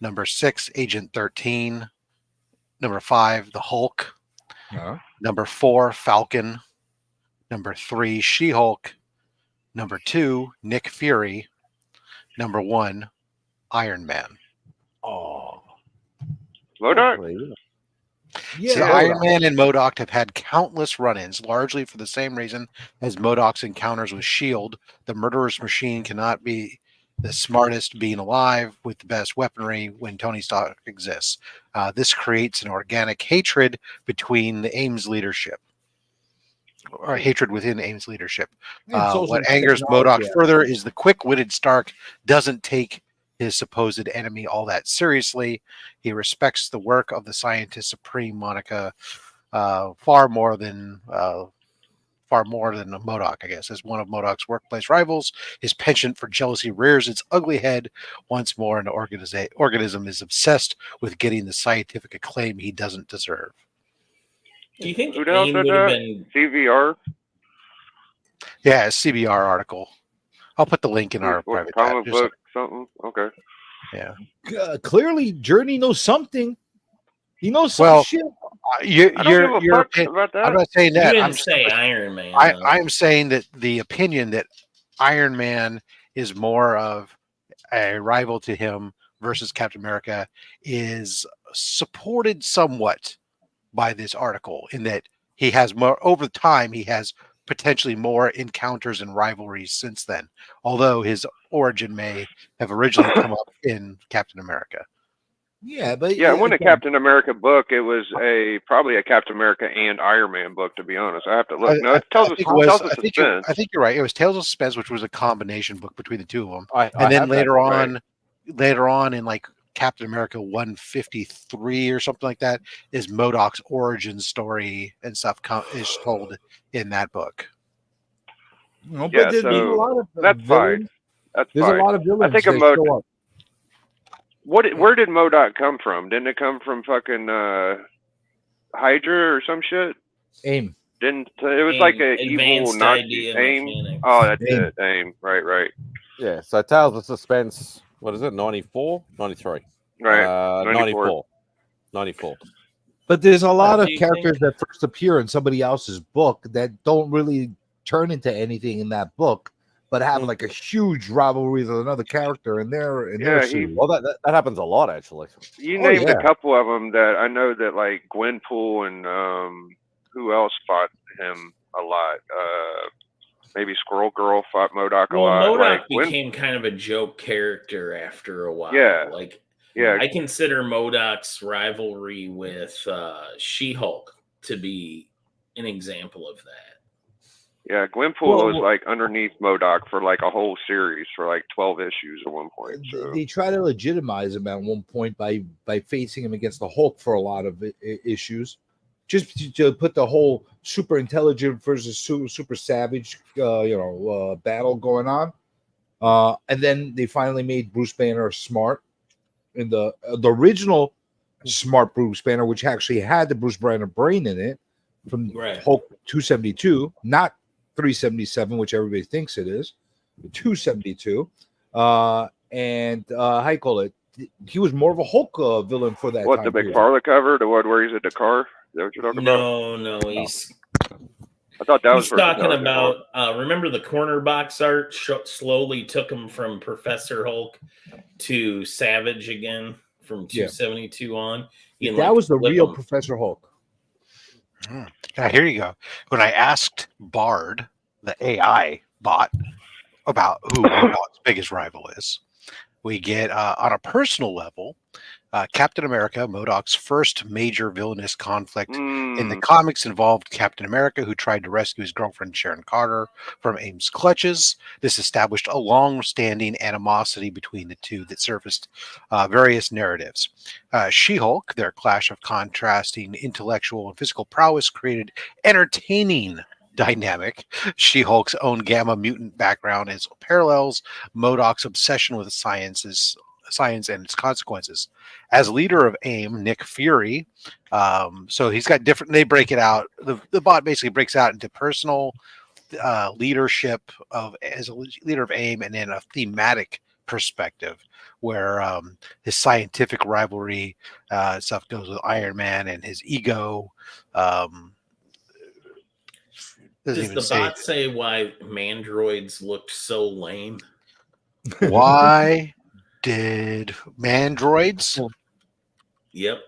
Number 6, Agent 13. Number 5, the Hulk. Number 4, Falcon. Number 3, She-Hulk. Number 2, Nick Fury. Number 1, Iron Man. Oh. MODOK? See, Iron Man and MODOK have had countless run-ins, largely for the same reason as MODOK's encounters with S.H.I.E.L.D. The murderous machine cannot be the smartest being alive with the best weaponry when Tony Stark exists. This creates an organic hatred between the Ames leadership, or hatred within Ames leadership. What angers MODOK further is the quick-witted Stark doesn't take his supposed enemy all that seriously. He respects the work of the scientist supreme Monica far more than MODOK, I guess. As one of MODOK's workplace rivals, his penchant for jealousy rears its ugly head once more, and the organism is obsessed with getting the scientific acclaim he doesn't deserve. Do you think Who else AIM said would have that? been CVR? Yeah, a CBR article. I'll put the link in our private chat. Comic book, something? Okay. Yeah. Clearly, Journey knows something. He knows some Well, shit. I don't give a fuck about that. I'm not saying You that. didn't I'm say Iron Man. I'm saying that the opinion that Iron Man is more of a rival to him versus Captain America is supported somewhat by this article in that he has more over time. He has potentially more encounters and rivalries since then, although his origin may have originally come up in Captain America. Yeah, but yeah, it wasn't a Captain America book. It was probably a Captain America and Iron Man book. To be honest, I have to look. No, it tells us suspense. I think you're right. It was Tales of Suspense, which was a combination book between the two of them. And then later on in like Captain America 153 or something like that, is MODOK's origin story and stuff is told in that book. No, but there's a lot of that's fine. That's there's fine. a lot of villains. I think of MODOK. Where did MODOK come from? Didn't it come from fucking Hydra or some shit? AIM. It was like a evil Nazi AIM. Oh, that's it. AIM. Right. Yeah. So Tales of Suspense. What is it? 94, 93. Right. 94. But there's a lot of characters that first appear in somebody else's book that don't really turn into anything in that book, but have like a huge rivalry with another character in their series. Well, that happens a lot, actually. You named a couple of them that I know that, like Gwenpool and who else fought him a lot? Maybe Squirrel Girl fought MODOK a lot. MODOK became kind of a joke character after a while. Yeah. I consider MODOK's rivalry with She-Hulk to be an example of that. Yeah, Gwenpool was like underneath MODOK for like a whole series for like 12 issues at one point. So. They try to legitimize him at one point by facing him against the Hulk for a lot of issues, just to put the whole super intelligent versus super savage, battle going on. And then they finally made Bruce Banner smart in the original smart Bruce Banner, which actually had the Bruce Banner brain in it from Hulk 272, not 377, which everybody thinks it is, 272. And how you call it? He was more of a Hulk villain for that. What, the McFarlane cover? The one where he's at the car? Is that what you're talking about? No, he's. I thought that was talking about. Remember the corner box art slowly took him from Professor Hulk to Savage again from 272 on. That was the real Professor Hulk. Now, here you go. When I asked Bard, the AI bot, about who MODOK's biggest rival is, we get on a personal level, Captain America, MODOK's first major villainous conflict in the comics involved Captain America, who tried to rescue his girlfriend Sharon Carter from AIM's clutches. This established a long-standing animosity between the two that surfaced various narratives. She-Hulk, their clash of contrasting intellectual and physical prowess, created entertaining dynamic. She-Hulk's own gamma mutant background parallels MODOK's obsession with science and its consequences. As leader of AIM, Nick Fury, so he's got different, they break it out. The bot basically breaks out into personal leadership as a leader of AIM, and then a thematic perspective where his scientific rivalry stuff goes with Iron Man and his ego. Does the bot say why Mandroids looked so lame? Why did Mandroids? Yep.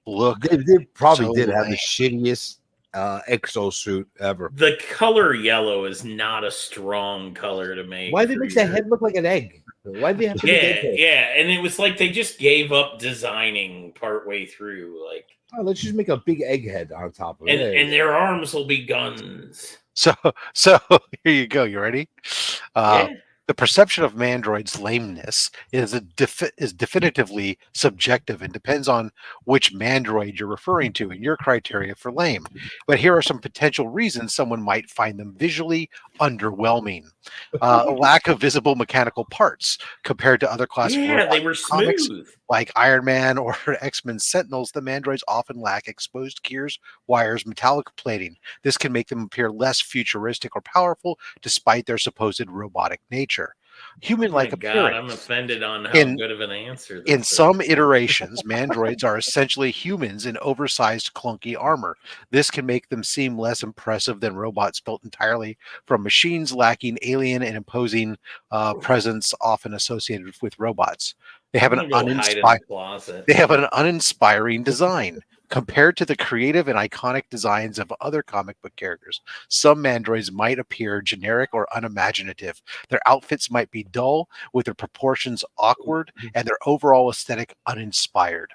Look, they probably did have the shittiest exosuit ever. The color yellow is not a strong color to make. Why did they make that head look like an egg? Why did they have to make that head? Yeah, and it was like they just gave up designing partway through. Like, oh, let's just make a big egg head on top of it. And their arms will be guns. So here you go. You ready? The perception of Mandroid's lameness is definitively subjective and depends on which Mandroid you're referring to and your criteria for lame. But here are some potential reasons someone might find them visually underwhelming. Lack of visible mechanical parts compared to other classic they were comics, smooth. like Iron Man or X-Men Sentinels. The Mandroids often lack exposed gears, wires, metallic plating. This can make them appear less futuristic or powerful despite their supposed robotic nature. Human-like appearance. I'm offended on how good of an answer. In some iterations, Mandroids are essentially humans in oversized, clunky armor. This can make them seem less impressive than robots built entirely from machines, lacking alien and imposing presence often associated with robots. They have an I'm gonna go hide in the closet. They have an uninspiring design. Compared to the creative and iconic designs of other comic book characters, some mandroids might appear generic or unimaginative. Their outfits might be dull, with their proportions awkward, and their overall aesthetic uninspired.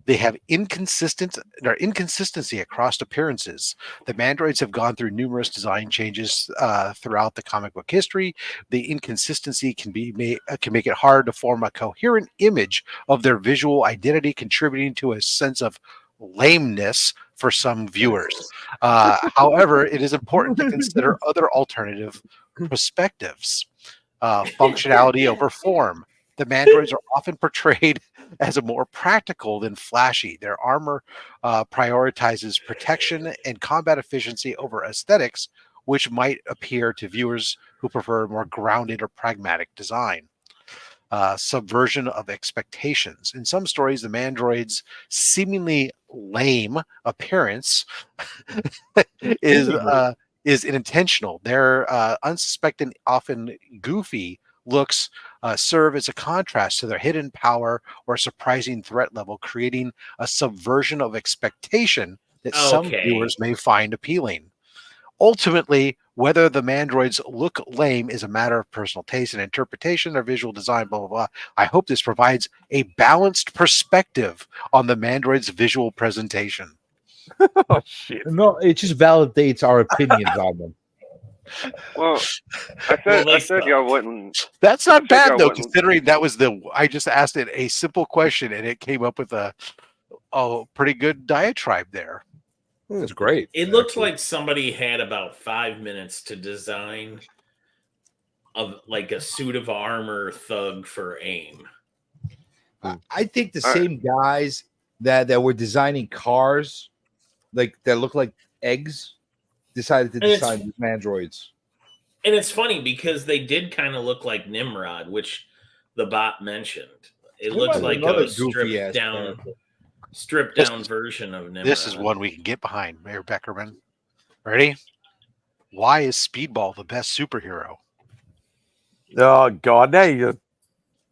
They have inconsistency across appearances. The mandroids have gone through numerous design changes throughout the comic book history. The inconsistency can make it hard to form a coherent image of their visual identity, contributing to a sense of lameness for some viewers. However, it is important to consider other alternative perspectives. Functionality over form. The mandroids are often portrayed as a more practical than flashy. Their armor prioritizes protection and combat efficiency over aesthetics, which might appear to viewers who prefer more grounded or pragmatic design. Subversion of expectations. In some stories, the mandroids' seemingly lame appearance is intentional. Their unsuspected, often goofy looks serve as a contrast to their hidden power or surprising threat level, creating a subversion of expectation that some viewers may find appealing. Ultimately, whether the mandroids look lame is a matter of personal taste and interpretation, their visual design, blah, blah, blah. I hope this provides a balanced perspective on the mandroids' visual presentation. Oh, shit. No, it just validates our opinions on them. Well, I said y'all wouldn't. That's not bad though, considering that was I just asked it a simple question and it came up with a pretty good diatribe there. That's great. It looked like somebody had about 5 minutes to design like a suit of armor thug for AIM. I think the same guys that were designing cars, like that look like eggs, decided to design these mandroids. And it's funny because they did kind of look like Nimrod, which the bot mentioned. It looks like a stripped down version of Nimrod. This is one we can get behind, Mayor Beckerman. Ready? Why is Speedball the best superhero? Oh God! Now you're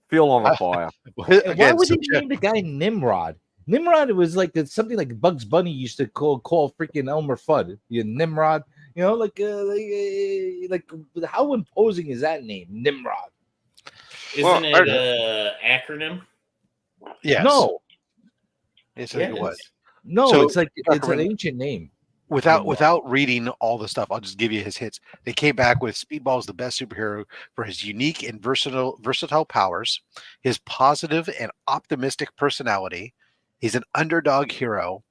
feeling on the fire. Why would they name the guy Nimrod? Nimrod was like something like Bugs Bunny used to call freaking Elmer Fudd. Nimrod, like how imposing is that name, Nimrod? Isn't it an acronym? Yes. No. It's what? No, so it's an ancient name. Without reading all the stuff, I'll just give you his hits. They came back with Speedball is the best superhero for his unique and versatile powers, his positive and optimistic personality. He's an underdog hero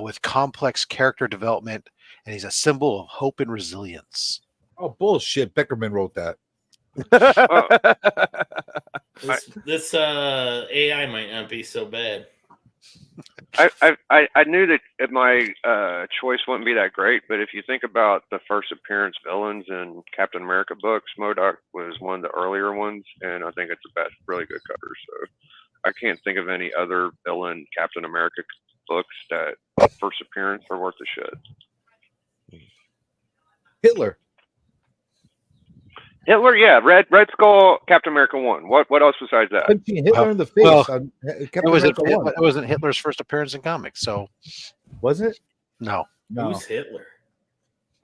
with complex character development, and he's a symbol of hope and resilience. Oh, bullshit. Beckerman wrote that. This AI might not be so bad. I knew that my choice wouldn't be that great, but if you think about the first appearance villains in Captain America books, MODOK was one of the earlier ones, and I think it's the best, really good cover. So I can't think of any other villain Captain America books that first appearance are worth the shit. Hitler, yeah, Red Skull, Captain America 1. What else besides that? Punching Hitler in the face. It wasn't Hitler's first appearance in comics, so was it? No. Who's Hitler?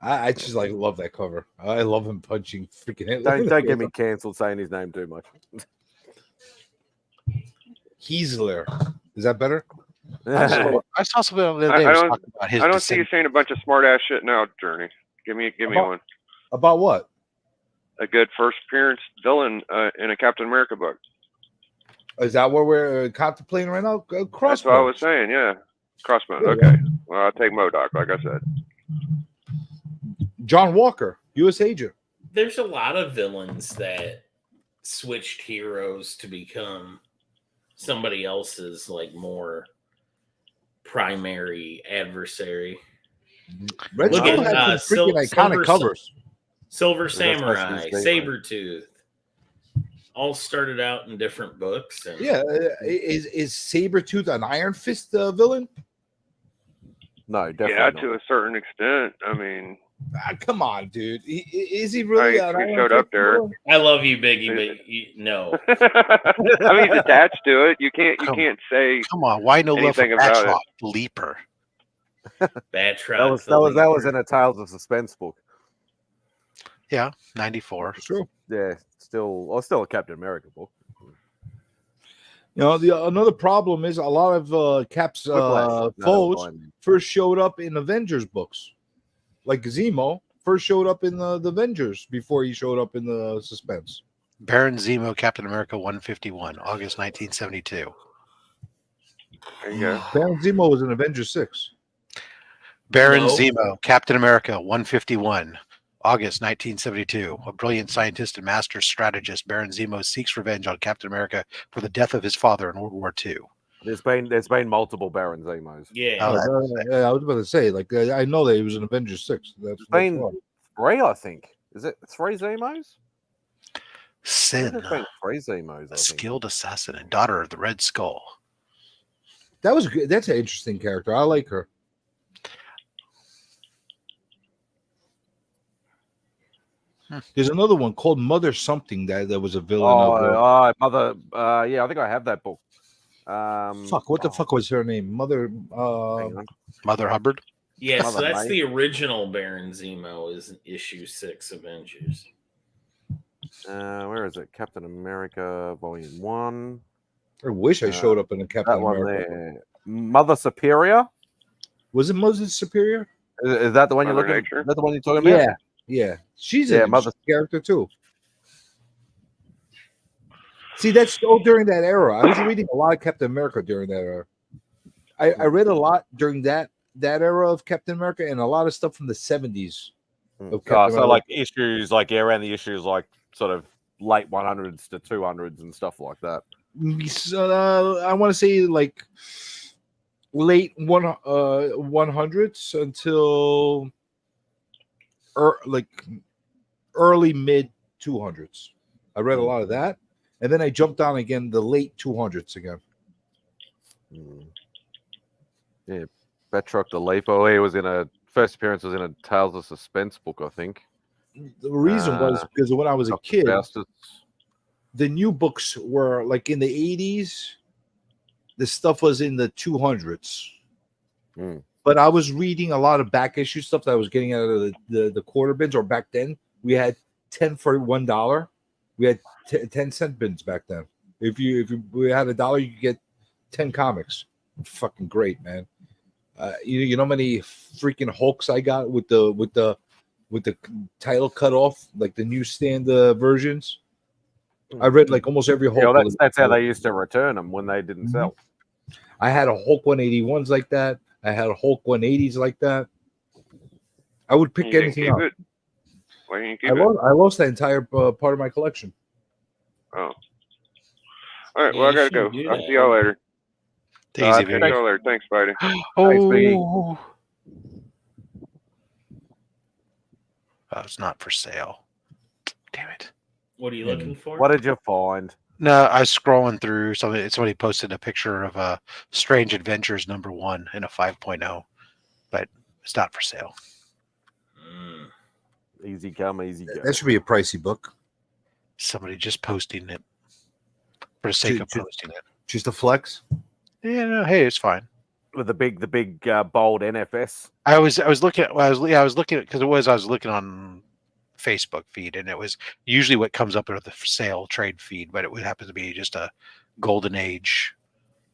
I just love that cover. I love him punching freaking Hitler. Don't get me cancelled saying his name too much. Heisler. Is that better? I saw something the other day talking about his. I don't see you saying a bunch of smart ass shit now, Journey. Give me one. About what? A good first appearance villain in a Captain America book. Is that what we're contemplating right now? Crossbones. That's what I was saying. Yeah, Crossbones. Okay. Well, I'll take MODOK, like I said. John Walker, U.S. agent. There's a lot of villains that switched heroes to become somebody else's more primary adversary. Red Look Skull at had some freaking iconic covers. Silver Samurai, Sabretooth, all started out in different books. And is Sabretooth an Iron Fist villain? No, definitely yeah, not. to a certain extent. I mean, Come on, dude. Is he really? He showed up there. I love you, Biggie, but no. I mean, he's attached to it. You can't say. Come on, why no love for anything about Batroc, it? Leaper? Batroc. That was in a Tales of Suspense book. Yeah, 94. Sure. Yeah, still a Captain America book. You know, another problem is a lot of Cap's foes first showed up in Avengers books. Like Zemo first showed up in the Avengers before he showed up in the Suspense. Baron Zemo, Captain America 151, August 1972. There you go. Baron Zemo was in Avengers 6. Baron Zemo, Captain America 151, August 1972. A brilliant scientist and master strategist, Baron Zemo seeks revenge on Captain America for the death of his father in World War II. There's been multiple Baron Zemos. Yeah. I was about to say, like, I know that he was in Avengers 6. That's been 3, I think. Is it 3 Zemos? Sin, there's been 3 Zemos. a skilled assassin and daughter of the Red Skull. That was good. That's an interesting character. I like her. There's another one called Mother Something that was a villain. Mother. Yeah, I think I have that book. What the fuck was her name? Mother Hubbard? Yes, so that's the original Baron Zemo is issue 6 Avengers. Where is it? Captain America Volume 1. I wish I showed up in a Captain America. There. Mother Superior. Was it Mother Superior? Is that the one you're looking at? Is that the one you're talking about? Yeah. She's a Mother character too. See, that's during that era. I was reading a lot of Captain America during that era. I read a lot during that era of Captain America and a lot of stuff from the 70s. So like issues, like around the issues, like sort of late 100s to 200s and stuff like that. So, I want to say like late 100s until like early mid 200s. I read a lot of that. And then I jumped on again the late 200s again. Yeah, Batroc the Leaper. He was in first appearance was in a Tales of Suspense book, I think. The reason was because when I was a kid, the new books were like in the 80s. The stuff was in the 200s. But I was reading a lot of back issue stuff that I was getting out of the quarter bins, or back then we had 10 for $1. We had 10-cent bins back then. If we had $1, you could get 10 comics. Fucking great, man. You know how many freaking Hulks I got with the title cut off, like the newsstand versions. I read like almost every Hulk. Yeah, that's how they used to return them when they didn't sell. I had a Hulk 181s like that. I had a Hulk 180s like that. I would pick anything up. Why didn't you keep it? I lost that entire part of my collection. Oh. All right. Well, I gotta go. I'll see y'all later. Take it easy, see y'all later. Thanks, Spidey. Oh, it's not for sale. Damn it. What are you looking for? What did you find? No, I was scrolling through something. Somebody posted a picture of Strange Adventures #1 in a 5.0, but it's not for sale. Easy come, easy go. That should be a pricey book. Somebody just posting it for the sake of posting it. Just a flex. Yeah, no, hey, it's fine. With the big bold NFS. I was looking at I was looking at because I was looking on Facebook feed, and it was usually what comes up under the sale trade feed, but it would happen to be just a Golden Age,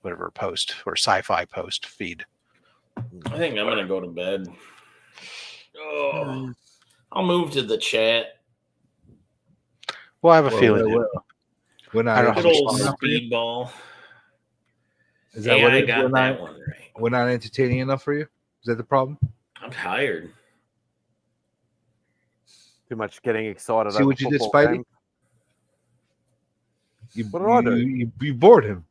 whatever post or sci-fi post feed. I think I'm gonna go to bed. Oh, I'll move to the chat. Well, I have a feeling. We're not good old speedball. Is that what it is? One right. We're not entertaining enough for you? Is that the problem? I'm tired. Too much getting excited. See what you did, Spidey? What did I do? You bored him.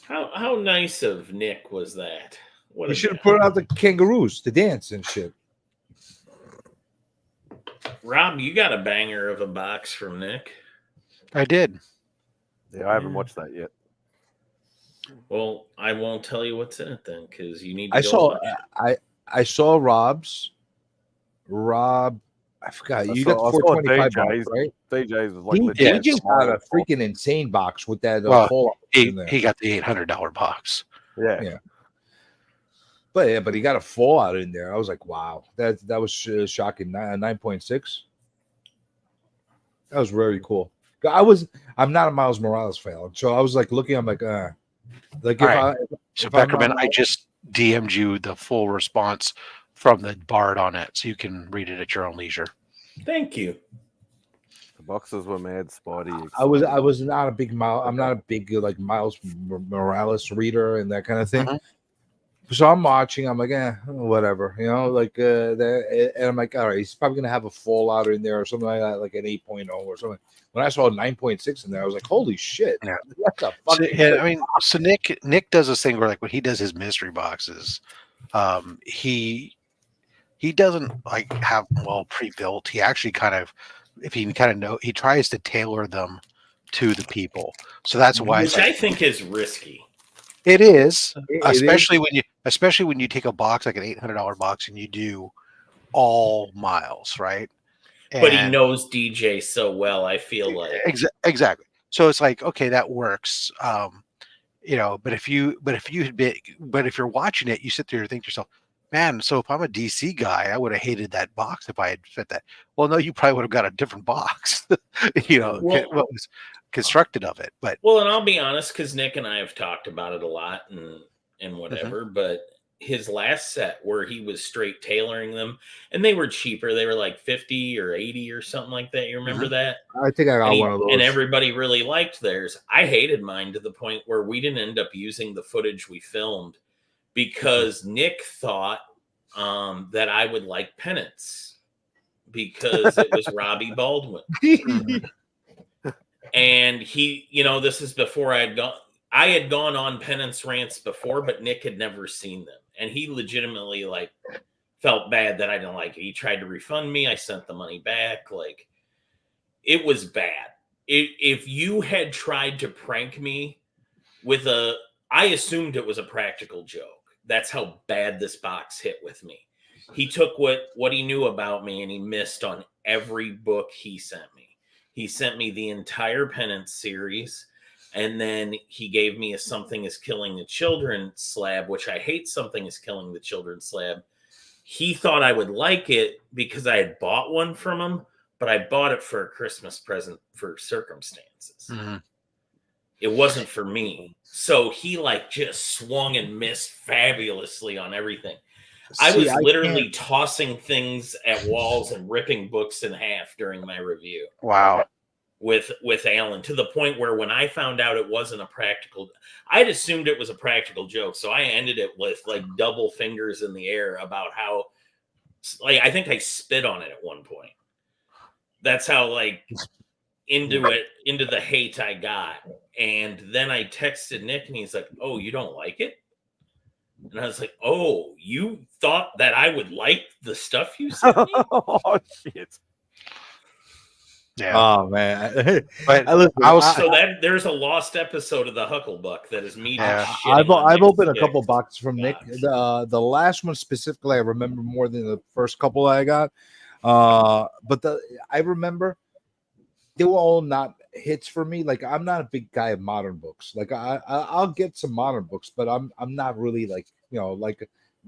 How nice of Nick was that? You should have put out the kangaroos to dance and shit. Rob, you got a banger of a box from Nick. I did. Yeah, I haven't watched that yet. Well, I won't tell you what's in it then, because you need to. I saw Rob's Rob. I forgot. You I got the saw 425 box, DJs. right? DJs was like DJ's had a freaking insane box with that Fallout in there. He got the $800 box. Yeah. But he got a Fallout in there. I was like, wow, that was shocking. 9.6. That was very cool. I'm not a Miles Morales fan, so I was like looking. I'm like, like if right. if Beckerman, I just DM'd you the full response from the Bard on it, so you can read it at your own leisure. Thank you. The boxes were MadSpidey. I was not a big I'm not a big like Miles Morales reader and that kind of thing. So I'm watching. I'm like, whatever, like and I'm like, all right, he's probably gonna have a Fallout in there or something like that, like an 8.0 or something. When I saw 9.6 in there, I was like, holy shit! Yeah. That's a fucking. So Nick does this thing where like when he does his mystery boxes, he doesn't like have them well pre-built. He actually kind of, if he kind of know, he tries to tailor them to the people. So that's why, which I think is risky. It is, especially when you take a box like an $800 box and you do all Miles, right? But he knows DJ so well. I feel like exactly. So it's like, okay, that works. But if you're watching it, you sit there and think to yourself, man, so if I'm a DC guy, I would have hated that box if I had fit that. Well, no, you probably would have got a different box, what was constructed of it. But and I'll be honest, because Nick and I have talked about it a lot and whatever, but his last set where he was straight tailoring them and they were cheaper, they were like 50 or 80 or something like that. You remember that? I think I got one of those. And everybody really liked theirs. I hated mine to the point where we didn't end up using the footage we filmed because Nick thought that I would like Penance because it was Robbie Baldwin. And he, this is before I had gone on Penance rants before, but Nick had never seen them. And he legitimately felt bad that I didn't like it. He tried to refund me. I sent the money back. It was bad. If you had tried to prank me with I assumed it was a practical joke. That's how bad this box hit with me. He took what he knew about me and he missed on every book he sent me. He sent me the entire Penance series. And then he gave me a Something is Killing the Children slab, which I hate Something is Killing the Children slab. He thought I would like it because I had bought one from him, but I bought it for a Christmas present for circumstances. Mm-hmm. It wasn't for me. So he just swung and missed fabulously on everything. I was literally tossing things at walls and ripping books in half during my review. Wow. With Alan, to the point where when I found out it wasn't a practical, I'd assumed it was a practical joke. So I ended it with double fingers in the air about how, I think I spit on it at one point. That's how into the hate I got. And then I texted Nick and he's like, "Oh, you don't like it?" And I was like, "Oh, you thought that I would like the stuff you sent me?" Oh, shit. Yeah. Oh man. But there's a lost episode of the Hucklebuck that is me. I've opened a couple boxes from Nick. The last one specifically I remember more than the first couple I got. But I remember they were all not hits for me. I'm not a big guy of modern books. I'll get some modern books, but I'm not really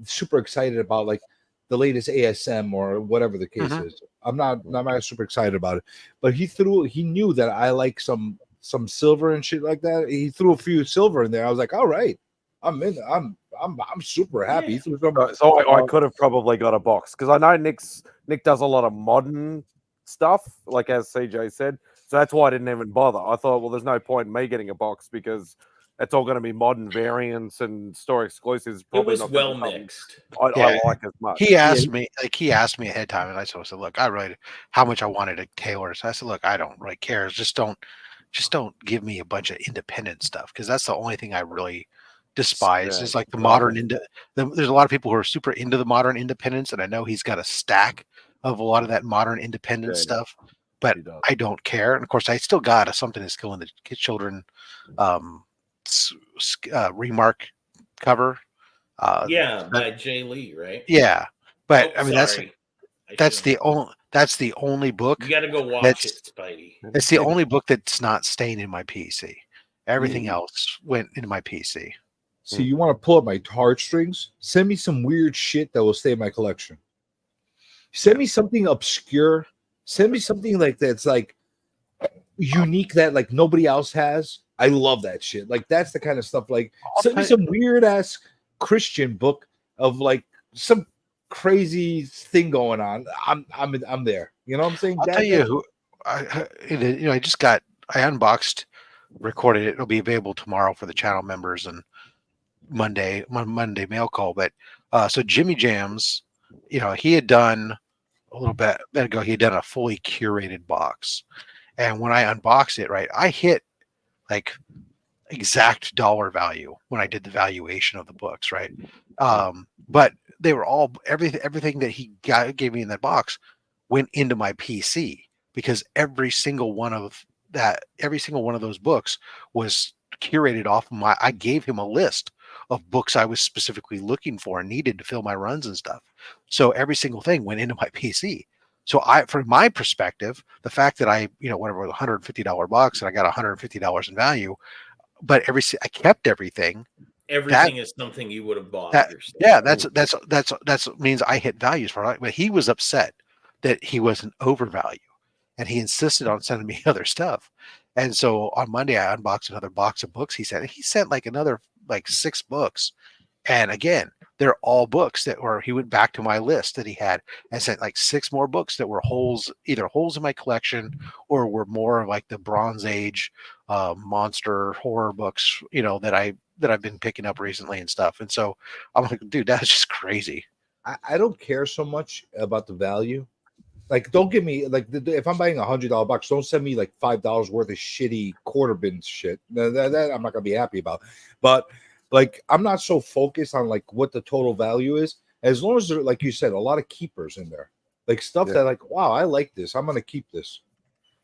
super excited about the latest ASM or whatever the case is. I'm not super excited about it. But he knew that I like some silver and shit like that. He threw a few silver in there. I was like, all right, I'm in. I'm super happy. He threw some, so I could have probably got a box because I know Nick does a lot of modern stuff, as CJ said. So that's why I didn't even bother. I thought, well, there's no point in me getting a box because it's all going to be modern variants and store exclusives. It was well mixed. I like as much. He asked me ahead of time, and I said, "Look, I really how much I wanted to tailor." So I said, "Look, I don't really care. Just don't give me a bunch of independent stuff because that's the only thing I really despise. Is the modern there's a lot of people who are super into the modern independence, and I know he's got a stack of a lot of that modern independent stuff, but I don't care. And of course, I still got Something is Killing the Children remark cover. By Jay Lee, right? Yeah, but I mean That's the only book. You got to go watch it, Spidey. It's the only book that's not staying in my PC. Everything else went into my PC. So you want to pull up my heartstrings? Send me some weird shit that will stay in my collection. Send me something obscure. Send me something like that's like unique that like nobody else has. I love that shit. Like that's the kind of stuff. Like send me some weird ass Christian book of like some crazy thing going on. I'm there. You know what I'm saying? I'll tell you who. I unboxed, recorded it. It'll be available tomorrow for the channel members and Monday mail call. But so Jimmy Jams, he had done a little bit ago. He had done a fully curated box, and when I unboxed it, right, I hit like exact dollar value when I did the valuation of the books, right? But they were all everything that he gave me in that box went into my PC because every single one of those books was curated off of I gave him a list of books I was specifically looking for and needed to fill my runs and stuff. So every single thing went into my PC. So from my perspective, the fact that I, whatever, a $150 box and I got $150 in value, but I kept everything. Everything is something you would have bought. That's means I hit values for it. But he was upset that he wasn't overvalued, and he insisted on sending me other stuff. And so on Monday, I unboxed another box of books. He sent like another 6 books, and again, they're all books he went back to my list that he had and sent like 6 more books that were either holes in my collection or were more of like the Bronze Age monster horror books, that I've been picking up recently and stuff. And so I'm like, dude, that's just crazy. I don't care so much about the value. Like, don't give me like if I'm buying $100 box, don't send me like $5 worth of shitty quarter bin shit. That I'm not gonna be happy about. But like, I'm not so focused on like what the total value is, as long as there, like you said, a lot of keepers in there, like stuff that like, wow, I like this. I'm gonna keep this.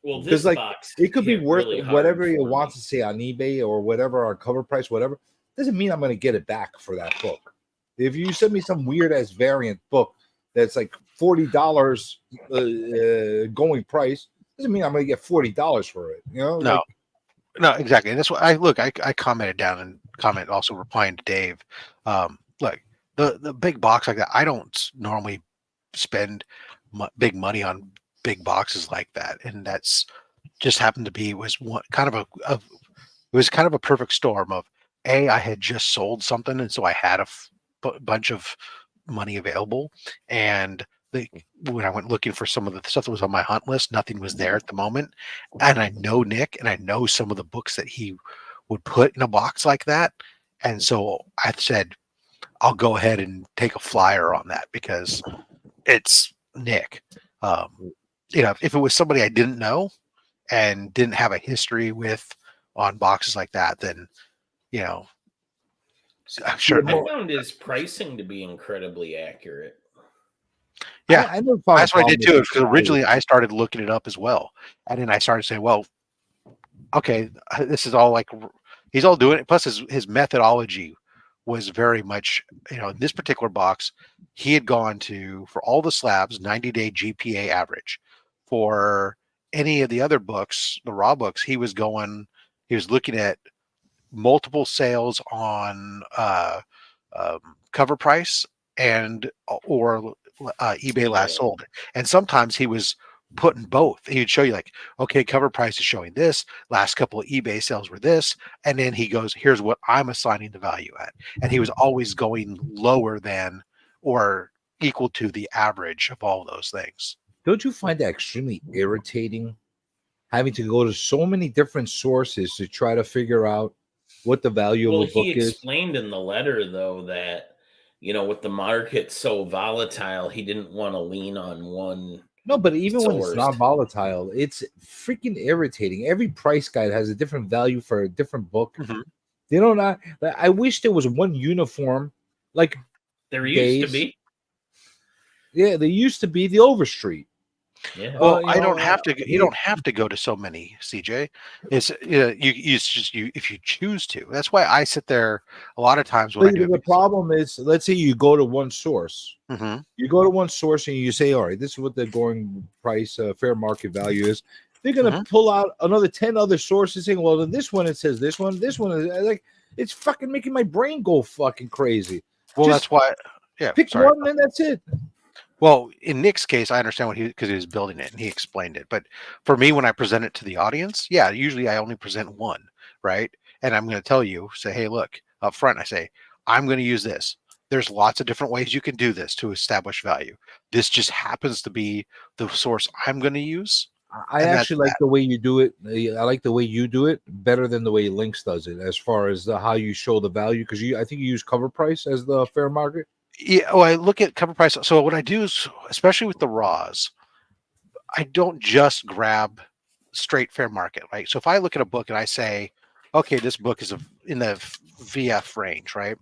Well, this like box it could be worth really whatever it wants to say on eBay or whatever, on cover price, whatever. Doesn't mean I'm gonna get it back for that book. If you send me some weird ass variant book that's like $40 going price, doesn't mean I'm gonna get $40 for it. No, exactly. And that's what I commented down and also replying to Dave. Look, the big box like that, I don't normally spend big money on big boxes like that, and that's just happened to be it was kind of a perfect storm of I had just sold something, and so I had a bunch of money available, and when I went looking for some of the stuff that was on my hunt list, nothing was there at the moment. And I know Nick, and I know some of the books that he would put in a box like that, and so I said, I'll go ahead and take a flyer on that because it's Nick. If it was somebody I didn't know and didn't have a history with on boxes like that, then sure. I found his pricing to be incredibly accurate. Yeah, that's what I did too. Because originally I started looking it up as well, and then I started saying, "Well, okay, this is all like he's all doing it." Plus, his methodology was very much, in this particular box, he had gone to for all the slabs 90-day GPA average. For any of the other books, the raw books, he was looking at multiple sales on cover price or eBay last sold, and sometimes he was putting both. He'd show you like, okay, cover price is showing this, last couple of eBay sales were this, and then he goes, here's what I'm assigning the value at, and he was always going lower than or equal to the average of all those things. Don't you find that extremely irritating, having to go to so many different sources to try to figure out what the value of a book is? He explained in the letter, though, that with the market so volatile, he didn't want to lean on one. No, but even when it's not volatile, it's freaking irritating. Every price guide has a different value for a different book. Mm-hmm. They don't. I wish there was one uniform, like there used to be. Yeah, there used to be the Overstreet. Yeah. Well, I don't have to. You don't have to go to so many, CJ. It's you if you choose to. That's why I sit there a lot of times when I do it. The problem is, let's say you go to one source. Mm-hmm. You go to one source and you say, "All right, this is what the going price, fair market value is." They're gonna pull out another 10 other sources saying, "Well, this one it says this one is like." It's fucking making my brain go fucking crazy. Well, that's why. Yeah, pick one and that's it. Well, in Nick's case, I understand what because he was building it and he explained it. But for me, when I present it to the audience, yeah, usually I only present one, right? And I'm going to tell you, say, hey, look, up front, I say, I'm going to use this. There's lots of different ways you can do this to establish value. This just happens to be the source I'm going to use. I actually like the way you do it. I like the way you do it better than the way Lynx does it, as far as how you show the value. Because I think you use cover price as the fair market. Yeah, oh, I look at cover price. So what I do is, especially with the raws, I don't just grab straight fair market, right? So if I look at a book and I say, okay, this book is in the VF range, right?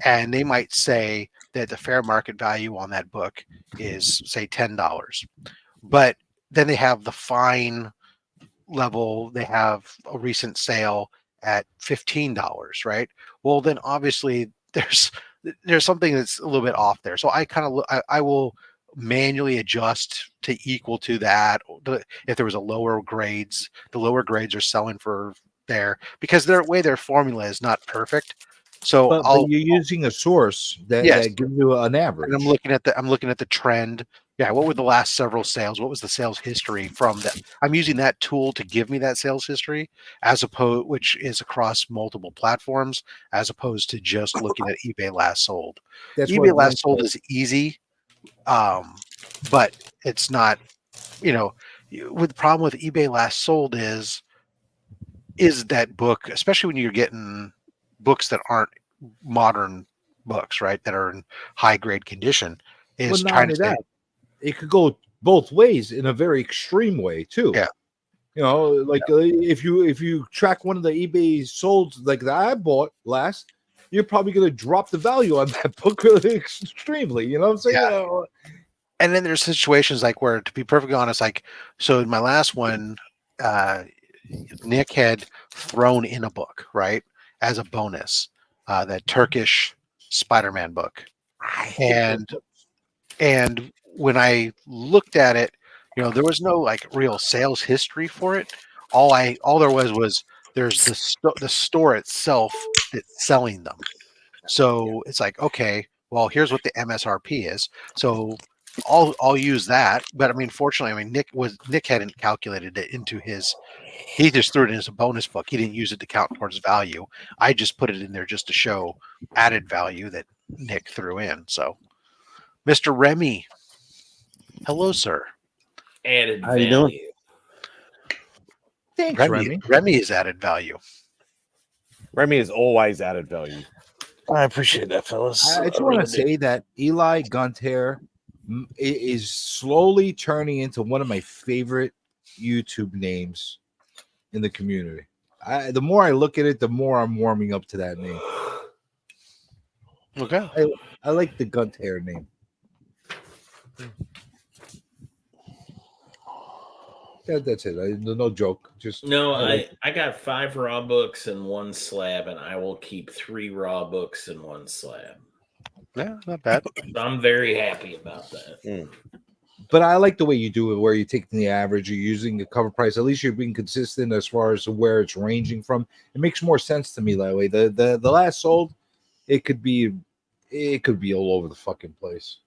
And they might say that the fair market value on that book is, say, $10. But then they have the fine level, they have a recent sale at $15, right? Well, then obviously there's something that's a little bit off there. So I will manually adjust to equal to that. If there was a lower grades, the lower grades are selling for there because their formula is not perfect. So but you're using a source that gives you an average. And I'm looking at the trend. Yeah, what were the last several sales? What was the sales history from that? I'm using that tool to give me that sales history, which is across multiple platforms, as opposed to just looking at eBay last sold. eBay last sold is easy, but it's not. With the problem with eBay last sold is that book, especially when you're getting books that aren't modern books, right? That are in high grade condition, is trying to say. It could go both ways in a very extreme way too. Yeah, if you track one of the eBay solds like that I bought last, you're probably going to drop the value on that book really extremely. You know what I'm saying? Yeah. And then there's situations like where, to be perfectly honest, so in my last one, Nick had thrown in a book, right, as a bonus, that Turkish Spider-Man book, and when I looked at it, there was no real sales history for it. All there was there's the store itself that's selling them. So it's okay, well, here's what the MSRP is. So I'll use that. But I mean, fortunately, Nick hadn't calculated it into his. He just threw it in as a bonus book. He didn't use it to count towards value. I just put it in there just to show added value that Nick threw in. So, Mr. Remy. Hello, sir. Added value. How you doing? Thanks, Remy. Remy is added value. Remy is always added value. I appreciate that, fellas. I just want to say that Eli Gunter is slowly turning into one of my favorite YouTube names in the community. The more I look at it, the more I'm warming up to that name. Okay. I like the Gunter name. Yeah, that's it. No joke. I got 5 raw books and 1 slab, and I will keep 3 raw books and 1 slab. Yeah, not bad. So I'm very happy about that. But I like the way you do it, where you're taking the average, you're using the cover price. At least you're being consistent as far as where it's ranging from. It makes more sense to me that way. The last sold, it could be all over the fucking place.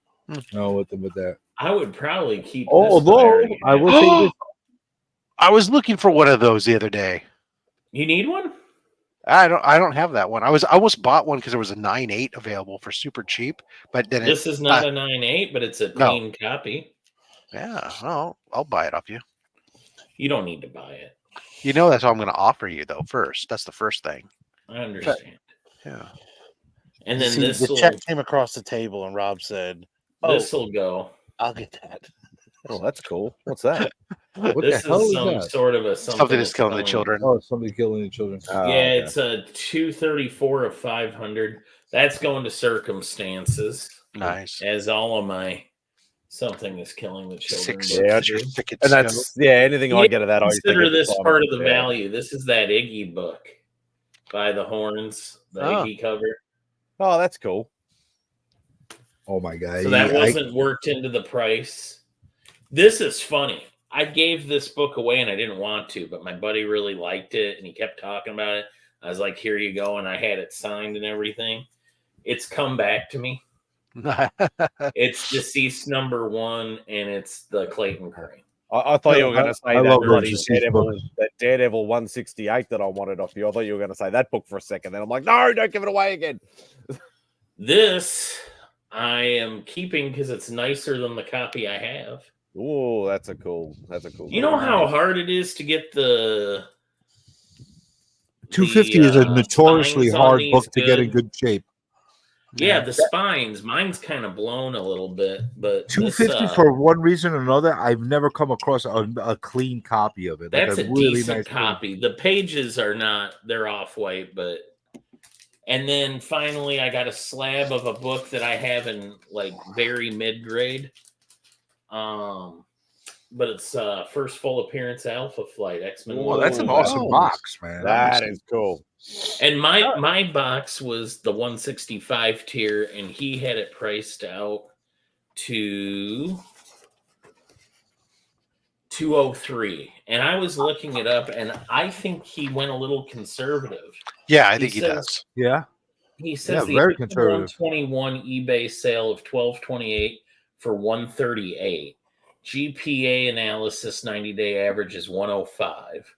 No, with that. I would probably keep. Although I will say this. I was looking for one of those the other day. You need one? I don't have that one. I almost bought one because there was a 9.8 available for super cheap, but then this is not a 9.8, but it's a clean copy. Yeah, I'll buy it off you. You don't need to buy it. That's what I'm going to offer you though. First, that's the first thing. I understand. Yeah. And then the check came across the table, and Rob said, "This will go. I'll get that." Oh, that's cool. What's that? What this the hell is is some that? sort of something that's killing the children. Oh, somebody killing the children. Yeah, it's a 234 of 500. That's going to circumstances. Nice. As all of my Something is killing the children. Yeah, and that's anything I get of that. I Consider think this part of the value. This is that Iggy book by the Horns, the Iggy cover. Oh, that's cool. Oh my god! So that wasn't worked into the price. This is funny. I gave this book away and I didn't want to, but my buddy really liked it and he kept talking about it. I was like, "Here you go," and I had it signed and everything. It's come back to me. It's Deceased #1, and it's the Clayton Crane. I thought you were going to say that Daredevil 168 that I wanted off you. I thought you were going to say that book for a second. Then I'm like, no, don't give it away again. This I am keeping because it's nicer than the copy I have. Oh, that's a cool. You know how hard it is to get the 250 is a notoriously hard book to get in good shape. Yeah, the spines. Mine's kind of blown a little bit, but 250 for one reason or another. I've never come across a clean copy of it. That's like a really decent copy. The pages are not; they're off-white, but. And then finally, I got a slab of a book that I have in like very mid-grade. But it's first full appearance Alpha Flight X-Men. Oh, that's an awesome box, man. That is cool. And my box was the 165 tier, and he had it priced out to $203. And I was looking it up, and I think he went a little conservative. Yeah, I think he does. Yeah. He says the very conservative. 121 eBay sale of $1228 for $138. GPA analysis 90-day average is 105.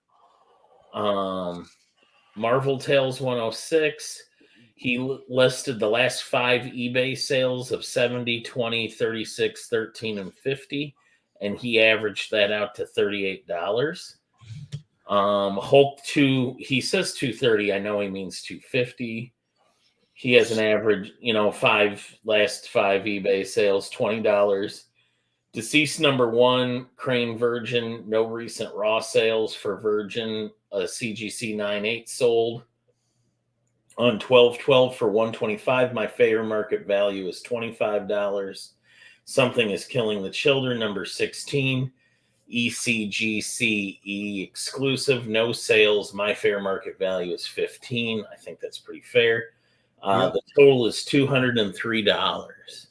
Marvel Tales 106. He listed the last 5 eBay sales of 70, 20, 36, 13, and 50, and he averaged that out to $38. Hulk 2, he says 230. I know he means 250. He has an average, last 5 eBay sales, $20. Deceased #1, Crane Virgin, no recent raw sales for Virgin. A CGC 98 sold on 12/12 for $125. My fair market value is $25. Something is Killing the Children, #16. ECGCE exclusive, no sales. My fair market value is $15. I think that's pretty fair. The total is $203.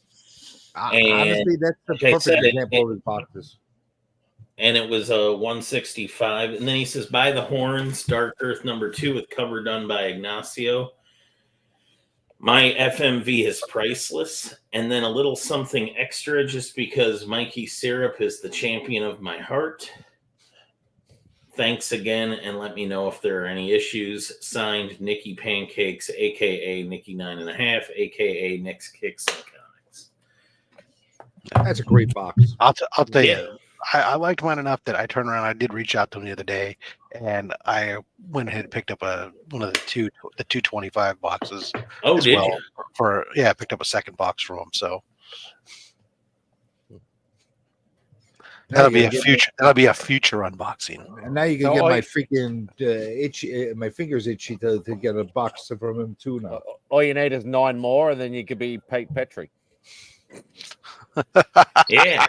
Honestly, that's the perfect example of his boxes. And it was a 165. And then he says, By the Horns, Dark Earth #2 with cover done by Ignacio. My FMV is priceless. And then a little something extra just because Mikey Syrup is the champion of my heart. Thanks again, and let me know if there are any issues. Signed, Nikki Pancakes, a.k.a. Nikki 9.5, a.k.a. Nick's Kicks and Comics. That's a great box. I'll tell you. I liked mine enough that I turned around. I did reach out to him the other day, and I went ahead and picked up one of the 225 boxes. Oh, as did well you? I picked up a second box from him. So that'll be a future unboxing. And now you can get my freaking itchy. My fingers itchy to get a box from him too. Now all you need is 9 more, and then you could be Pete Petrie. Yeah.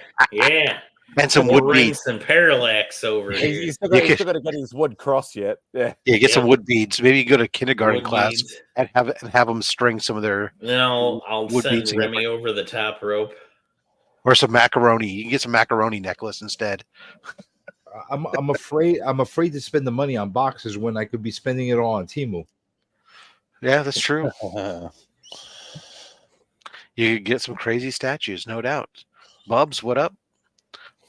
And some wood beads and parallax over here. He's still got to get his wood cross yet. Yeah, get some wood beads. Maybe you go to kindergarten class and have them string some of their. No, I'll send Remy over the top rope. Or some macaroni. You can get some macaroni necklace instead. I'm afraid to spend the money on boxes when I could be spending it all on Temu. Yeah, that's true. You could get some crazy statues, no doubt. Bubs, what up?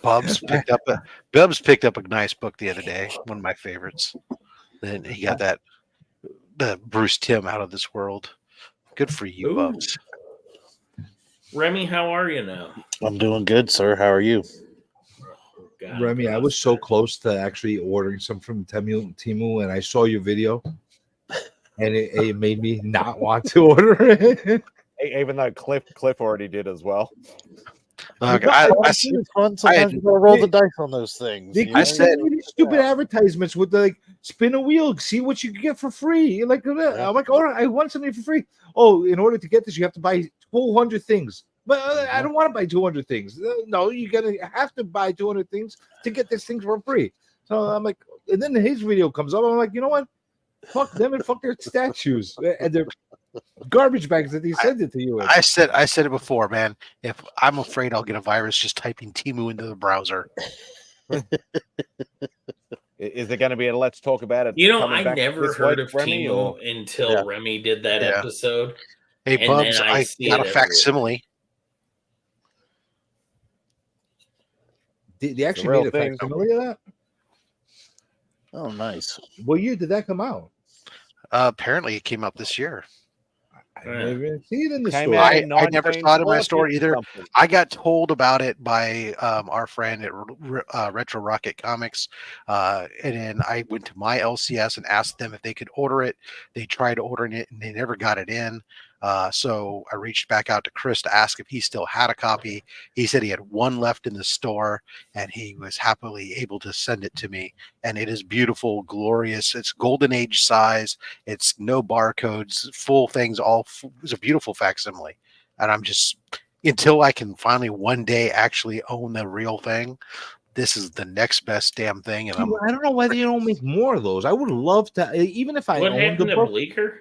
Bubs picked up a nice book the other day, one of my favorites. Then he got the Bruce Timm Out of This World. Good for you, Bubs. Remy, how are you now? I'm doing good, sir. How are you? Remy, I was so close to actually ordering some from Temu, and I saw your video, and it made me not want to order it. Even though Cliff already did as well. Sometimes you gotta roll the dice on those things. I said stupid advertisements with spin a wheel, see what you can get for free. I'm like, all right, I want something for free. Oh, in order to get this, you have to buy 200 things. But I don't want to buy 200 things. No, you have to buy 200 things to get this thing for free. So I'm like, and then his video comes up. I'm like, you know what? Fuck them and fuck their statues and their garbage bags that they send it to you in. I said it before, man. If I'm afraid I'll get a virus just typing Temu into the browser. Is there going to be a let's talk about it? You know, I never heard of Temu until Remy did that episode. Hey, and Bubs, then I got a facsimile. They actually made a facsimile of that? Oh, nice. What year did that come out? Apparently, it came out this year. I never even see it in the Came store. out I never saw it in my store either. something. I got told about it by our friend at Retro Rocket Comics, and then I went to my LCS and asked them if they could order it. They tried ordering it and they never got it in. So I reached back out to Chris to ask if he still had a copy. He said he had one left in the store, and he was happily able to send it to me. And it is beautiful, glorious. It's golden age size. It's no barcodes, full things. It's a beautiful facsimile. And I'm just, until I can finally one day actually own the real thing, this is the next best damn thing. And I don't know why they don't make more of those. I would love to, even if I What owned happened the to book. Bleecker?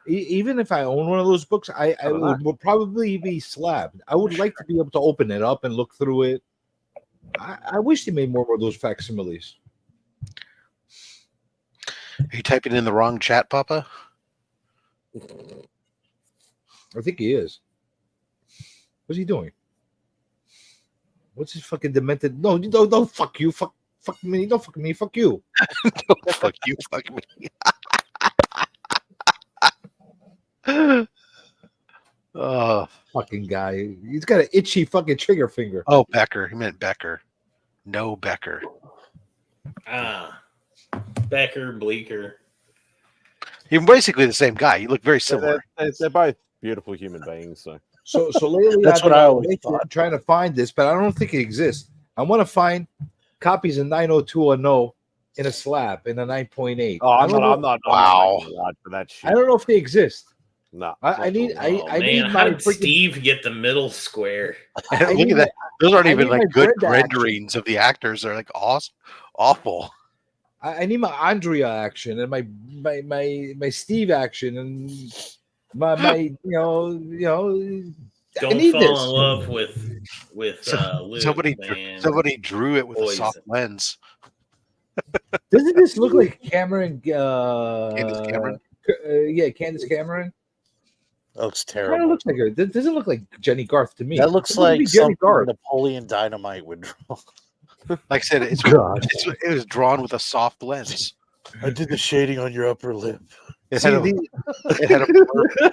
Even if I own one of those books, I would probably be slabbed. I would like to be able to open it up and look through it. I wish they made more of those facsimiles. Are you typing in the wrong chat, Papa? I think he is. What's he doing? What's his fucking demented? No, don't fuck you. Fuck me. Don't fuck me. Fuck you. Don't fuck you. Fuck me. Oh, fucking guy. He's got an itchy fucking trigger finger. Oh, Becker. He meant Becker. No Becker. Becker, Bleecker. You're basically the same guy. You look very similar. They're both beautiful human beings. So lately, That's what I always thought. Trying to find this, but I don't think it exists. I want to find copies of 90210 in a slab in a 9.8. Oh, I'm not. Wow. For that shit. I don't know if they exist. No. I need. I need Man, my how did Steve get the middle square? Look at that. Those aren't even like good renderings of the actors. They're like awful. I need my Andrea action and my Steve action and my Don't I need fall this. in love with Luke, somebody man. drew it with a soft lens. Doesn't this look like Cameron? Candace Cameron? Yeah, Candace Cameron. That looks Kind of terrible. looks like her. It doesn't look like Jenny Garth to me. That looks It wouldn't like be Jenny something Garth. Napoleon Dynamite would draw. Like I said, God. it was drawn with a soft lens. I did the shading on your upper lip. It had a blur.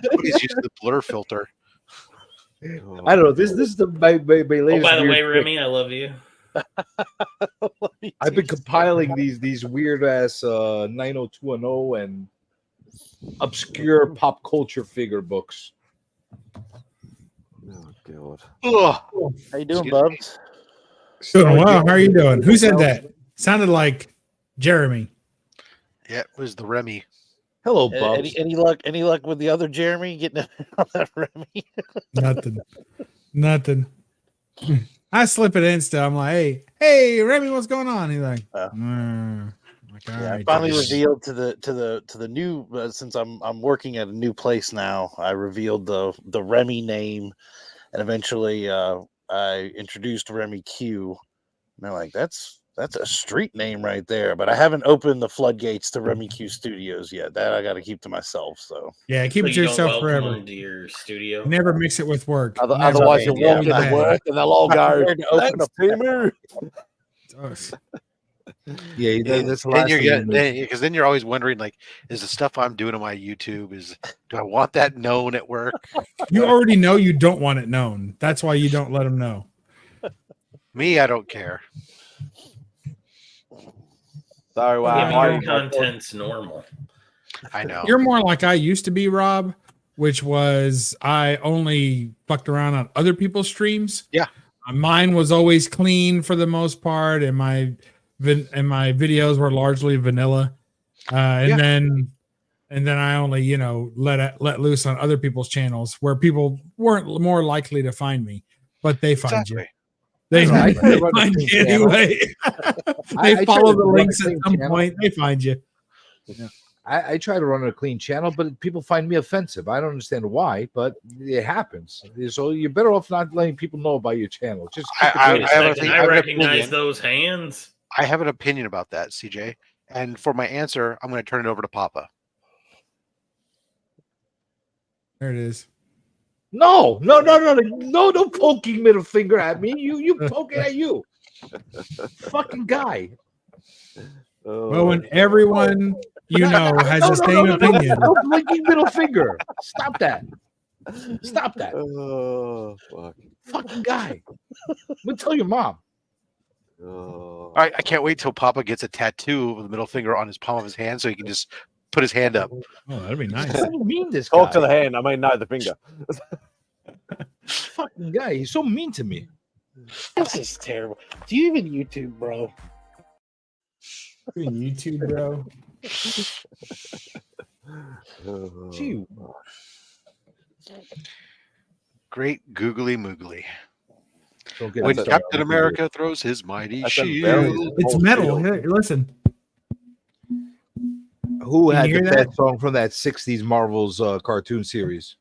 Somebody's using the blur filter. I don't know. This is my latest. Oh, by the way, weird Remy, I love you. I've been compiling these weird ass 90210 and obscure pop culture figure books. Oh god. Ugh. How you doing, Bubs? Doing well. How are you doing? Who said that? Sounded like Jeremy. Yeah, it was the Remy. Hello, Bubs. Any luck? Any luck with the other Jeremy getting on that Remy? Nothing. I slip it in still. I'm like, hey, Remy, what's going on? He's like, Yeah, I right, finally just- revealed to the new since I'm working at a new place now. I revealed the Remy name, and eventually I introduced Remy Q. And they're like, that's a street name right there. But I haven't opened the floodgates to Remy Q Studios yet. That I got to keep to myself. So Yeah, keep So it to you don't yourself welcome forever. them to your studio. Never mix it with work. otherwise, Never. you'll walk Yeah. into work and they'll all Not go. prepared to open "Thanks, a- Timur." Yeah, that's the Then last you're thing you getting need. because then you're always wondering like, is the stuff I'm doing on my YouTube do I want that known at work? You already know you don't want it known. That's why you don't let them know. Me, I don't care. So Yeah, your content's normal. I know. You're more like I used to be, Rob, which was I only fucked around on other people's streams. Yeah. Mine was always clean for the most part, and my videos were largely vanilla. And then and then I only, you know, let loose on other people's channels where people weren't more likely to find me, but they find you. They find you anyway. They follow the links at some point. They find you. Yeah. I try to run a clean channel, but people find me offensive. I don't understand why, but it happens. So you're better off not letting people know about your channel. Just I recognize those hands. I have an opinion about that, CJ. And for my answer, I'm going to turn it over to Papa. There it is. No, poking middle finger at me. You poking at you. Fucking guy. Well, when everyone you know has the same opinion. No blinking middle finger. Stop that. Stop that. Oh, fuck. Fucking guy. We'll tell your mom. All right, I can't wait till Papa gets a tattoo of the middle finger on his palm of his hand so he can just put his hand up. Oh, that'd be nice. What do you mean this Talk guy? to the hand. I mean, no, the finger. Fucking guy. He's so mean to me. This is terrible. Do you even YouTube, bro? YouTube, bro. Gee. Great googly moogly. Don't get When upset. Captain America throws his mighty shield. It's metal. Hey, listen. Who Can had you the hear that? best song from that 60s Marvel's cartoon series?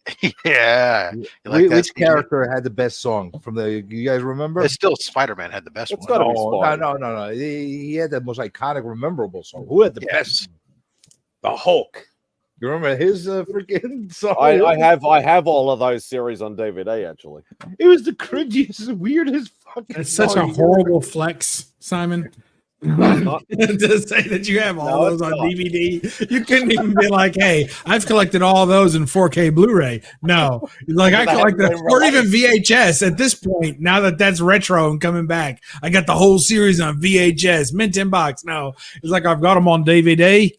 Yeah. You like that, Which CJ? character had the best song from the? You guys remember? It's still Spider-Man had the best It's one. gotta be No. Spidey. He had the most iconic, memorable song. Who had the best? The Hulk. You remember his freaking song? I have all of those series on DVD actually. It was the cringiest, weirdest fucking. It's such a song. horrible flex, Simon. To say that you have all No, those it's on not. DVD, you couldn't even be like, "Hey, I've collected all those in 4K Blu-ray." No, like I They haven't collected, been or even released. VHS. At this point, now that that's retro and coming back, I got the whole series on VHS, mint in box. No, it's like I've got them on DVD.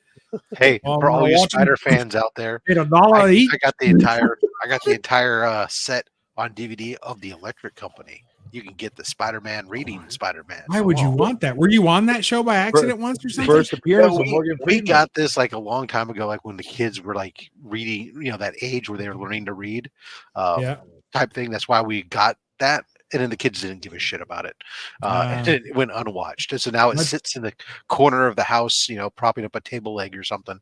Hey, Well, for I'm all gonna you watch 'em. Spider fans out there, Paid $1 each. I got the entire set on DVD of the Electric Company. You can get the Spider-Man reading Spider-Man. Why would you want that? Were you on that show by accident once or something? First appearance Yeah, of Morgan we Freeman. got this like a long time ago, like when the kids were like reading, that age where they were learning to read, Yeah. type thing. That's why we got that. And then the kids didn't give a shit about it. And it went unwatched. And so now it sits in the corner of the house, propping up a table leg or something.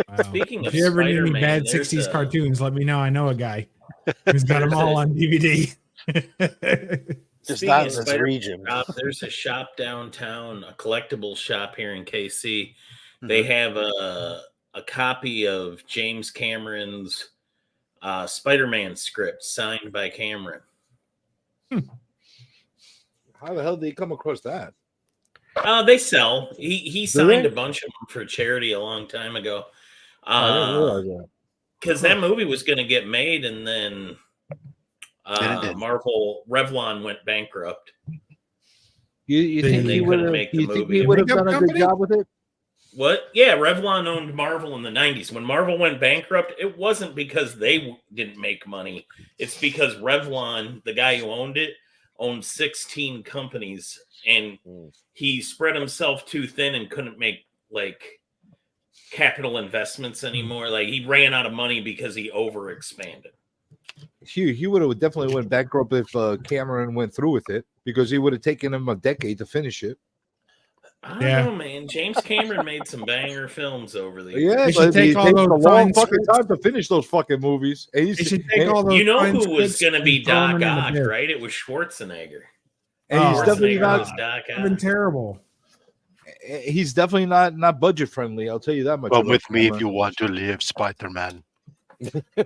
Wow. Speaking If of you ever need any Spider-Man, bad there's 60s a- cartoons, let me know. I know a guy who's got them There's all a- on DVD. Just Speaking not of in this Spider-Man region. shop, there's a shop downtown, a collectibles shop here in KC. They have a copy of James Cameron's Spider-Man script signed by Cameron. How the hell did he come across that? They sell. He Do signed they? a bunch of them for charity a long time ago. I didn't realize that. Because that movie was going to get made, and then Marvel Revlon went bankrupt. You And think they he would couldn't have? make the You think movie. he would have Makeup done a good company? job with it? What? Yeah, Revlon owned Marvel in the 90s. When Marvel went bankrupt, it wasn't because they didn't make money. It's because Revlon, the guy who owned it, owned 16 companies, and he spread himself too thin and couldn't make like capital investments anymore. Like he ran out of money because he overexpanded. He would have definitely went bankrupt if Cameron went through with it, because he would have taken him a decade to finish it. I don't know, man. James Cameron made some banger films over the years. Yeah, They should but it take all takes those a long fine fucking scripts. time to finish those fucking movies. And They should take all those. You know fine who was scripts going to be and throw 'em Doc in the Ock, bin. right? It was Schwarzenegger. And he's definitely Schwarzenegger not. was Doc It's been Ock. terrible. He's definitely not budget friendly. I'll tell you that much. Come about with me if Cameron. you want to live, Spider-Man. I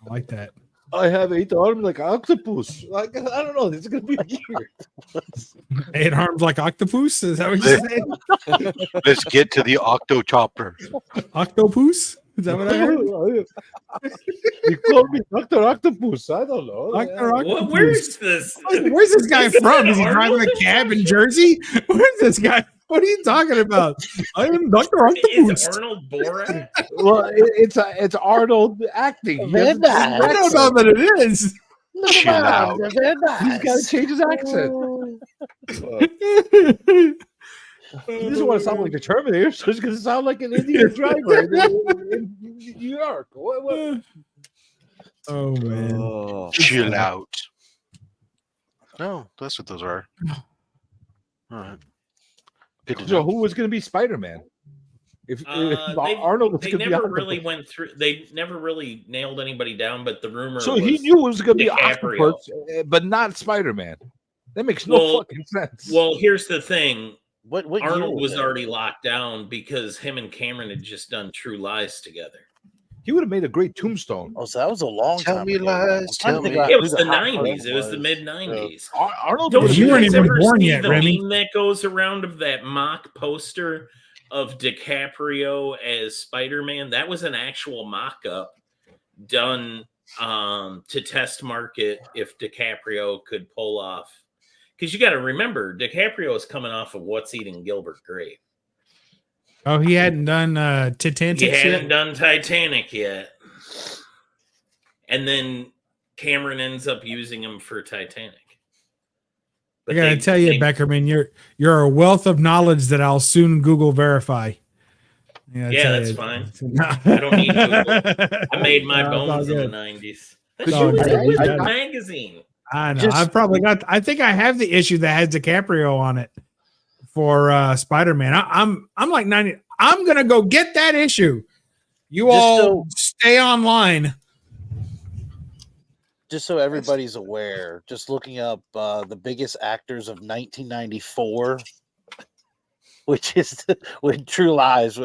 like that. I have 8 arms like an octopus. Like, I don't know. This is gonna be weird. 8 arms like octopus? Is that what you said? Let's get to the Octo Chopper. Octopus? Is that what I heard? You call me Dr. Octopus. I don't know. Dr. Octopus. Where's this? Where's this guy Is that from? Is he driving Arnold? a cab in Jersey? Where's this guy? What are you talking about? I am Dr. Is Octopus. Arnold Borat? Well, it's Arnold acting. He has the same I don't accent. know that it is. Chill out. He's got to change his accent. He doesn't want to sound like the Terminator, so he's going to sound like an Indian driver in New York. What? Oh man! Chill out. No, that's what those are. All right. Good to So know. who was going to be Spider-Man? If Arnold was they going to be never Octopus. really went through. They never really nailed anybody down. But the rumor. So was he knew it was going to be DiCaprio. Octopus, but not Spider-Man. That makes no fucking sense. Well, here's the thing. What year Arnold was was that? already locked down because him and Cameron had just done True Lies together. He would have made a great Tombstone. Oh, so that was a long time ago. It was the 90s. It was the mid 90s. Arnold, you weren't even born yet, the Remy. meme that goes around of that mock poster of DiCaprio as Spider-Man? That was an actual mock-up done to test market if DiCaprio could pull off. Because you got to remember, DiCaprio is coming off of What's Eating Gilbert Grape. Oh, he hadn't done Titanic He hadn't yet? done Titanic yet. And then Cameron ends up using him for Titanic. I gotta tell you, Beckerman, you're a wealth of knowledge that I'll soon Google verify. Yeah, that's fine. I don't need Google. I made my bones in the 90s. That's Wizard magazine. I know. I've probably got. I think I have the issue that has DiCaprio on it for Spider-Man. I'm like 90. I'm gonna go get that issue. You all stay online. Just so everybody's aware, just looking up the biggest actors of 1994, which is with True Lies,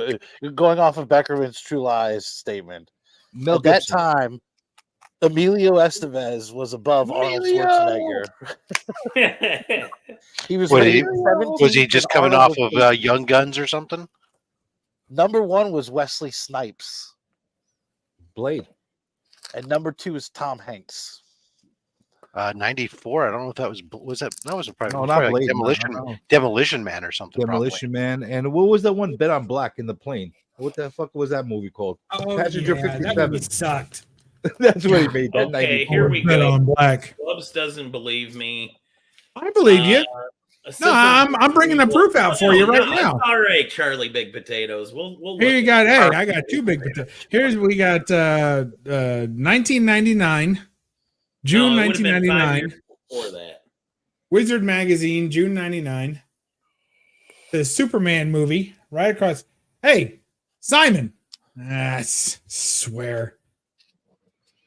going off of Beckerman's True Lies statement. Mel At that Gibson. time, Emilio Estevez was above Arnold Schwarzenegger. He was rated 17th, Was he just and coming Arnold off was of 18th. Young Guns or something? Number 1 was Wesley Snipes. Blade. And number 2 is Tom Hanks. 94. I don't know if that was that. That was probably, No, it was not probably like Blade, no. Demolition Man or something. Demolition Man. And what was that one? Bet on Black in the plane. What the fuck was that movie called? Oh, Passenger yeah, 57. that movie sucked. That's what he made. That Okay, 94. here we Bet go. on Black. Clubs doesn't believe me. I believe you. No, I'm bringing the proof out for you right now. All right, Charlie Big Potatoes. We'll Here you look got. at Hey, I got two big potatoes. Here's we got 1999, June No, it would've been 5 1999. years before that. Wizard Magazine, June 99. The Superman movie, right across. Hey, Simon. Swear.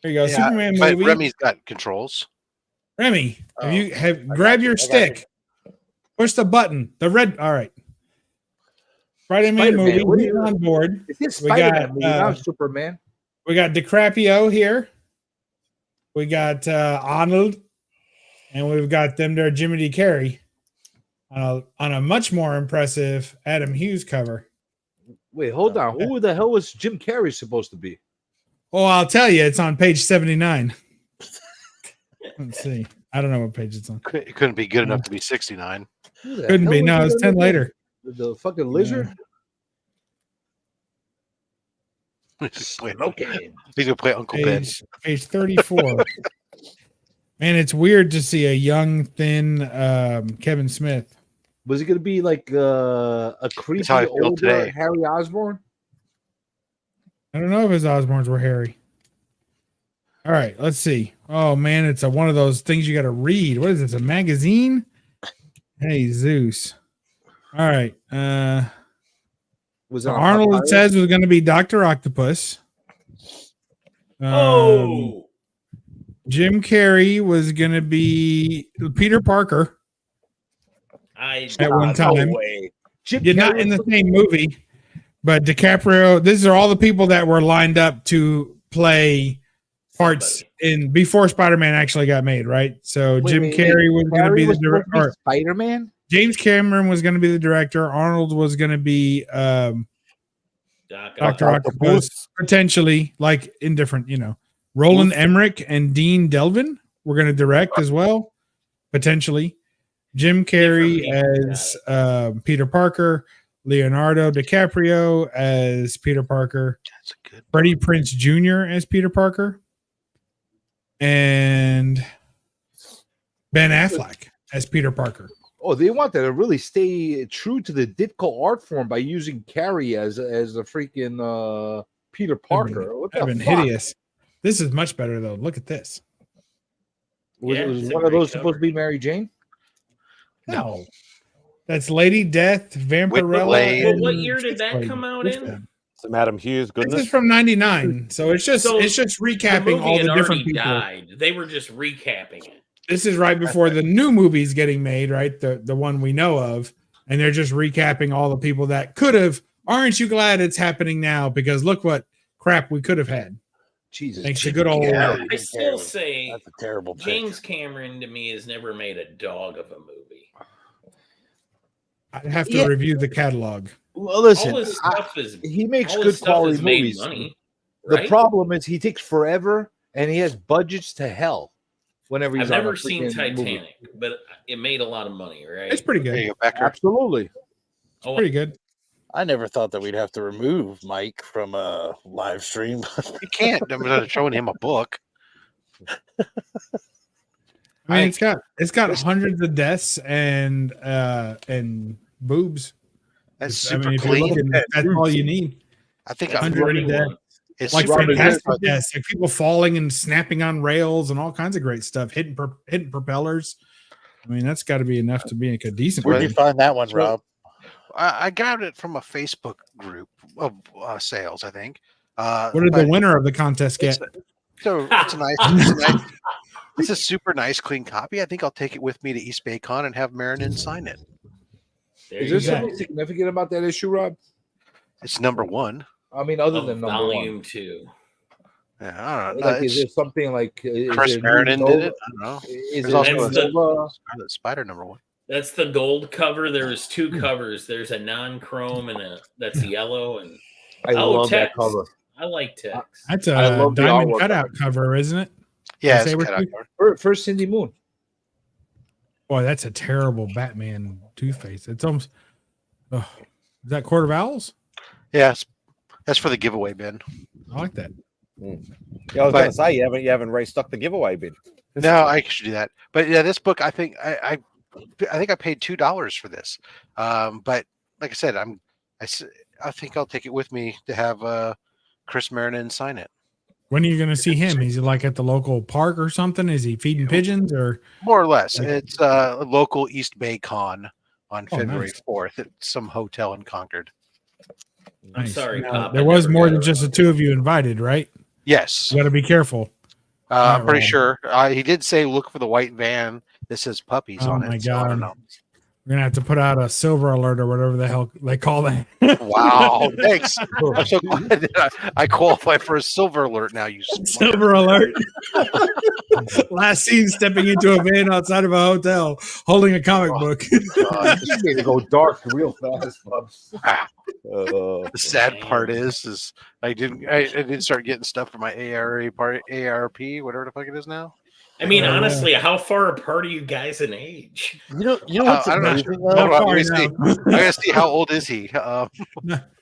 There you go. Superman but movie. Remy's got controls. Remy, grab your stick. Push the button. The red. All right. Spider-Man movie. What are He's you- on board. It's this We Spider-Man got, movie, not Superman. We got DiCaprio here. We got Arnold, and we've got them there, Jimmy D. Carey, on a much more impressive Adam Hughes cover. Wait, hold on. Who the hell was Jim Carrey supposed to be? Well, I'll tell you, it's on page 79. Let's see. I don't know what page it's on. It couldn't be good enough to be 69. Who the Couldn't hell be. was No, it it's on 10 the- later. The fucking lizard? Okay. He's gonna play Uncle Ben. Page 34. Man, it's weird to see a young, thin Kevin Smith. Was he going to be like a creepy how I feel older today. Harry Osborn? I don't know if his Osborns were hairy. All right, let's see. Oh man, it's one of those things you got to read. What is this? A magazine? Hey Zeus. All right. Was So it on Arnold, it Popeyes? says, was going to be Dr. Octopus. Jim Carrey was going to be Peter Parker at one time. You're not in the same movie, but DiCaprio. These are all the people that were lined up to play parts in before Spider-Man actually got made, right? So Jim Carrey was going to be the director. Spider-Man. James Cameron was going to be the director. Arnold was going to be Dr. Octopus, potentially, like in different, Roland Emmerich and Dean Delvin were going to direct as well, potentially. Jim Carrey as Peter Parker, Leonardo DiCaprio as Peter Parker, Freddie Prinze Jr. as Peter Parker, and Ben Affleck as Peter Parker. Oh, they wanted to really stay true to the Ditko art form by using Carrie as a freaking Peter Parker. What the fuck? Hideous. This is much better though. Look at this. Was one of those supposed to be Mary Jane? No. That's Lady Death, Vampirella. Well, what year did that come out in? Some Adam Hughes goodness. This is from '99, so it's just recapping all the different people. Died. They were just recapping it. This is right before the new movie's getting made, right? The one we know of, and they're just recapping all the people that could have. Aren't you glad it's happening now? Because look what crap we could have had. Jesus, thanks to good old. I still say that's a terrible. James Cameron to me has never made a dog of a movie. I'd have to review the catalog. Well, listen, all his stuff he makes good quality movies. Money, right? The problem is he takes forever, and he has budgets to hell. Whenever he's I've never seen Titanic, but it made a lot of money, right? It's pretty good. Absolutely, Oh, pretty good. I never thought that we'd have to remove Mike from a live stream. You can't. I'm not showing him a book. I mean, it's got hundreds of deaths and boobs. That's super clean. That's all you need. I think 100 deaths. It's like super fantastic good. deaths, like people falling and snapping on rails and all kinds of great stuff, hitting propellers. I mean, that's got to be enough to be like a decent. Where'd you find that one, Rob? I got it from a Facebook group of sales, I think. What did the winner of the contest get? So it's a nice, it's a super nice, clean copy. I think I'll take it with me to East Bay Con and have Marinan sign it. Is there something significant about that issue, Rob? It's number 1. I mean, other than number volume 1. 2. Yeah, I don't know. Like, is there something like Chris Marinan did it? I don't know. Is There's also a Scarlet Spider number 1. That's the gold cover. There's 2 covers. There's a non-chrome and that's yellow. And I love that cover. I like text. That's a diamond cutout cover, isn't it? Yeah, it's a cutout cover. First Cindy Moon. Boy, that's a terrible Batman Two-Face. It's almost. Oh, is that Court of Owls? Yes, that's for the giveaway bin. I like that. Yeah, I was going to say you haven't restocked the giveaway bin. No, I should do that. But yeah, this book, I think I paid $2 for this. But like I said, I think I'll take it with me to have Chris Marinan sign it. When are you going to see him? Is he like at the local park or something? Is he feeding pigeons or more or less? It's a local East Bay Con on February 4th at some hotel in Concord. I'm sorry, Pop. There was more than just the 2 of you invited, right? Yes. You got to be careful. I'm pretty sure. He did say look for the white van that says puppies on it. Oh my so I don't God. know. We're going to have to put out a silver alert or whatever the hell they call that. Wow. Thanks. I'm so glad that I qualify for a silver alert now. You silver alert. Last seen stepping into a van outside of a hotel holding a comic book. God, this made it go dark real fast, Bubs. The sad part is I didn't start getting stuff for my ARP, whatever the fuck it is now. I mean, honestly, how far apart are you guys in age? You know what's amazing? I gotta see how old is he.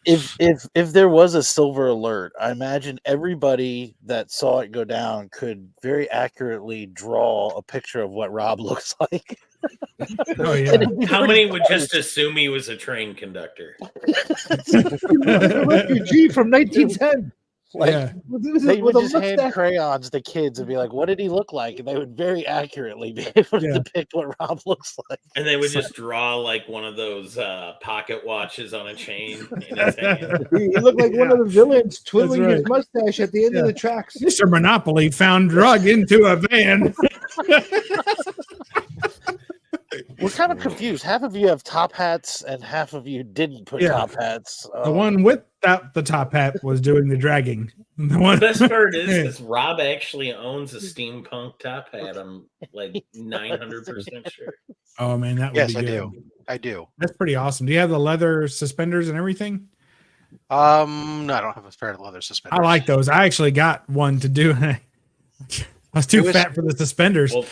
If there was a silver alert, I imagine everybody that saw it go down could very accurately draw a picture of what Rob looks like. Oh yeah. How many would just assume he was a train conductor? A refugee from 1910. Like, Yeah. they would just hand crayons to kids and be like, what did he look like? And they would very accurately be able to depict what Rob looks like. And they would just draw like one of those pocket watches on a chain in his hand. He looked like one of the villains twiddling his mustache at the end of the tracks. Mr. Monopoly found drug into a van. We're kind of confused. Half of you have top hats and half of you didn't put top hats. The one without the top hat was doing the dragging. The best part is Rob actually owns a steampunk top hat. I'm like 900% sure. Oh man, that would Yes, be good. I do. That's pretty awesome. Do you have the leather suspenders and everything? No, I don't have a pair of leather suspenders. I like those. I actually got one to do. I was too fat for the suspenders. Well,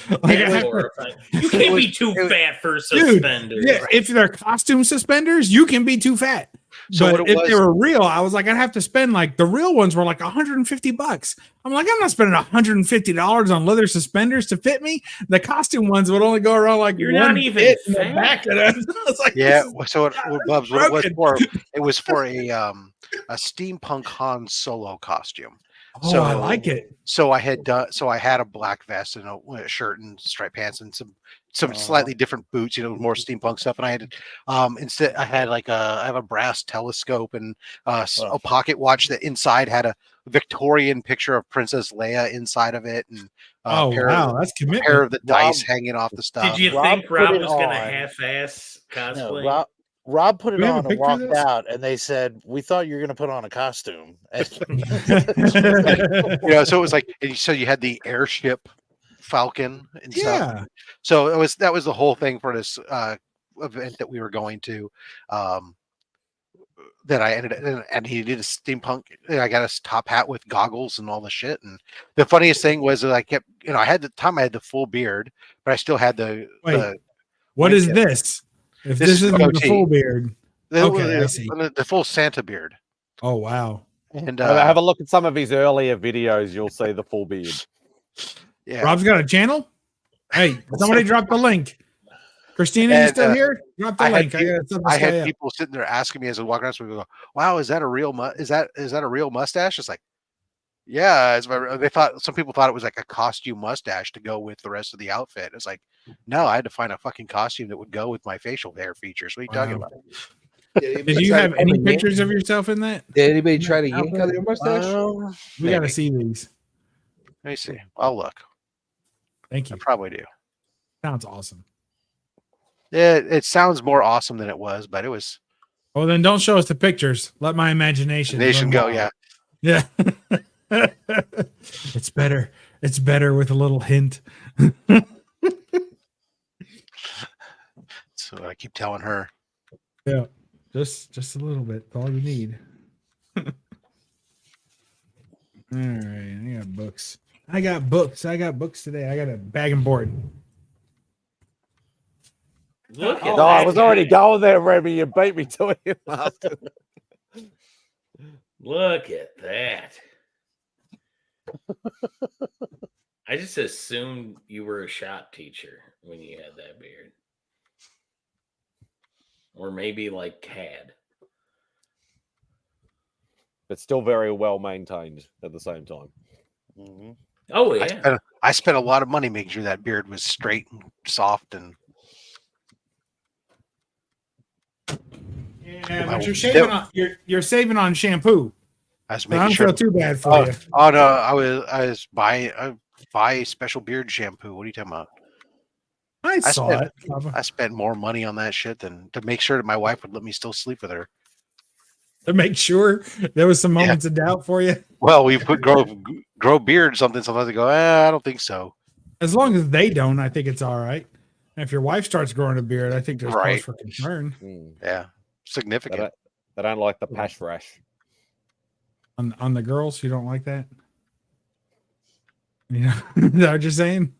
you can't be too fat for suspenders. Dude, yeah, if they're costume suspenders, you can be too fat. So but if they were real, I was like, I'd have to spend like the real ones were like $150. I'm like, I'm not spending $150 on leather suspenders to fit me. The costume ones would only go around like you're not even in the back of it. I was like, yeah. So Bubs, what it was for? It was for a steampunk Han Solo costume. Oh, So I like it. So I had a black vest and a shirt and striped pants and some slightly different boots, more steampunk stuff. And I had instead I had I have a brass telescope and a pocket watch that inside had a Victorian picture of Princess Leia inside of it, and that's commitment. A pair of the dice hanging off the stuff. Did you think Rob was going to half-ass cosplay? No, Rob put it on and walked out, and they said, "We thought you were going to put on a costume." So it was like, so you had the airship Falcon and stuff. So that was the whole thing for this event that we were going to. That I ended and he did a steampunk. I got a top hat with goggles and all the shit. And the funniest thing was that I kept, I had the full beard, but I still had the. Wait, what is this? If this isn't the full beard, okay, I see. The full Santa beard. Oh wow! And have a look at some of his earlier videos. You'll see the full beard. Yeah, Rob's got a channel. Hey, somebody drop the link. Christina, you still here? Drop the link. I had people sitting there asking me as I walk around. So we go, "Wow, is that a real is that a real mustache?" It's like, yeah. Some people thought it was like a costume mustache to go with the rest of the outfit. It's like, no, I had to find a fucking costume that would go with my facial hair features. What are you talking about? Did you have any pictures of yourself in that? Did anybody try to yank out your mustache? We got to see these. Let me see. I'll look. Thank you. I probably do. Sounds awesome. Yeah, it sounds more awesome than it was, but it was. Well, then don't show us the pictures. Let my imagination go. Yeah. Yeah. It's better. It's better with a little hint. So I keep telling her. Yeah, just a little bit. That's all you need. All right, I got books. I got books today. I got a bag and board. Look at I was already going there, Remy. You beat me to it. Look at that. I just assumed you were a shop teacher when you had that beard. Or maybe like CAD. But still very well maintained at the same time. Mm-hmm. Oh, yeah. I spent a lot of money making sure that beard was straight and soft and. Yeah, but you're saving on shampoo. I don't feel too bad for you. Oh no, I was buy special beard shampoo. What are you talking about? I spent more money on that shit than to make sure that my wife would let me still sleep with her. To make sure there was some moments of doubt for you. Well, we put grow beard something. Sometimes they go, I don't think so. As long as they don't, I think it's all right. And if your wife starts growing a beard, I think there's cause for concern. Yeah, significant. They don't like the pash rash. On the girls, you don't like that? You know, is that what you're saying?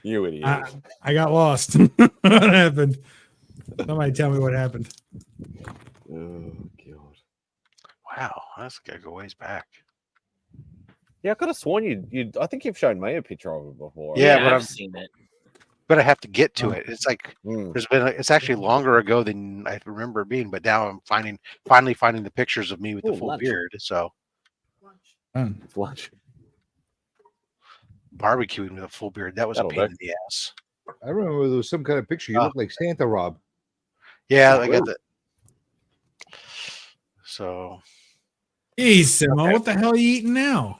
You idiot. I got lost. What happened? Somebody tell me what happened. Oh, God. Wow, that's got to go ways back. Yeah, I could have sworn you. I think you've shown me a picture of it before. Yeah, but I've seen it. But I have to get to it. It's like it's actually longer ago than I remember it being. But now I'm finally finding the pictures of me with the full beard. So lunch. Barbecuing with a full beard. That was a pain in the ass. I remember there was some kind of picture. You look like Santa, Rob. Yeah, I got that. So, hey, Simo, what the hell are you eating now?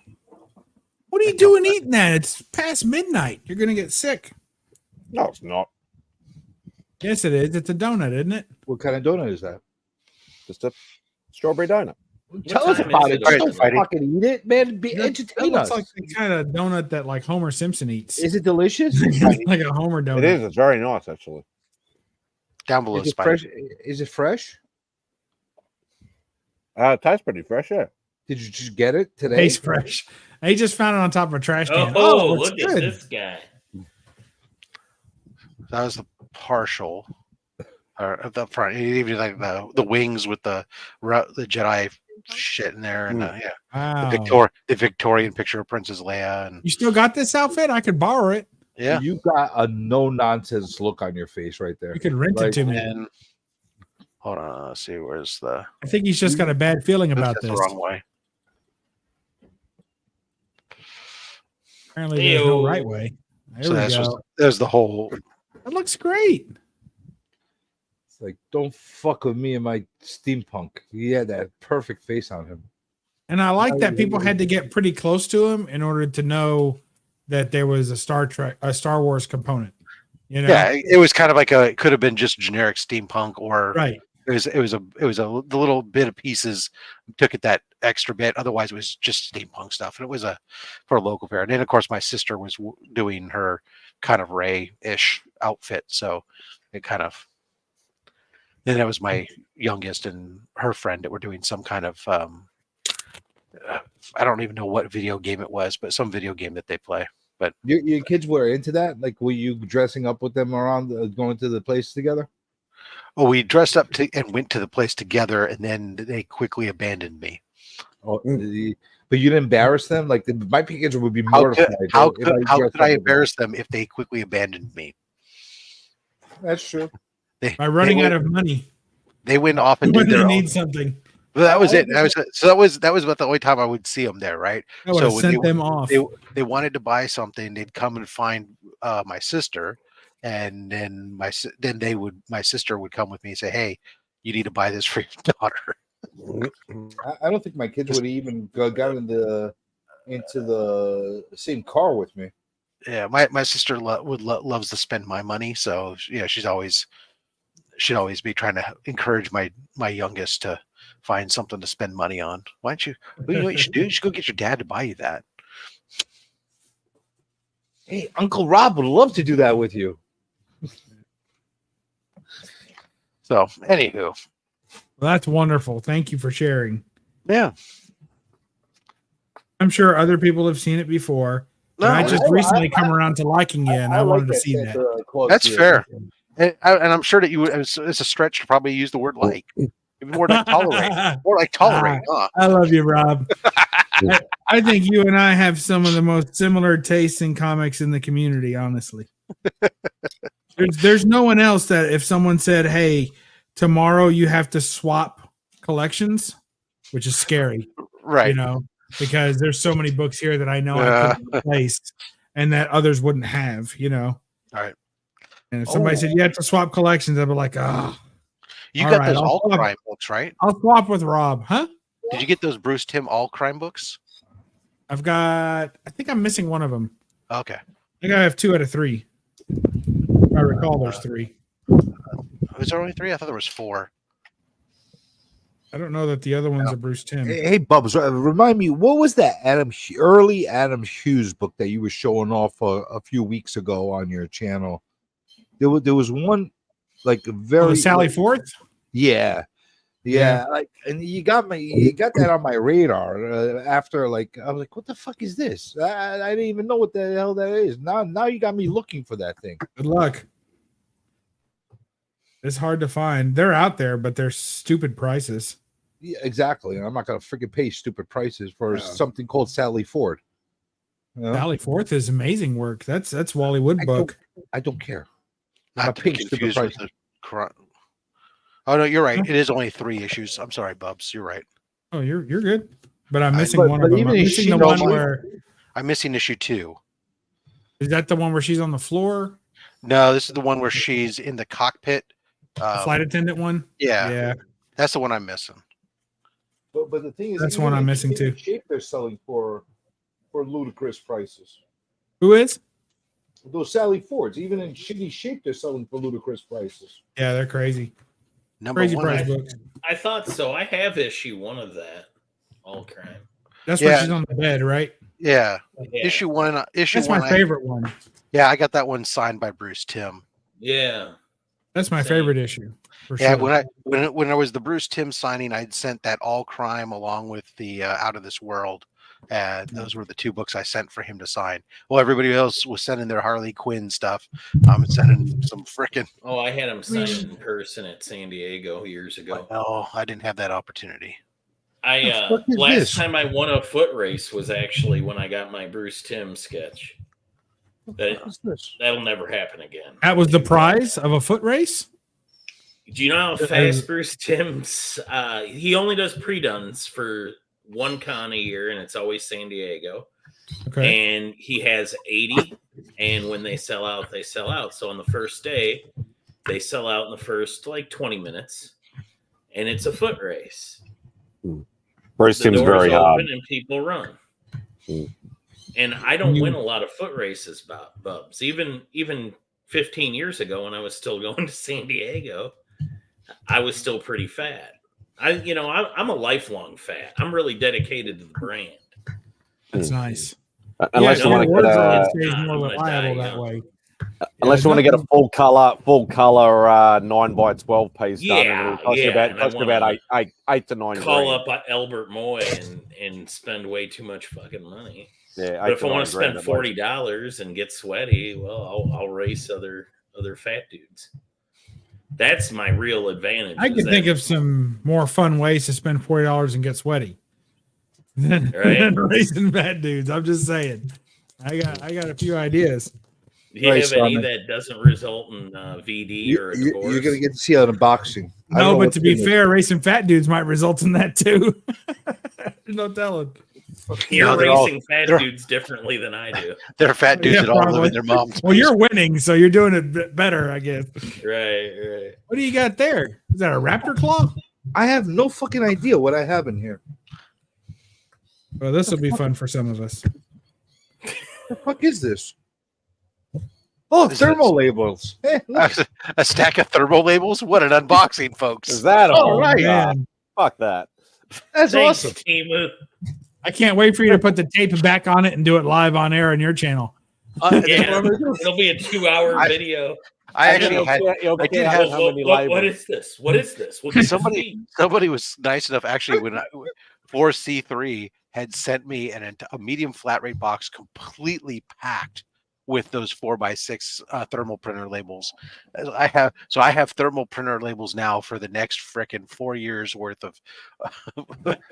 What are you doing eating that? It's past midnight. You're gonna get sick. No, it's not. Yes, it is. It's a donut, isn't it? What kind of donut is that? Just a strawberry donut. Tell us about it. Just don't fucking eat it, man. Entertain us. Looks like the kind of donut that like Homer Simpson eats. Is it delicious? Like a Homer donut. It is. It's very nice, actually. Down below, is it fresh? Is it fresh? It tastes pretty fresh, yeah. Did you just get it today? Tastes fresh. He just found it on top of a trash can. Oh, look at this guy. That was the partial. or at the front, even like the wings with the Jedi shit in there, and yeah, Wow. the Victorian picture of Princess Leia, and You still got this outfit? I could borrow it. yeah, you got a no nonsense look on your face right there. You could rent it to me. And, hold on, let's see, where's the? I think he's just got a bad feeling about That's this. the wrong way. Apparently, there's no right way. There we go. There's the whole. That looks great. It's like, don't fuck with me and my steampunk. He had that perfect face on him. And I like that people had to get pretty close to him in order to know that there was a Star Wars component. You know? Yeah, it was kind of like it could have been just generic steampunk, or right. It was the little bit of pieces took it that extra bit. Otherwise, it was just steampunk stuff, and it was for a local fair. And then, of course, my sister was doing her kind of Ray-ish outfit, so it kind of. Then that was my youngest and her friend that were doing some kind of. I don't even know what video game it was, but some video game that they play. But your kids were into that. Like, were you dressing up with them around, going to the place together? Oh, we dressed up and went to the place together, and then they quickly abandoned me. Oh, but you didn't embarrass them? Like, my kids would be mortified. How could I embarrass them if they quickly abandoned me? That's true. By running out of money. They went off and did their own. Need something. Well, that was it. That was about the only time I would see them there, right? I would have sent them off. They wanted to buy something. They'd come and find my sister, and then my sister would come with me and say, "Hey, you need to buy this for your daughter." I don't think my kids would even got into the same car with me. Yeah, my sister loves to spend my money, so she'd always be trying to encourage my youngest to find something to spend money on. Why don't you? Well, you know what you should do? You should go get your dad to buy you that. Hey, Uncle Rob would love to do that with you. So, anywho. Well, that's wonderful. Thank you for sharing. Yeah. I'm sure other people have seen it before. No, I just recently come around to liking you, and I wanted to see that. That's fair. And I'm sure that you would. It's a stretch to probably use the word like. More like tolerate. More like tolerate. Huh? I love you, Rob. I think you and I have some of the most similar tastes in comics in the community, honestly. There's no one else that if someone said, hey, tomorrow you have to swap collections, which is scary. Right. You know, because there's so many books here that I know I couldn't replace and that others wouldn't have, you know. All right. And if somebody said you have to swap collections, I'd be like, oh. You got those all crime books, right? I'll swap with Rob, huh? Did you get those Bruce Timm all crime books? I think I'm missing one of them. Okay. I think I have 2 out of 3. I recall there's 3. Was there only 3? I thought there was 4. I don't know that the other one's a Bruce Timm. Hey, Bubs, remind me, what was that early Adam Hughes book that you were showing off a few weeks ago on your channel? There was one, like, very Sally Forth. Yeah. Like, and you got that on my radar after, like, I was like, what the fuck is this? I didn't even know what the hell that is. Now you got me looking for that thing. Good luck. It's hard to find. They're out there, but they're stupid prices. Yeah, exactly. And I'm not gonna freaking pay stupid prices for something called Sally Ford. You know? Sally Forth is amazing work. That's Wally Wood book. I don't care. Not to be confused with the Oh no, you're right. It is only 3 issues. I'm sorry, Bubs. You're right. Oh, you're good. But I'm missing one of them. I'm missing the one where I'm missing issue 2. Is that the one where she's on the floor? No, this is the one where she's in the cockpit. The flight attendant one? Yeah. That's the one I'm missing. But the thing is, that's one I'm missing too. Shape they're selling for ludicrous prices. Who is? Those Sally Fords, even in shitty shape, they're selling for ludicrous prices. Yeah, they're crazy. Crazy price books. I thought so. I have issue 1 of that. All crime. That's where she's on the bed, right? Yeah. Issue 1. That's my favorite one. Yeah, I got that one signed by Bruce Timm. Yeah. That's my favorite issue. Yeah, sure. when I was the Bruce Timm signing, I'd sent that all crime along with the Out of This World And those were the 2 books I sent for him to sign. Well, everybody else was sending their Harley Quinn stuff. I'm sending some frickin'. Oh, I had him sign it in person at San Diego years ago. No, I didn't have that opportunity. Last time I won a foot race was actually when I got my Bruce Timm sketch. That'll never happen again. That was the prize of a foot race? Do you know how fast Bruce Timm's he only does pre-duns for one con a year, and it's always San Diego. Okay. And he has 80, and when they sell out, they sell out. So on the first day, they sell out in the first 20 minutes, and it's a foot race. Bruce Timm's very hard, and people run. And I don't win a lot of foot races, Bubs. Even 15 years ago, when I was still going to San Diego, I was still pretty fat. I'm a lifelong fat. I'm really dedicated to the brand. That's nice. Unless you want to get more reliable that way. Unless you want to get a full color 9x12 piece done, and it'll cost you about eight to 9 Call grand. up Albert Moy and spend way too much fucking money. Yeah, but if I want to spend $40 and get sweaty, well, I'll race other fat dudes. That's my real advantage. I can think of some more fun ways to spend $40 and get sweaty than racing fat dudes. I'm just saying. I got a few ideas. Do you have any that doesn't result in VD or a divorce? You're gonna get to see an unboxing. No, but to be fair, racing fat dudes might result in that too. There's no telling. You're racing fat dudes differently than I do. They're fat dudes that all live in their mom's. Well, you're winning, so you're doing it better, I guess. Right. What do you got there? Is that a raptor claw? I have no fucking idea what I have in here. Well, this will be fun for some of us. What the fuck is this? Oh, thermal labels. Hey, a stack of thermal labels? What an unboxing, folks. Is that all right? Man. Fuck that. That's awesome. Timu. I can't wait for you to put the tape back on it and do it live on air on your channel. It'll be a 2-hour video. I actually did have how many labels. What is this? What is this? What somebody was nice enough actually when for C3 had sent me a medium flat rate box completely packed with those 4x6 thermal printer labels. I have thermal printer labels now for the next frickin' 4 years worth of.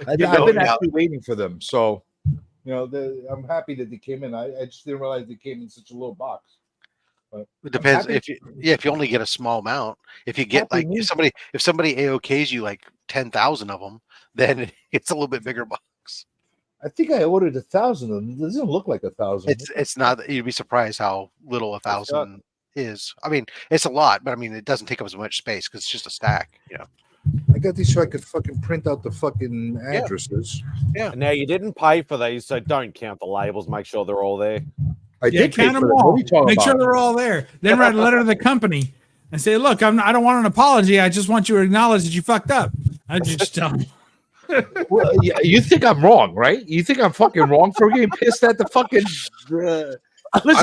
I've been actually waiting for them, so I'm happy that they came in. I just didn't realize they came in such a little box. But it depends if you only get a small amount. If you get if somebody AOKs you like 10,000 of them, then it's a little bit bigger box. I think I ordered 1,000 of them. It doesn't look like 1,000. It's not. You'd be surprised how little 1,000 is. I mean, it's a lot, but I mean, it doesn't take up as much space because it's just a stack. I got these so I could fucking print out the fucking addresses. Yeah. Now you didn't pay for these, so don't count the labels. Make sure they're all there. I did count them all. Make sure they're all there. Then write a letter to the company and say, "Look, I don't want an apology. I just want you to acknowledge that you fucked up." I just tell them. Well, yeah, you think I'm wrong, right? You think I'm fucking wrong for getting pissed at the fucking. Listen,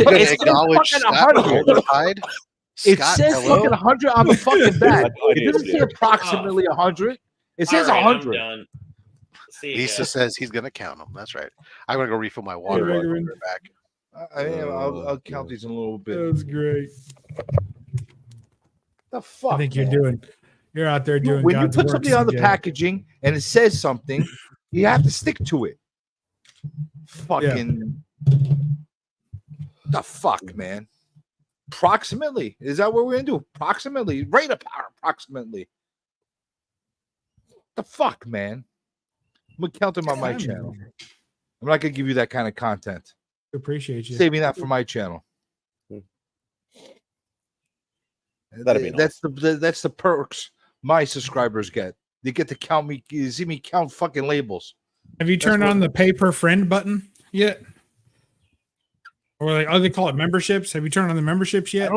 it's acknowledge it says fucking 100 on the fucking back. It doesn't say approximately 100. It says 100. Lisa says he's gonna count them. That's right. I'm gonna go refill my water. I'll be back. I'll count these in a little bit. That was great. The fuck? I think you're out there doing. When God's you put something on the packaging and it says something, you have to stick to it. Fucking the fuck, man. Approximately. Is that what we're gonna do? Approximately. Rate of power. Approximately. The fuck, man. I'm gonna count them on my channel. I'm not gonna give you that kind of content. Appreciate you. Saving that for my channel. That'd be nice. That's the perks my subscribers get. They get to count me, see me count fucking labels. Have you turned on the pay per friend button yet? Or they call it memberships. Have you turned on the memberships yet?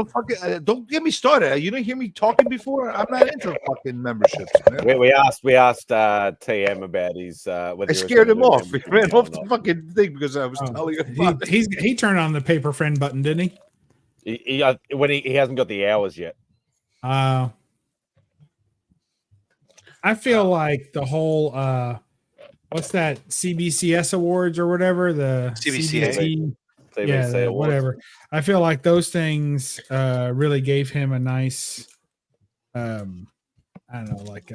Don't get me started. You didn't hear me talking before. I'm not into fucking memberships, man. We asked TM about his. I scared him off. He ran off the fucking thing because I was telling him. He turned on the pay per friend button, didn't he? He hasn't got the hours yet. I feel like the whole what's that CBCS awards or whatever, the CBCA. CBC, whatever. I feel like those things really gave him a nice I don't know, like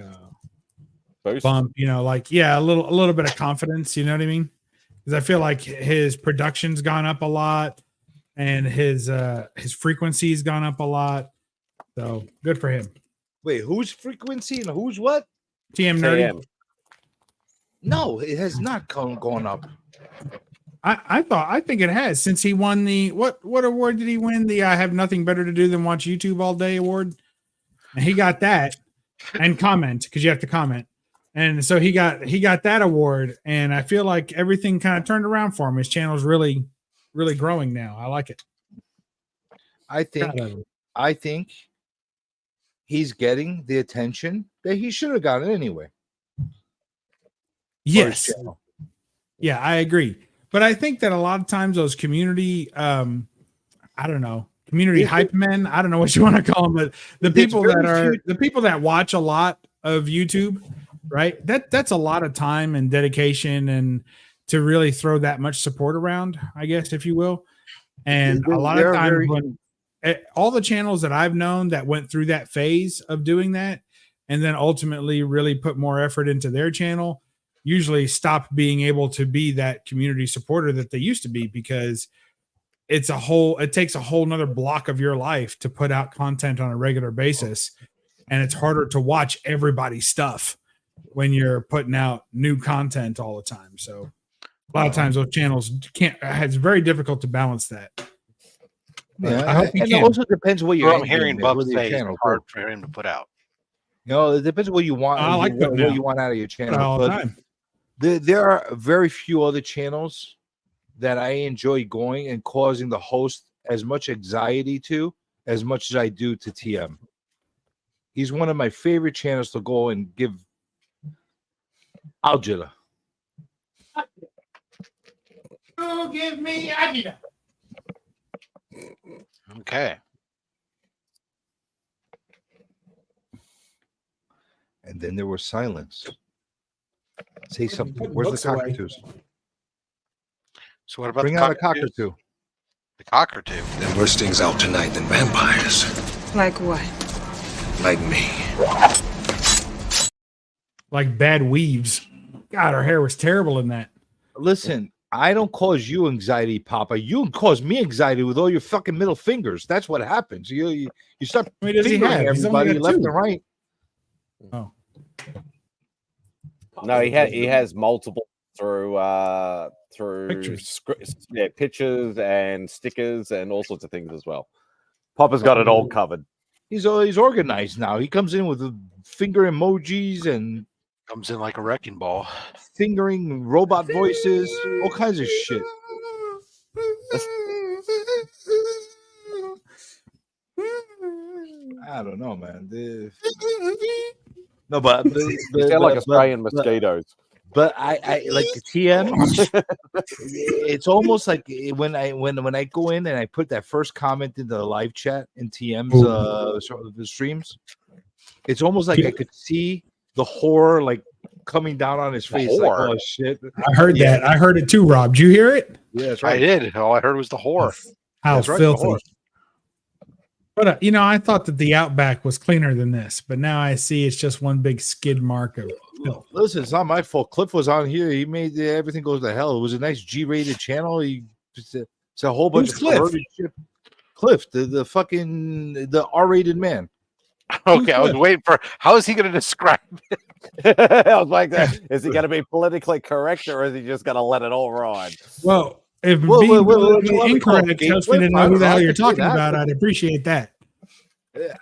boost. Bump, like a little bit of confidence, you know what I mean? Because I feel like his production's gone up a lot and his frequency's gone up a lot. So good for him. Wait, whose frequency and who's what? TM Nerdy. No, it has not gone up. I think it has, since he won the what award did he win? The I have nothing better to do than watch YouTube all day award. And he got that, and comment, because you have to comment. And so he got that award, and I feel like everything kind of turned around for him. His channel's really, really growing now. I like it. I think he's getting the attention that he should have gotten anyway. Yes. Yeah, I agree. But I think that a lot of times those community, I don't know, community hype men, I don't know what you want to call them, but the people that watch a lot of YouTube, right? That's a lot of time and dedication, and to really throw that much support around, I guess, if you will. And a lot of times when all the channels that I've known that went through that phase of doing that, and then ultimately really put more effort into their channel, usually stop being able to be that community supporter that they used to be, because it takes a whole nother block of your life to put out content on a regular basis. And it's harder to watch everybody's stuff when you're putting out new content all the time. So a lot of times those channels it's very difficult to balance that. Yeah, I hope it also depends what you're. I'm hearing Bub say it's hard for him to put out. It depends what you want. I like what you want out of your channel. All the time. There are very few other channels that I enjoy going and causing the host as much anxiety to as much as I do to TM. He's one of my favorite channels to go and give algebra. Oh, give me algebra. Okay. And then there was silence. Say something. Where's the cockatoos? So what about bring out a cockatoo? The cockatoo. There are worse things out tonight than vampires. Like what? Like me. Like bad weaves. God, her hair was terrible in that. Listen, I don't cause you anxiety, Papa. You cause me anxiety with all your fucking middle fingers. That's what happens. You start fingering everybody left and right. Oh. No, he has multiple through pictures and stickers and all sorts of things as well. Papa's got it all covered. He's organized now. He comes in with finger emojis and comes in like a wrecking ball, fingering robot voices, all kinds of shit. I don't know, man. No, but you sound like Australian mosquitoes. But I like the TM. It's almost like when I go in and I put that first comment in the live chat in TM's the streams. It's almost like I could see the horror like coming down on his face. Like, oh shit! I heard that. I heard it too, Rob. Did you hear it? Yeah, that's right. I did. All I heard was the horror. How filthy! But I thought that the Outback was cleaner than this, but now I see it's just one big skid mark of filth. Listen, it's not my fault. Cliff was on here. He made everything go to hell. It was a nice G-rated channel. It's a whole bunch of shit. Cliff, the fucking the R-rated man. Okay, I was waiting for how is he going to describe it? I was like, is he going to be politically correct or is he just going to let it all ride? Well, if being politically incorrect helps me to know who the hell you're talking about, I'd appreciate that.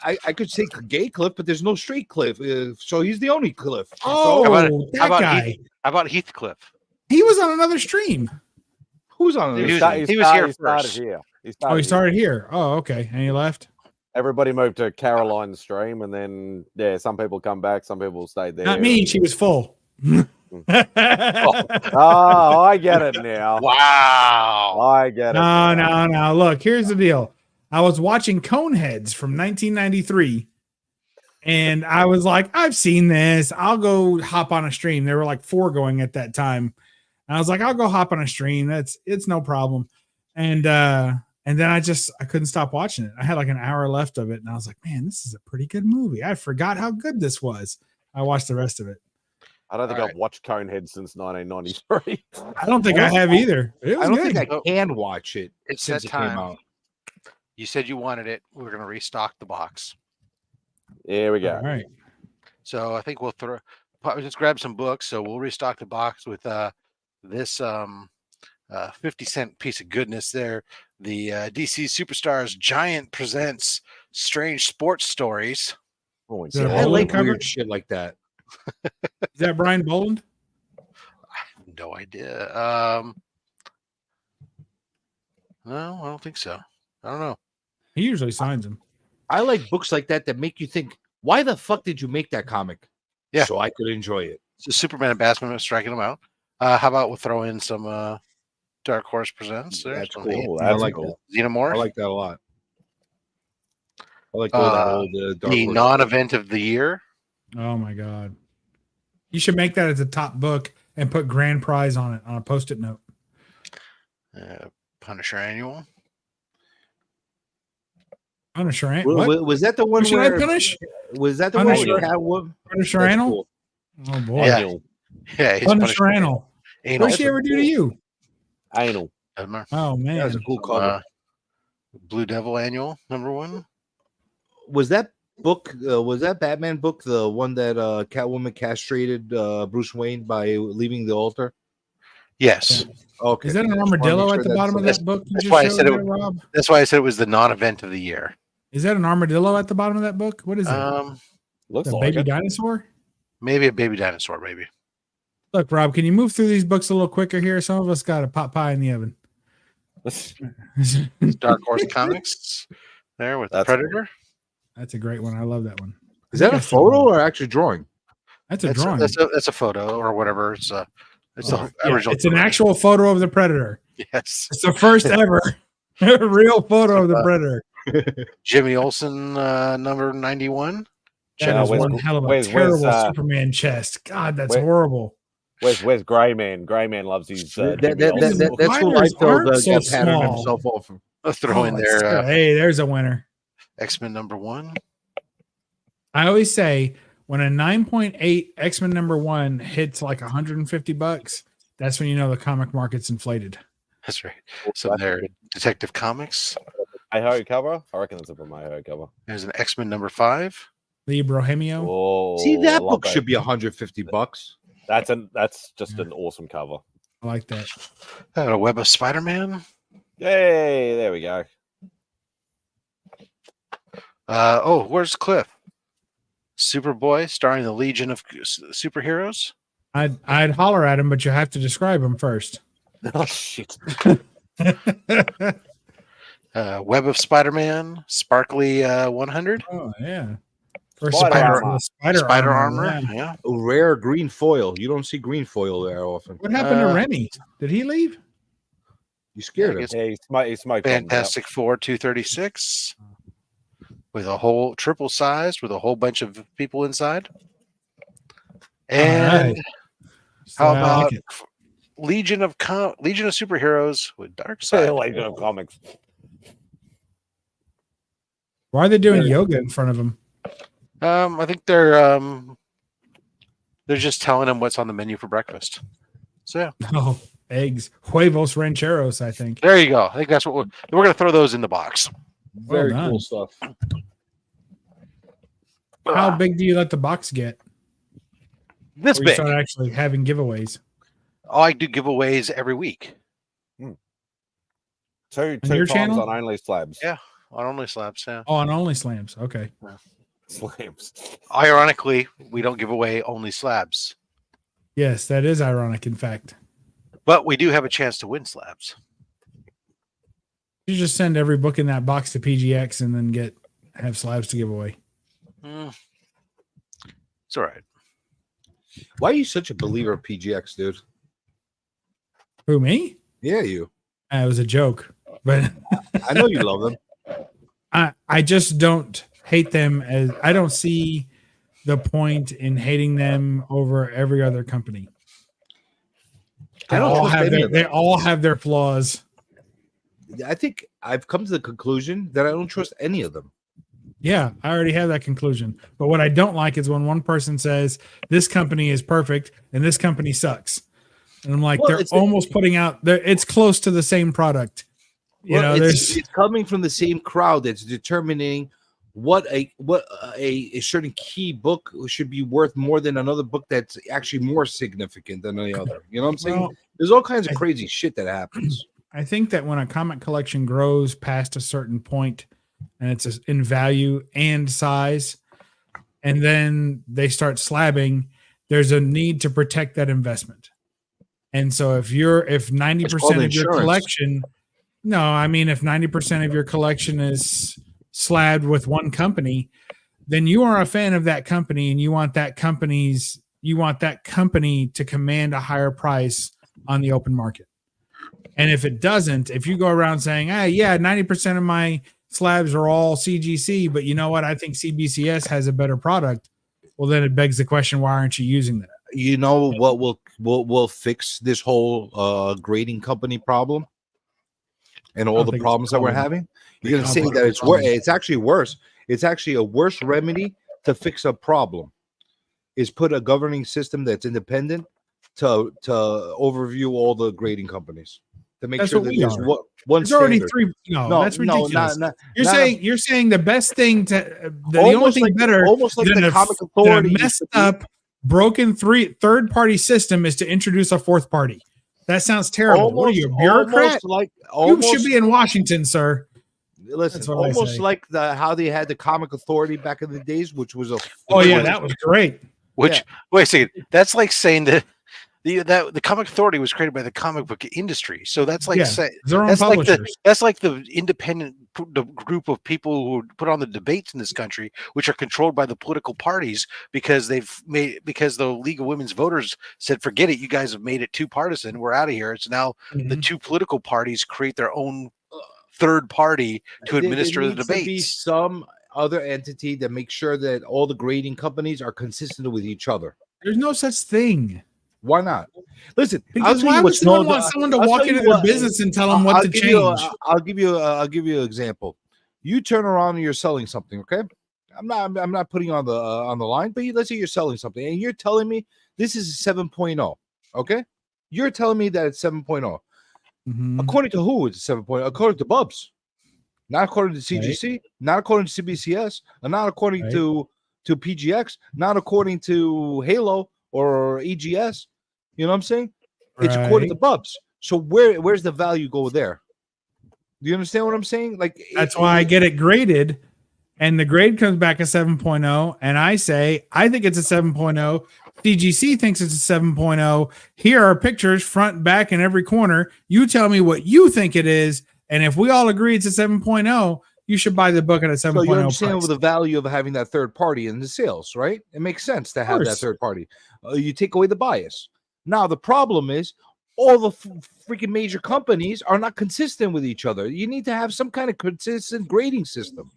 I could say gay Cliff, but there's no straight Cliff, so he's the only Cliff. Oh, so, that guy. How about Heathcliff? He was on another stream. Who's on? He was here first. He started here. Oh, okay, and he left. Everybody moved to Caroline's stream, and then some people come back, some people stayed there. Not me. She was full. Oh, I get it now. Wow, I get it. No. Look, here's the deal. I was watching Coneheads from 1993, And I was like, I've seen this. I'll go hop on a stream. There were like 4 going at that time. And I was like, I'll go hop on a stream. It's no problem. And then I couldn't stop watching it. I had like an hour left of it, and I was like, man, this is a pretty good movie. I forgot how good this was. I watched the rest of it. I don't think I've watched Conehead since 1993. I don't think I have either. I don't think I can watch it. It's since that it came time. out. You said you wanted it. We're going to restock the box. There we go. All right. So I think we'll just grab some books. So we'll restock the box with this 50-cent piece of goodness there. The DC Superstars Giant presents Strange Sports Stories. Oh, I like weird shit like that. Is that Brian Boland? I have no idea. No, I don't think so. I don't know. He usually signs them. I like books like that make you think, why the fuck did you make that comic? Yeah. So I could enjoy it. So Superman and Batman are striking them out. How about we'll throw in some Dark Horse Presents? That's Some cool. I like that. Xenomorph. I like that a lot. I like all that old Dark the Horse non-event of the year. Oh my god! You should make that as a top book and put grand prize on it on a post-it note. Punisher Annual. Punisher Annual. Was that the one Should where I punish? Was that the Punisher, one where Catwoman? Punisher Annual? Cool. Oh boy! Yeah, he's Punisher Annual. Anal. What'd she ever do to you? Anal. Oh man, That was a cool cover. Blue Devil Annual #1. Was that book? Was that Batman book the one that Catwoman castrated Bruce Wayne by leaving the altar? Yes. Okay. Is that an armadillo at the bottom of that book? That's why I said Rob? That's why I said it was the non-event of the year. Is that an armadillo at the bottom of that book? What is it? Looks a like baby it. dinosaur? Maybe a baby dinosaur. Maybe. Look, Rob, can you move through these books a little quicker here? Some of us got a pot pie in the oven. Dark Horse Comics there with the Predator. That's a great one. I love that one. Is that a photo or actually drawing? That's a drawing. That's a photo or whatever. It's the original. It's an actual photo of the Predator. Yes. It's the first ever real photo of the Predator. Jimmy Olsen, number 91. That is one hell of a terrible Superman chest. God, that's horrible. Where's Grey Man? Grey Man loves his. That's who I felt got patterned himself off. I'll throw in there. Hey, there's a winner. X-Men #1. I always say when a 9.8 X-Men #1 hits like $150, that's when you know the comic market's inflated. That's right. So there, Detective Comics. Mayho cover. I reckon it's a Mayho cover. There's an X-Men #5. Lee Brohemio. Oh, see, that book should be $150. That's just an awesome cover. I like that. A Web of Spider-Man. Yay! There we go. Where's Cliff? Superboy, starring the Legion of Superheroes. I'd holler at him, but you have to describe him first. Oh shit! Web of Spider-Man, Sparkly 100. Oh yeah. Spider armor. Yeah. Rare green foil. You don't see green foil there often. What happened to Remy? Did he leave? You scared him. Yeah, he smoked. Fantastic Four 236 with a whole triple sized with a whole bunch of people inside. And how about Legion of Superheroes with Darkseid? Legion of Comics. Why are they doing yoga in front of him? I think they're just telling him what's on the menu for breakfast. So yeah. Oh, eggs, huevos rancheros. I think. There you go. I think that's what we're going to throw those in the box. Very cool stuff. How big do you let the box get? This big. You start actually having giveaways. Oh, I do giveaways every week. Two your times channel? on Only Slabs. Yeah, on Only Slabs. Yeah. Oh, on Only Slams. Okay. Yeah. Slams. Ironically, we don't give away only slabs. Yes, that is ironic, in fact. But we do have a chance to win slabs. You just send every book in that box to PGX and then have slabs to give away. It's all right. Why are you such a believer of PGX, dude? Who, me? Yeah, you. It was a joke, but I know you love them. I just don't hate them as I don't see the point in hating them over every other company? They all have their flaws. I think I've come to the conclusion that I don't trust any of them. Yeah, I already have that conclusion. But what I don't like is when one person says this company is perfect and this company sucks. And I'm like, they're almost putting out there. It's close to the same product. It's coming from the same crowd that's determining what a certain key book should be worth more than another book that's actually more significant than the other. You know what I'm saying? Well, there's all kinds of crazy shit that happens. I think that when a comic collection grows past a certain point, and it's in value and size, and then they start slabbing, there's a need to protect that investment. And so if 90% of your collection, if 90% of your collection is slabbed with one company, then you are a fan of that company and you want that company to command a higher price on the open market. And if it doesn't, if you go around saying, hey, yeah, 90% of my slabs are all CGC, but you know what? I think CBCS has a better product. Well, then it begs the question, why aren't you using that? You know what will fix this whole grading company problem and all the problems that we're having? You're going to say that it's worse. It's actually worse. It's actually a worse remedy to fix a problem is put a governing system that's independent to overview all the grading companies. To make sure that there's one there's already three. No, that's ridiculous. You're saying the best thing the only thing better than the comic authority messed up, broken third party system is to introduce a fourth party. That sounds terrible. What are you, a bureaucrat? You should be in Washington, sir. Listen, almost like how they had the comic authority back in the days, which was that was great. Wait a second, that's like saying that the comic authority was created by the comic book industry, so that's like that's like the independent group of people who put on the debates in this country, which are controlled by the political parties because the League of Women's Voters said, forget it, you guys have made it too partisan, we're out of here. It's now the two political parties create their own third party to administer the debates. To be some other entity that makes sure that all the grading companies are consistent with each other. There's no such thing. Why not? Listen, because why would someone want someone to walk into their business and tell them what to change? I'll give you an example. You turn around and you're selling something, okay? I'm not putting on the line, but let's say you're selling something and you're telling me this is a 7.0, okay? You're telling me that it's 7.0. Mm-hmm. According to who it's 7.0? According to Bubs, not according to CGC, right. Not according to CBCS, and not according to PGX, not according to Halo or EGS. You know what I'm saying? It's according to Bubs. So where's the value go there? Do you understand what I'm saying? Like that's why I get it graded, and the grade comes back a 7.0, and I say I think it's a 7.0. CGC thinks it's a 7.0. Here are pictures, front, back, and every corner. You tell me what you think it is, and if we all agree it's a 7.0, you should buy the book at a 7.0. So you understand the value of having that third party in the sales, right? It makes sense to have that third party. You take away the bias. Now the problem is all the freaking major companies are not consistent with each other. You need to have some kind of consistent grading system.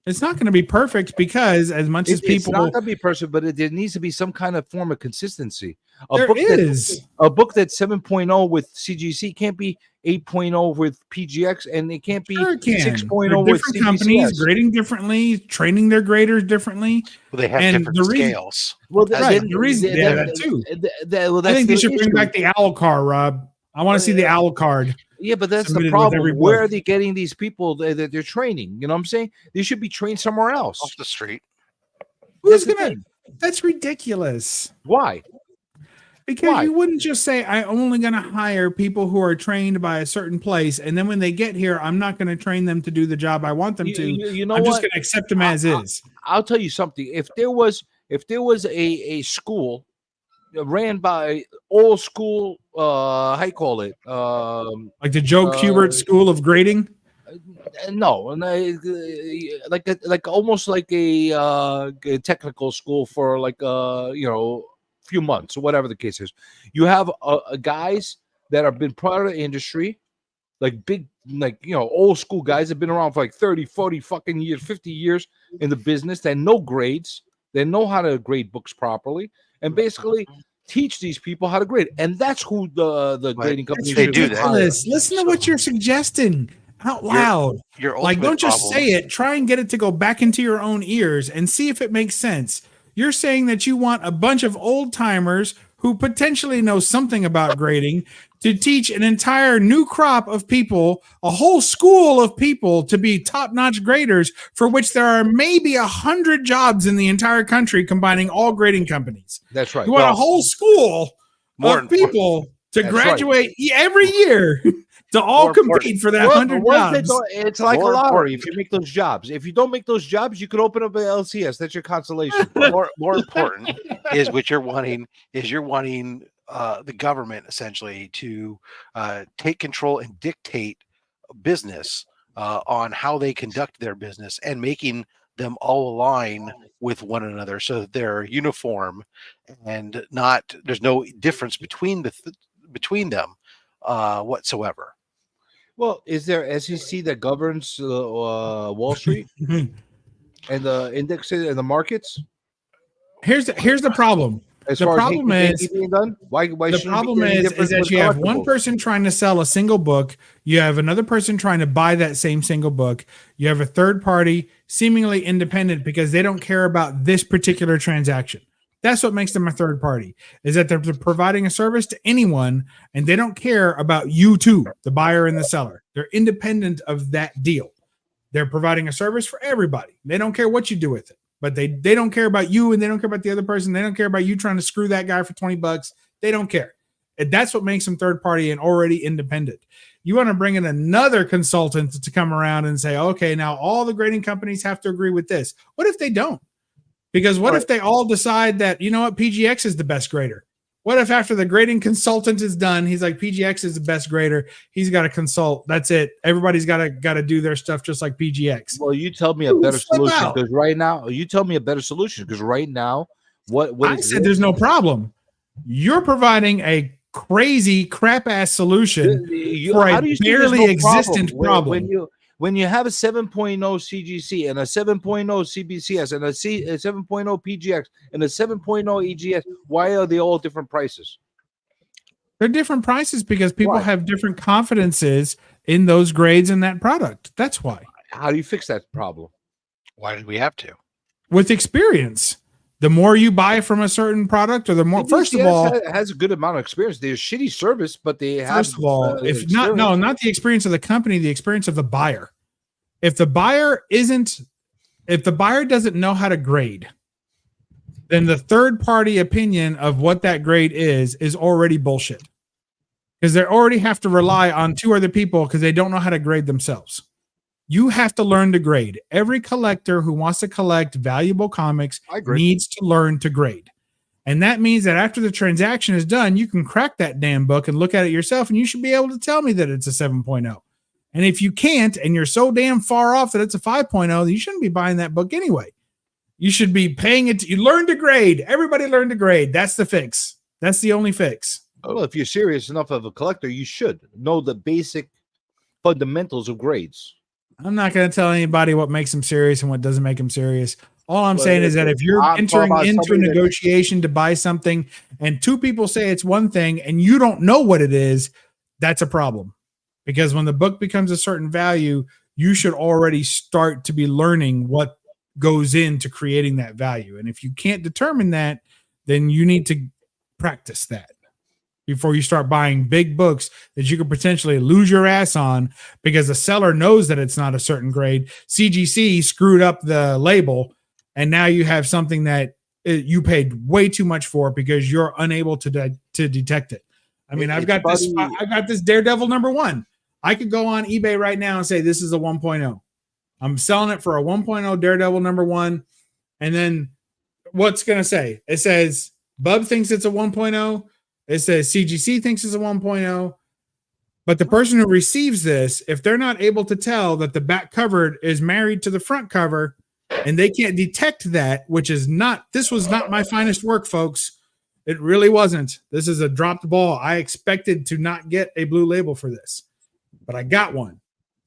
It's not going to be perfect because as much as people... It's not going to be perfect, but there needs to be some kind of form of consistency. A book that's 7.0 with CGC can't be 8.0 with PGX, and it can't be 6.0 with different companies grading differently, training their graders differently. Well, they have different scales. Well, the reason that too. I think they should bring back the owl car, Rob. I want to see the owl card. Yeah, but that's the problem. Where are they getting these people that they're training? You know what I'm saying? They should be trained somewhere else. Off the street. That's ridiculous. Why? Because you wouldn't just say, I'm only going to hire people who are trained by a certain place. And then when they get here, I'm not going to train them to do the job I want them to. I'm just going to accept them as is. I'll tell you something. If there was a school ran by old school, how you call it? Like the Joe Kubert School of Grading? No, like almost like a technical school for like few months or whatever the case is. You have guys that have been part of the industry, like big, old school guys that have been around for like 30, 40 fucking years, 50 years in the business that know grades, They know how to grade books properly, and basically teach these people how to grade. And that's who the grading company they should do hire. that. Listen to what you're suggesting out loud. Your Like, ultimate don't just problem- say it. Try and get it to go back into your own ears and see if it makes sense. You're saying that you want a bunch of old timers who potentially know something about grading to teach an entire new crop of people, a whole school of people, to be top-notch graders, for which there are maybe 100 jobs in the entire country combining all grading companies. That's right. You want a whole school more- of people to That's graduate every year to all compete for that 100 jobs. It's like More a lottery. important. If you make those jobs, if you don't make those jobs, you could open up an LCS. That's your consolation. More important is what you're wanting. You're wanting the government essentially to take control and dictate business on how they conduct their business, and making them all align with one another so that they're uniform and not there's no difference between between them whatsoever. Well, is there SEC that governs Wall Street and the indexes and the markets? Here's the problem. As The far problem as is being done, why the shouldn't problem it be any is different that with you have one collectibles? person trying to sell a single book, you have another person trying to buy that same single book, you have a third party seemingly independent because they don't care about this particular transaction. That's what makes them a third party, is that they're providing a service to anyone and they don't care about you two, the buyer and the seller. They're independent of that deal. They're providing a service for everybody. They don't care what you do with it. But they don't care about you, and they don't care about the other person. They don't care about you trying to screw that guy for $20. They don't care. And that's what makes them third party and already independent. You want to bring in another consultant to come around and say, okay, now all the grading companies have to agree with this. What if they don't? Because what if they all decide that, you know what, PGX is the best grader? What if after the grading consultant is done, he's like, PGX is the best grader. He's got to consult. That's it. Everybody's got to do their stuff just like PGX. Well, you tell me a better solution because right now, what I said there's no problem. You're providing a crazy crap ass solution for a barely existent problem. When you have a 7.0 CGC and a 7.0 CBCS and a 7.0 PGX and a 7.0 EGS, why are they all different prices? They're different prices because people have different confidences in those grades in that product. That's why. How do you fix that problem? Why did we have to? With experience. The more you buy from a certain product, or the more, first of all, has a good amount of experience. They're shitty service, but they have. First of all, if not the experience of the company, the experience of the buyer. If the buyer doesn't know how to grade, then the third party opinion of what that grade is already bullshit. Because they already have to rely on two other people because they don't know how to grade themselves. You have to learn to grade. Every collector who wants to collect valuable comics needs to learn to grade. And that means that after the transaction is done, you can crack that damn book and look at it yourself, and you should be able to tell me that it's a 7.0. And if you can't, and you're so damn far off that it's a 5.0, then you shouldn't be buying that book anyway. You should be paying it. You learn to grade. Everybody learn to grade. That's the fix. That's the only fix. Well, if you're serious enough of a collector, you should know the basic fundamentals of grades. I'm not going to tell anybody what makes them serious and what doesn't make them serious. All I'm saying is that if you're entering into a negotiation to buy something and two people say it's one thing and you don't know what it is, that's a problem. Because when the book becomes a certain value, you should already start to be learning what goes into creating that value. And if you can't determine that, then you need to practice that before you start buying big books that you could potentially lose your ass on because the seller knows that it's not a certain grade. CGC screwed up the label, and now you have something that you paid way too much for because you're unable to detect it. I mean, I've got this Daredevil #1. I could go on eBay right now and say this is a 1.0. I'm selling it for a 1.0 Daredevil #1. And then what's going to say? It says Bub thinks it's a 1.0. It says CGC thinks it's a 1.0. But the person who receives this, if they're not able to tell that the back cover is married to the front cover and they can't detect that, this was not my finest work, folks. It really wasn't. This is a dropped ball. I expected to not get a blue label for this, but I got one.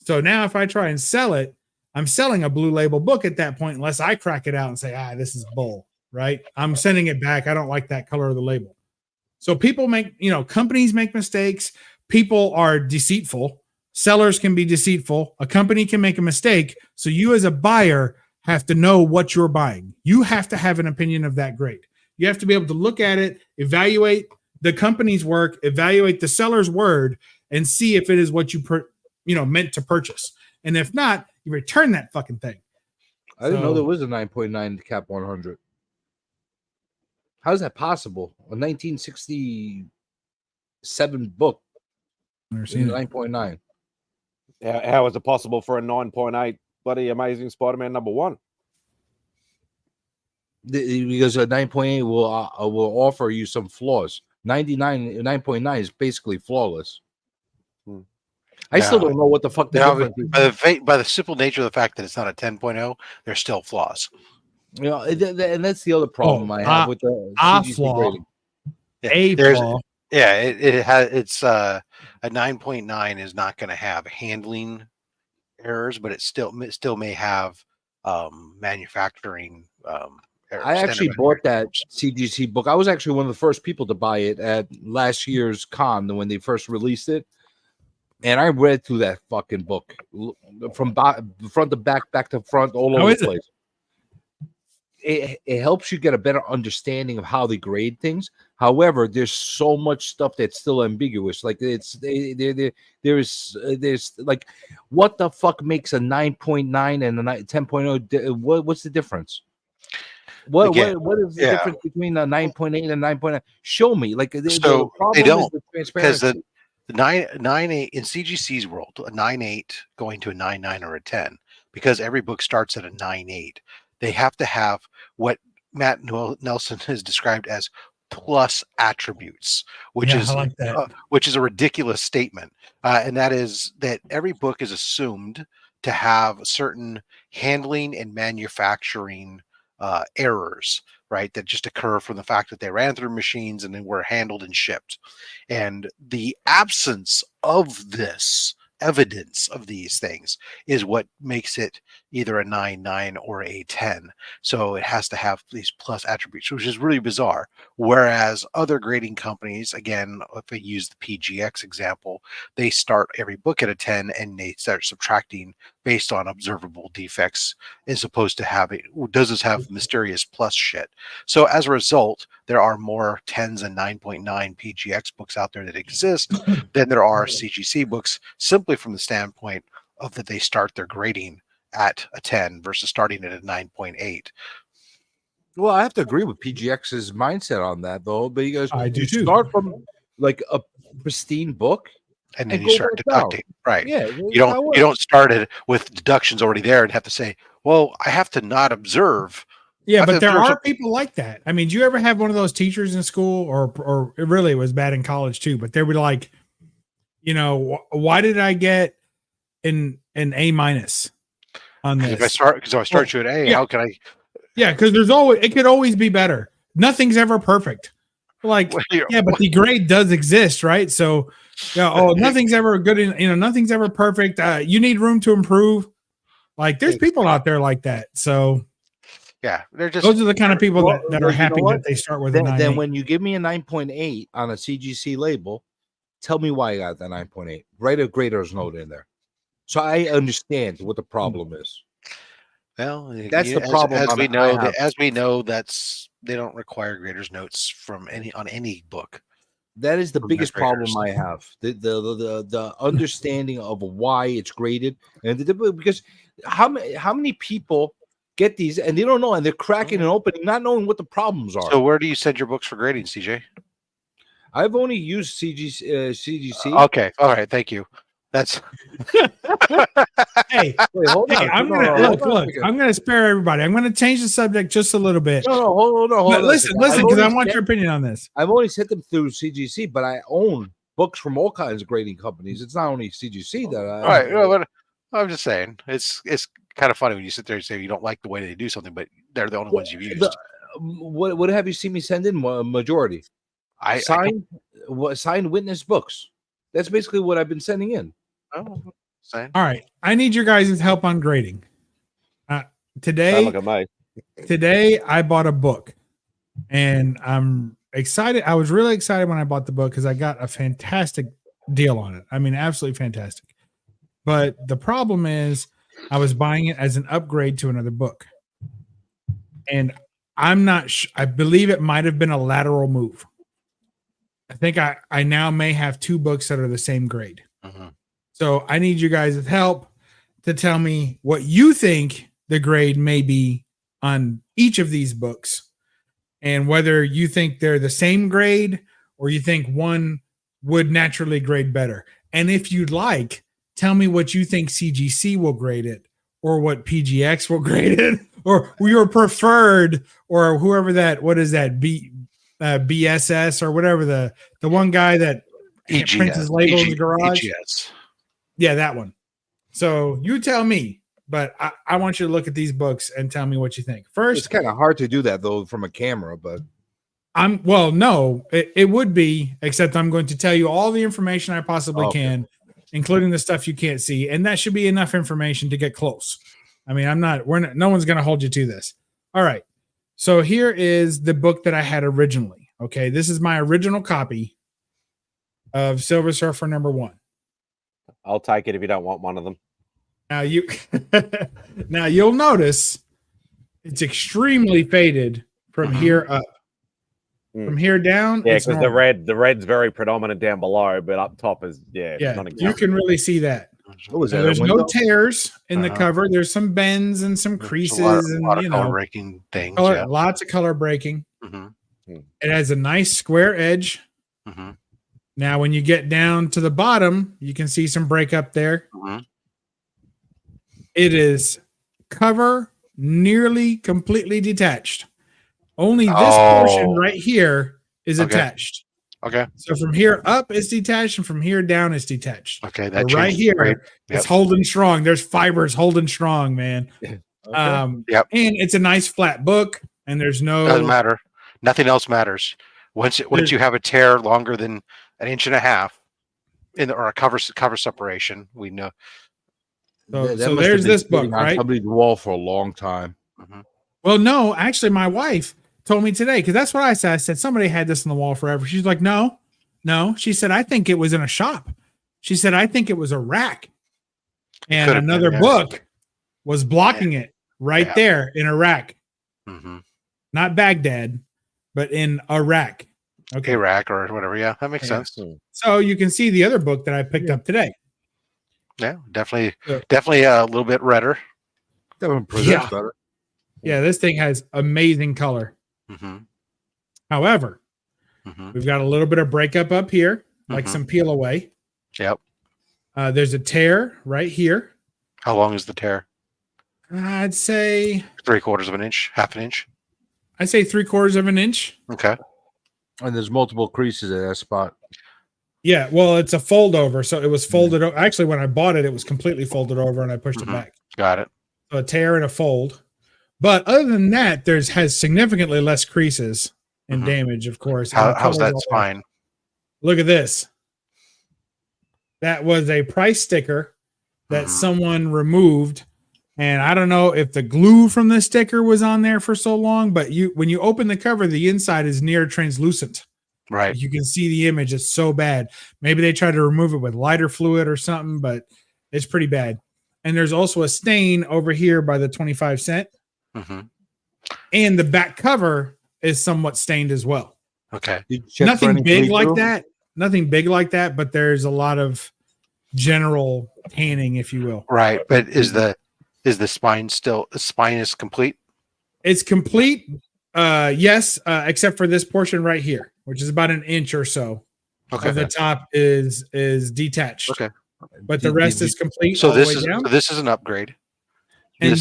So now if I try and sell it, I'm selling a blue label book at that point, unless I crack it out and say, this is bull. right? I'm sending it back. I don't like that color of the label. So people make, companies make mistakes. People are deceitful. Sellers can be deceitful. A company can make a mistake. So you as a buyer have to know what you're buying. You have to have an opinion of that grade. You have to be able to look at it, evaluate the company's work, evaluate the seller's word, and see if it is what you meant to purchase. And if not, you return that fucking thing. I didn't know there was a 9.9 cap 100. How is that possible? A 1967 book. 9.9. How is it possible for a 9.8 bloody Amazing Spider-Man #1? Because a 9.8 will offer you some flaws. 9.9 is basically flawless. I still don't know what the fuck the difference is. By the simple nature of the fact that it's not a 10.0, there's still flaws. And that's the other problem I have with the CGC grading. It's a 9.9 is not going to have handling errors, but it still may have manufacturing errors. I actually bought that CGC book. I was actually one of the first people to buy it at last year's con when they first released it. And I read through that fucking book from front to back to front, all over the place. It helps you get a better understanding of how they grade things. However, there's so much stuff that's still ambiguous. Like there's like, what the fuck makes a 9.9 and a 10.0? What's the difference? What is the difference between a 9.8 and 9.9? Show me. Like they don't, because the 9.8 in CGC's world, a 9.8 going to a 9.9 or a 10, because every book starts at a 9.8. They have to have what Matt Nelson has described as plus attributes, which is a ridiculous statement, and that is that every book is assumed to have certain handling and manufacturing errors, right, that just occur from the fact that they ran through machines and then were handled and shipped. And the absence of this evidence of these things is what makes it either a 9.9 or a 10. So it has to have these plus attributes, which is really bizarre. Whereas other grading companies, again, if they use the PGX example, they start every book at a 10 and they start subtracting based on observable defects, as opposed to having, does this have mysterious plus shit? So as a result, there are more 10s and 9.9 PGX books out there that exist than there are CGC books, simply from the standpoint of that they start their grading at a 10 versus starting at a 9.8. Well, I have to agree with PGX's mindset on that, though, because I do you start from like a pristine book, and then you start deducting, right? Yeah, you don't start it with deductions already there and have to say, well, I have to not observe. Yeah, but there are people like that. I mean, do you ever have one of those teachers in school, or it really was bad in college too? But they were like, why did I get an A- on this? If I start you at A, how can I? Yeah, because it could always be better. Nothing's ever perfect. Like, yeah, but the grade does exist, right? So, nothing's ever good. Nothing's ever perfect. You need room to improve. Like, there's people out there like that. So, yeah, they're just those are the kind of people that are happy that they start with a 9.8. Then when you give me a 9.8 on a CGC label, tell me why I got that 9.8. Write a grader's note in there, so I understand what the problem is. Well, that's the problem. As we know, that's they don't require graders notes from any book. That is the biggest problem I have. The understanding of why it's graded, and because how many people get these and they don't know, and they're cracking and opening, not knowing what the problems are. So where do you send your books for grading, CJ? I've only used CGC. Okay, all right, thank you. That's hey, hold on. I'm gonna spare everybody. I'm gonna change the subject just a little bit. No, hold on. Listen, because I want your opinion on this. I've only sent them through CGC, but I own books from all kinds of grading companies. It's not only CGC that I. All right, no, but I'm just saying it's kind of funny when you sit there and say you don't like the way they do something, but they're the only ones you've used. What have you seen me send in? Majority. Signed witness books. That's basically what I've been sending in. Oh, all right. I need your guys' help on grading. Today I bought a book. And I'm excited. I was really excited when I bought the book because I got a fantastic deal on it. I mean, absolutely fantastic. But the problem is I was buying it as an upgrade to another book. And I'm not I believe it might have been a lateral move. I think I now may have two books that are the same grade. So I need you guys' help to tell me what you think the grade may be on each of these books. And whether you think they're the same grade or you think one would naturally grade better. And if you'd like, tell me what you think CGC will grade it or what PGX will grade it or your preferred or whoever that, what is that, BSS or whatever, the one guy that prints his labels in his garage. EGS. Yeah, that one. So you tell me. But I want you to look at these books and tell me what you think. First, it's kind of hard to do that though from a camera, but no, it would be, except I'm going to tell you all the information I possibly can, including the stuff you can't see, and that should be enough information to get close. I mean, no one's going to hold you to this. All right. So here is the book that I had originally. Okay, this is my original copy of Silver Surfer #1. I'll take it if you don't want one of them. Now you'll notice it's extremely faded from here up. From here down, yeah, because the red's very predominant down below, but up top is you can really see that. There's no tears in the cover. There's some bends and some creases and a lot of color breaking things. Lots of color breaking. It has a nice square edge. Now, when you get down to the bottom, you can see some breakup there. It is cover nearly completely detached. Only this portion right here is attached. Okay. So from here up it's detached and from here down it's detached. Okay. That right here it's holding strong. There's fibers holding strong, man. And it's a nice flat book and there's no doesn't matter. Nothing else matters. Once you have a tear longer than 1.5 inches or a cover separation, we know. So there's this book, right? Probably the wall for a long time. Well, no, actually, my wife told me today because that's what I said. I said somebody had this on the wall forever. She's like, no. She said, I think it was in a shop. She said, I think it was a rack, and another book was blocking it right there in a rack. Not Baghdad, but in a rack. Okay, rack or whatever. Yeah, that makes sense. So you can see the other book that I picked up today. Yeah, definitely a little bit redder. That one presents better. Yeah, this thing has amazing color. However, we've got a little bit of breakup up here, like some peel away. Yep. There's a tear right here. How long is the tear? I'd say 3/4 of an inch, half an inch. I'd say 3/4 of an inch. Okay. And there's multiple creases at that spot. Yeah, well, it's a fold over, so it was folded. Actually, when I bought it, it was completely folded over, and I pushed it back. Got it. So a tear and a fold, but other than that, has significantly less creases and damage. Of course, how's that spine? Look at this. That was a price sticker that someone removed, and I don't know if the glue from the sticker was on there for so long, but when you open the cover, the inside is near translucent. Right. You can see the image. It's so bad. Maybe they tried to remove it with lighter fluid or something, but it's pretty bad. And there's also a stain over here by the 25 cent. And the back cover is somewhat stained as well. Okay. Nothing big like that. Nothing big like that, but there's a lot of general tanning, if you will. Right. But is the spine is complete? It's complete. Yes, except for this portion right here, which is about an inch or so. Okay. Of the top is detached. Okay. But the rest is complete. So this is an upgrade. And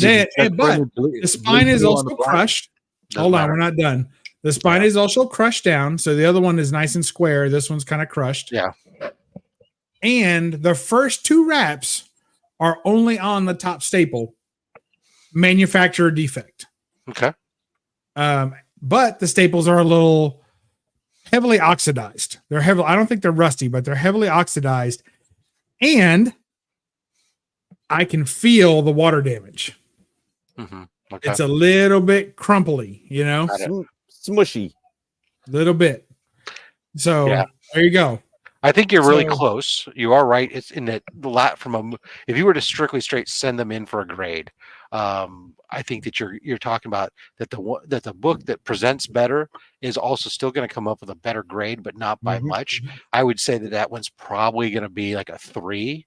but the spine is also crushed. Hold on, we're not done. The spine is also crushed down. So the other one is nice and square. This one's kind of crushed. Yeah. And the first two wraps are only on the top staple. Manufacturer defect. Okay. But the staples are a little heavily oxidized. I don't think they're rusty, but they're heavily oxidized. And I can feel the water damage. Okay. It's a little bit crumply, you know? smushy. Little bit. So Yeah. there you go. I think you're really So- close. You are right. It's in that lot if you were to strictly straight send them in for a grade, I think that you're talking about that the book that presents better is also still going to come up with a better grade, but not by much. I would say that one's probably going to be like a 3.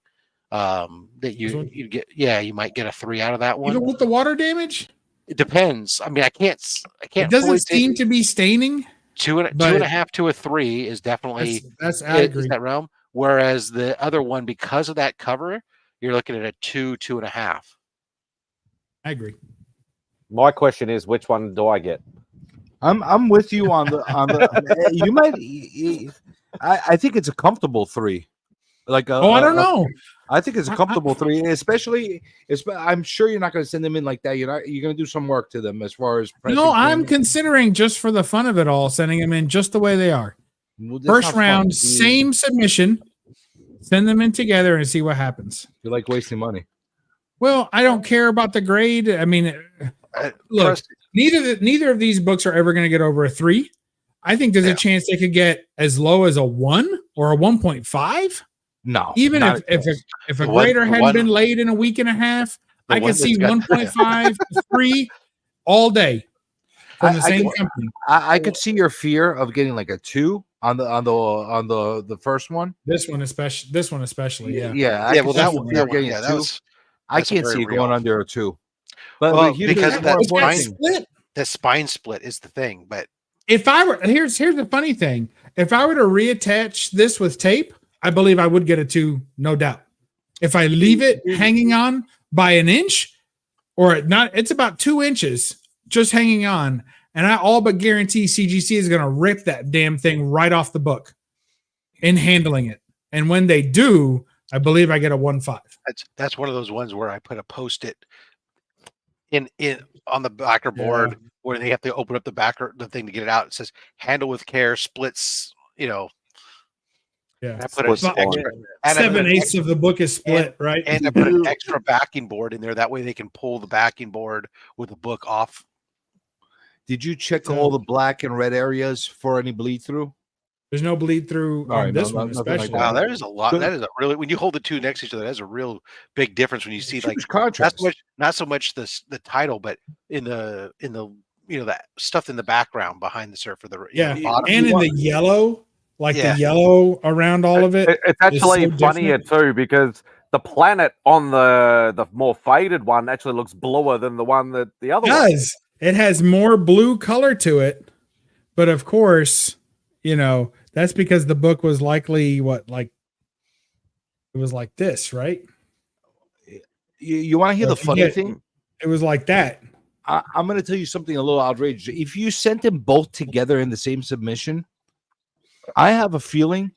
That you get, you might get a 3 out of that one. Even with the water damage? It depends. I mean, I can't. It doesn't seem to be staining. 2.5 to a 3 is definitely that's I agree. Is that realm. Whereas the other one, because of that cover, you're looking at a 2.5. I agree. My question is, which one do I get? I'm with you on the you might. I think it's a comfortable 3. I don't know. I think it's a comfortable 3, especially. I'm sure you're not going to send them in like that. You're going to do some work to them as far as. No, I'm considering, just for the fun of it all, sending them in just the way they are. Well, First round, same submission. Send them in together and see what happens. You like wasting money? Well, I don't care about the grade. I mean, look, neither of these books are ever going to get over a 3. I think there's a chance they could get as low as a 1 or a 1.5. No, even if a grader hadn't been laid in a week and a half, I could see 1.5 to 3 all day from the same company. I could see your fear of getting like a 2 on the first one. This one especially, yeah. Yeah. Well, that was. I can't see it going under a 2. But because of that spine split is the thing. But if I were here's the funny thing: if I were to reattach this with tape, I believe I would get a 2, no doubt. If I leave it hanging on by an inch, or not, it's about 2 inches just hanging on, and I all but guarantee CGC is going to rip that damn thing right off the book in handling it. And when they do, I believe I get a 1.5. That's one of those ones where I put a Post-it in on the backer board where they have to open up the thing to get it out. It says "handle with care, splits." Yeah, I put 7/8 of the book is split, right? And I put an extra backing board in there. That way they can pull the backing board with the book off. Did you check all the black and red areas for any bleed through? There's no bleed through on this one, especially. Wow, there is a lot. That is a really, when you hold the 2 next to each other, that's a real big difference when you see like not so much the title, but in the that stuff in the background behind the surfer. The and in the yellow. The yellow around all of it. It's actually funnier too, because the planet on the more faded one actually looks bluer than the one that the other one does. It has more blue color to it, but of course, that's because the book was likely it was like this, right? You want to hear the funny thing? It was like that. I'm going to tell you something a little outrageous. If you sent them both together in the same submission, I have a feeling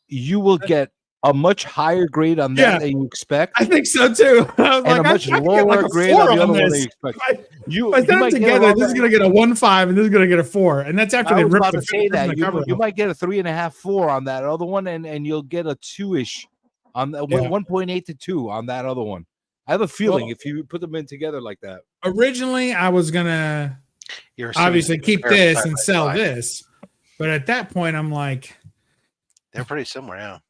you will get a much higher grade on that than you expect. I think so too. And a much lower grade on the other one than you expect. You put them together, this is going to get a 1.5 and this is going to get a 4. And that's after they rip the say that. You might get a 3.5, 4 on that other one, and you'll get a 2-ish on the 1.8 to 2 on that other one. I have a feeling if you put them in together like that. Originally, I was going to obviously keep this and sell this. But at that point, I'm like, they're pretty similar now.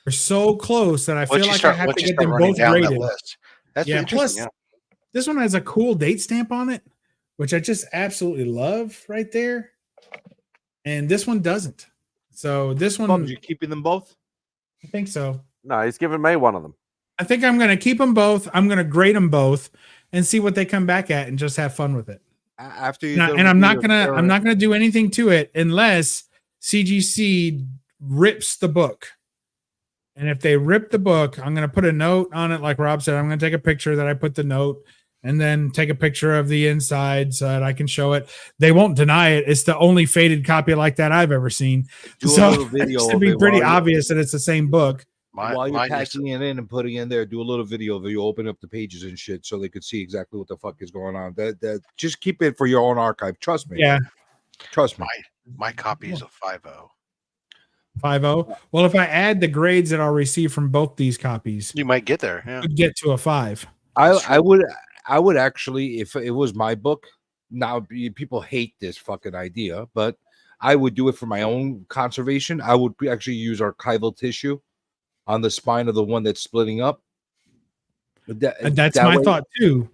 We're so close that I feel like I have to get them both graded. Plus, this one has a cool date stamp on it, which I just absolutely love right there. And this one doesn't. So this one, you keeping them both? I think so. No, he's giving me one of them. I think I'm going to keep them both. I'm going to grade them both and see what they come back at and just have fun with it. After you I'm not gonna do anything to it unless CGC rips the book. And if they rip the book, I'm gonna put a note on it, like Rob said. I'm gonna take a picture that I put the note, and then take a picture of the inside so that I can show it. They won't deny it. It's the only faded copy like that I've ever seen. So it's to be pretty obvious that it's the same book. While you're packing it in and putting it in there, do a little video of you open up the pages and shit so they could see exactly what the fuck is going on. That just keep it for your own archive. Trust me. Yeah. Trust me. My copy is a 5.0. 5.0. Well, if I add the grades that I'll receive from both these copies, you might get there. Yeah. Could get to a 5. I would actually, if it was my book, now people hate this fucking idea, but I would do it for my own conservation. I would actually use archival tissue on the spine of the one that's splitting up. That's my thought too.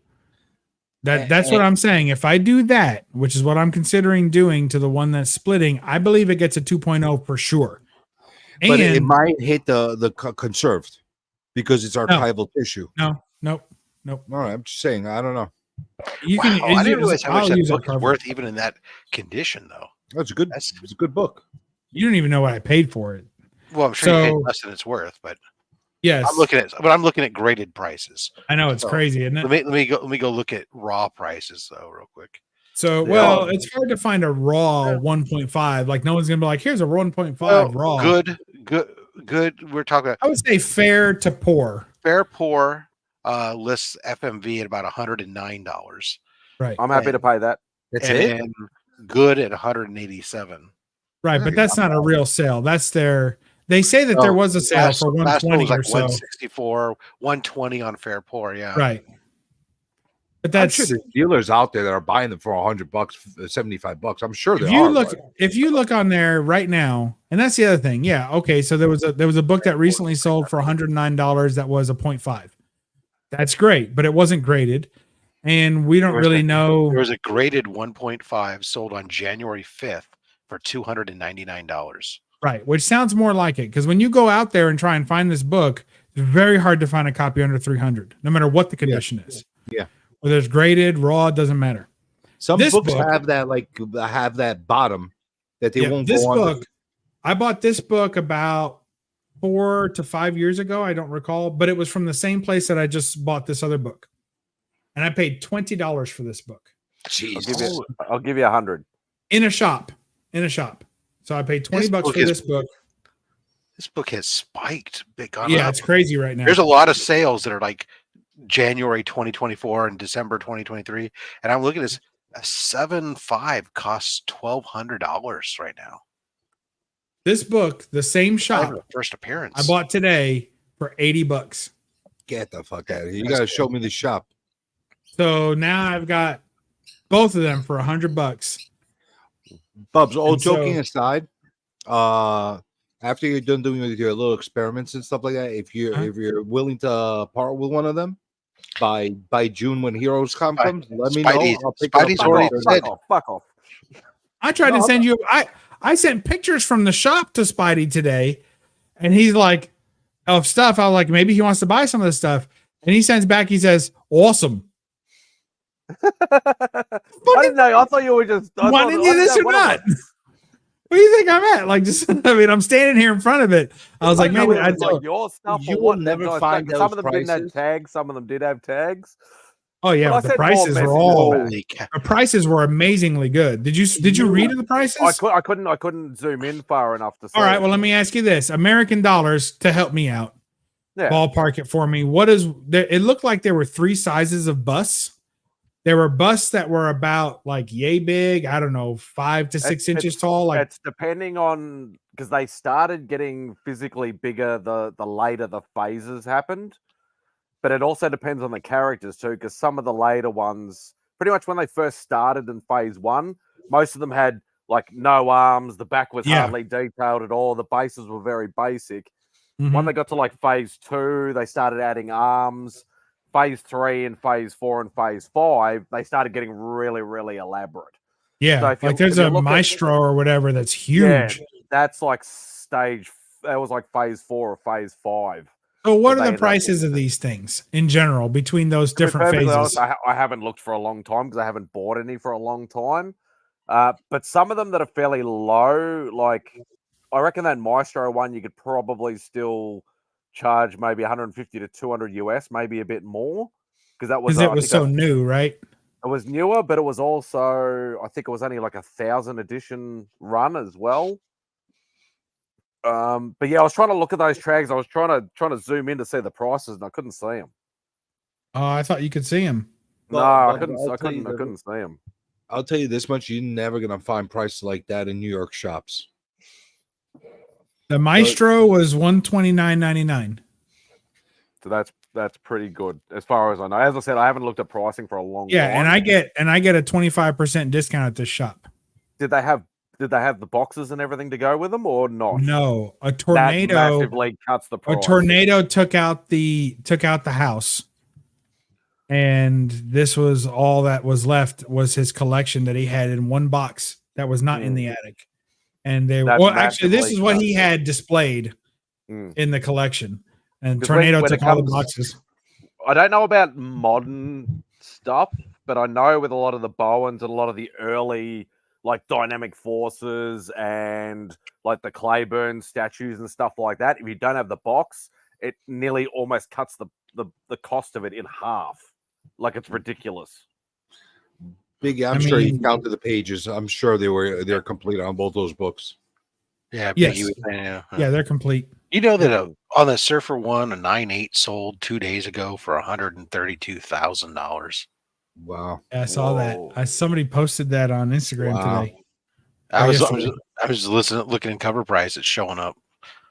That's what I'm saying. If I do that, which is what I'm considering doing to the one that's splitting, I believe it gets a 2.0 for sure. But it might hit the conserved because it's archival tissue. No. All right, I'm just saying. I don't know. You can. I didn't realize how much that book is worth, even in that condition, though. That's good. It's a good book. You don't even know what I paid for it. Well, I'm sure you paid less than it's worth, but yes, I'm looking at graded prices. I know it's crazy, isn't it? Let me go look at raw prices though, real quick. So, it's hard to find a raw 1.5. Like, no one's gonna be like, "Here's a 1.5 raw." Good. We're talking. I would say fair to poor. Fair poor lists FMV at about $109. Right. I'm happy to pay that. That's it. And good at $187. Right, but that's not a real sale. That's their. They say that there was a sale for 120 was like or so. 164, 120 on fair poor. Yeah. Right. But I'm sure there's dealers out there that are buying them for $100, $75. I'm sure if you look on there right now, and that's the other thing. Yeah. Okay. So there was a book that recently sold for $109 that was a 0.5. That's great, but it wasn't graded. And we don't really know. There was a graded 1.5 sold on January 5th for $299. Right, which sounds more like it, because when you go out there and try and find this book, it's very hard to find a copy under $300, no matter what the condition is. Yeah, whether it's graded, raw, doesn't matter. Some books have that bottom that they won't this go on. Book, I bought this book about 4 to 5 years ago. I don't recall, but it was from the same place that I just bought this other book, and I paid $20 for this book. Jeez, I'll give you 100 in a shop. So I paid $20 for this book. This book has spiked big on. Yeah, it's crazy right now. There's a lot of sales that are like January 2024 and December 2023, and I'm looking at this. A 7.5 costs $1,200 right now. This book, the same shop, first appearance, I bought today for $80. Get the fuck out of here! You gotta show me the shop. So now I've got both of them for $100. Bubs, all joking aside, after you're done doing your little experiments and stuff like that, if you're willing to part with one of them by June when Heroes Con comes, let me know. I'll pick Spidey's already said, fuck off. I tried to send you. I sent pictures from the shop to Spidey today, and he's like, of stuff. I was like, maybe he wants to buy some of this stuff, and he sends back. He says, "Awesome." I didn't know. I thought you were just wanting you this or not. What do you think I'm at? Like, just I'm standing here in front of it. I was like, maybe I'd like your stuff. You will never find those some of them prices. didn't have tags. Some of them did have tags. Oh yeah, but the prices were the prices were amazingly good. Did you read the prices? I couldn't zoom in far enough to see. All right, well, let me ask you this: American dollars to help me out. Yeah. Ballpark it for me. What is there? It looked like there were 3 sizes of busts. There were busts that were about like yay big. I don't know, 5 to 6 inches tall. Like it's depending on, because they started getting physically bigger the later the phases happened, but it also depends on the characters too. Because some of the later ones, pretty much when they first started in phase 1, most of them had like no arms. The back was hardly detailed at all. The bases were very basic. Mm-hmm. When they got to like phase 2, they started adding arms. Phase 3 and phase 4 and phase 5, they started getting really, really elaborate. Yeah, so like there's a Maestro or whatever that's huge. Yeah, that's like that was like phase 4 or phase 5. So what are the prices of these things in general between those different phases? Honest, I haven't looked for a long time because I haven't bought any for a long time. But some of them that are fairly low, like I reckon that Maestro one, you could probably still charge maybe 150 to 200 US, maybe a bit more, because that was it was so new, right? It was newer, but it was also, I think it was only like 1,000 edition run as well. But yeah, I was trying to look at those tracks. I was trying to zoom in to see the prices, and I couldn't see them. Oh, I thought you could see them. No, I couldn't see them. I'll tell you this much: you're never gonna find prices like that in New York shops. The Maestro was $129.99. So That's pretty good as far as I know. As I said, I haven't looked at pricing for a long time. And I get a 25% discount at this shop. Did they have the boxes and everything to go with them or not? No, a tornado that massively cuts the price. A tornado took out the house. And this was all that was left was his collection that he had in one box that was not in the attic. And actually this is what he had displayed in the collection. And tornado took all the boxes. I don't know about modern stuff, but I know with a lot of the Bowens and a lot of the early like Dynamic Forces and like the Clayburn statues and stuff like that, if you don't have the box, it nearly almost cuts the cost of it in half. Like it's ridiculous. I'm sure you counted the pages. I'm sure they're complete on both those books. Yeah, yes. They're complete. You know that on the Surfer one, a 9.8 sold 2 days ago for $132,000. Wow! Yeah, I saw that. Somebody posted that on Instagram today. I was looking at cover price. It's showing up.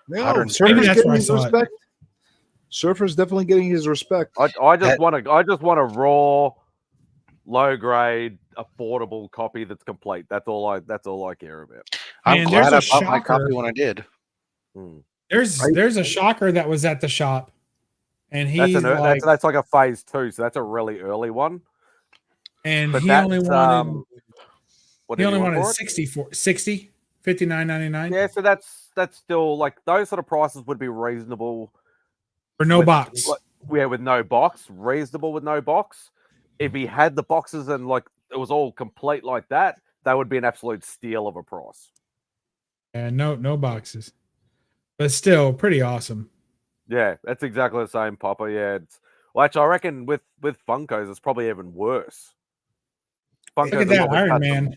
Yeah, Surfer's getting his respect. Surfer's definitely getting his respect. I just want a raw, low grade, affordable copy that's complete. That's all I care about. I'm glad I bought my copy when I did. There's a shocker that was at the shop, and that's like a phase 2, so that's a really early one. And he only wanted 60, $59.99. Yeah, so that's still like those sort of prices would be reasonable. For no box. With no box. Reasonable with no box. If he had the boxes and like it was all complete like that, that would be an absolute steal of a price. Yeah, no boxes. But still pretty awesome. Yeah, that's exactly the same, Papa. Yeah. Actually, I reckon with Funkos, it's probably even worse. Look at that Iron Man.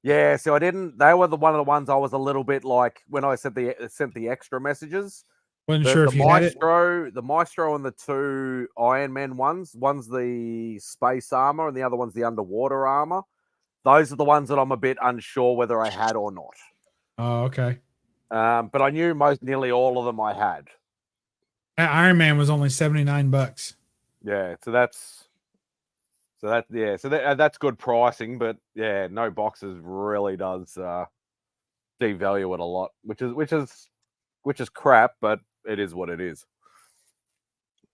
Yeah, so they were one of the ones I was a little bit like when I sent the extra messages. Wasn't sure if you had it. The Maestro and the two Iron Man ones. One's the space armor and the other one's the underwater armor. Those are the ones that I'm a bit unsure whether I had or not. Oh, okay. But I knew nearly all of them I had. Iron Man was only $79. Yeah, so that's good pricing, but yeah, no boxes really does devalue it a lot, which is crap, but it is what it is.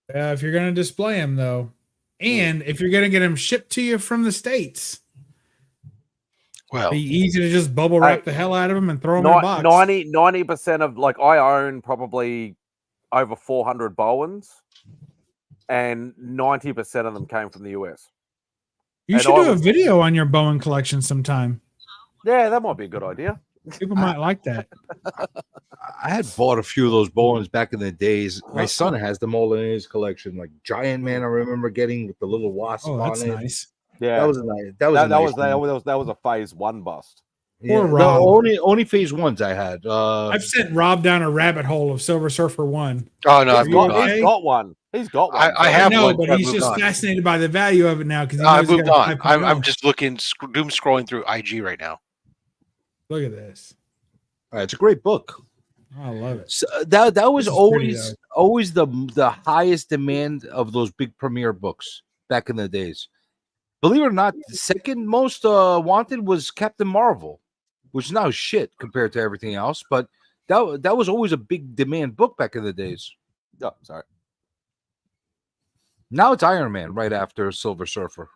If you're going to display them, though, and if you're going to get them shipped to you from the States, well, be easy to just bubble wrap the hell out of them and throw them in a box. 90% of I own probably over 400 Bowens, and 90% of them came from the US. You should do a video on your Bowen collection sometime. Yeah, that might be a good idea. People might like that. I had bought a few of those Bowens back in the days. My son has them all in his collection, like Giant Man. I remember getting with the little wasp on it. Nice. Yeah, that was nice. That was a phase 1 bust. Yeah, Rob. Only phase 1s I had. I've sent Rob down a rabbit hole of Silver Surfer 1. Oh no, he's got one. He's got one. I have one, but he's just fascinated by the value of it now because I moved on. I'm just doom scrolling through IG right now. Look at this. It's a great book. I love it. So that was always the highest demand of those big premiere books back in the days. Believe it or not, the second most wanted was Captain Marvel, which is now shit compared to everything else. But that was always a big demand book back in the days. Oh, sorry. Now it's Iron Man right after Silver Surfer.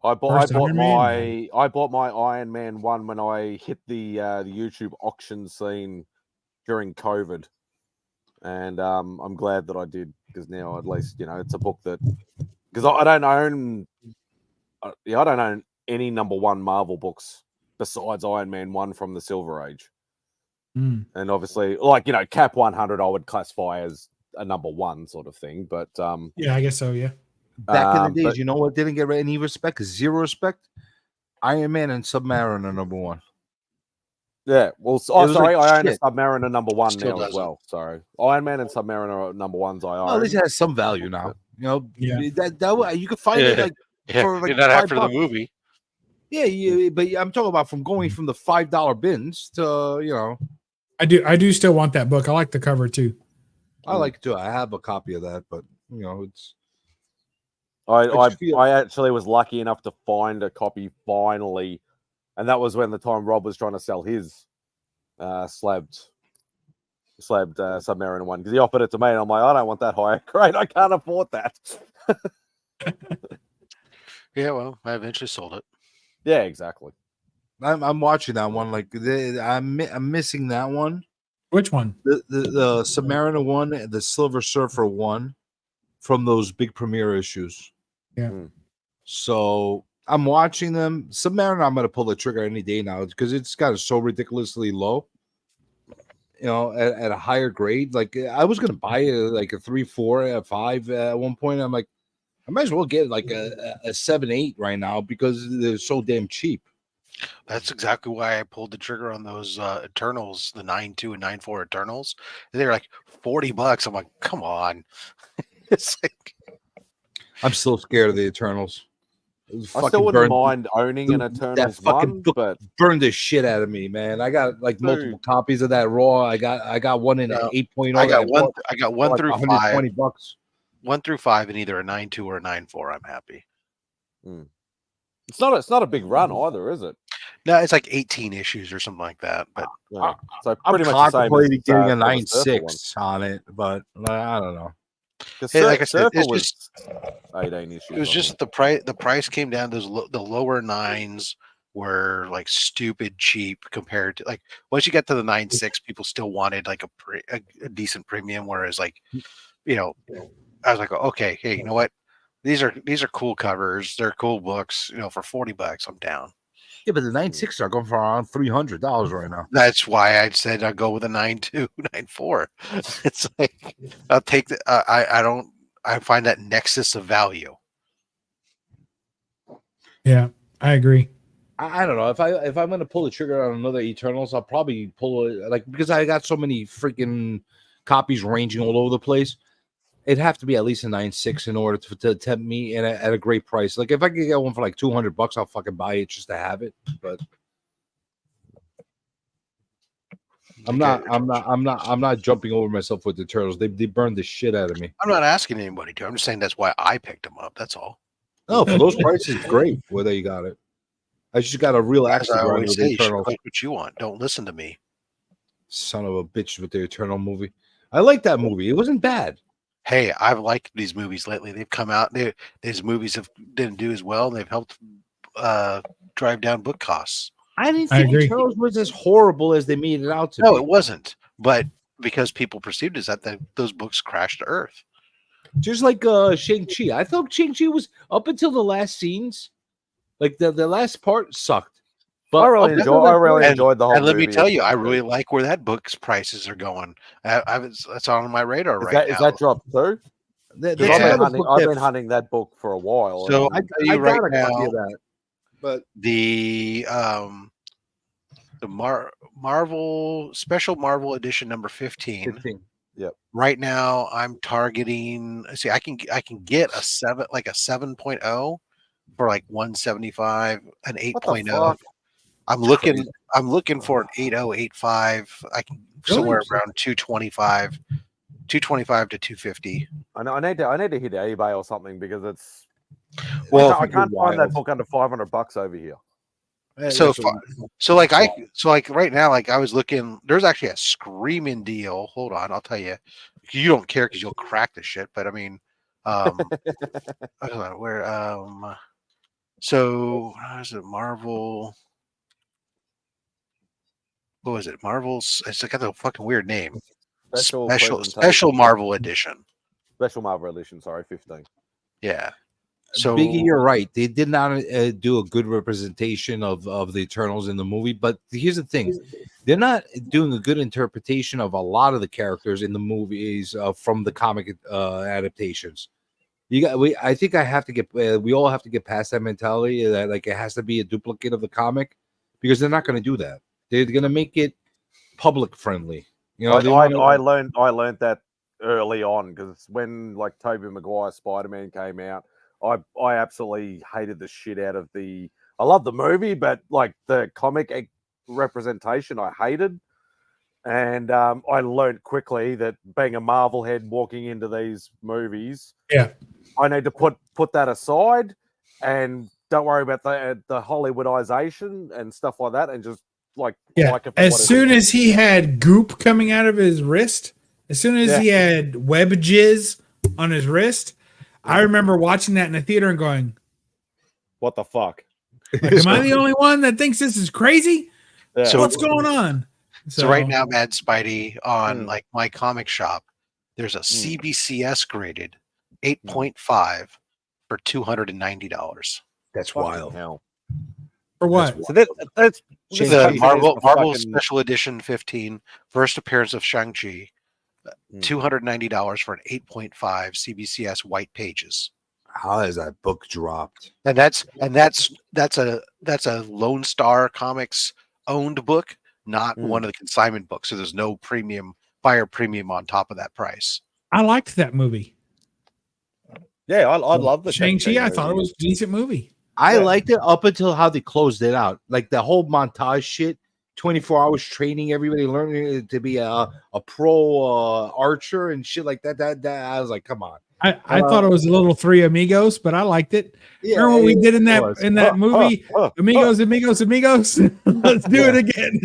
I bought my Iron Man 1 when I hit the YouTube auction scene during COVID, and I'm glad that I did because now at least it's a book that because I don't own any #1 Marvel books besides Iron Man 1 from the Silver Age, and obviously Cap 100 I would classify as a #1 sort of thing, but yeah, I guess so, yeah. Back in the days, you know what didn't get any respect? Zero respect. Iron Man and Submariner are #1. Yeah, well, sorry, I own a Submariner #1 now as well. Sorry, Iron Man and Submariner are #1s I own. Well, at least it has some value now. That you can find it for like not after the movie. Yeah, but I'm talking about from going from the $5 bins to I do still want that book. I like the cover too. I like it too. I have a copy of that, but it's. I actually was lucky enough to find a copy finally, and that was when the time Rob was trying to sell his slabbed Submariner one, because he offered it to me, and I'm like, I don't want that higher grade. I can't afford that. Yeah, well, I eventually sold it. Yeah, exactly. I'm watching that one. Like I'm missing that one. Which one? The Submariner one, the Silver Surfer one, from those big premiere issues. Yeah. So I'm watching them. Submariner, I'm going to pull the trigger any day now because it's got so ridiculously low. At a higher grade. Like I was going to buy it like a 3, 4, a 5 at one point. I'm like, I might as well get like a 7, 8 right now because they're so damn cheap. That's exactly why I pulled the trigger on those Eternals, the 9.2 and 9.4 Eternals. They're like $40. I'm like, come on. It's like, I'm still scared of the Eternals. I still wouldn't mind owning an Eternals one, but burned the shit out of me, man. I got like multiple copies of that Raw. I got one in an 8.0. I got one through $120. 1 through 5 in either a 9.2 or a 9.4. I'm happy. It's not a big run either, is it? No, it's like 18 issues or something like that. But so I'm pretty much contemplating getting a for the 9.6 on it, but I don't know. Hey, like I said, it's was just 18 issues. It was just the price. The price came down. The lower 9s were like stupid cheap compared to, like, once you get to the 9.6, people still wanted like a decent premium. Whereas like, I was like, okay, hey, you know what? These are cool covers. They're cool books. For $40, I'm down. Yeah, but the 9.6 are going for around $300 right now. That's why I said I'd go with a 9.2, 9.4. It's like, I'll take the. I find that nexus of value. Yeah, I agree. I don't know if I'm going to pull the trigger on another Eternals, I'll probably pull it like, because I got so many freaking copies ranging all over the place. It'd have to be at least a 9.6 in order to tempt me at a great price. Like if I could get one for like $200, I'll fucking buy it just to have it. But I'm not jumping over myself with the Turtles. They burned the shit out of me. I'm not asking anybody to. I'm just saying that's why I picked them up. That's all. No, for those prices, great. Whether you got it, I just got a real action grind with the Eternals. Like what you want. Don't listen to me. Son of a bitch with the Eternal movie. I like that movie. It wasn't bad. Hey, I've liked these movies lately. They've come out. These movies didn't do as well. And they've helped drive down book costs. I didn't think Eternals was as horrible as they made it out to be. No, it wasn't. But because people perceived it as that those books crashed to earth. Just like Shang-Chi. I thought Shang-Chi was, up until the last scenes, like the last part sucked. But I really enjoyed the whole and let me movie. tell you, I really like where that book's prices are going. That's on my radar now. Is that dropped too? I've been hunting that book for a while. So I got a copy of that. But the Marvel Special Marvel Edition number 15. Yep. Right now, I'm targeting. See, I can get a 7.0 for like 175, an 8.0. I'm looking for an 8085. I can somewhere around 225 to 250. I need to hit eBay or something because it's. Well, I can't find that book under $500 over here. So right now, like I was looking, there's actually a screaming deal. Hold on, I'll tell you. You don't care because you'll crack the shit, but I mean, so how is it? Marvel. What was it? Marvel's. It's got a fucking weird name. Special Marvel Edition. Special Marvel Edition. Sorry, 15. Yeah. So Biggie, you're right. They did not do a good representation of the Eternals in the movie. But here's the thing: they're not doing a good interpretation of a lot of the characters in the movies from the comic adaptations. I think I have to get. We all have to get past that mentality that like it has to be a duplicate of the comic, because they're not going to do that. They're going to make it public friendly. I learned that early on, because when like Tobey Maguire's Spider-Man came out, I absolutely hated the shit out of I love the movie, but like the comic representation I hated. And I learned quickly that being a Marvel head walking into these movies, I need to put that aside and don't worry about the Hollywoodization and stuff like that, and just like it for As what it soon is. as he had goop coming out of his wrist, as soon as he had web jizz on his wrist, I remember watching that in the theater and going, "What the fuck? Like, am I the only one that thinks this is crazy? So what's going on?" So right now, MadSpidey on like my comic shop, there's a CBCS graded 8.5 for $290. That's wild. Hell. For what? So that's the Marvel Special Edition 15, first appearance of Shang-Chi, $290 for an 8.5 CBCS white pages. How has that book dropped? And that's a Lone Star Comics owned book, not one of the consignment books. So there's no buyer premium on top of that price. I liked that movie. Yeah, I love the Shang-Chi. I thought it was a decent movie. I liked it up until how they closed it out. Like the whole montage shit, 24 hours training everybody, learning to be a pro archer and shit like that. That I was like, come on. I thought it was a little Three Amigos, but I liked it. Remember what we did in that movie? Amigos. Let's do it again.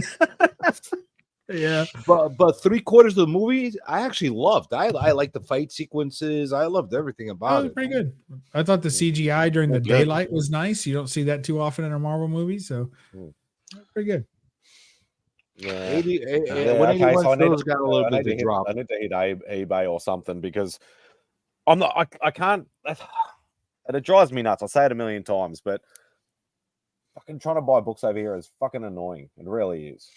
Yeah. But 3/4 of the movie I actually loved. I like the fight sequences. I loved everything about it. Pretty good. I thought the CGI during the daylight was nice. You don't see that too often in a Marvel movie, so pretty good. Yeah. So I need to hit eBay or something because I can't, and it drives me nuts. I say it a million times, but fucking trying to buy books over here is fucking annoying. It really is.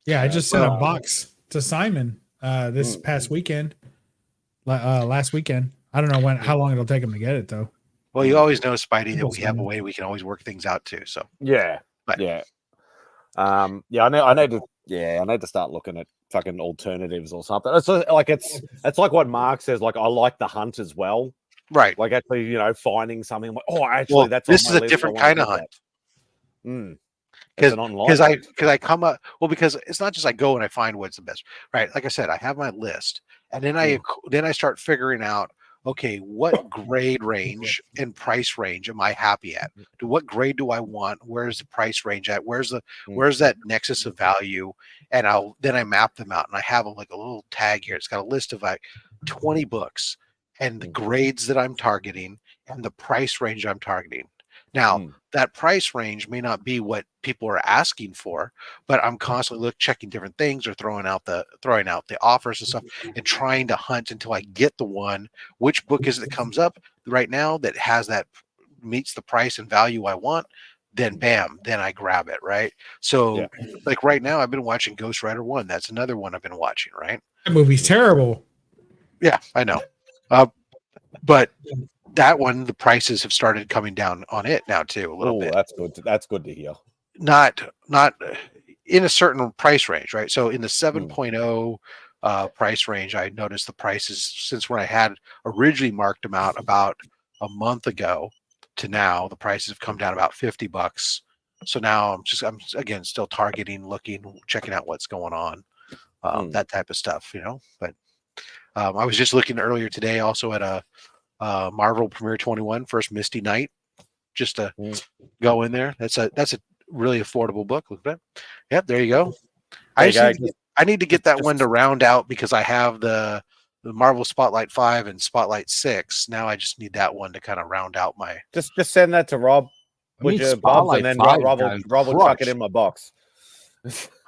Yeah, I just sent a box to Simon this past weekend, last weekend. I don't know how long it'll take him to get it though. Well, you always know, Spidey, that we have a way we can always work things out too. So I need to start looking at fucking alternatives or something. It's like what Mark says. Like I like the hunt as well, right? Like actually, finding something. Like, this is a different kind of hunt. Because I come up because it's not just I go and I find what's the best, right? Like I said, I have my list, and then I start figuring out, okay, what grade range and price range am I happy at? What grade do I want? Where's the price range at? Where's that nexus of value? And I map them out, and I have a little tag here. It's got a list of like 20 books and the grades that I'm targeting and the price range I'm targeting. Now, that price range may not be what people are asking for, but I'm constantly checking different things or throwing out the offers and stuff and trying to hunt until I get the one. Which book is it that comes up right now that meets the price and value I want? Then bam, then I grab it, right? So like right now I've been watching Ghost Rider 1. That's another one I've been watching, right? That movie's terrible. Yeah, I know. But that one, the prices have started coming down on it now too, a little bit. That's good. That's good to hear. Not in a certain price range, right? So in the 7.0 price range, I noticed the prices since when I had originally marked them out about a month ago to now, the prices have come down about $50. So now I'm again still targeting, looking, checking out what's going on, that type of stuff, But I was just looking earlier today also at a Marvel Premiere 21 First Misty Night, just to go in there. That's a really affordable book. Look at that. Yep, there you go. I need to get that one to round out because I have the Marvel Spotlight 5 and Spotlight 6. Now I just need that one to kind of round out my. Just send that to Rob. Would you, Bob, and then Rob will chuck it in my box.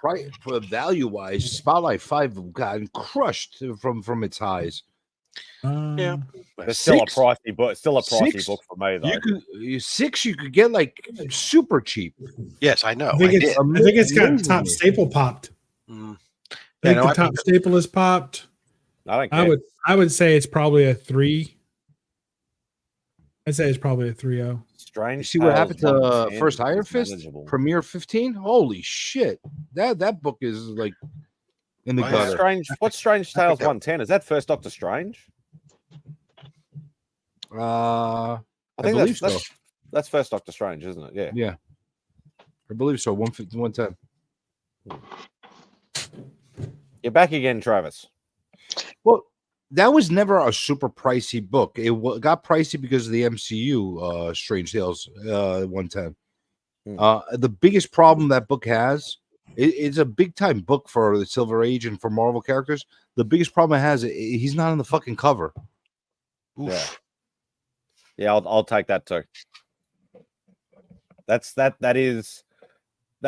Right, for value-wise, Spotlight 5 got crushed from its highs. Yeah, it's still a pricey book. Still a pricey book for me though. 6 you could get like super cheap. Yes, I know. I think it's got top staple popped. I think the top staple is popped. I would say it's probably a 3. I'd say it's probably a 3.0. Strange. You see what happened to First Iron Fist? Premiere 15? Holy shit. That book is like in the gutter. What's Strange Tales 110? Is that First Doctor Strange? I think believe so. That's First Doctor Strange, isn't it? Yeah. Yeah. I believe so. 150, 110. You're back again, Travis. Well, that was never a super pricey book. It got pricey because of the MCU Strange Tales 110. The biggest problem that book has, it's a big time book for the Silver Age and for Marvel characters. The biggest problem it has, he's not on the fucking cover. Oof. Yeah, I'll take that too. That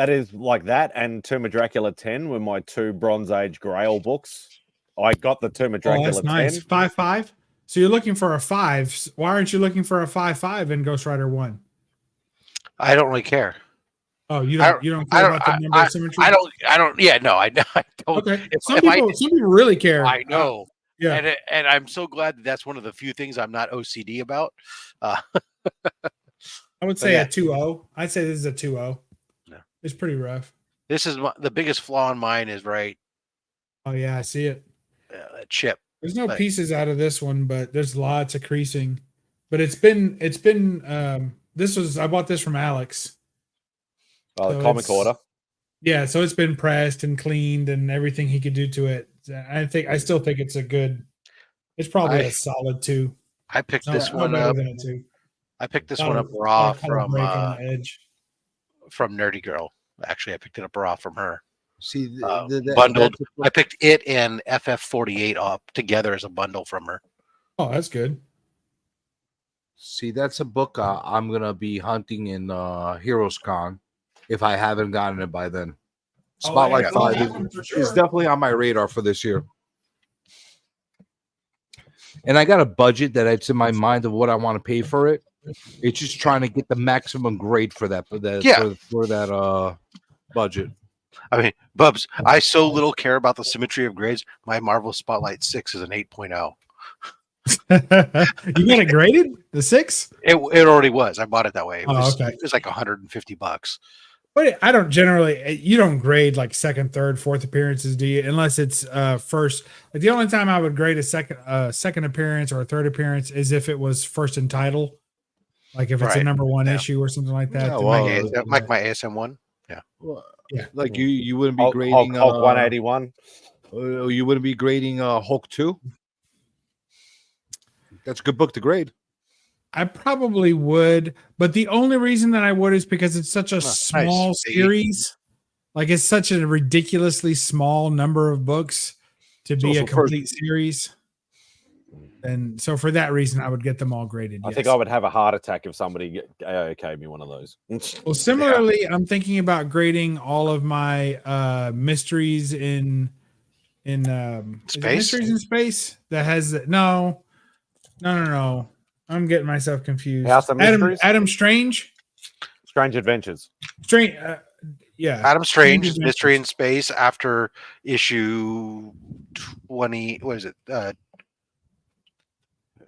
is like that and Tomb of Dracula 10 were my two Bronze Age Grail books. I got the Tomb of Dracula 10. Nice. 5.5. So you're looking for a 5. Why aren't you looking for a 5.5 in Ghost Rider 1? I don't really care. Oh, you don't care about the number of symmetry? I don't. Yeah, no, I don't. Okay. Some people really care. I know. Yeah. And I'm so glad that's one of the few things I'm not OCD about. I would say a 2.0. I'd say this is a 2.0. No. It's pretty rough. This is the biggest flaw in mine is right. Oh yeah, I see it. That chip. There's no pieces out of this one, but there's lots of creasing. But it's been I bought this from Alex. Oh, the comic order. Yeah, so it's been pressed and cleaned and everything he could do to it. I still think it's it's probably a solid 2. I picked this one up. I picked this one up raw from Nerdy Girl. Actually, I picked it up raw from her. See, bundled. I picked it and FF48 up together as a bundle from her. Oh, that's good. See, that's a book I'm gonna be hunting in Heroes Con if I haven't gotten it by then. Spotlight 5 is definitely on my radar for this year. And I got a budget that's in my mind of what I want to pay for it. It's just trying to get the maximum grade for that budget. I mean, Bubs, I so little care about the symmetry of grades. My Marvel Spotlight 6 is an 8.0. You got it graded? The 6? It already was. I bought it that way. It was, okay. It was like $150. But I don't generally. You don't grade like second, third, fourth appearances, do you? Unless it's first. Like the only time I would grade a second appearance or a third appearance is if it was first in title, like if it's a number 1 issue or something like that. Yeah, like my ASM 1. Yeah. Yeah. Like you wouldn't be grading Hulk 181. You wouldn't be grading Hulk 2. That's a good book to grade. I probably would, but the only reason that I would is because it's such a small series. Like it's such a ridiculously small number of books to be a complete series. And so for that reason, I would get them all graded. I think I would have a heart attack if somebody gave me one of those. Well, similarly, I'm thinking about grading all of my mysteries in space. Mysteries in Space that has no. I'm getting myself confused. House of Mysteries? Adam Strange Adventures. Yeah. Adam Strange, Mystery in Space after issue 20. What is it?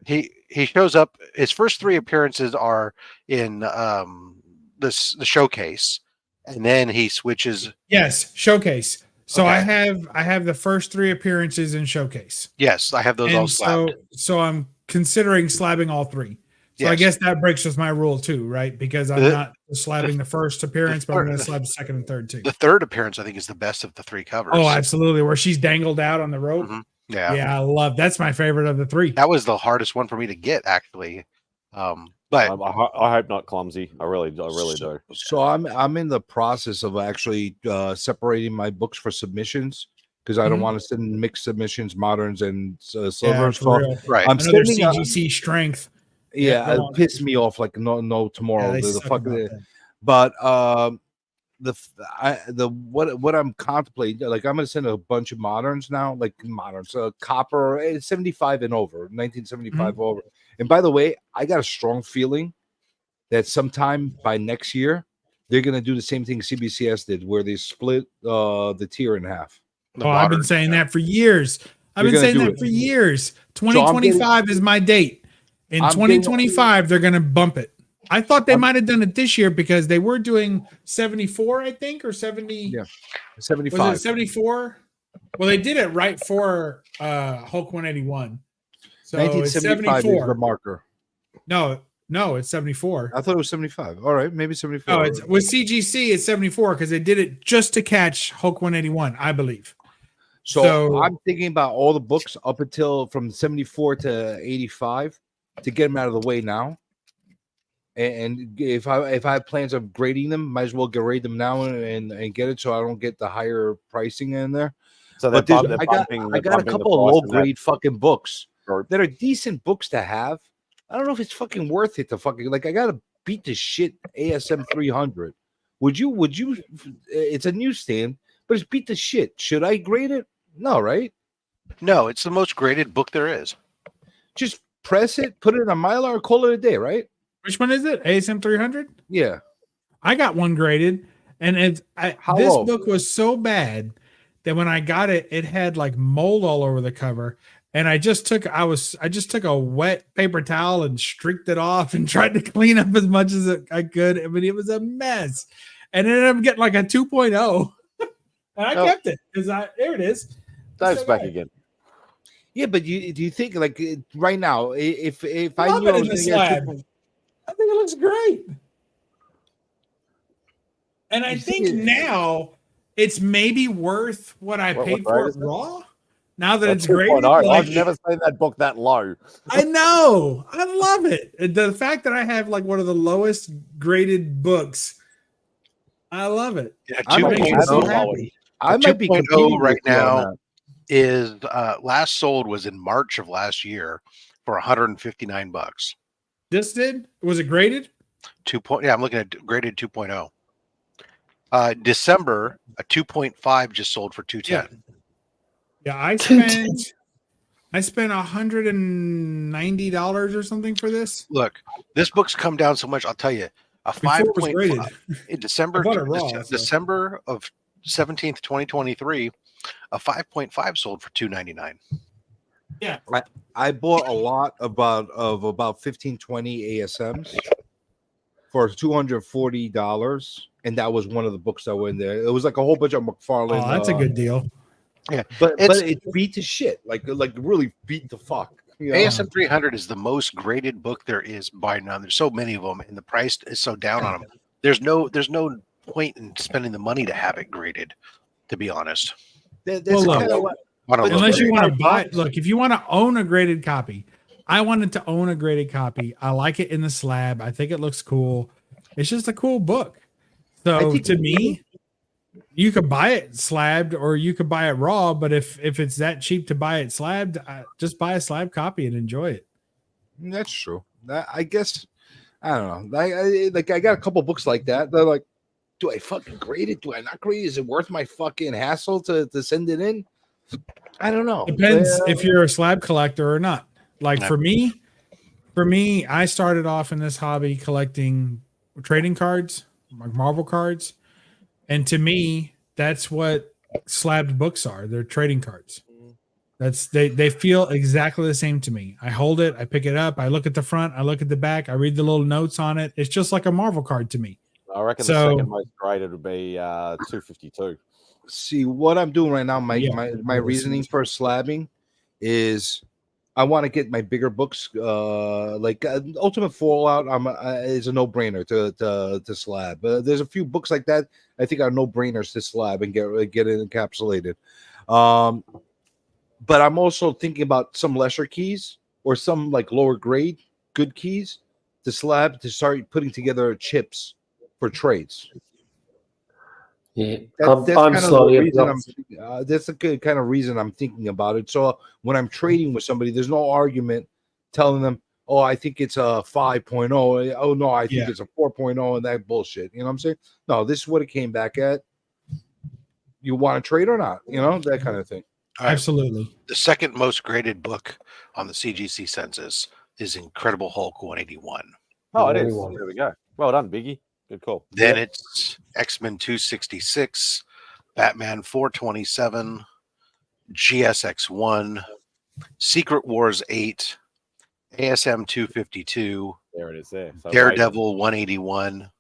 He shows up. His first 3 appearances are in the showcase, and then he switches. Yes, showcase. So okay. I have the first 3 appearances in showcase. Yes, I have those all slabbed. So I'm considering slabbing all 3. So yes. I guess that breaks with my rule too, right? Because I'm not slabbing the first appearance, but I'm going to slab the second and third too. The third appearance, I think, is the best of the 3 covers. Oh, absolutely. Where she's dangled out on the rope. Mm-hmm. Yeah, that's my favorite of the 3. That was the hardest one for me to get, actually. But I hope not clumsy. I really do. So I'm in the process of actually separating my books for submissions because I don't want to send mixed submissions, moderns and silver. Right. I'm sending CGC strength. Yeah, it pissed me off like no tomorrow. But what I'm contemplating, like I'm gonna send a bunch of moderns now, like moderns, copper 75 and over, 1975 over. And by the way, I got a strong feeling that sometime by next year they're gonna do the same thing CBCS did, where they split the tier in half. I've been saying that for years. I've been saying that for years. 2025 is my date. In 2025, they're gonna bump it. I thought they might have done it this year because they were doing 74, I think, or 70. Yeah, 75. Was it 74? Well, they did it right for Hulk 181. So 1975 is the marker. No, it's 74. I thought it was 75. All right, maybe 74. No, with CGC, it's 74 because they did it just to catch Hulk 181, I believe. So I'm thinking about all the books up until from 74 to 85 to get them out of the way now. And if I have plans of grading them, might as well grade them now and get it so I don't get the higher pricing in there. So but I got a couple of low grade fucking books that are decent books to have. I don't know if it's fucking worth it to fucking I gotta beat the shit ASM 300. Would you? It's a newsstand, but it's beat the shit. Should I grade it? No, right? No, it's the most graded book there is. Just press it, put it in a Mylar, call it a day, right? Which one is it? ASM 300? Yeah. I got one graded, and this book was so bad that when I got it, it had like mold all over the cover. And I just took a wet paper towel and streaked it off and tried to clean up as much as I could. I mean, it was a mess. And it ended up getting like a 2.0. And I kept it because there it is. Dave's back again. Yeah, but do you think like right now, if I love knew it I in was the gonna slab. I think it looks great. And I think now it's maybe worth what I paid for it raw. Now that it's graded, I've never seen that book that low. I know. I love it. The fact that I have like one of the lowest graded books, I love it. Yeah, I might be 2.0 right now is last sold was in March of last year for $159. This was it graded? Yeah, I'm looking at graded 2.0. December, a 2.5 just sold for $210. Yeah, I spent $190 or something for this. Look, this book's come down so much. I'll tell you, a 5.5 in December of 17th, 2023, a 5.5 sold for $299. Yeah, I bought a lot of about 15-20 ASMs for $240, and that was one of the books that were in there. It was like a whole bunch of McFarlane. Oh, that's a good deal. Yeah, but it beat to shit, like really beat the fuck. You know? ASM 300 is the most graded book there is by now. There's so many of them, and the price is so down on them. There's no point in spending the money to have it graded. To be honest, unless you want to buy. Look, if you want to own a graded copy, I wanted to own a graded copy. I like it in the slab. I think it looks cool. It's just a cool book. So to me, you could buy it slabbed or you could buy it raw, but if it's that cheap to buy it slabbed, just buy a slab copy and enjoy it. That's true. I guess I don't know. I got a couple books like that. They're like, do I fucking grade it? Do I not grade it? Is it worth my fucking hassle to send it in? I don't know. Depends if you're a slab collector or not. Like for me, I started off in this hobby collecting trading cards, like Marvel cards. And to me, that's what slabbed books are. They're trading cards. They feel exactly the same to me. I hold it, I pick it up, I look at the front, I look at the back, I read the little notes on it. It's just like a Marvel card to me. I reckon the second most graded would be 252. See what I'm doing right now. My reasoning for slabbing is I want to get my bigger books. Like Ultimate Fallout, is a no-brainer to slab. There's a few books like that I think are no-brainers to slab and get it encapsulated. But I'm also thinking about some lesser keys or some like lower grade good keys to slab to start putting together chips for trades. Yeah, that's a good kind of reason I'm thinking about it. So when I'm trading with somebody, there's no argument telling them, oh, I think it's a 5.0. Oh, no, I think it's a 4.0 and that bullshit. You know what I'm saying? No, this is what it came back at. You want to trade or not? You know, that kind of thing. Absolutely. The second most graded book on the CGC census is Incredible Hulk 181. Oh, it is. There we go. Well done, Biggie. Good call. Then it's X-Men 266, Batman 427, GSX 1, Secret Wars 8, ASM 252. There it is. There. So Daredevil 181,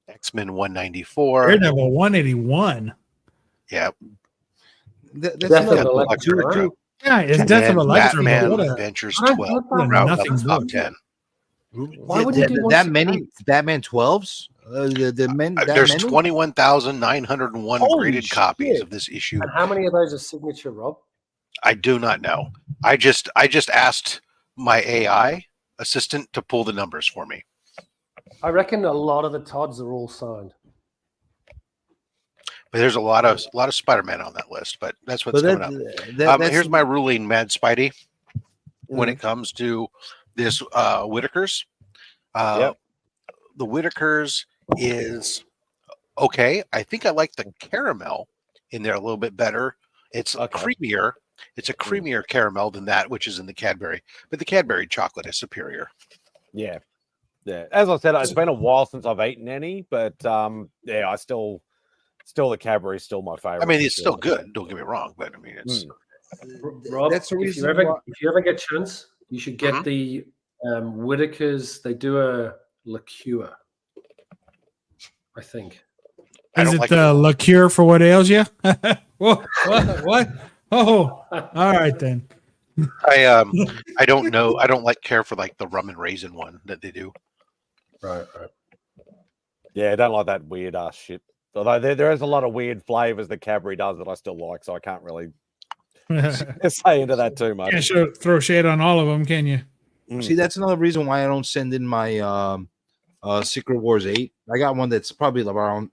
X-Men 194. Daredevil 181. Yeah. Death of Electra. Yeah, it's Death of Electra. Batman Adventures 12. Route up top 10. Why would you do that many Batman 12s? There's 21,901 graded copies of this issue. And how many of those are signature, Rob? I do not know. I just asked my AI assistant to pull the numbers for me. I reckon a lot of the Todds are all signed. But there's a lot of Spider-Man on that list, but that's what's coming up. Here's my ruling, MadSpidey, when it comes to this Whitaker's. The Whitaker's is okay. I think I like the caramel in there a little bit better. It's creamier. It's a creamier caramel than that, which is in the Cadbury. But the Cadbury chocolate is superior. Yeah. Yeah. As I said, it's been a while since I've eaten any, but yeah, I still the Cadbury is still my favorite. I mean, it's still good. Don't get me wrong, but I mean, it's Rob. That's the reason if you ever get a chance, you should get the Whitaker's. They do a liqueur, I think. Is it the liqueur for what ails you? What? Oh, all right then. I don't know. I don't care for like the rum and raisin one that they do. Right. Yeah, I don't like that weird ass shit. Although there is a lot of weird flavors that Cadbury does that I still like, so I can't really say into that too much. Can't throw shade on all of them, can you? See, that's another reason why I don't send in my Secret Wars 8. I got one that's probably around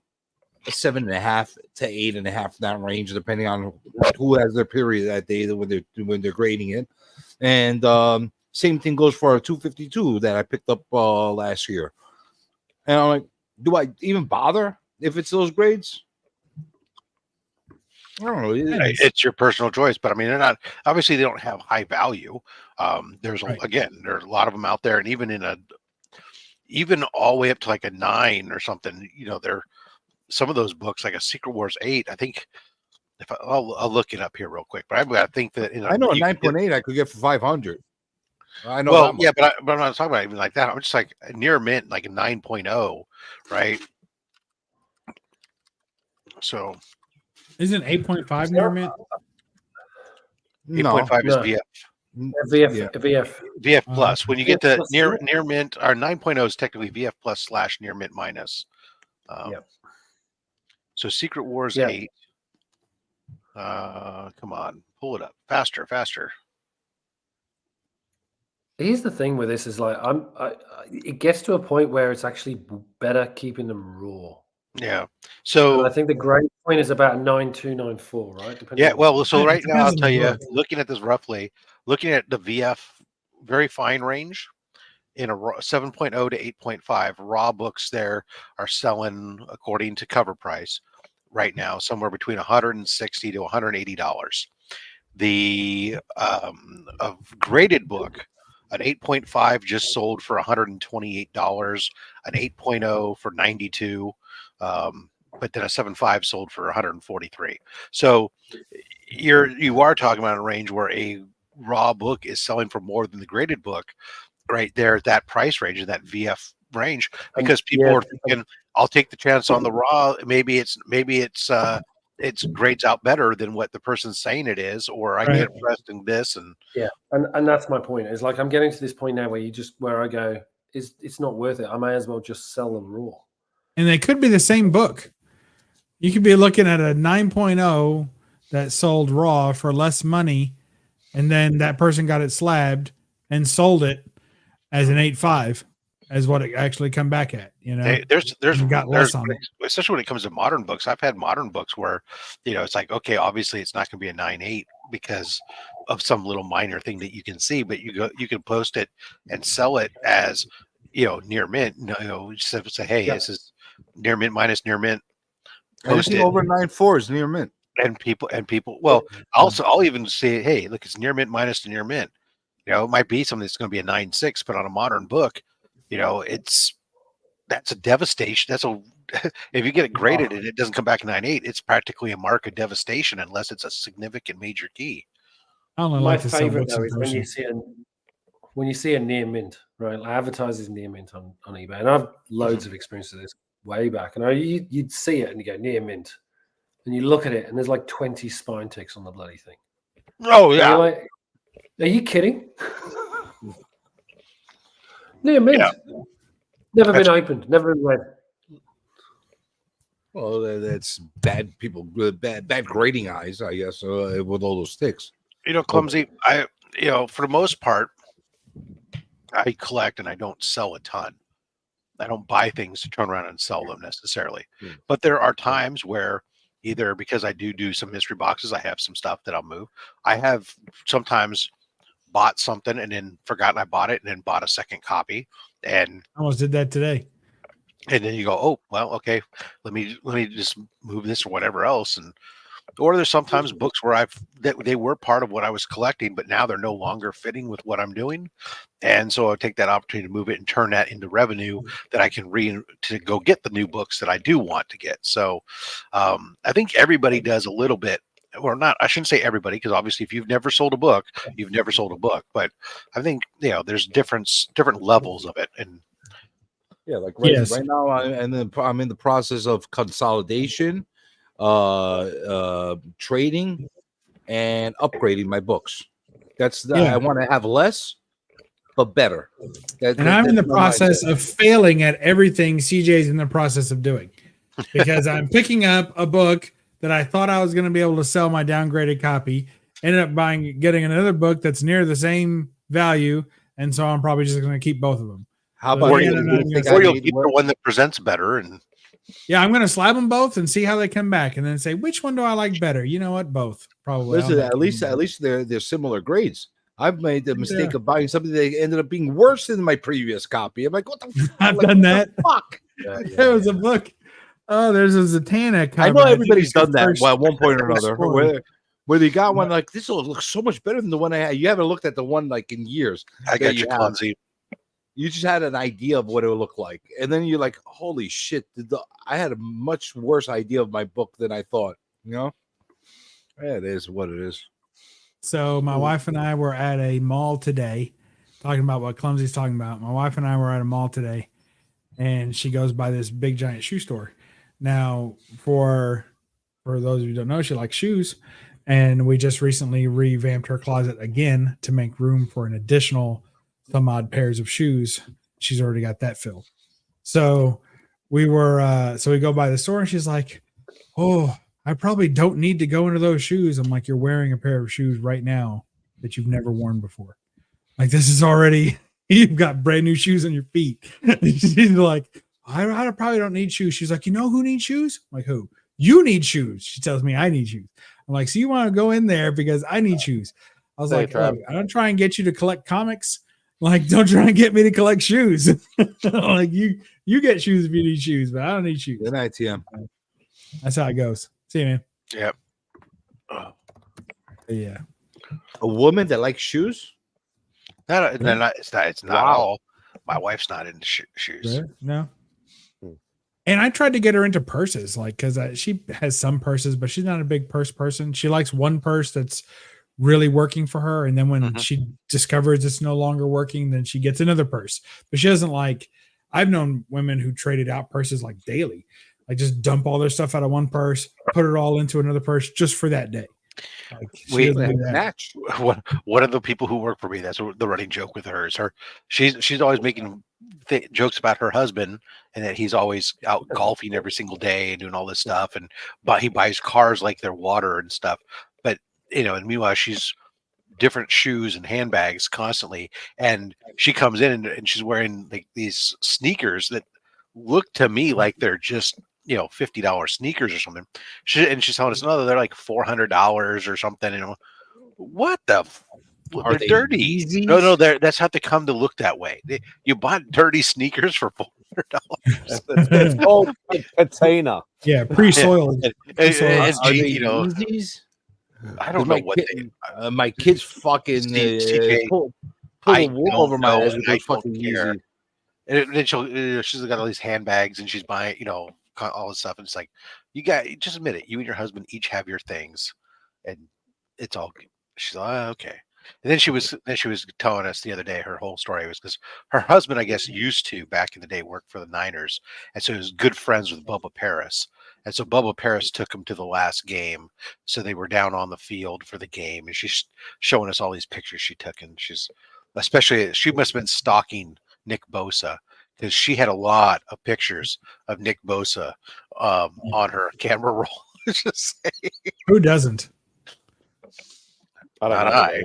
7.5 to 8.5 that range, depending on who has their period that day when they're grading it. And same thing goes for a 252 that I picked up last year. And I'm like, do I even bother if it's those grades? I don't know. It's your personal choice, but I mean, they're not obviously they don't have high value. There's again, there's a lot of them out there, and even all the way up to like a 9 or something. You know, they're some of those books like a Secret Wars 8. I think I'll look it up here real quick, but I think that I know a 9.8 I could get for 500. I know. Well, yeah, but I'm not talking about even like that. I'm just like near mint, like a 9.0, right? So, isn't 8.5 near mint? 8.5 is VF. VF plus. When you get to near mint, our 9.0 is technically VF plus / near mint minus. So Secret Wars 8. Come on, pull it up faster. Here's the thing with this is like it gets to a point where it's actually better keeping them raw. Yeah. So and I think the grade point is about 9.294, right? Yeah. Well, so right now I'll tell you, looking at this roughly, looking at the VF very fine range in a 7.0 to 8.5 raw books, there are selling according to cover price right now somewhere between $160 to $180. The graded book. An 8.5 just sold for $128, an 8.0 for $92, but then a 7.5 sold for $143. So you are talking about a range where a raw book is selling for more than the graded book, right there at that price range, in that VF range, because people are thinking, I'll take the chance on the raw. Maybe it's grades out better than what the person's saying it is, or I get impressed in this. And and that's my point. Is like I'm getting to this point now where I go, it's not worth it. I may as well just sell them raw. And they could be the same book. You could be looking at a 9.0 that sold raw for less money, and then that person got it slabbed and sold it as an 8.5. As what it actually come back at, you know. There's got less on it. Especially when it comes to modern books. I've had modern books where, it's like, okay, obviously it's not going to be a 9.8 because of some little minor thing that you can see, but you can post it and sell it as, near mint. Just say, hey, this is near mint minus near mint. Post it over 9.4 is near mint. And people. Well, I'll even say, hey, look, it's near mint minus to near mint. It might be something that's going to be a 9.6, but on a modern book. That's a devastation. If you get it graded and it doesn't come back 9.8, it's practically a mark of devastation unless it's a significant major key. My favorite though is when you see a near mint, right? Like advertises near mint on eBay, and I've loads of experience with this way back. And you'd see it and you go near mint, and you look at it and there's like 20 spine ticks on the bloody thing. Oh yeah. Like, are you kidding? Near mint. Never been opened. Never been read. Well, that's bad people, bad grading eyes, I guess, with all those sticks. Clumsy. For the most part, I collect and I don't sell a ton. I don't buy things to turn around and sell them necessarily. But there are times where either because I do some mystery boxes, I have some stuff that I'll move. I have sometimes bought something and then forgotten I bought it and then bought a second copy. And I almost did that today. And then you go, oh, well, okay, let me just move this or whatever else. Or there's sometimes books where they were part of what I was collecting, but now they're no longer fitting with what I'm doing. And so I take that opportunity to move it and turn that into revenue that I can to go get the new books that I do want to get. So I think everybody does a little bit, or not. I shouldn't say everybody, because obviously if you've never sold a book, you've never sold a book. But I think, there's different levels of it. And yeah, like right now, I'm in the process of consolidation, trading, and upgrading my books. I want to have less, but better. I'm in the process of failing at everything CJ's in the process of doing, because I'm picking up a book that I thought I was going to be able to sell my downgraded copy, ended up getting another book that's near the same value, and so I'm probably just going to keep both of them. How about you'll keep the one that presents better? And yeah, I'm going to slab them both and see how they come back, and then say which one do I like better. You know what? Both probably. Listen, at least they're similar grades. I've made the mistake of buying something that ended up being worse than my previous copy. I'm like, what the fuck? I've done that. Fuck. There was a book. Oh, there's a Zatanna cover. I know everybody's done that at one point or another. Where they got one like this will look so much better than the one I had. You haven't looked at the one like in years. I got you, Clumsy. You just had an idea of what it would look like, and then you're like, "Holy shit!" I had a much worse idea of my book than I thought. Yeah, it is what it is. So my wife and I were at a mall today, talking about what Clumsy's talking about. My wife and I were at a mall today, and she goes by this big giant shoe store. Now, for those of you who don't know, she likes shoes, and we just recently revamped her closet again to make room for an additional some odd pairs of shoes. She's already got that filled. So we were so we go by the store, and she's like, oh, I probably don't need to go into those shoes. I'm like, you're wearing a pair of shoes right now that you've never worn before. Like, this is already, you've got brand new shoes on your feet. She's like, I probably don't need shoes. She's like, you know who needs shoes? I'm like, who? You need shoes. She tells me I need shoes. I'm like, so you want to go in there because I need shoes. I was like, look, I don't try and get you to collect comics. Like, don't try and get me to collect shoes. Like, you get shoes if you need shoes, but I don't need shoes. Good night, TM. That's how it goes. See you, man. Yep. Yeah. A woman that likes shoes? It's not all. My wife's not into shoes. Really? No. And I tried to get her into purses, like, because she has some purses, but she's not a big purse person. She likes one purse that's really working for her, and then when she discovers it's no longer working, then she gets another purse. But she doesn't like. I've known women who traded out purses like daily, like just dump all their stuff out of one purse, put it all into another purse just for that day. Like, We match. One of the people who work for me, that's the running joke with her, is she's always making jokes about her husband, and that he's always out golfing every single day and doing all this stuff, and he buys cars like they're water and stuff. But and meanwhile she's different shoes and handbags constantly, and she comes in and she's wearing like these sneakers that look to me like they're just $50 sneakers or something. She's telling us, no, they're like $400 or something. What the? They're dirty. Easy? No, that's how they come to look that way. You bought dirty sneakers for $400. It's called patina. Yeah, pre-soiled. I don't know what my kids fucking pull the wool over my eyes with those fucking Yeezy. And then she's got all these handbags and she's buying, all this stuff. And it's like, just admit it. You and your husband each have your things, and it's all good. She's like, oh, okay. And then she was telling us the other day, her whole story was because her husband, I guess, used to back in the day work for the Niners, and so he was good friends with Bubba Paris. And so Bubba Paris took him to the last game. So they were down on the field for the game, and she's showing us all these pictures she took. And she must have been stalking Nick Bosa, because she had a lot of pictures of Nick Bosa on her camera roll. Just saying. Who doesn't? Not I.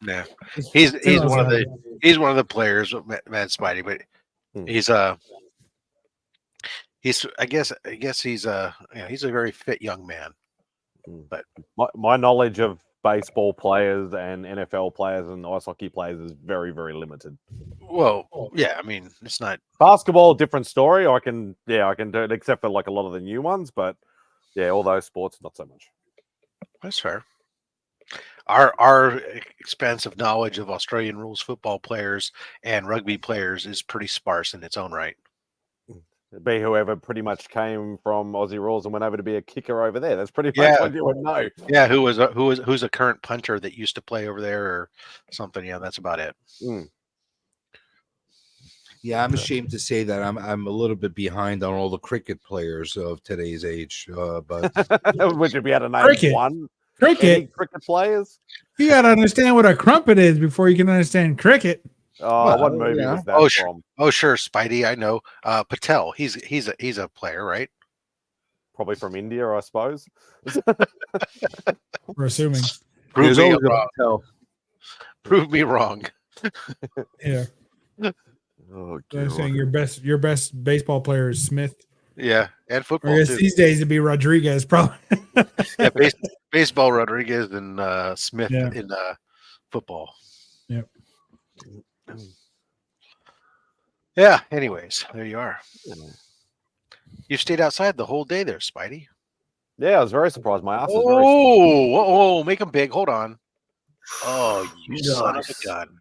No, he's one of the players, MadSpidey, but he's I guess he's he's a very fit young man. But my knowledge of baseball players and NFL players and ice hockey players is very, very limited. Well, yeah, I mean, it's not basketball, different story. I can do it, except for like a lot of the new ones, but yeah, all those sports, not so much. That's fair. Our expansive knowledge of Australian rules football players and rugby players is pretty sparse in its own right. It'd be whoever pretty much came from Aussie rules and went over to be a kicker over there. That's pretty much what you would know. Yeah, who's a current punter that used to play over there or something. Yeah, that's about it. Yeah, I'm ashamed to say that I'm a little bit behind on all the cricket players of today's age. But would you be able to name one? Cricket players? You got to understand what a crumpet is before you can understand cricket. Oh, what movie was that from? Oh, sure, Spidey. I know. Patel. He's a player, right? Probably from India, I suppose. We're assuming. Prove me wrong. Prove me wrong. Yeah. Oh, I'm saying your best baseball player is Smith. Yeah, and football. I guess too. these days it'd be Rodriguez, probably. Yeah, baseball Rodriguez and Smith in football. Yep. Yeah. Anyways, there you are. You stayed outside the whole day there, Spidey. Yeah, I was very surprised. My ass is very. Whoa! Make them big. Hold on. Oh, you son of a gun!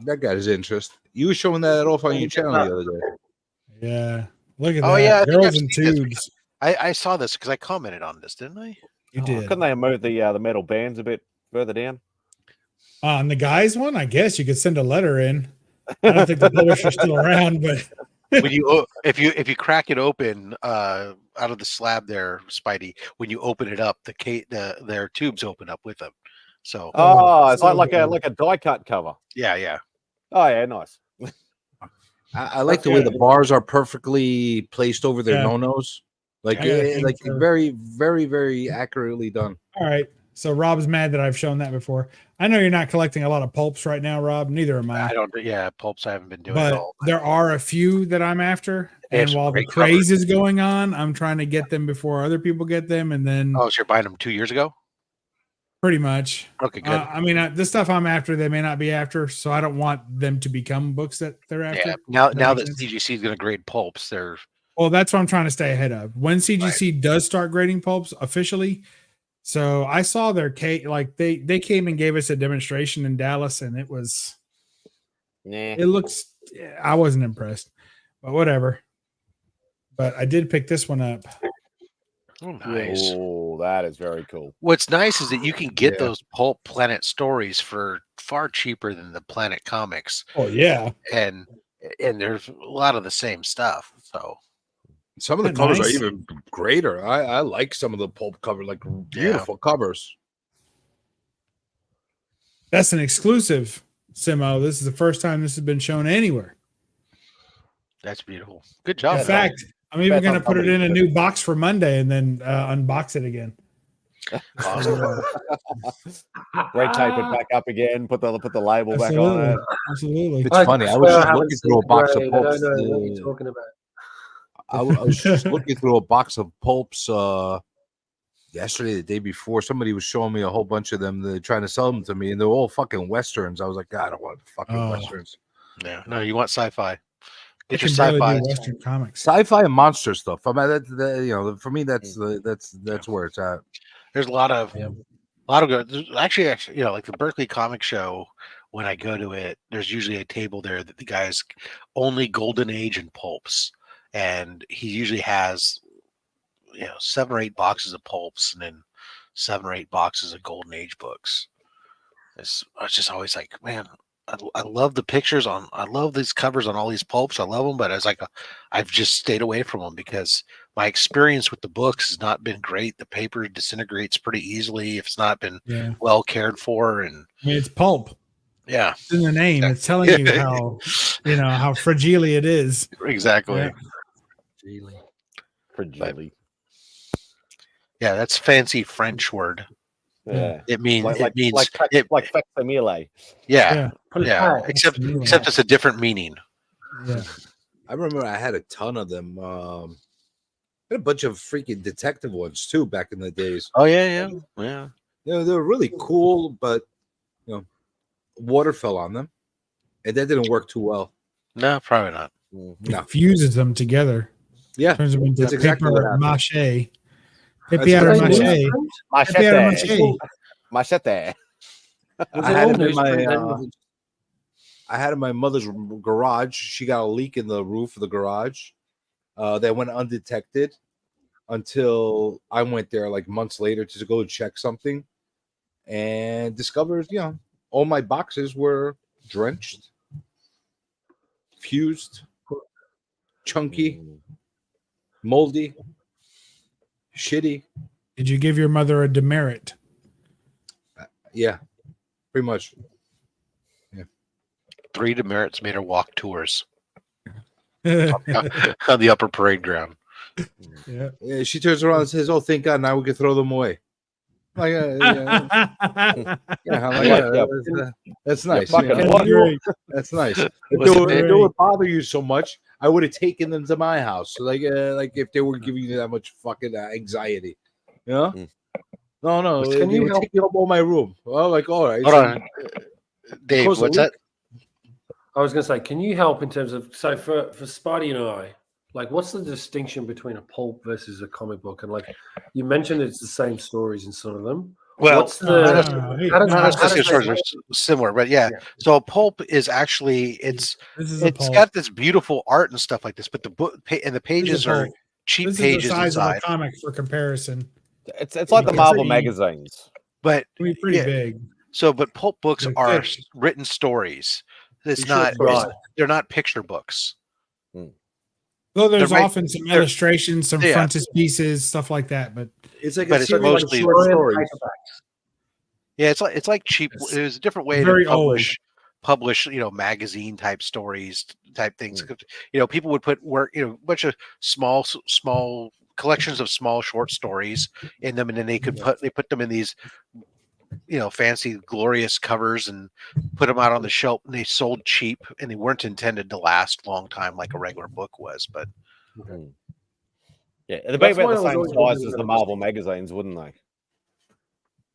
That got his interest. You were showing that off on your channel the other day. Yeah. Look at that. Yeah, girls in tubes. I saw this because I commented on this, didn't I? You did. Couldn't they have moved the metal bands a bit further down? On the guys one, I guess you could send a letter in. I don't think the publisher's still around, but when you if you crack it open out of the slab there, Spidey, when you open it up, their tubes open up with them. So it's like a die cut cover. Yeah. Oh yeah, nice. I like the way the bars are perfectly placed over their no-nos. Like very, very, very accurately done. All right. So Rob's mad that I've shown that before. I know you're not collecting a lot of pulps right now, Rob. Neither am I. I don't. Yeah, pulps I haven't been doing but at all. There are a few that I'm after, and while the craze is going on, I'm trying to get them before other people get them, and then. Oh, so you're buying them 2 years ago? Pretty much. Okay, good. I mean, the stuff I'm after, they may not be after, so I don't want them to become books that they're after. Yeah. Now that CGC is going to grade pulps, they're. Well, that's what I'm trying to stay ahead of. When CGC does start grading pulps officially. So I saw their cake, like they came and gave us a demonstration in Dallas, and it was, it looks, I wasn't impressed, but whatever. But I did pick this one up. Oh, nice. Oh, that is very cool. What's nice is that you can get those Pulp Planet stories for far cheaper than the Planet comics. Oh yeah, and there's a lot of the same stuff. So. Some of the covers are even greater. I like some of the pulp cover, like beautiful covers. That's an exclusive, Simo. This is the first time this has been shown anywhere. That's beautiful. Good job. In fact, I'm even going to put it in a new box for Monday and then unbox it again. Awesome. Retape it back up again. Put the label back on it. Absolutely. It's funny. I was just looking through a box of pulps. I don't know what you're talking about. I was just looking through a box of pulps yesterday, the day before. Somebody was showing me a whole bunch of them. They're trying to sell them to me, and they're all fucking westerns. I was like, God, I don't want fucking westerns. Yeah, no, you want sci-fi. Get your sci-fi, Western comics, sci-fi and monster stuff. I mean, for me, that's where it's at. There's a lot of good. Actually, like the Berkeley Comic Show. When I go to it, there's usually a table there that the guy's only Golden Age and pulps. And he usually has, 7 or 8 boxes of pulps and then 7 or 8 boxes of Golden Age books. I was just always like, man, I love the pictures I love these covers on all these pulps. I love them, but I was like, I've just stayed away from them because my experience with the books has not been great. The paper disintegrates pretty easily if it's not been well cared for. And I mean, it's pulp. Yeah, it's in the name. It's telling you how how fragile it is. Exactly. Fragile. Yeah, that's fancy French word. Yeah, it means like facsimile. Yeah. Except it's a different meaning. Yeah, I remember I had a ton of them. I had a bunch of freaking detective ones too back in the days. Oh yeah. They were really cool, but water fell on them, and that didn't work too well. No, probably not. it fuses them together. Yeah, turns them into that's exactly what paper happened. mache. That's Papier what I mache. did. Papier mache. Machete. I had it in my. I had it in my mother's garage. She got a leak in the roof of the garage. That went undetected until I went there like months later to go check something, and discovered all my boxes were drenched, fused, chunky, moldy, shitty. Did you give your mother a demerit? Yeah, pretty much. Yeah. 3 demerits made her walk tours on the upper parade ground. Yeah. She turns around and says, "Oh, thank God! Now we can throw them away." Like, that's nice. That's nice. If they would bother you so much, I would have taken them to my house. Like if they were giving you that much fucking anxiety, No, Can they you were help? taking up all my room. Well, like, all right. Hold on. Dave, close the what's that? I was going to say, can you help in terms of for Spidey and I, like, what's the distinction between a pulp versus a comic book? And like you mentioned, it's the same stories in some of them. Well, what's the not necessarily stories are similar, but yeah. So a pulp is actually it's got this beautiful art and stuff like this, but the book and the pages are cheap this pages is the size inside. of a comic for comparison. It's like the Marvel magazines, but pretty big. So, but pulp books They're are thick. written stories. It's They're not. short stories. They're not picture books. Well, there's They're often some illustrations, some frontispieces, stuff like that. But it's like but it's mostly short stories. Yeah, it's like cheap. It was a different way very to publish magazine type stories type things. People would put a bunch of small collections of small short stories in them, and then they put them in these fancy glorious covers and put them out on the shelf, and they sold cheap, and they weren't intended to last a long time like a regular book was. But yeah, they'd be about the same size as the Marvel magazines, wouldn't they?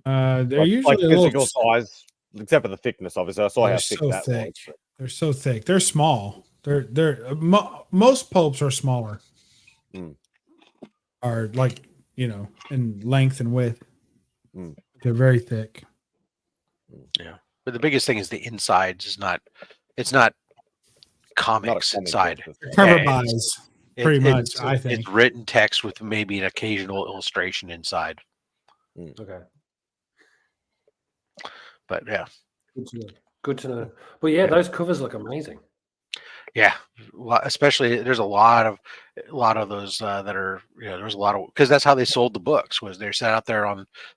They're usually like physical size, except for the thickness. Obviously, I saw how thick that was. They're so thick. They're small. Most pulps are smaller. Are like in length and width. They're very thick. Yeah, but the biggest thing is the insides is not. It's not comics inside. Cover buys, pretty much. I think it's written text with maybe an occasional illustration inside. Okay. But yeah, good to know. But yeah, those covers look amazing. Yeah, especially there's a lot of those that are there's a lot of because that's how they sold the books was they're set out there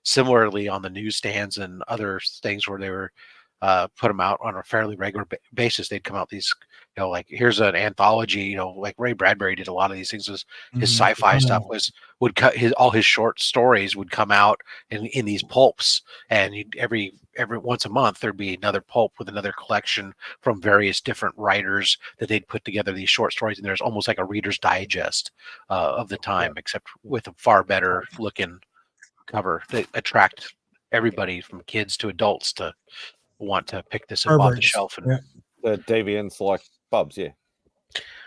similarly on the newsstands and other things where they were put them out on a fairly regular basis. They'd come out these like here's an anthology like Ray Bradbury did a lot of these things. His sci-fi stuff would cut all his short stories would come out in these pulps, and every once a month there'd be another pulp with another collection from various different writers that they'd put together these short stories, and there's almost like a Reader's Digest of the time, except with a far better looking cover that attract everybody from kids to adults to want to pick this up off the shelf and the deviants like Bubs, Just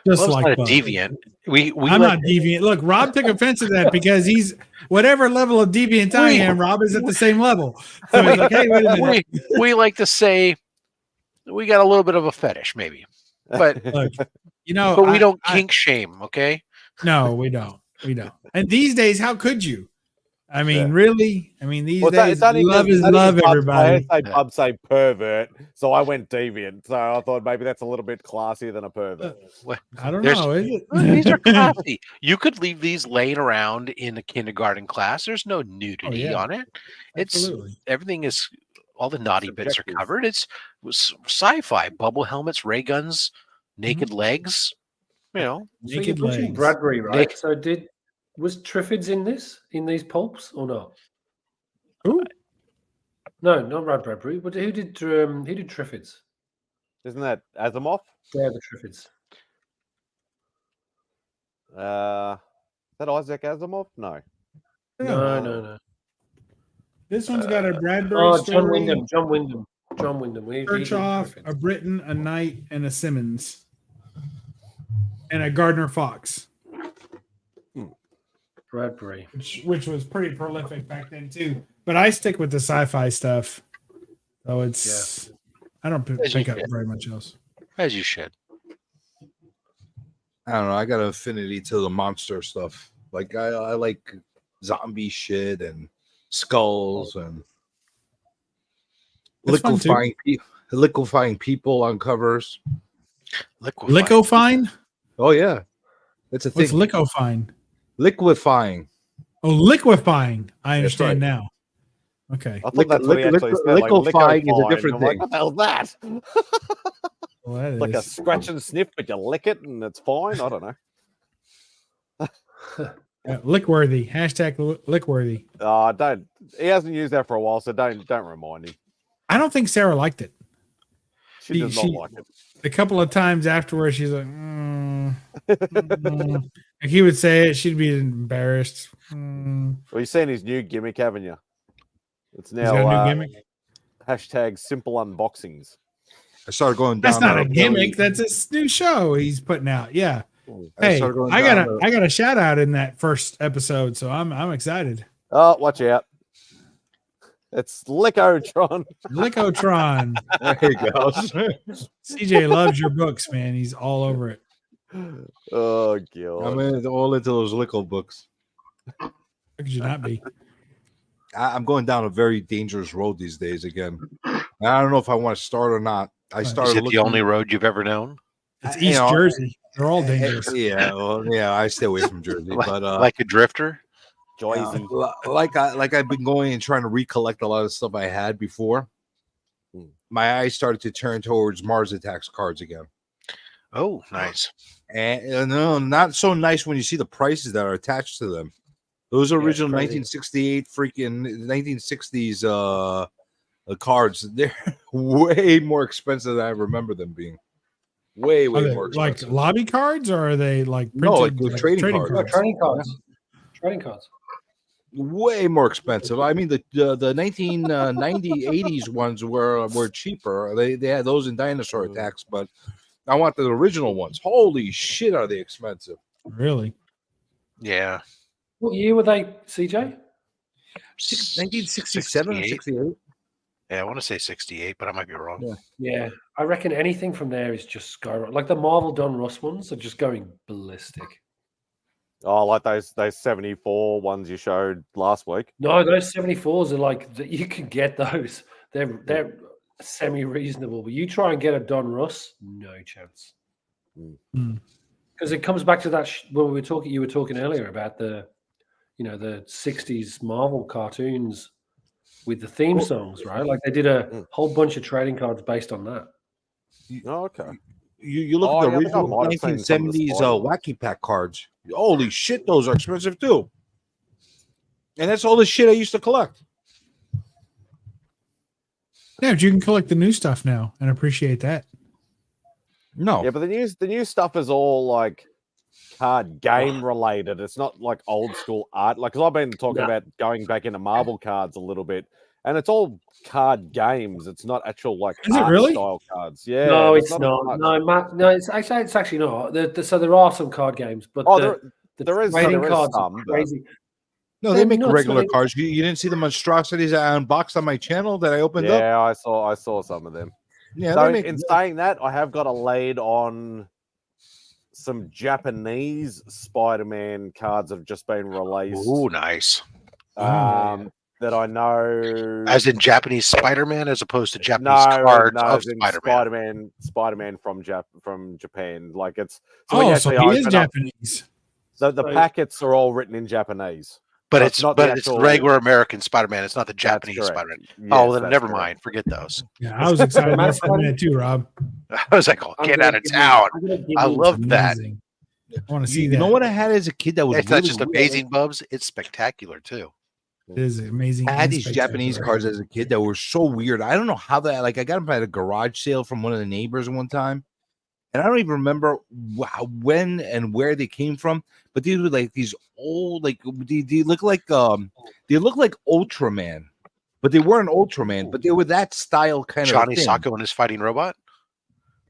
Bub's like not a Bubs. deviant. I'm not deviant. Look, Rob took offense to that because he's whatever level of deviant I am, Rob is at the same level. So he's like, hey, wait a minute. We like to say we got a little bit of a fetish, maybe, but Look, but we don't kink shame, okay? No, we don't. We don't. And these days, how could you? I mean, really? I mean, these days, love is love, everybody. I heard Bub say pervert, so I went deviant. So I thought maybe that's a little bit classier than a pervert. I don't know. Is it? These are classy. You could leave these laying around in a kindergarten class. There's no nudity on it. Everything is all the naughty bits are covered. It was sci-fi, bubble helmets, ray guns, naked legs. You know, so you're pushing Bradbury, right? So was Triffids in these pulps or not? Who? No, not Bradbury. But who did Triffids? Isn't that Asimov? Yeah, the Triffids. Is that Isaac Asimov? No. No. This one's got a Bradbury story. John Wyndham. Kirchhoff, a Britain, a Knight, and a Simmons. And a Gardner Fox. Bradbury. Which was pretty prolific back then, too. But I stick with the sci-fi stuff. So it's... I don't pick up very much else. As you should. I don't know. I got an affinity to the monster stuff. Like I like zombie shit and skulls and liquefying people on covers. Liquefying? Oh yeah, that's a thing. What's liquefying? Liquefying. Oh, liquefying. I understand now. Okay. I thought that's what he actually said. Liquefying is a different thing. What the hell's that? Well, like a scratch and sniff, but you lick it and it's fine. I don't know. Lickworthy. Hashtag lickworthy. Don't. He hasn't used that for a while, so don't remind him. I don't think Sarah liked it. She does not like it. A couple of times afterwards, she's like, Like he would say it, she'd be embarrassed. Well, you've seen his new gimmick, haven't you? It's now a new gimmick. Hashtag simple unboxings. I started going down. That's not a gimmick. That's a new show he's putting out. Yeah. Hey, I got a shout out in that first episode, so I'm excited. Oh, watch out! It's Lickotron. Lickotron. There you go. CJ loves your books, man. He's all over it. Oh god! I'm all into those Lico books. How could you not be? I'm going down a very dangerous road these days again. I don't know if I want to start or not. I started. Is it the only road you've ever known? It's East Jersey. They're all dangerous. Yeah, well, yeah. I stay away from Jersey, but like a drifter. Like I've been going and trying to recollect a lot of stuff I had before. My eyes started to turn towards Mars Attacks cards again. Oh, nice. And no, not so nice when you see the prices that are attached to them. Those original 1968 freaking 1960s cards, they're way more expensive than I remember them being. Way more expensive. Like lobby cards, or are they like printed, like trading cards? No, trading cards. Trading cards. Way more expensive. I mean, the 1990 80s ones were cheaper. They had those in Dinosaur Attacks, but I want the original ones. Holy shit, are they expensive? Really? Yeah. What year were they, CJ? 1967 or 68. Yeah, I want to say 68, but I might be wrong. Yeah. I reckon anything from there is just skyrocketing. Like the Marvel Don Russ ones are just going ballistic. Oh, like those 74 ones you showed last week. No, those 74s are like you can get those. They're semi-reasonable, but you try and get a Don Russ, no chance. Because it comes back to that when we were talking. You were talking earlier about the 60s Marvel cartoons with the theme songs, right? Like they did a whole bunch of trading cards based on that. Oh, okay. You look at the original 1970s Wacky Pack cards. Holy shit, those are expensive too. And that's all the shit I used to collect. Yeah, but you can collect the new stuff now and appreciate that. No. Yeah, but the new stuff is all like card game related. It's not like old school art. Like, cause I've been talking about going back into Marvel cards a little bit, and it's all card games. It's not actual like art style cards. Yeah, no, it's not. No, it's actually not. So there are some card games, but there is trading cards some, are crazy. No, they make regular cards. You didn't see the monstrosities I unboxed on my channel that I opened up? Yeah, I saw some of them. Yeah, so in saying that, I have got a lead on some Japanese Spider-Man cards that have just been released. Ooh, nice. That I know, as in Japanese Spider-Man, as opposed to Japanese cards of Spider-Man. Spider-Man from Japan. Like it's so he is Japanese. The packets are all written in Japanese. But That's it's not but the it's actual- regular American Spider-Man. It's not the That's Japanese correct. Spider-Man. Yes, Oh, then that's never correct. mind. Forget those. Yeah, I was excited about for a minute too, Rob. I was like, oh, get out of town. I loved that. Amazing. I want to You, see you that. know what I had as a kid that was It's really not just weird? amazing, Bubs. It's spectacular too. It is amazing. I had and these Japanese spectacular. cards as a kid that were so weird. I don't know how that. Like I got them at a garage sale from one of the neighbors one time, and I don't even remember when and where they came from. But these were like these old, like they look like Ultraman, but they weren't Ultraman. But they were that style kind Johnny of thing. Sacco and his fighting robot.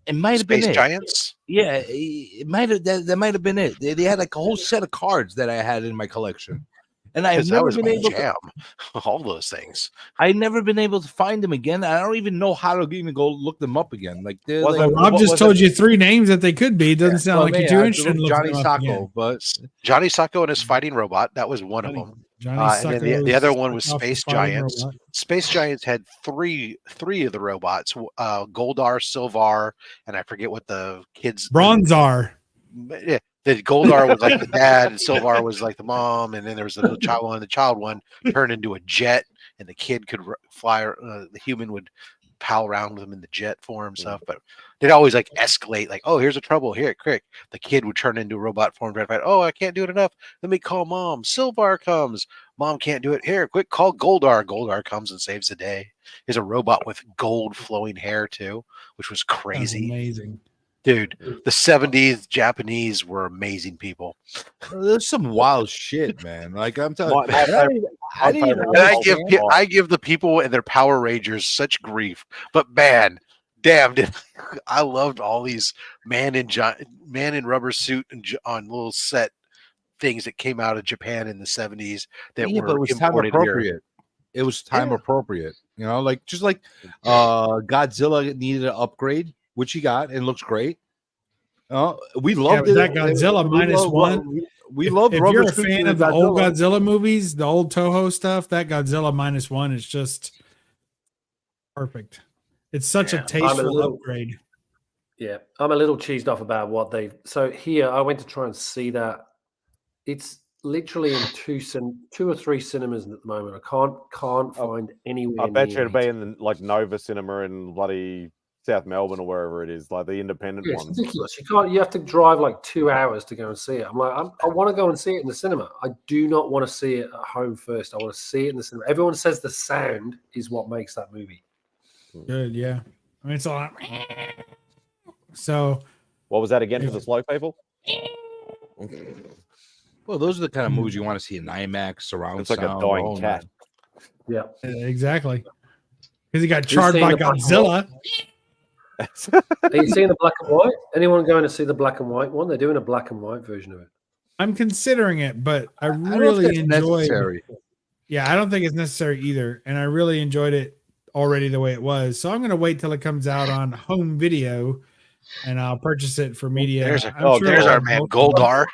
It might have been Space it. Giants. Yeah, it might have. That might have been it. They had like a whole set of cards that I had in my collection, and I've Because that never was been my able jam. to. All those things. I've never been able to find them again. I don't even know how to even go look them up again. Like, they're Was like it- Rob what just was told it? you 3 names that they could be. It doesn't sound like you're too interested in looking Johnny them up again. Sacco, but Johnny Sacco and his fighting robot. That was one of them. Johnny And then the Sacco's other one was off the Space fighting Giants. robot. Space Giants had three of the robots. Goldar, Silvar, and I forget what the kids. Bronzar. Yeah, the Goldar was like the dad, and Silvar was like the mom, and then there was the little child one. The child one turned into a jet, and the kid could fly. The human would pal around with him in the jet form and stuff. But they'd always like escalate, like, "Oh, here's a trouble here, quick!" The kid would turn into a robot form. Oh, I can't do it enough. Let me call mom. Silvar comes. Mom can't do it. Here, quick, call Goldar. Goldar comes and saves the day. He's a robot with gold flowing hair too, which was That's crazy. amazing. Dude, the 70s Japanese were amazing people. there's some wild shit, man. Like I'm telling My you, I didn't even And I give the people and their Power Rangers such grief. But man, damn, I loved all these man in rubber suit and on little set things that came out of Japan in the 70s that but were it was time imported here. appropriate. It was time appropriate. You know, like just like Godzilla needed an upgrade, which he got and looks great. We loved it. That Godzilla -1. We love. If you're a fan of the old Godzilla movies, the old Toho stuff, that Godzilla -1 is just perfect. It's such a tasteful upgrade. Yeah, I'm a little cheesed off about what they. So here, I went to try and see that. It's literally in two or three cinemas at the moment. I can't find anywhere. I bet you near it'd be in the, like Nova Cinema in bloody South Melbourne or wherever it is, like the independent Yeah, it's ones. ridiculous. You have to drive like 2 hours to go and see it. I'm like, I want to go and see it in the cinema. I do not want to see it at home first. I want to see it in the cinema. Everyone says the sound is what makes that movie. Good, yeah. I mean, it's all. So, what was that again for the slow people? Well, those are the kind of movies you want to see in IMAX surround. It's like a sound, dying oh, cat. man. Yeah, exactly. Because he got charred by Godzilla. Are you seeing the black and white? Anyone going to see the black and white one? They're doing a black and white version of it. I'm considering it, but I don't really think it's enjoyed. necessary. Yeah, I don't think it's necessary either, and I really enjoyed it already the way it was. So I'm going to wait till it comes out on home video, and I'll purchase it for media. There's there's our man Goldar.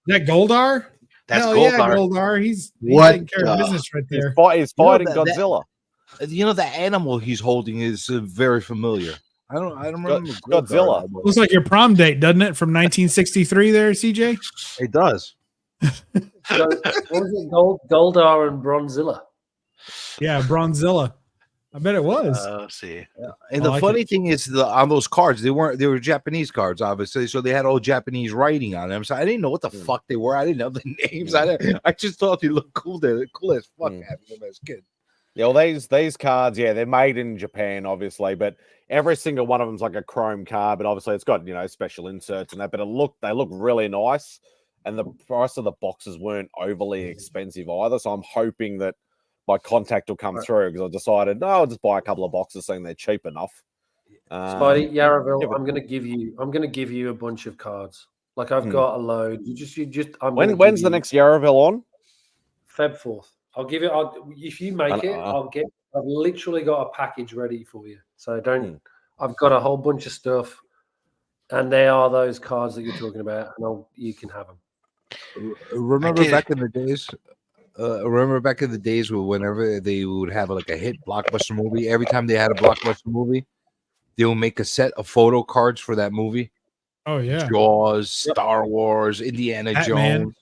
Is that Goldar? That's Hell Goldar. yeah, Goldar. He's taking care of business right there. He's fighting Godzilla. You know, the animal he's holding is very familiar. I don't remember Godzilla. Looks like your prom date, doesn't it? From 1963 there, CJ? It does. So, what is it? Goldar and Bronzilla. Yeah, Bronzilla. I bet it was. Let's see. And the like funny thing is, on those cards, they were Japanese cards, obviously, so they had all Japanese writing on them. So I didn't know what the fuck they were. I didn't know the names. I just thought they looked cool. They're cool as fuck having them as a kid. Yeah, well, these cards, yeah, they're made in Japan, obviously, but every single one of them's like a chrome card, but obviously it's got, special inserts and that. But they look really nice, and the price of the boxes weren't overly expensive either. So I'm hoping that my contact will come through, because I decided, no, I'll just buy a couple of boxes, saying they're cheap enough. Spidey, Yarraville, I'm going to give you a bunch of cards. Like I've got a load. When's the next Yarraville on? Feb 4th. I'll give it. If you make it, I've literally got a package ready for you. So don't. I've got a whole bunch of stuff, and they are those cards that you're talking about, and you can have them. Remember back in the days? Whenever they would have like a hit blockbuster movie, every time they had a blockbuster movie, they would make a set of photo cards for that movie. Oh yeah, Jaws, Star Wars, Indiana Batman. Jones,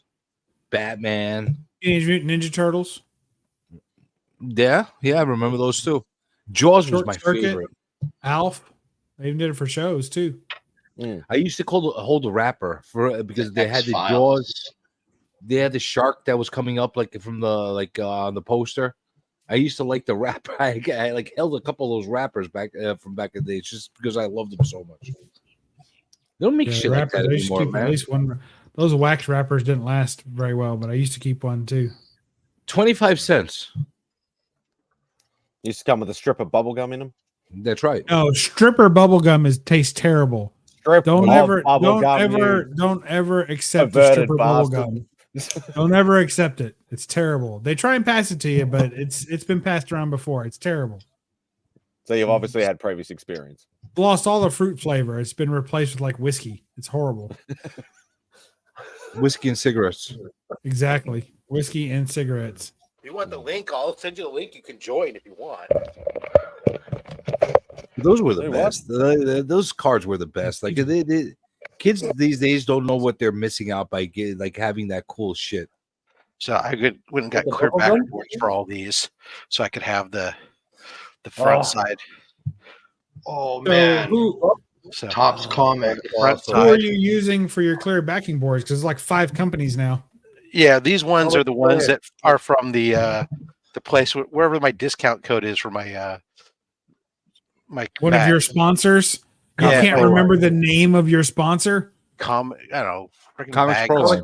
Batman. Teenage Mutant Ninja Turtles. Yeah, I remember those too. Jaws was my favorite. Alf. They even did it for shows too. I used to hold the wrapper because they had the Jaws. They had the shark that was coming up like from the poster. I used to like the wrapper. I like held a couple of those wrappers back from back in the day just because I loved them so much. They don't make shit like that anymore, man. At least one. Those wax wrappers didn't last very well, but I used to keep one too. 25 cents. Used to come with a strip of bubble gum in them. That's right. No, stripper bubble gum tastes terrible. Don't ever accept the stripper bubble gum. Don't ever accept it. It's terrible. They try and pass it to you, but it's been passed around before. It's terrible. So you've obviously had previous experience. Lost all the fruit flavor. It's been replaced with like whiskey. It's horrible. Whiskey and cigarettes. Exactly. Whiskey and cigarettes. If you want the link, I'll send you the link. You can join if you want. Those were the best. Those cards were the best. Like kids these days don't know what they're missing out by having that cool shit. So I went and got clear backboards for all these, so I could have the front side. Oh man! So, Topps Comic. Who are you using for your clear backing boards? Because it's like 5 companies now. Yeah, these ones are the ones that are from the place wherever my discount code is for my one of your sponsors. You can't remember the name of your sponsor. I don't know. Comics Pro Line.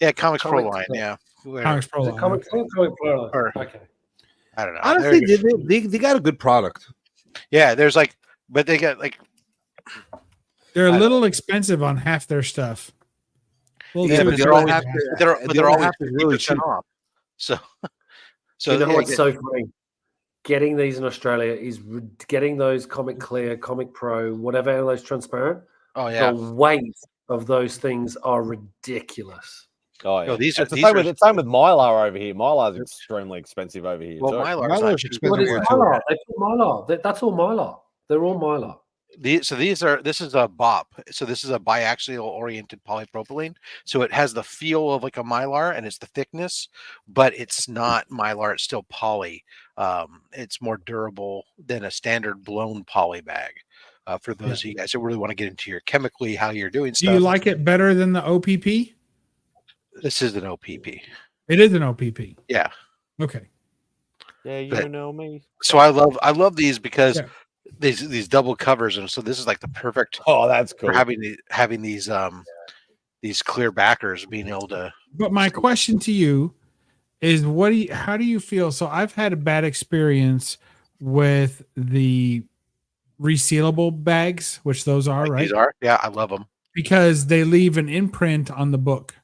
Yeah, Comics Pro Line. Yeah, Comics Pro Line. Comics Pro Line. Okay. I don't know. Honestly, they got a good product. Yeah, but they got like. They're a little expensive on half their stuff. Yeah, but they're all really cheap off. So you know what's so funny? Getting these in Australia is getting those Comic Clear, Comic Pro, whatever those transparent. Oh yeah, the weight of those things are ridiculous. Oh yeah, these it's the same with Mylar over here. Mylar's extremely expensive over here. Well, Mylar's expensive. What is Mylar? They put Mylar. That's all Mylar. They're all Mylar. This is a BOP. So this is a biaxial oriented polypropylene. So it has the feel of like a Mylar and it's the thickness, but it's not Mylar. It's still poly. It's more durable than a standard blown poly bag. For those of you guys that really want to get into your chemically how you're doing stuff. Do you like it better than the OPP? This is an OPP. It is an OPP. Yeah. Okay. Yeah, you know me. So I love these because these double covers, and so this is like the perfect. Oh, that's cool. For having these clear backers, being able to. But my question to you is, how do you feel? So I've had a bad experience with the resealable bags, which those are, right? These are, yeah, I love them because they leave an imprint on the book.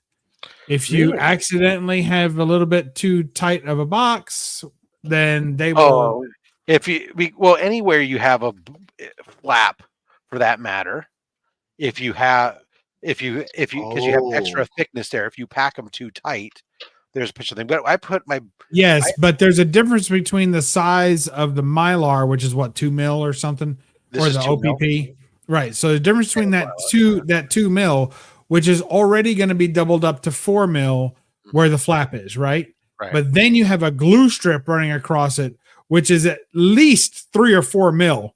If you accidentally have a little bit too tight of a box, then they will. Anywhere you have a flap, for that matter, if you have extra thickness there, if you pack them too tight, there's a picture thing. But I put my but there's a difference between the size of the Mylar, which is what 2 mil or something, or the OPP, right? So the difference between that 2 mil, which is already going to be doubled up to 4 mil, where the flap is, right? But then you have a glue strip running across it, which is at least 3 or 4 mil.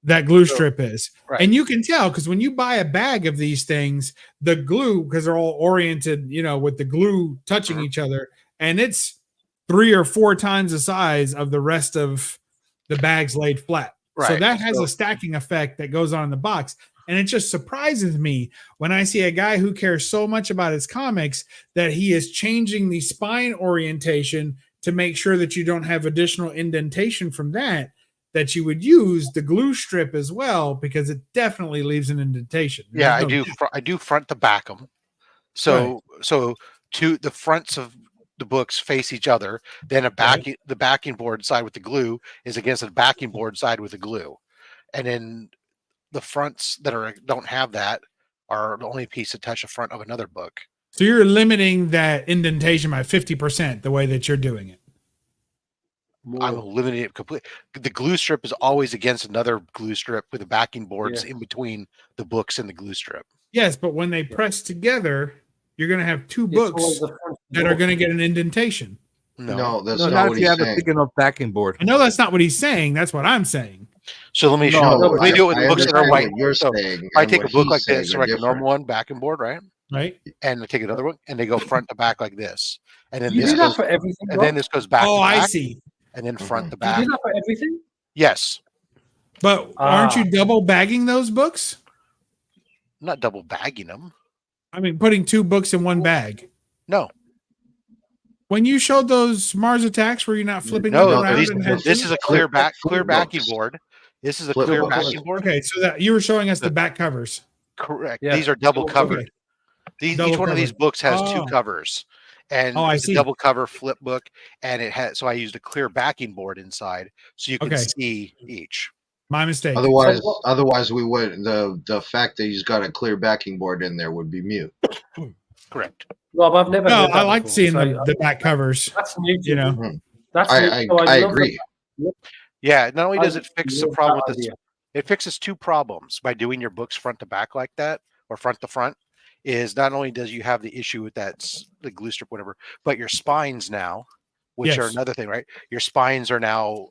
That glue strip is, and you can tell because when you buy a bag of these things, the glue, because they're all oriented, with the glue touching each other, and it's 3 or 4 times the size of the rest of the bags laid flat. So that has a stacking effect that goes on in the box. And it just surprises me when I see a guy who cares so much about his comics that he is changing the spine orientation to make sure that you don't have additional indentation from that you would use the glue strip as well, because it definitely leaves an indentation. I do front to back them. So the fronts of the books face each other. Then the backing board side with the glue is against the backing board side with the glue. And then the fronts that don't have that are the only piece that touch the front of another book. So you're limiting that indentation by 50% the way that you're doing it. I'm eliminating it completely. The glue strip is always against another glue strip with the backing boards in between the books and the glue strip. Yes, but when they press together, you're going to have 2 books that are going to get an indentation. No, that's not not if what you he's have a saying. thick enough backing board. I know that's not what he's saying. That's what I'm saying. So let me No, show. Let me do it I with books that are understand white. what you're So saying if I and take a what book he's like saying this, are like a different. normal one, backing board, right? Right. And I take another one, and they go front to back like this, and then You this do that goes, for everything. and then this goes back. Oh, to I back, see. And then front to Do you back. do that for everything? Yes. But aren't you double bagging those books? I'm not double bagging them. I mean, putting 2 books in one bag. No. When you showed those Mars attacks, were you not flipping them around? This is a clear backing board. This is a clear backing board. Okay, so that you were showing us the back covers. Correct. Yeah. These are double covered. Okay. Each Double one of these covered. books has Oh. 2 covers, and I it's a see. double cover flip book, and it has. So I used a clear backing board inside, so you can Okay. see each. My mistake. Otherwise, we would the fact that he's got a clear backing board in there would be mute. Correct. Rob, I've never. No, heard that I like before, seeing so the back covers. That's new. You know, That's I new, so I love agree. Yeah. Not only does I it fix the love problem that with this, idea. it fixes 2 problems by doing your books front to back like that, or front to front. Is not only does you have the issue with that the glue strip, whatever, but your spines now, which are Yes. another thing, right? Your spines are now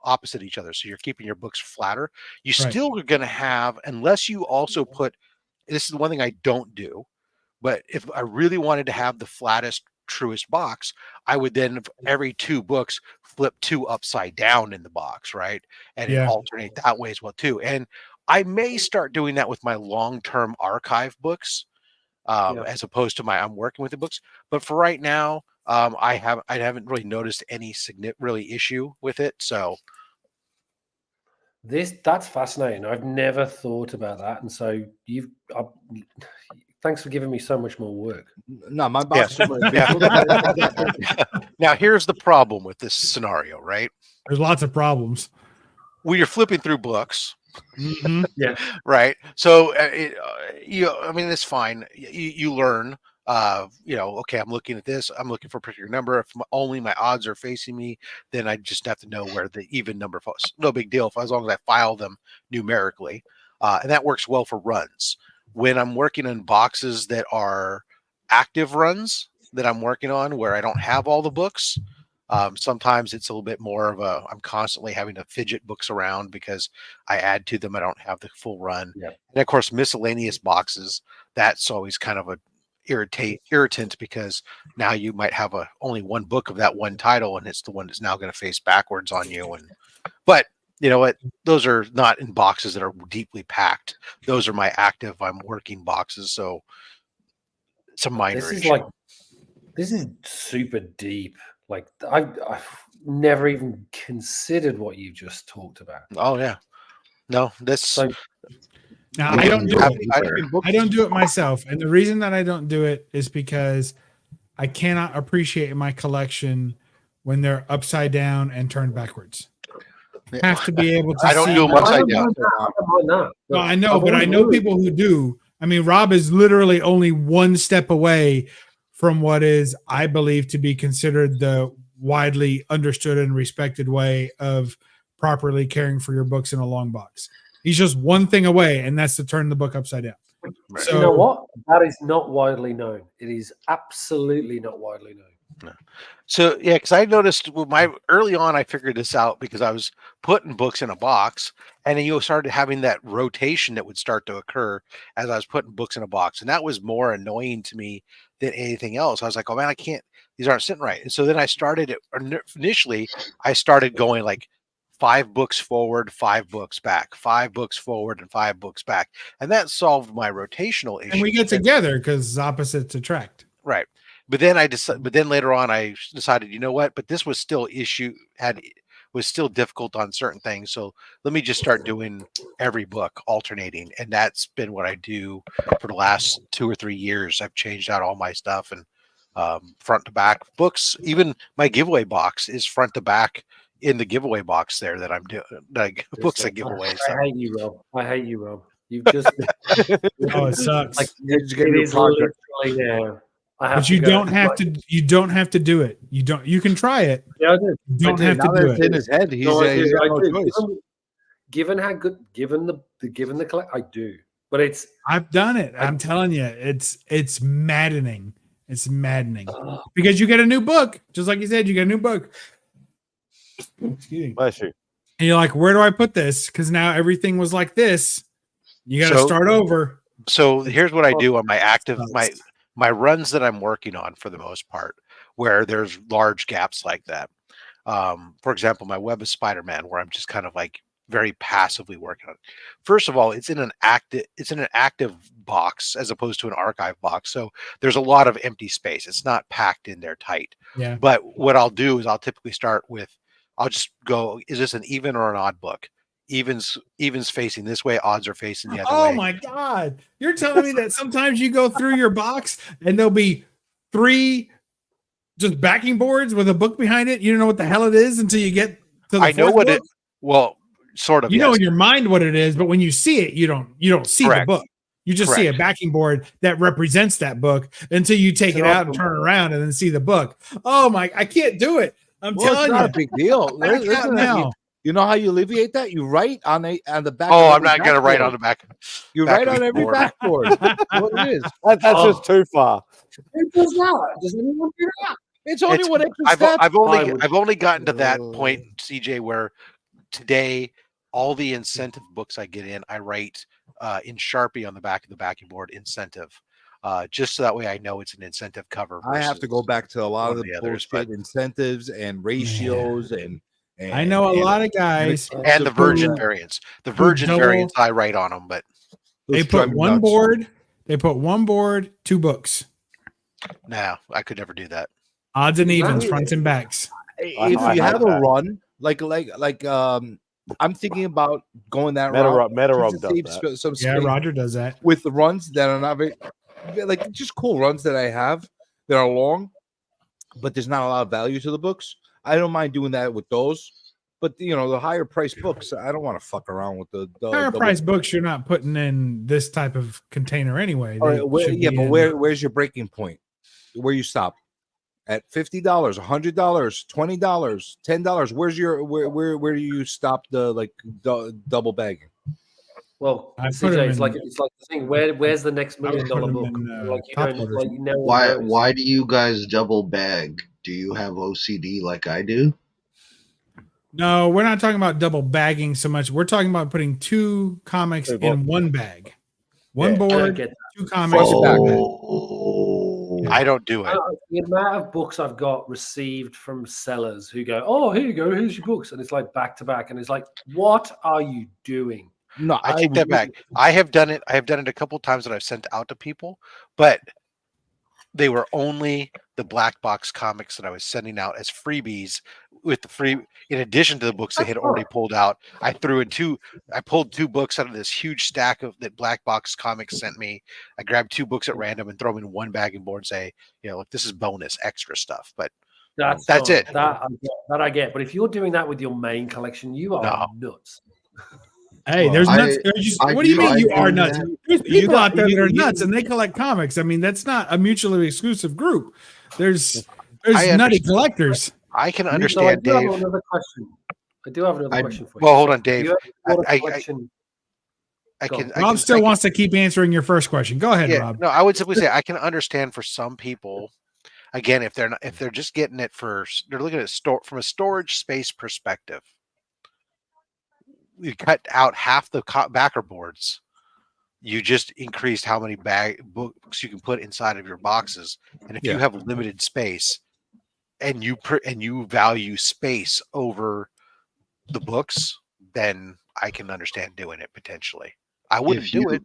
opposite each other, so you're keeping your books flatter. You Right. still are going to have, unless you also put. This is the one thing I don't do, but if I really wanted to have the flattest, truest box, I would then every 2 books flip 2 upside down in the box, right? And Yeah. alternate that way as well too. And I may start doing that with my long-term archive books, as opposed to I'm working with the books. But for right now, I haven't really noticed any really issue with it. So that's fascinating. I've never thought about that, and so thanks for giving me so much more work. No, my box. Now here's the problem with this scenario, right? There's lots of problems. When you're flipping through books, Yeah. right. So I mean, it's fine. You learn. Okay, I'm looking at this. I'm looking for a particular number. If only my odds are facing me, then I just have to know where the even number falls. No big deal, as long as I file them numerically, and that works well for runs. When I'm working on boxes that are active runs that I'm working on, where I don't have all the books, sometimes it's a little bit more of I'm constantly having to fidget books around because I add to them. I don't have the full run. Yeah. And of course, miscellaneous boxes, that's always kind of a irritant because now you might have only 1 book of that one title, and it's the one that's now going to face backwards on you. But you know what? Those are not in boxes that are deeply packed. Those are my active, I'm working boxes. So it's a minor issue. This is super deep. Like I've never even considered what you just talked about. Oh yeah, no, that's so. Now I don't do it. I don't do it myself, and the reason that I don't do it is because I cannot appreciate my collection when they're upside down and turned backwards. I have to be able to. I don't do them upside down. No, I know, but I know people who do. I mean, Rob is literally only 1 step away from what is, I believe, to be considered the widely understood and respected way of properly caring for your books in a long box. He's just 1 thing away, and that's to turn the book upside down. Right. So, you know what? That is not widely known. It is absolutely not widely known. No. So yeah, because I noticed early on, I figured this out because I was putting books in a box, and then you started having that rotation that would start to occur as I was putting books in a box, and that was more annoying to me than anything else. I was like, oh man, I can't. These aren't sitting right. And so then I started initially. I started going like 5 books forward, 5 books back, 5 books forward, and 5 books back, and that solved my rotational issue. And we get together because opposites attract. Right. But then later on, I decided, you know what? But this was still was still difficult on certain things. So let me just start doing every book alternating, and that's been what I do for the last 2 or 3 years. I've changed out all my stuff and front to back books. Even my giveaway box is front to back in the giveaway box there that I'm doing. Like books I give away. So. I hate you, Rob. I hate you, Rob. You've just oh, it sucks. Like it is literally there. But you don't have to. You don't have to do it. You don't. You can try it. Yeah, I do. You don't have to do it. In his head, he's got no choice. Given how good, given the collect, I do. But I've done it. I'm telling you, it's maddening. It's maddening because you get a new book, just like you said, you get a new book. Excuse me. Bless you. And you're like, where do I put this? Because now everything was like this. You got to start over. So here's what I do on my active my runs that I'm working on for the most part, where there's large gaps like that. For example, my Web of Spider-Man, where I'm just kind of like very passively working on it. First of all, it's in an active box as opposed to an archive box. So there's a lot of empty space. It's not packed in there tight. Yeah. But what I'll do is I'll typically start with, I'll just go, is this an even or an odd book? Evens facing this way, odds are facing the other way. Oh my God. You're telling me that sometimes you go through your box and there'll be 3 just backing boards with a book behind it. You don't know what the hell it is until you get to the I know what book? Sort of. You know in your mind what it is, but when you see it, you don't see the book. You just see a backing board that represents that book until you take it out and turn around and then see the book. Oh my, I can't do it. I'm telling you. It's not a big deal. Listen, now. You know how you alleviate that? You write on the back. Oh, I'm not going to write on the back. You write on every backboard. What it is. That's just too far. It does not. Does anyone figure it out? It's only one extra I've only gotten to that point, CJ, where today all the incentive books I get in, I write in Sharpie on the back of the backing board incentive. Just so that way I know it's an incentive cover. I have to go back to a lot of the bullshit incentives and ratios and I know a lot of guys and the Virgin variants. The Virgin variants I write on them, but they put one board. They put one board, 2 books. No, I could never do that. Odds and evens, fronts and backs. If you have a run, like I'm thinking about going that route. Metarog does that. Yeah, Roger does that. With the runs that are not very, like just cool runs that I have that are long, but there's not a lot of value to the books. I don't mind doing that with those. But the higher price books, I don't want to fuck around with the higher price books. You're not putting in this type of container anyway. But where's your breaking point? Where you stop? At $50, $100, $20, $10. Where's your where do you stop the double bagging? Well, CJ, it's like the thing. Where's the next $1 million book? Why do you guys double bag? Do you have OCD like I do? No, we're not talking about double bagging so much. We're talking about putting 2 comics in one bag, one board, 2 comics. I don't do it. The amount of books I've got received from sellers who go, "Oh, here you go. Here's your books," and it's like back to back, and it's like, "What are you doing?" No, I take that back. I have done it. I have done it a couple of times that I've sent out to people, but they were only the black box comics that I was sending out as freebies with the free. In addition to the books they had already pulled out, I pulled 2 books out of this huge stack that black box comics sent me. I grabbed 2 books at random and throw them in one bagging board and say, look, this is bonus extra stuff. But that's it. That I get. But if you're doing that with your main collection, you are nuts. Hey, there's nuts. What do you mean you are nuts? There's people out there that are nuts and they collect comics. I mean, that's not a mutually exclusive group. There's nutty collectors. I can understand, Dave. I do have another question for you. Well, hold on, Dave. Rob still wants to keep answering your first question. Go ahead, Rob. No, I would simply say I can understand for some people. Again, if they're just getting it they're looking at from a storage space perspective. You cut out half the backer boards. You just increased how many books you can put inside of your boxes, and if you have limited space, and you value space over the books, then I can understand doing it potentially. I wouldn't do it.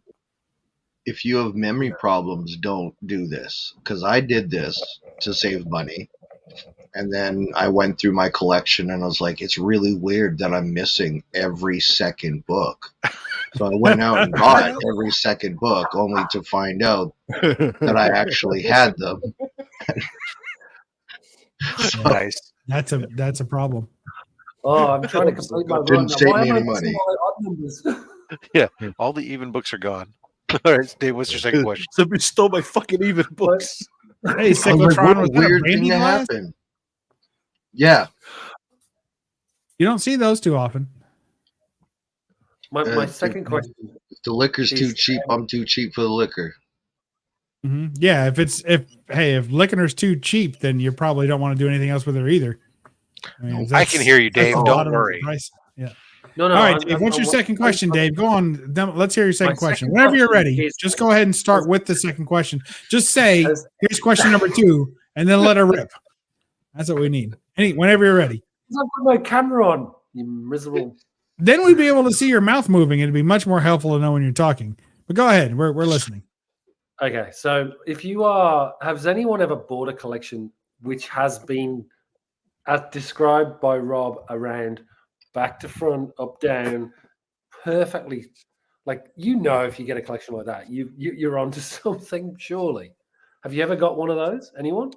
If you have memory problems, don't do this, because I did this to save money. And then I went through my collection and I was like, it's really weird that I'm missing every second book. So I went out and bought every second book only to find out that I actually had them. So, nice. That's a problem. Oh, I'm trying to complete my Didn't save me any money. Yeah, all the even books are gone. All right, Dave, what's your second question? Somebody stole my fucking even books. Hey, Cyclotron, what a weird thing to happen. Yeah. You don't see those too often. My second question. If the liquor's too cheap, I'm too cheap for the liquor. Yeah, if Lickener's too cheap, then you probably don't want to do anything else with her either. I mean, I can hear you, Dave. Don't worry. Yeah. No. All right, Dave. What's your second question, Dave? Go on. Let's hear your second question. Whenever you're ready, just go ahead and start with the second question. Just say, "Here's question number 2," and then let her rip. That's what we need. Whenever you're ready. I've got my camera on. You miserable. Then we'd be able to see your mouth moving. It'd be much more helpful to know when you're talking. But go ahead. We're listening. Okay, so if you has anyone ever bought a collection which has been, as described by Rob, around back to front, up, down, perfectly, like, if you get a collection like that, you're onto something, surely. Have you ever got one of those? Anyone?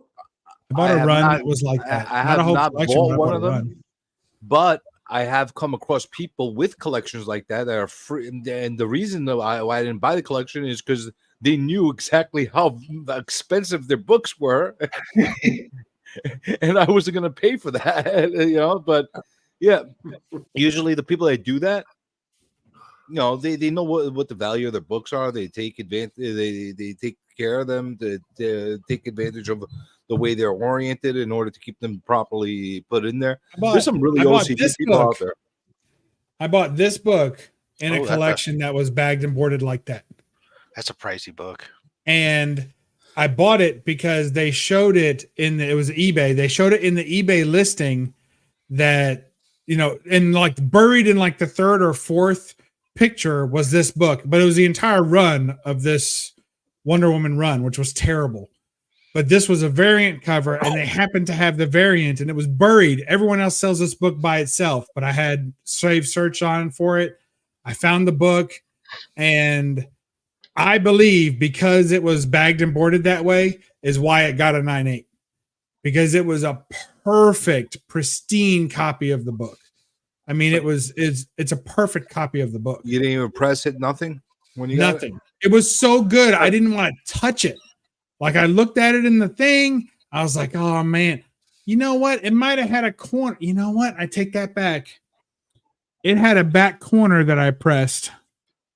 I bought a run that was like that. I have not bought one of them, but I have come across people with collections like that are free. And the reason why I didn't buy the collection is because they knew exactly how expensive their books were, and I wasn't going to pay for that, But yeah, usually the people that do that, they know what the value of their books are. They take advantage. They take care of them to take advantage of the way they're oriented in order to keep them properly put in there. There's some really OCD people out there. I bought this book in a collection that was bagged and boarded like that. That's a pricey book. And I bought it because they showed it it was eBay. They showed it in the eBay listing that, and like buried in like the third or fourth picture was this book, but it was the entire run of this Wonder Woman run, which was terrible. But this was a variant cover, and they happened to have the variant, and it was buried. Everyone else sells this book by itself, but I had saved search on for it. I found the book, and I believe because it was bagged and boarded that way is why it got a 9.8, because it was a perfect, pristine copy of the book. I mean, it's a perfect copy of the book. You didn't even press it, nothing? When you got nothing. It was so good, I didn't want to touch it. Like, I looked at it in the thing, I was like, oh man, you know what? It might have had a corner. You know what? I take that back. It had a back corner that I pressed.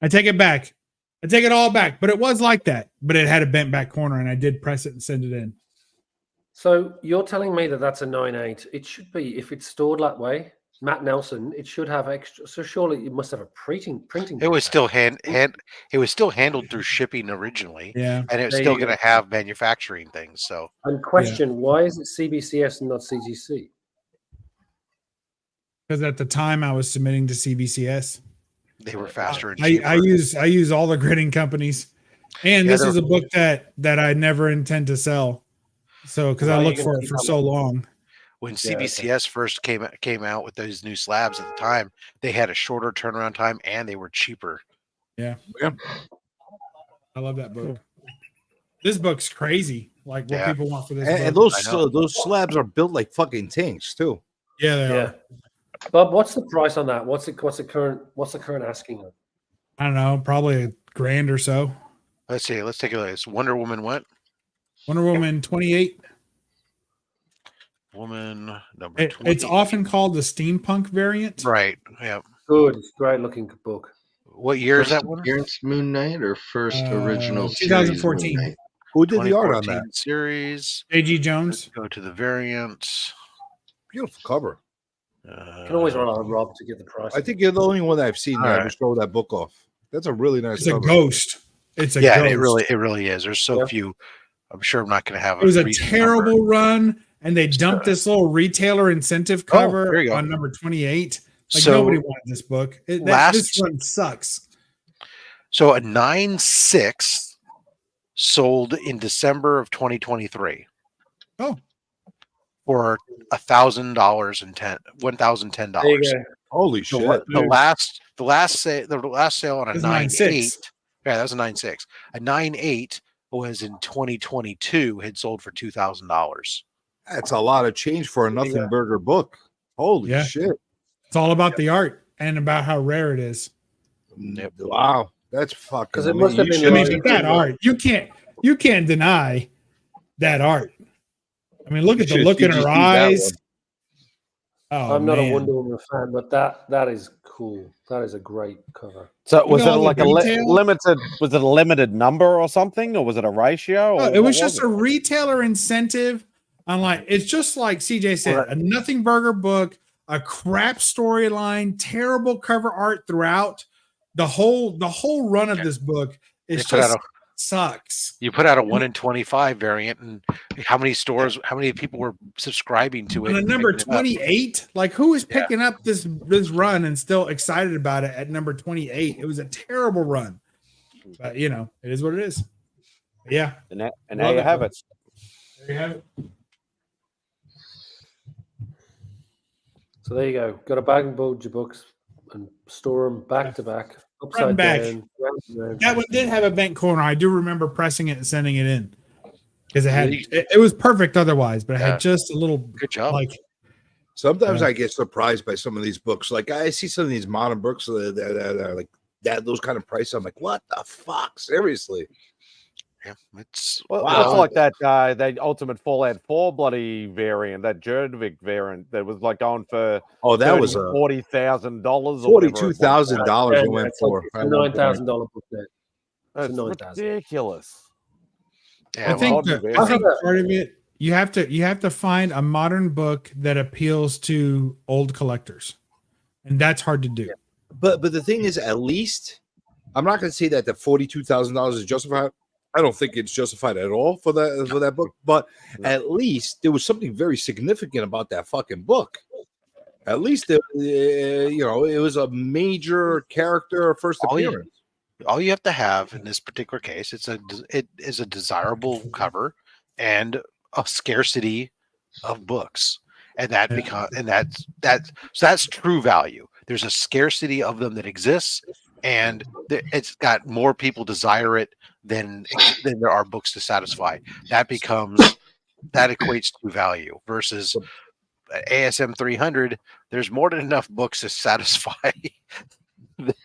I take it back. I take it all back, but it was like that. But it had a bent back corner, and I did press it and send it in. So you're telling me that that's a 9.8. It should be, if it's stored that way, Matt Nelson, it should have extra. So surely it must have a printing. It was still it was still handled through shipping originally. Yeah, and it's still going to have manufacturing things. So, and question: why is it CBCS and not CGC? Because at the time I was submitting to CBCS. They were faster. And I use all the grading companies, and this is a book that I never intend to sell. So because I looked for it for so long. When CBCS first came out with those new slabs at the time, they had a shorter turnaround time and they were cheaper. Yeah. I love that book. This book's crazy. Like what people want for this book. And those slabs are built like fucking tanks too. Yeah, they are. Bob, what's the price on that? What's the current asking? I don't know, probably $1,000 or so. Let's see. Let's take a look. It's Wonder Woman what? Wonder Woman 28. Woman number 20. It's often called the steampunk variant. Right. Yeah. Good. It's a great looking book. What year is that one? Appearance Moon Knight or first original 2014. series Who did the art on that? Series. A.G. Jones. Let's go to the variants. Beautiful cover. You can always run on Rob to get the price. I think you're the only one that I've seen that just throw that book off. That's a really nice. It's cover. A ghost. It's a ghost. It really is. There's so few. I'm sure I'm not going to have. It was a terrible run, and they dumped this little retailer incentive cover on number 28. Like nobody wanted this book. This one sucks. So a 9.6 sold in December of 2023. Oh. For $1,010. Holy shit! The last sale on a 9.8. Yeah, that was a 9.6. A 9.8 was in 2022. Had sold for $2,000. That's a lot of change for a nothing burger book. Holy shit! It's all about the art and about how rare it is. Wow, that's fucking. Because it must have been. I mean, that art you can't deny that art. I mean, look at the look in her eyes. Oh, I'm not man. a Wonder Woman fan, but that is cool. That is a great cover. So was it all the like detail? limited? Was it a limited number or something, or was it a ratio? No, Or it was what just a retailer incentive. On like, it's just like CJ said, a nothing burger book, a crap storyline, terrible cover art throughout. The whole run of this book is just sucks. You put out a 1 in 25 variant, and how many people were subscribing to it? And at number 28, like who is picking up this run and still excited about it at number 28? It was a terrible run, but it is what it is. Yeah, and now you have it. There you have it. So there you go. Got a bag and bulge of books and store them back to back, upside back. down. That one did have a bent corner. I do remember pressing it and sending it in because it was perfect otherwise, but I had just a little good job. Like sometimes I get surprised by some of these books. Like I see some of these modern books that are like that, those kind of prices. I'm like, what the fuck? Seriously. Yeah, it's it's like that Ultimate Fallout 4 bloody variant, that Jerdvik variant that was like going for that was $40,000, $42,000 it went for $9,000 book there. That's ridiculous. Yeah, I think part of it you have to find a modern book that appeals to old collectors, and that's hard to do. But the thing is, at least I'm not going to say that the $42,000 is justified. I don't think it's justified at all for that book, but at least there was something very significant about that fucking book. At least it was a major character first appearance. All you have to have in this particular case, it is a desirable cover and a scarcity of books, and that's true value. There's a scarcity of them that exists, and it's got more people desire it than there are books to satisfy. That equates to value versus ASM 300. There's more than enough books to satisfy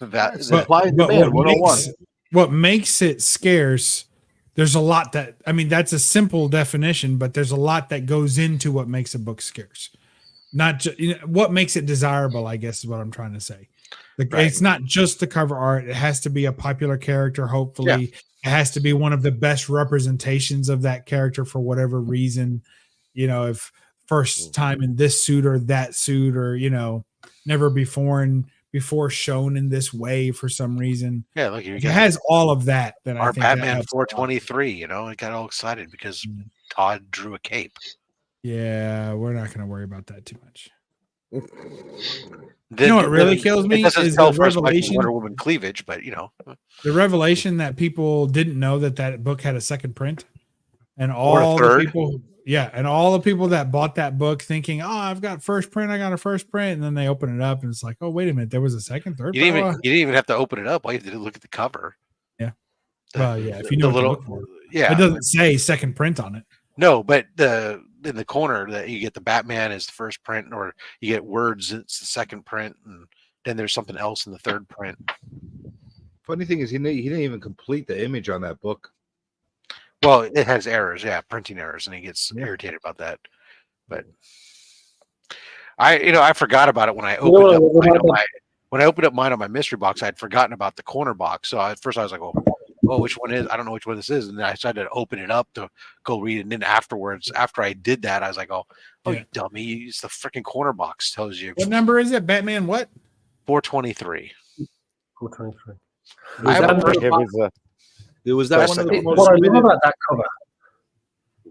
that. Supply and demand 101. What makes it scarce? There's a lot that's a simple definition, but there's a lot that goes into what makes a book scarce. Not just what makes it desirable, I guess is what I'm trying to say. It's not just the cover art. It has to be a popular character, hopefully. Yeah. It has to be one of the best representations of that character for whatever reason. If first time in this suit or that suit, or never before shown in this way for some reason. Yeah, look, it has all of that. Our Batman 423, I got all excited because Todd drew a cape. Yeah, we're not going to worry about that too much. What really kills me is the revelation. Wonder Woman cleavage, but the revelation that people didn't know that book had a second print, and all the people that bought that book thinking, "Oh, I've got first print, I got a first print," and then they open it up and it's like, "Oh, wait a minute, there was a second, third." You didn't even have to open it up. All you have to look at the cover. Yeah. If you know what to look for. Yeah, it doesn't say second print on it. No, but in the corner that you get the Batman is the first print, or you get words, it's the second print, and then there's something else in the third print. Funny thing is, he didn't even complete the image on that book. Well, it has errors, printing errors, and he gets irritated about that. But I forgot about it when I opened up mine on my mystery box. I had forgotten about the corner box, so at first I was like, "Oh, which one is? I don't know which one this is." And then I decided to open it up to go read it. And then afterwards, after I did that, I was like, "Oh, you dummy! It's the freaking corner box tells you." What number is it? Batman what? 423. 423. Was that one of the most submitted? About that cover?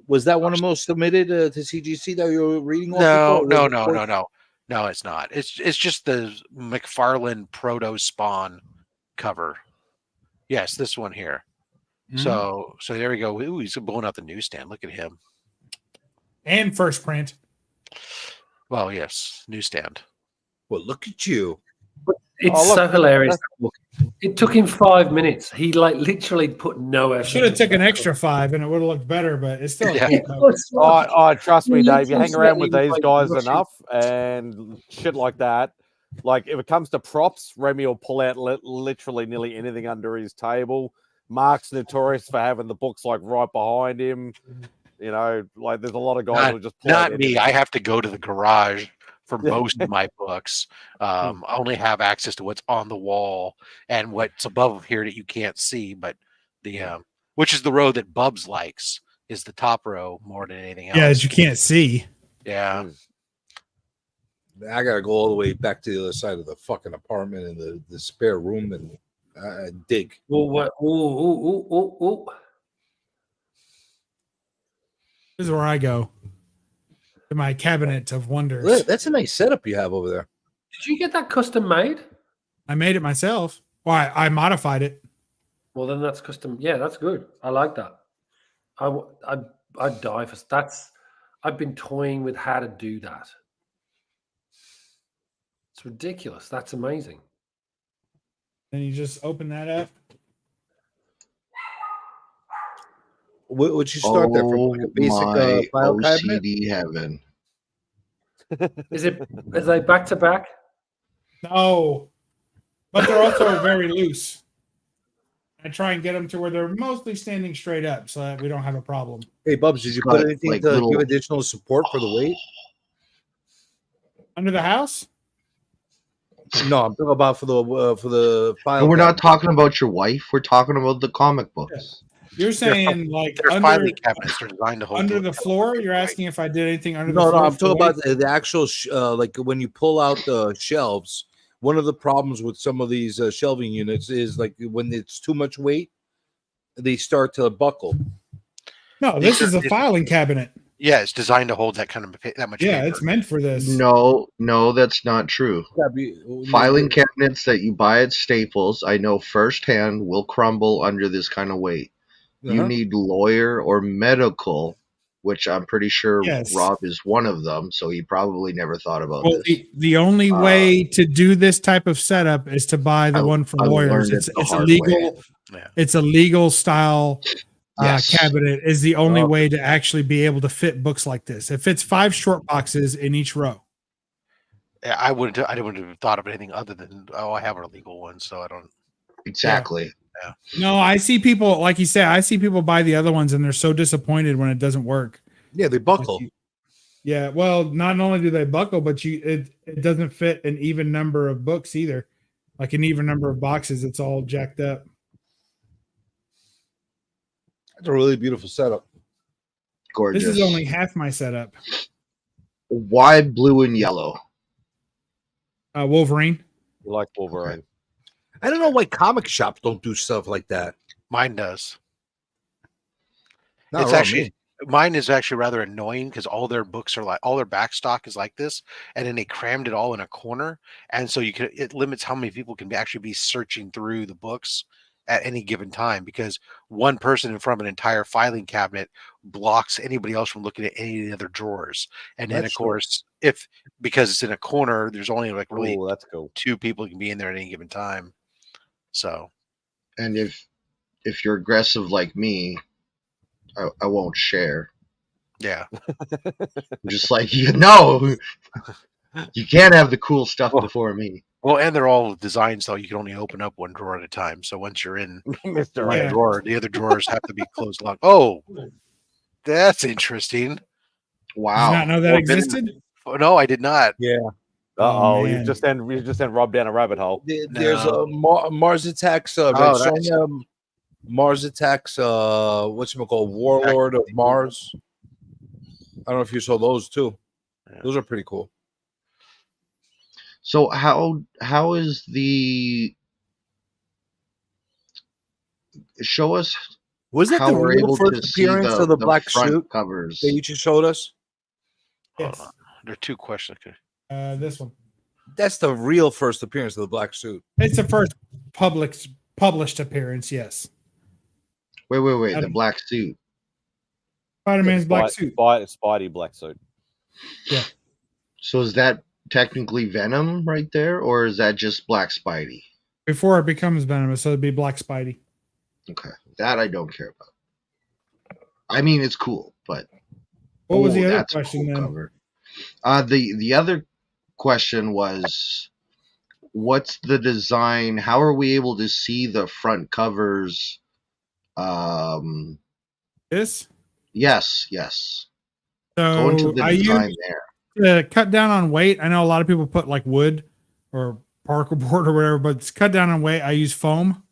Was that one of the most submitted to CGC that you were reading? No, it's not. It's just the McFarlane Proto Spawn cover. Yes, this one here. Mm-hmm. So there we go. Ooh, he's blowing out the newsstand. Look at him. And first print. Well, yes, newsstand. Well, look at you. It's so hilarious. It took him 5 minutes. He literally put no effort. Should have taken an extra 5 and it would have looked better, but it's still. Trust me, Dave. You hang around with these guys enough and shit like that. Like if it comes to props, Remy will pull out literally nearly anything under his table. Mark's notorious for having the books right behind him. There's a lot of guys who just pull not me. I have to go to the garage for most of my books. I only have access to what's on the wall and what's above here that you can't see. But the which is the row that Bubs likes is the top row more than anything else. Yeah, that you can't see. Yeah. I gotta go all the way back to the other side of the fucking apartment and the spare room and dig. Well, what? Ooh. This is where I go. To my cabinet of wonders. That's a nice setup you have over there. Did you get that custom made? I made it myself. Well, I modified it. Well, then that's custom. Yeah, that's good. I like that. I'd die for that's. I've been toying with how to do that. It's ridiculous. That's amazing. Then you just open that up. Would you start there from like a basic file OCD heaven? Is they back to back? No, but they're also very loose. I try and get them to where they're mostly standing straight up, so that we don't have a problem. Hey, Bubs, did you put anything to give additional support for the weight under the house? No, I'm talking about for the file. And we're not talking about your wife. We're talking about the comic books. You're saying like filing cabinets are designed to hold under the floor? You're asking if I did anything under the No, floor? I'm talking about the actual like when you pull out the shelves. One of the problems with some of these shelving units is like when it's too much weight, they start to buckle. No, this is a filing cabinet. Yeah, it's designed to hold that kind of that much. Yeah, paper. it's meant for this. No, that's not true. Filing cabinets that you buy at Staples, I know firsthand, will crumble under this kind of weight. You need lawyer or medical, which I'm pretty sure Rob is one of them, so he probably never thought about this. The only way to do this type of setup is to buy the one for lawyers. It's a legal, it's a legal style cabinet. Is the only way to actually be able to fit books like this. It fits 5 short boxes in each row. Yeah, I wouldn't have thought of anything other than I have a legal one, so I don't exactly. Yeah. No, I see people, like you said, I see people buy the other ones and they're so disappointed when it doesn't work. Yeah, they buckle. Yeah, well, not only do they buckle, but it doesn't fit an even number of books either. Like an even number of boxes, it's all jacked up. That's a really beautiful setup. Gorgeous. This is only half my setup. Why blue and yellow? Wolverine. You like Wolverine. I don't know why comic shops don't do stuff like that. Mine does. Not It's wrong, actually mine is actually rather annoying because all their books are like all their back stock is like this, and then they crammed it all in a corner, and so it limits how many people can actually be searching through the books at any given time because one person in front of an entire filing cabinet blocks anybody else from looking at any of the other drawers. And then, of course, because it's in a corner, there's only like really that's cool. 2 people can be in there at any given time. So, and if you're aggressive like me, I won't share. Yeah, I'm just like you can't have the cool stuff before me. Well, and they're all designed so you can only open up one drawer at a time. So once you're in one drawer, the other drawers have to be closed locked. Oh, that's interesting. Wow. Did you not know that existed? No, I did not. Yeah. You just sent Rob down a rabbit hole. There's a Mars Attacks. Mars Attacks. Whatchamacallit, Warlord of Mars. I don't know if you saw those too. Those are pretty cool. So how is the show us? Was that how the we're real able first to see appearance of the black front suit covers that you just showed us? Yes. There are 2 questions. This one. That's the real first appearance of the black suit. It's the first published appearance, yes. Wait, the black suit. Spider-Man's black suit. Spidey black suit. Yeah. So is that technically Venom right there, or is that just Black Spidey? Before it becomes venomous, so it'd be Black Spidey. Okay, that I don't care about. I mean, it's cool, but what was the other that's question cool then? cover. The other question was, what's the design? How are we able to see the front covers? This? Yes. So Go into the design there. to cut down on weight, I know a lot of people put like wood or particle board or whatever, but it's cut down on weight. I use foam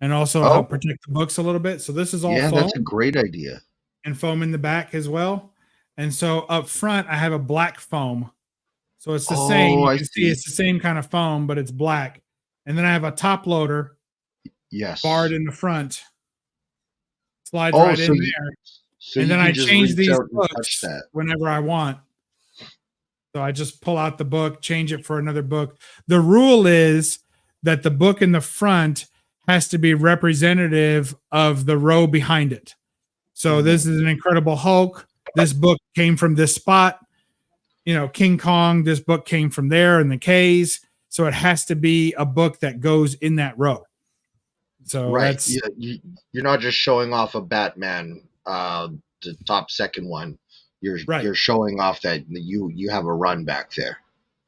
and also help protect the books a little bit. So this is all foam. That's a great idea. And foam in the back as well. And so up front, I have a black foam. So it's the same. You can see it's the same kind of foam, but it's black. And then I have a top loader. Yes. Barred in the front. Slides right in there. So and then I change these books whenever I want. So I just pull out the book, change it for another book. The rule is that the book in the front has to be representative of the row behind it. So this is an Incredible Hulk. This book came from this spot. You know, King Kong, this book came from there in the K's. So it has to be a book that goes in that row. So right. You're not just showing off a Batman, the top second one. You're showing off that you have a run back there.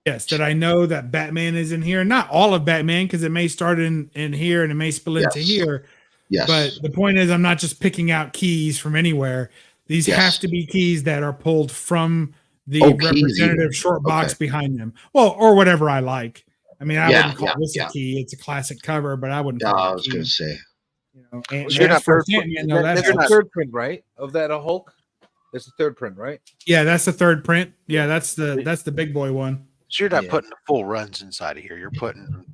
Yes, that I know that Batman is in here. Not all of Batman, because it may start in here and it may spill into here. Yes. But the point is, I'm not just picking out keys from anywhere. These have to be keys that are pulled from the representative short box behind them. Well, or whatever I like. I mean, I wouldn't call this a key. It's a classic cover, but I wouldn't. I was going to say. You know, and that's the third print, right? Of that Hulk. That's the third print, right? Yeah, that's the third print. Yeah, that's the big boy one. So you're not putting full runs inside of here. You're putting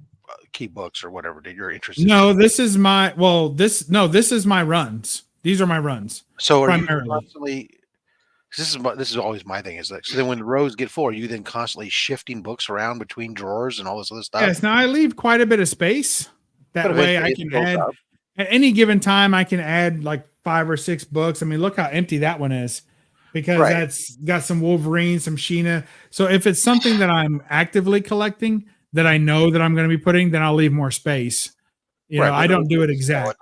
key books or whatever that you're interested in. No, this is my this is my runs. These are my runs. So are you constantly? This is always my thing. Is like, so then when the rows get full, are you then constantly shifting books around between drawers and all this other stuff? Yes. Now I leave quite a bit of space. That way I can add at any given time. I can add like 5 or 6 books. I mean, look how empty that one is, because that's got some Wolverine, some Sheena. So if it's something that I'm actively collecting that I know that I'm going to be putting, then I'll leave more space. You know, I don't do it exact.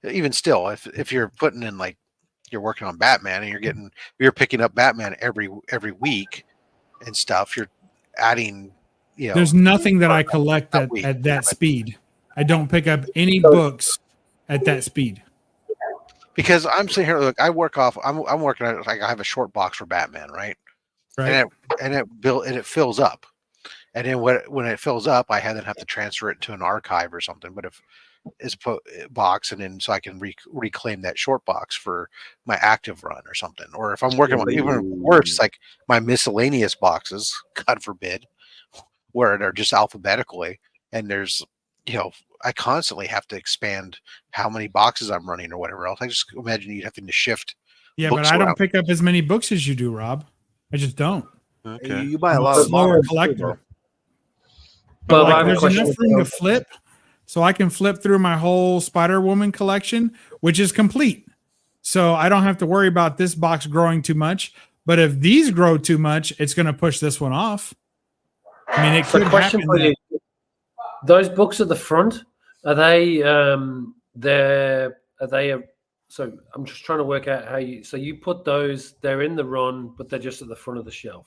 Even still, if you're putting in like you're working on Batman and you're picking up Batman every week and stuff, you're adding. You know, there's nothing that I collect at that speed. I don't pick up any books at that speed. Because I'm sitting here, look, I'm working on it. Like I have a short box for Batman, right? Right. And it fills up. And then when it fills up, I then have to transfer it to an archive or something. But if it's a box, and then so I can reclaim that short box for my active run or something. Or if I'm working on even worse, like my miscellaneous boxes, God forbid, where they're just alphabetically, and there's, you know, I constantly have to expand how many boxes I'm running or whatever else. I just imagine you having to shift. Yeah, but I don't pick up as many books as you do, Rob. I just don't. Okay. You buy a lot of slower collector. But like, there's enough room to flip, so I can flip through my whole Spider-Woman collection, which is complete. So I don't have to worry about this box growing too much. But if these grow too much, it's going to push this one off. I mean, it could happen. For you. Those books at the front, are they? So I'm just trying to work out how you. So you put those. They're in the run, but they're just at the front of the shelf.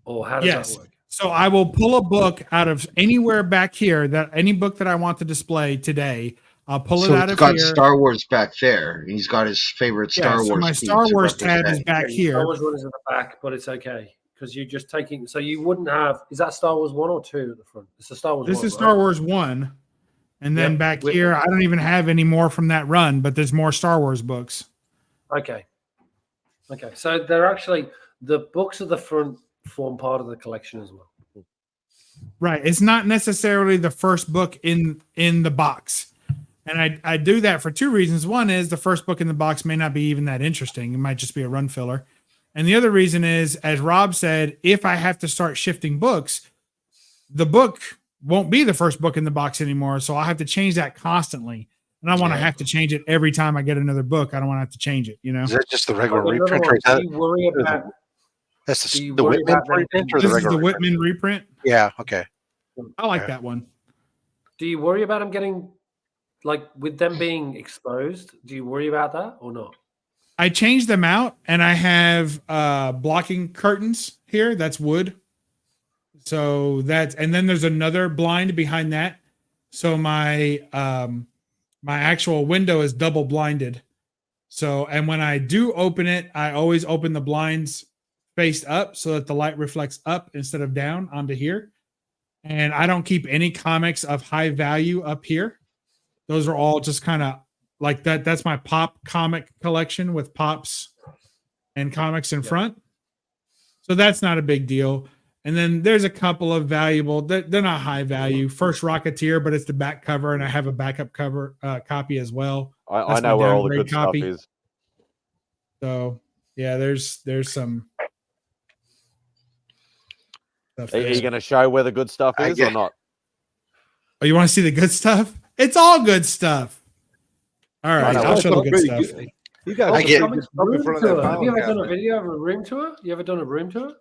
Or how does that work? So I will pull a book out of anywhere back here, that any book that I want to display today, I'll pull it out of here. He's got Star Wars back there. He's got his favorite Star Wars. So my Star Wars tab is back here. Star Wars one is at the back, but it's okay because you're just taking. So you wouldn't have. Is that Star Wars 1 or 2 at the front? It's a Star Wars. This is Star Wars 1, and then back here, I don't even have any more from that run, but there's more Star Wars books. Okay. So they're actually the books at the front form part of the collection as well. Right. It's not necessarily the first book in the box. And I do that for 2 reasons. One is the first book in the box may not be even that interesting. It might just be a run filler. And the other reason is, as Rob said, if I have to start shifting books, the book won't be the first book in the box anymore. So I have to change that constantly. And I want to have to change it every time I get another book. I don't want to have to change it, you know? Is that just the regular reprint? Do you worry about... That's the Whitman reprint or the regular? This is the Whitman reprint. Yeah. Okay. I like that one. Do you worry about them getting, like, with them being exposed? Do you worry about that or not? I changed them out, and I have blocking curtains here. That's wood. So that's, and then there's another blind behind that. So my my actual window is double blinded. So, and when I do open it, I always open the blinds faced up so that the light reflects up instead of down onto here. And I don't keep any comics of high value up here. Those are all just kind of like that. That's my pop comic collection with pops and comics in front. So that's not a big deal. And then there's a couple of valuable, they're not high value. First Rocketeer, but it's the back cover, and I have a backup cover copy as well. I know where all the good stuff is. So yeah, there's some stuff. Are you going to show where the good stuff is or not? Oh, you want to see the good stuff? It's all good stuff. All right, I'll show the good stuff. You guys, have you ever done a video of a room tour? You ever done a room tour?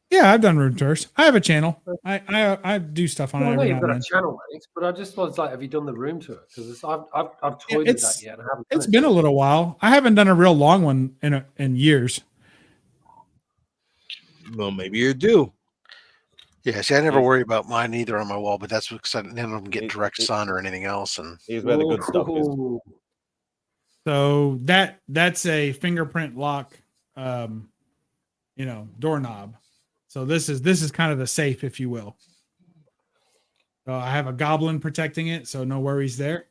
Yeah, I've done room tours. I have a channel. I do stuff on it. I know every you've now got and a channel, mate, but I just was like, have you done the room tour? Because I've toyed with that yet. And I haven't. It's been a little while. I haven't done a real long one in years. Well, maybe you're due. Yeah, see, I never worry about mine either on my wall, but that's because none of them get direct sun or anything else. And here's where the good stuff is. So that's a fingerprint lock, doorknob. So this is kind of the safe, if you will. So I have a goblin protecting it, so no worries there.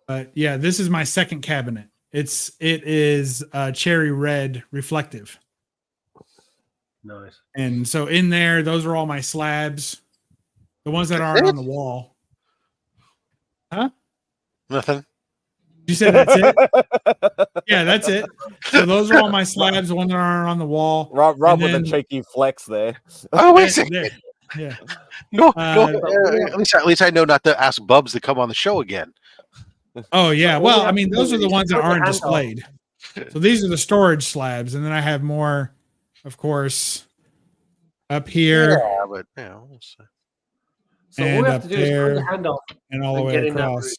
But yeah, this is my second cabinet. It is cherry red reflective. Nice. And so in there, those are all my slabs, the ones that aren't on the wall. Huh? Nothing. You said that's it? Yeah, that's it. So those are all my slabs, the ones that aren't on the wall. Rob with a cheeky flex there. Oh, wait a second. Yeah. No, at least I know not to ask Bubs to come on the show again. Oh, yeah. Well, I mean, those are the ones that aren't displayed. So these are the storage slabs. And then I have more, of course, up here. Yeah, but, we'll see. So all we have to do is put the hand off and all the way across.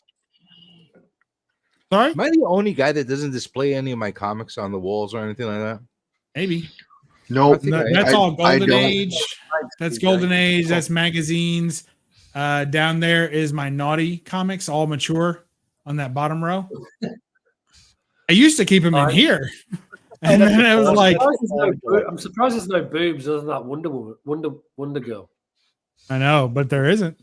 Sorry? Am I the only guy that doesn't display any of my comics on the walls or anything like that? Maybe. No, that's all Golden Age. That's Golden Age. That's magazines. Down there is my Naughty comics, all mature on that bottom row. I used to keep them in here. And then I was like, I'm surprised there's no boobs other than that Wonder Girl. I know, but there isn't.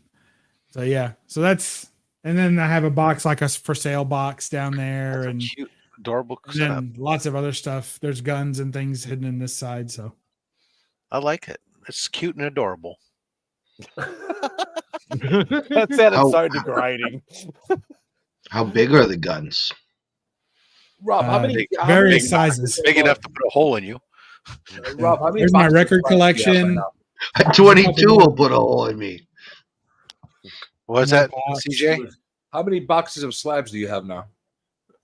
So yeah. So that's, and then I have a box like a for sale box down there, and cute, adorable. And then lots of other stuff. There's guns and things hidden in this side. So I like it. It's cute and adorable. That sounded so degrading. How big are the guns? Rob, how many various sizes? Big enough to put a hole in you. Rob, how many? There's my record collection. 22 will put a hole in me. What's that, CJ? How many boxes of slabs do you have now?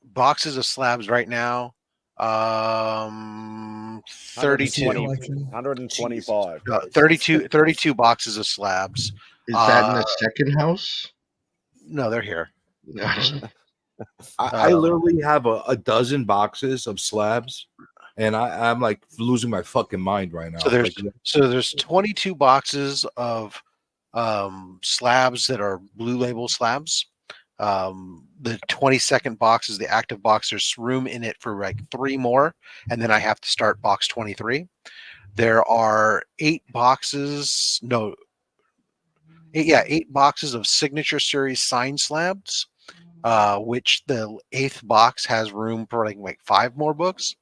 Boxes of slabs right now. 32. 125. 32 boxes of slabs. Is that in the second house? No, they're here. I literally have a dozen boxes of slabs, and I'm like losing my fucking mind right now. So there's 22 boxes of slabs that are blue label slabs. The 22nd box is the active box. There's room in it for like 3 more, and then I have to start box 23. There are 8 boxes of signature series signed slabs, which the 8th box has room for like 5 more books.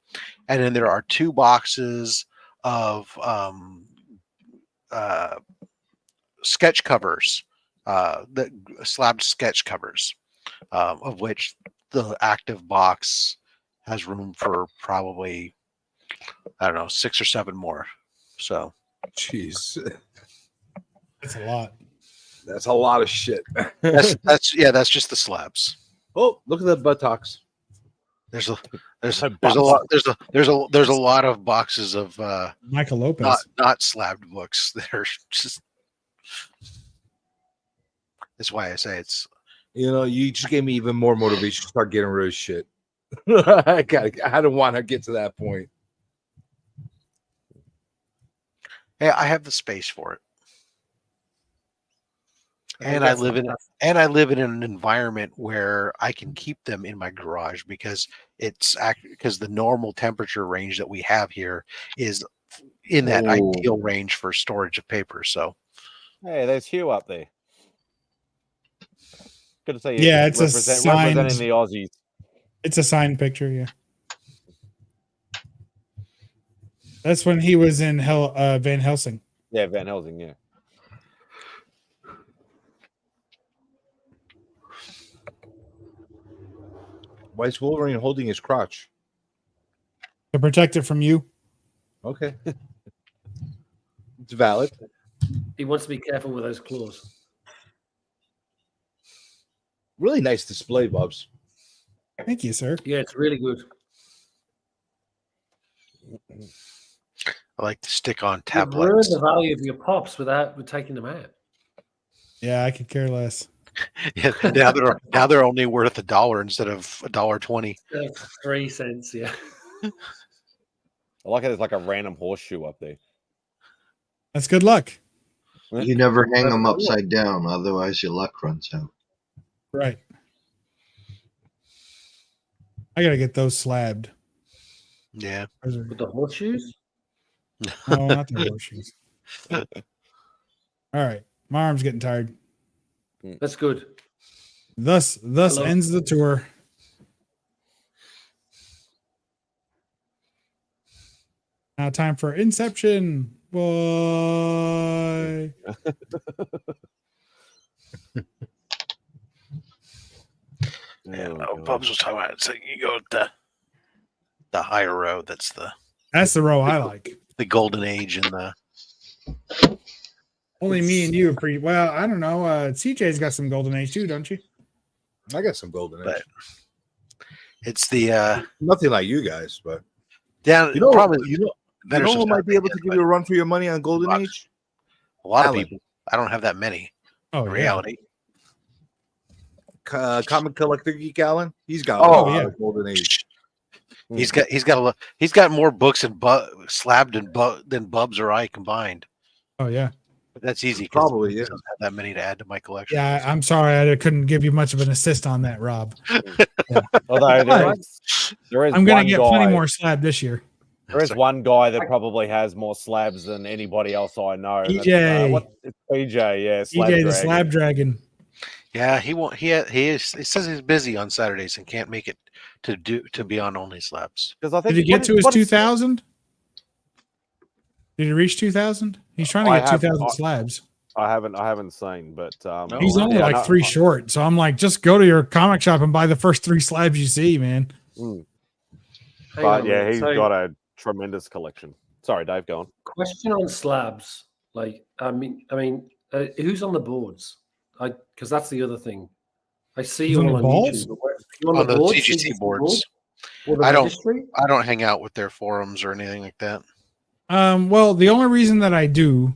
And then there are 2 boxes of sketch covers, the slabbed sketch covers, of which the active box has room for probably, I don't know, 6 or 7 more. So, jeez, that's a lot. That's a lot of shit. that's just the slabs. Oh, look at the buttocks. There's a lot of boxes of Michael Lopez not slabbed books. They're just. That's why I say it's. You just gave me even more motivation to start getting rid of shit. I don't want to get to that point. Hey, I have the space for it. And I live in an environment where I can keep them in my garage because the normal temperature range that we have here is in that ideal range for storage of paper. So, hey, there's Hugh up there. Good to see you. Yeah, it's representing the Aussies. It's a signed picture. Yeah, that's when he was in Van Helsing. Yeah, Van Helsing. Yeah. Why is Wolverine holding his crotch? To protect it from you. Okay. It's valid. He wants to be careful with those claws. Really nice display, Bubs. Thank you, sir. Yeah, it's really good. I like to stick on You've ruined tablets. the value of your pops with taking them out. Yeah, I could care less. Yeah, now they're only worth $1 instead of $1.20. 3 cents, yeah. I like it. There's like a random horseshoe up there. That's good luck. You never hang them upside down, otherwise your luck runs out. Right. I gotta get those slabbed. Yeah. With the horseshoes? No, not the horseshoes. All right. My arm's getting tired. That's good. Thus ends the tour. Now time for Inception. Boy. Yeah, no, Bubs was talking about it. So you go to the higher row. That's the row I like. The golden age and the. Only me and you are pretty well. I don't know. CJ's got some golden age too, don't you? I got some golden age. But it's the nothing like you guys, but down. You know, probably you know who might be able to give you a run for your money on golden age? A lot Alan. of people. I don't have that many. Oh, in reality. Comic collector geek Alan. He's got golden age. He's got more books and slabbed than Bubs or I combined. Oh yeah. But that's easy. Probably, yeah. Doesn't have that many to add to my collection. Yeah, I'm sorry I couldn't give you much of an assist on that, Rob. Yeah. Although there is I'm gonna one get guy, plenty more slab this year. There is one guy that probably has more slabs than anybody else I know. and EJ. It's PJ, yeah. EJ the Slab Dragon. Yeah, he won't. He says he's busy on Saturdays and can't make it to be on Only Slabs. Because I think Did he get to his 2,000? Did he reach 2,000? He's trying to get 2,000 slabs. I haven't seen, but he's only like 3 short. So I'm like, just go to your comic shop and buy the first 3 slabs you see, man. But yeah, he's got a tremendous collection. Sorry, Dave, go on. Question on slabs. Like, I mean, who's on the boards? Because that's the other thing. I see you all on YouTube. On the CGC boards. I don't hang out with their forums or anything like that. Well, the only reason that I do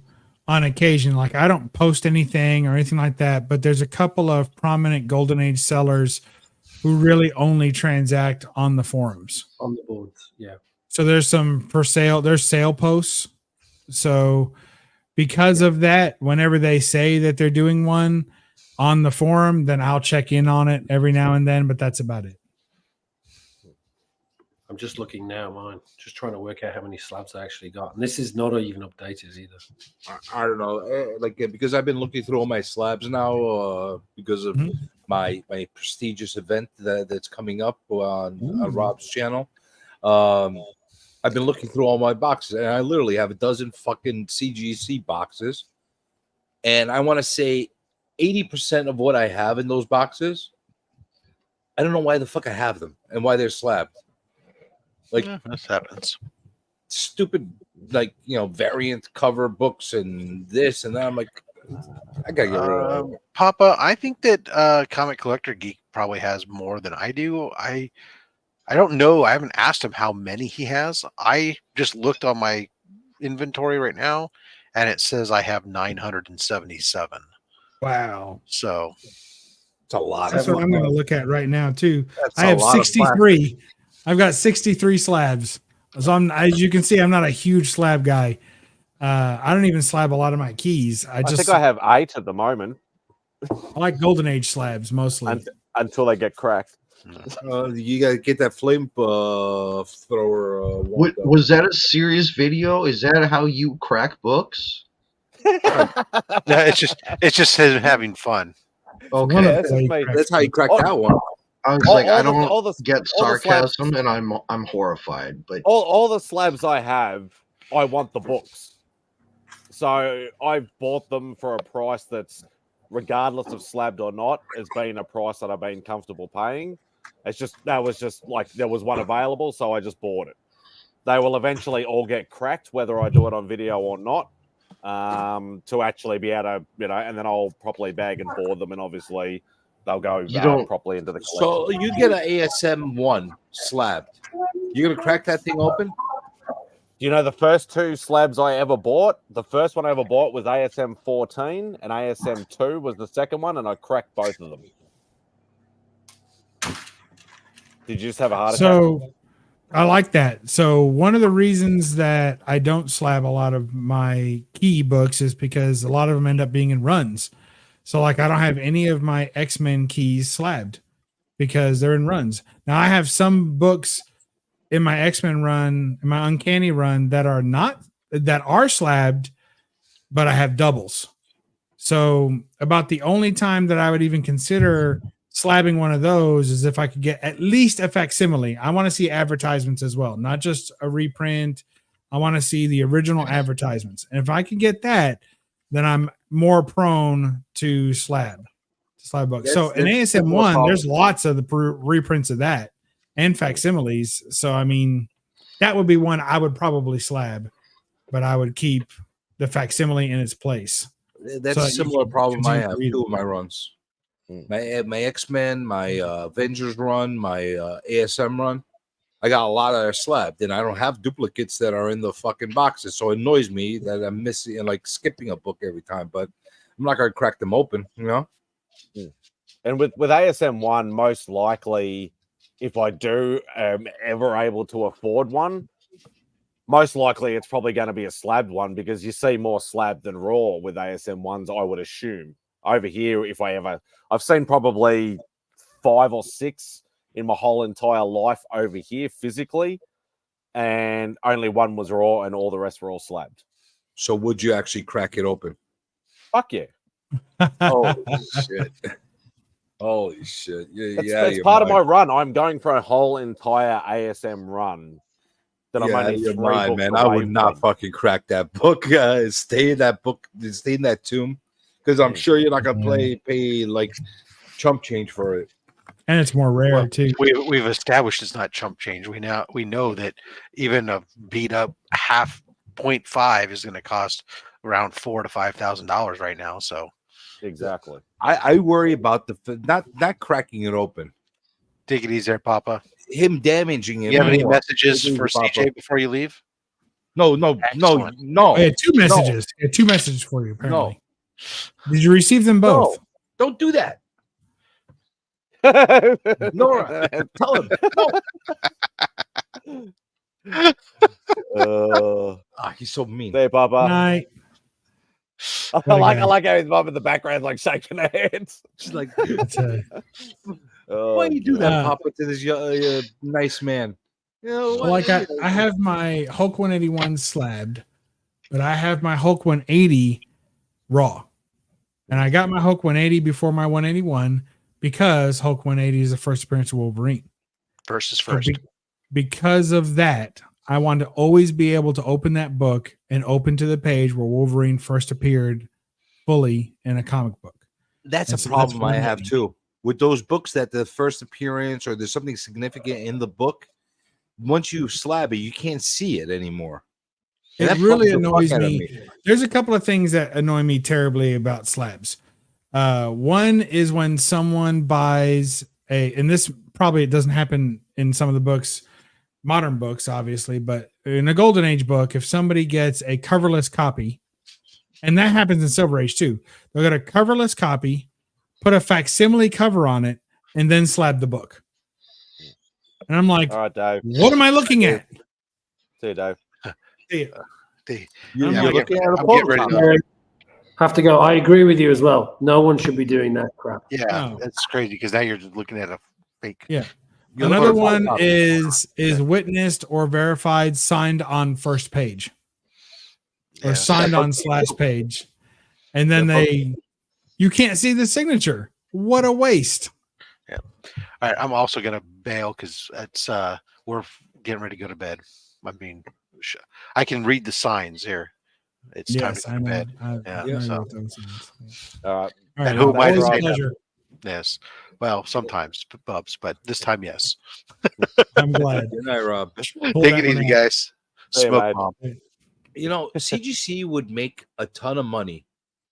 on occasion, like I don't post anything or anything like that, but there's a couple of prominent Golden Age sellers who really only transact on the forums. On the boards, yeah. So there's some there's sale posts. So because of that, whenever they say that they're doing one on the forum, then I'll check in on it every now and then, but that's about it. I'm just looking now, mine. Just trying to work out how many slabs I actually got. And this is not even updated either. I don't know. Because I've been looking through all my slabs now because of my prestigious event that's coming up on Rob's channel. I've been looking through all my boxes, and I literally have a dozen fucking CGC boxes. And I want to say 80% of what I have in those boxes, I don't know why the fuck I have them and why they're slabbed. Like, this happens. Stupid, variant cover books and this and that. I'm like, I gotta get rid of it. Papa, I think that Comic Collector Geek probably has more than I do. I don't know. I haven't asked him how many he has. I just looked on my inventory right now, and it says I have 977. Wow. So it's a lot. That's what I'm going to look at right now too. I have 63. I've got 63 slabs. So as you can see, I'm not a huge slab guy. I don't even slab a lot of my keys. I think I have 8 at the moment. I like Golden Age slabs mostly. Until they get cracked. You gotta get that flame thrower. Was that a serious video? Is that how you crack books? No, it's just him having fun. Okay, that's how you crack that one. I was like, I don't get sarcasm, and I'm horrified. But all the slabs I have, I want the books. So I've bought them for a price that's, regardless of slabbed or not, has been a price that I've been comfortable paying. That was just like there was one available, so I just bought it. They will eventually all get cracked, whether I do it on video or not, to actually be able to, and then I'll properly bag and board them, and obviously they'll go properly into the collection. So you get an ASM 1 slabbed. You gonna crack that thing open? The first 2 slabs I ever bought, the first one I ever bought was ASM 14, and ASM 2 was the second one, and I cracked both of them. Did you just have a heart attack? So I like that. So one of the reasons that I don't slab a lot of my key books is because a lot of them end up being in runs. So like I don't have any of my X-Men keys slabbed because they're in runs. Now I have some books in my X-Men run, in my Uncanny run, that are slabbed, but I have doubles. So about the only time that I would even consider slabbing one of those is if I could get at least a facsimile. I want to see advertisements as well, not just a reprint. I want to see the original advertisements. And if I can get that, then I'm more prone to slab books. So in ASM 1, there's lots of the reprints of that and facsimiles. So, I mean, that would be one I would probably slab, but I would keep the facsimile in its place. That's a similar problem I have too with my runs. My X-Men, my Avengers run, my ASM run, I got a lot of slabbed, and I don't have duplicates that are in the fucking boxes. So it annoys me that I'm missing and like skipping a book every time. But I'm not gonna crack them open, And with ASM 1, most likely, if I do ever able to afford one, most likely it's probably going to be a slabbed one because you see more slab than raw with ASM 1s, I would assume. Over here, I've seen probably 5 or 6 in my whole entire life over here physically, and only one was raw and all the rest were all slabbed. So would you actually crack it open? Fuck yeah. Holy shit. Holy shit. That's part of my run. I'm going for a whole entire ASM run. That I'm only 3 books man. away I would not fucking crack that book. Stay in that book. Stay in that tomb. Because I'm sure you're not gonna pay like chump change for it. And it's more rare too. We've established it's not chump change. We know that even a beat up half 0.5 is going to cost around $4,000 to $5,000 right now. So exactly, I worry about not cracking it open. Take it easy, there, Papa. Him damaging it. You have any messages for CJ before you leave? No. Oh, I had 2 messages. I had 2 messages for you. Apparently. No. Did you receive them both? No, don't do that. Nora, tell him. No. He's so mean. Hey, Papa. Night. I like how his mom in the background like shaking her hands. She's like, why you do that, Papa, to this nice man? Like I have my Hulk 181 slabbed, but I have my Hulk 180 raw. And I got my Hulk 180 before my 181 because Hulk 180 is the first appearance of Wolverine. First is first. Because of that, I wanted to always be able to open that book and open to the page where Wolverine first appeared fully in a comic book. That's a problem I have too. With those books that the first appearance or there's something significant in the book, once you slab it, you can't see it anymore. It really annoys me. There's a couple of things that annoy me terribly about slabs. One is when someone buys and this probably it doesn't happen in some of the books, modern books, obviously, but in a Golden Age book, if somebody gets a coverless copy, and that happens in Silver Age too, they'll get a coverless copy, put a facsimile cover on it, and then slab the book. And I'm like, all right, Dave, what am I looking at? See you, Dave. You're looking at a book. Have to go. I agree with you as well. No one should be doing that crap. Yeah, that's crazy because now you're just looking at a Fake. Yeah. You Another look at a one photocopy. is witnessed or verified, signed on first page, or signed on / page, and then you can't see the signature. What a waste! Yeah. All right, I'm also gonna bail because it's we're getting ready to go to bed. I mean, I can read the signs here. It's time to go to bed. And who am I to say that? Yes. Well, sometimes, Bubs, but this time, yes. I'm glad. Good night, Rob. Take it easy, guys. Smoke bomb. You know, CGC would make a ton of money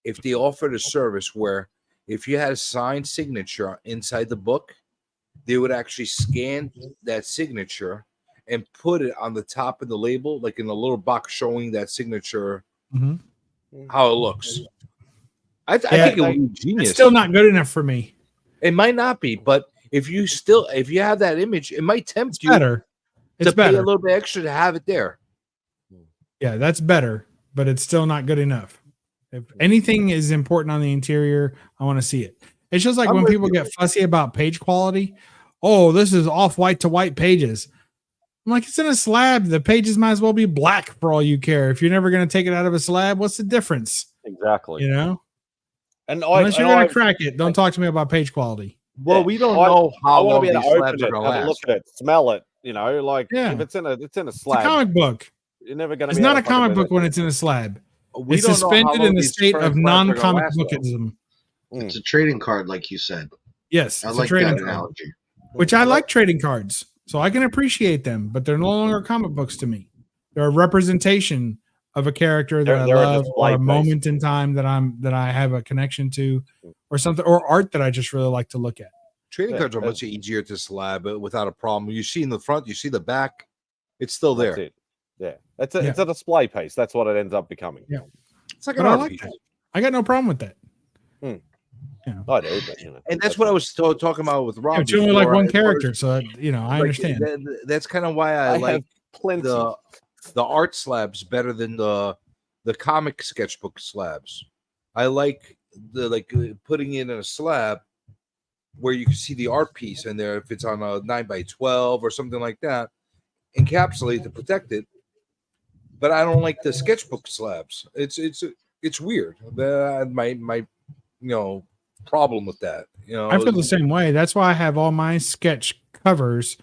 if they offered a service where if you had a signed signature inside the book, they would actually scan that signature and put it on the top of the label, like in a little box showing that signature, how it looks. I think it would be genius. It's still not good enough for me. It might not be, but if you have that image, it might tempt you better. It's to pay better. a little bit extra to have it there. Yeah, that's better, but it's still not good enough. If anything is important on the interior, I want to see it. It's just like when people get fussy about page quality. Oh, this is off-white to white pages. I'm like, it's in a slab. The pages might as well be black for all you care. If you're never going to take it out of a slab, what's the difference? Exactly. You know? And unless you're going to crack it, don't talk to me about page quality. Well, we don't know how long these slabs are going to to last. look at it, smell it. You know, like if it's in a slab. It's a comic book. You're never going to. It's not a comic book when it's in a slab. It's suspended in the state of non-comic bookism. It's a trading card, like you said. Yes, I it's like a trading that card, analogy. which I like trading cards, so I can appreciate them. But they're no longer comic books to me. They're a representation of a character that I love, or a moment in time that I have a connection to, or something, or art that I just really like to look at. Trading cards are much easier to slab without a problem. You see in the front, you see the back, it's still there. That's it. Yeah, it's a display piece. That's what it ends up becoming. Yeah, it's like but an I art like piece. that. I got no problem with that. I do, but, and that's what I was talking about with Rob. It's only like one character, so I understand. That's kind of why I like plenty. the art slabs better than the comic sketchbook slabs. I like putting it in a slab where you can see the art piece in there if it's on a 9x12 or something like that, encapsulate to protect it. But I don't like the sketchbook slabs. It's weird. My problem with that. I feel the same way. That's why I have all my sketch covers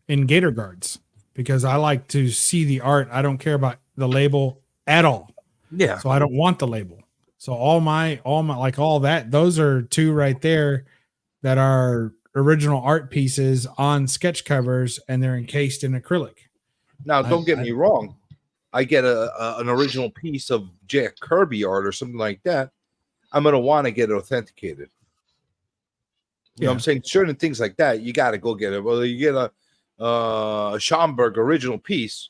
in Gator Guards, because I like to see the art. I don't care about the label at all. Yeah. So I don't want the label. So all that, those are two right there that are original art pieces on sketch covers, and they're encased in acrylic. Now, don't get me wrong. I get an original piece of Jack Kirby art or something like that. I'm going to want to get it authenticated. You know what I'm saying? Certain things like that, you got to go get it. Well, you get a Schomburg original piece,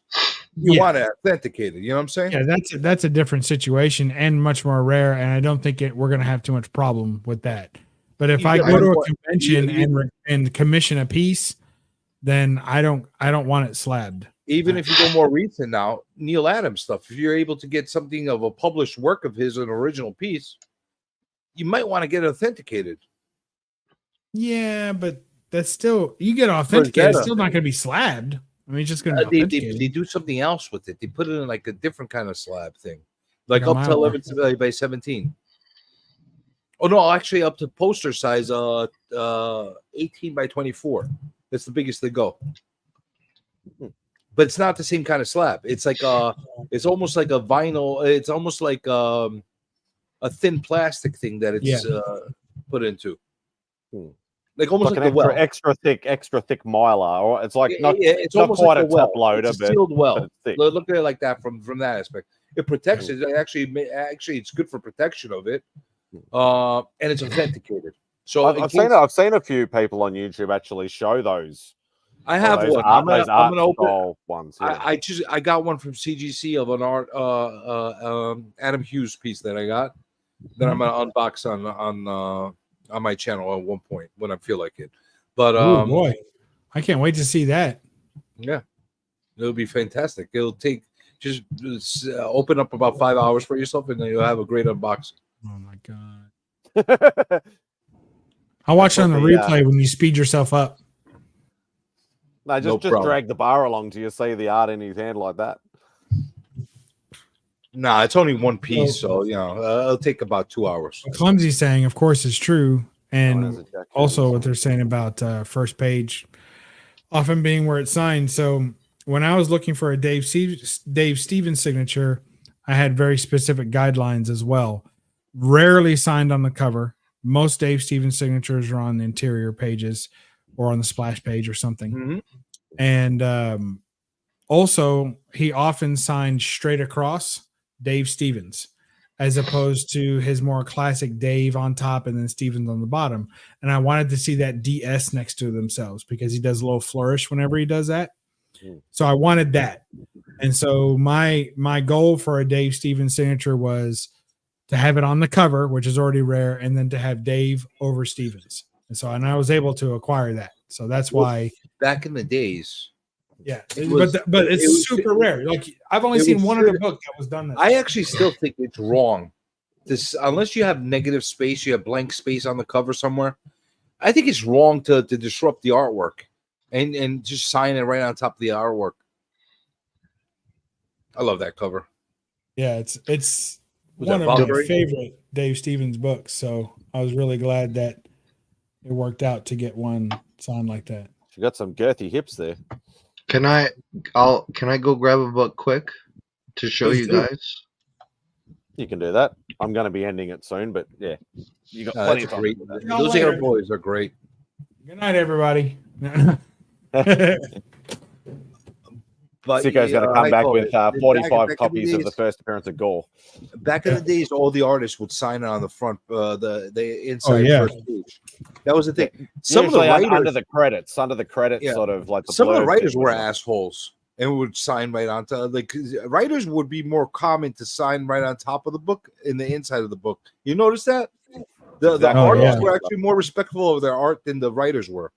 you want it authenticated. You know what I'm saying? Yeah, that's a different situation and much more rare. And I don't think we're going to have too much problem with that. But if I go to a convention and commission a piece, then I don't want it slabbed. Even if you go more recent now, Neil Adams stuff, if you're able to get something of a published work of his, an original piece, you might want to get it authenticated. Yeah, but that's still, you get authenticated, it's still not going to be slabbed. I mean, it's just going to be they do something else with it. They put it in like a different kind of slab thing, like up to 11 by 17. Oh no, actually up to poster size 18 by 24. That's the biggest they go. But it's not the same kind of slab. It's like it's almost like a vinyl. It's almost like a thin plastic thing that it's put into. Like almost like an extra thick mylar, or it's like it's not quite like a top loader, but sealed well. Look at it like that from that aspect. It protects it. Actually, it's good for protection of it, and it's authenticated. So I've seen a few people on YouTube actually show those. I have one. I'm gonna open ones. Yeah. I got one from CGC of an art Adam Hughes piece that I got that I'm gonna unbox on my channel at one point when I feel like it. But oh boy, I can't wait to see that. Yeah, it'll be fantastic. It'll take just open up about 5 hours for yourself, and then you'll have a great unboxing. Oh my god! I'll watch it on the replay when you speed yourself up. No, just drag the bar along till you see the art in his hand like that. Nah, it's only one piece, so it'll take about 2 hours. What Clumsy's saying, of course, is true, and also what they're saying about first page often being where it's signed. So when I was looking for a Dave Stevens signature, I had very specific guidelines as well. Rarely signed on the cover. Most Dave Stevens signatures are on the interior pages or on the splash page or something. Mm-hmm. And also, he often signed straight across Dave Stevens, as opposed to his more classic Dave on top and then Stevens on the bottom. And I wanted to see that DS next to themselves because he does a little flourish whenever he does that. So I wanted that. And so my goal for a Dave Stevens signature was to have it on the cover, which is already rare, and then to have Dave over Stevens. And I was able to acquire that. So that's why back in the days. Yeah, but it's super rare. Like I've only seen one other book that was done that. I actually still think it's wrong. Unless you have negative space, you have blank space on the cover somewhere. I think it's wrong to disrupt the artwork and just sign it right on top of the artwork. I love that cover. Yeah, it's one of my favorite Dave Stevens books. So I was really glad that it worked out to get one signed like that. You got some girthy hips there. Can I go grab a book quick to show you guys? You can do that. I'm going to be ending it soon, but yeah, you got plenty of time. Those air boys are great. Good night, everybody. But Sicko's going to come back with 45 copies of the first appearance of Gore. Back in the days, all the artists would sign it on the front, the inside first page. That was the thing. Some of the writers under the credits, sort of like some of the writers were assholes and would sign right on top. Like writers would be more common to sign right on top of the book in the inside of the book. You notice that the artists were actually more respectful of their art than the writers were.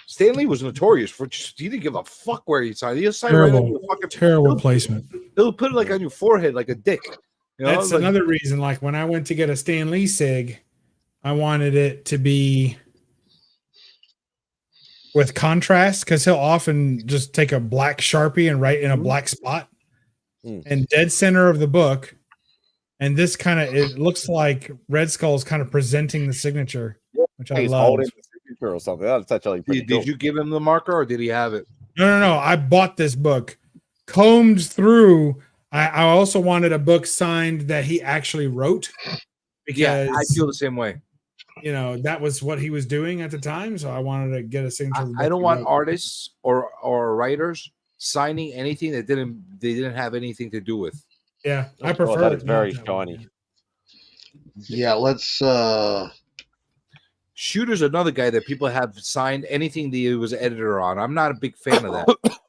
Stanley was notorious for he didn't give a fuck where he signed. He'll sign right on your fucking terrible placement. He'll put it like on your forehead like a dick. You know? That's another reason. Like when I went to get a Stan Lee sig, I wanted it to be with contrast because he'll often just take a black Sharpie and write in a black spot and dead center of the book. And this it looks like Red Skull's kind of presenting the signature, which I love. Or something. That's actually pretty cool. Did you give him the marker or did he have it? No. I bought this book, combed through. I also wanted a book signed that he actually wrote because I feel the same way. You know, that was what he was doing at the time. So I wanted to get a signature. I don't want artists or writers signing anything that they didn't have anything to do with. Yeah, I prefer that. It's very shiny. Yeah, let's Shooter's another guy that people have signed anything that he was editor on. I'm not a big fan of that.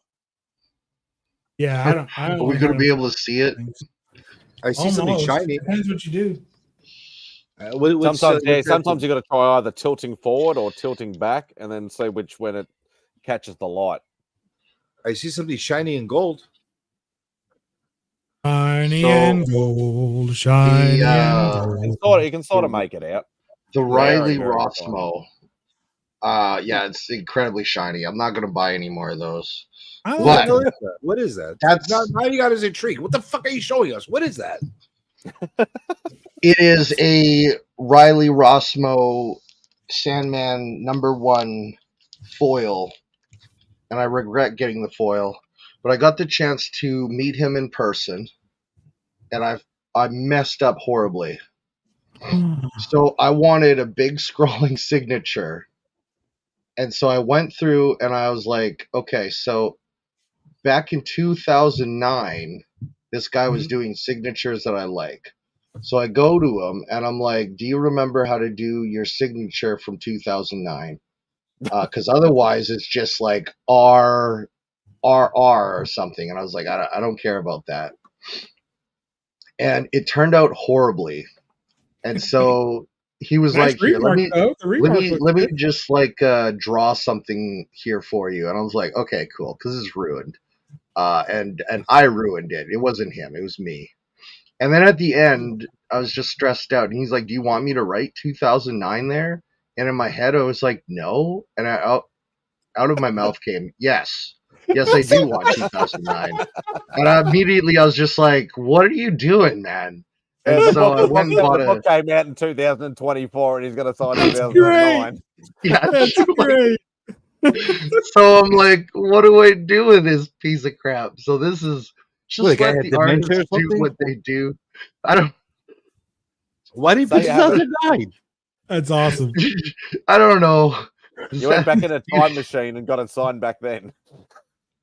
Yeah, I don't. Are we going to be able to see it? I see something shiny. Depends what you do. Sometimes you got to try either tilting forward or tilting back, and then see when it catches the light. I see something shiny and gold. Shiny and gold, shiny and gold. You can sort of make it out. The Riley Rossmo. Yeah, it's incredibly shiny. I'm not going to buy any more of those. What is that? That's now you got us intrigued. What the fuck are you showing us? What is that? It is a Riley Rossmo Sandman #1 foil, and I regret getting the foil, but I got the chance to meet him in person, and I messed up horribly. So I wanted a big scrolling signature. And so I went through and I was like, okay, so back in 2009, this guy was doing signatures that I like. So I go to him and I'm like, do you remember how to do your signature from 2009? Because otherwise it's just like RRR or something. And I was like, I don't care about that. And it turned out horribly. And so he was like, here, let me just like draw something here for you. And I was like, okay, cool, because it's ruined. And I ruined it. It wasn't him. It was me. And then at the end, I was just stressed out. And he's like, do you want me to write 2009 there? And in my head, I was like, no. And I out of my mouth came, yes, I do want 2009. And immediately I was just like, what are you doing, man? And so I went and bought the book came out in 2024, and he's going to sign 2009. Great. Yeah, That's great. So I'm like, what do I do with this piece of crap? So this is just let the artists do what they do. I don't. Why did you put 2009? That's awesome. I don't know. You went back in a time machine and got it signed back then.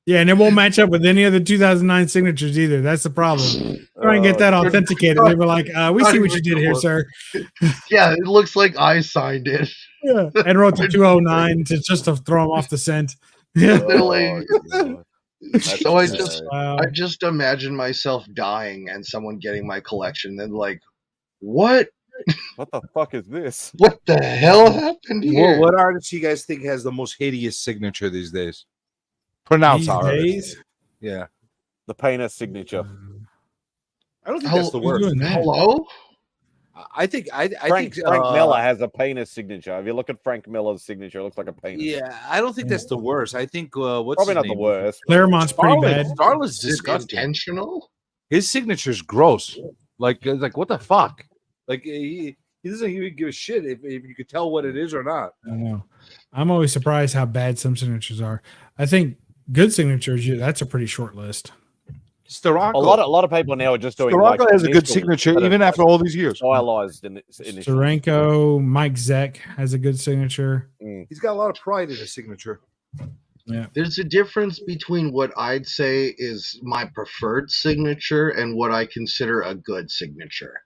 Yeah, and it won't match up with any of the 2009 signatures either. That's the problem. Try and get that authenticated. They were like, we see what you did here, sir. Yeah, it looks like I signed it. Yeah, and wrote the 209 just to throw him off the scent. Yeah. So I just imagine myself dying and someone getting my collection. Then like, what? What the fuck is this? What the hell happened here? What artist you guys think has the most hideous signature these days? Pronounce artist. Yeah, the penis signature. I don't think that's the worst. Hello? I think Frank Miller has a penis signature. If you look at Frank Miller's signature, it looks like a penis. Yeah, I don't think that's the worst. I think what's probably his not name? the worst. Claremont's pretty bad. Starlet's disgusting. Intentional? His signature's gross. Like what the fuck? Like he doesn't even give a shit if you could tell what it is or not. I know. I'm always surprised how bad some signatures are. I think good signatures, that's a pretty short list. Starako. A lot of people now are just doing. Starako has a good signature even after all these years. Stylized Steranko, Mike Zeck has a good signature. He's got a lot of pride in his signature. Yeah. There's a difference between what I'd say is my preferred signature and what I consider a good signature.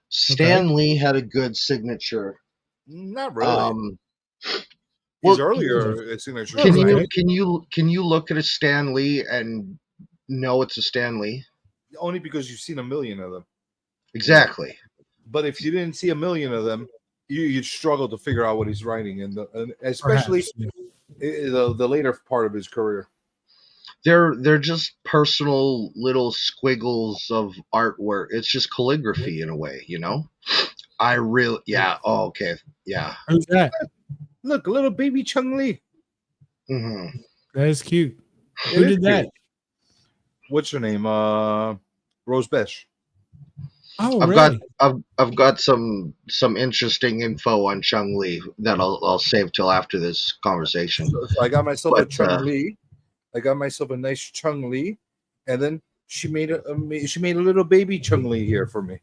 Stan Lee had a good signature. Not really. Well, his earlier signature. Can you look at a Stan Lee and know it's a Stan Lee? Only because you've seen a million of them. Exactly. But if you didn't see a million of them, you'd struggle to figure out what he's writing, and especially the later part of his career. They're just personal little squiggles of artwork. It's just calligraphy in a way, you know. Okay. Yeah. Who's that? Look, a little baby Chung Lee. Mm-hmm. That is cute. Who did that? What's her name? Rose Besh. Oh, I've got some interesting info on Chung Lee that I'll save till after this conversation. So I got myself a Chung Lee. I got myself a nice Chung Lee, and then she made a little baby Chung Lee here for me.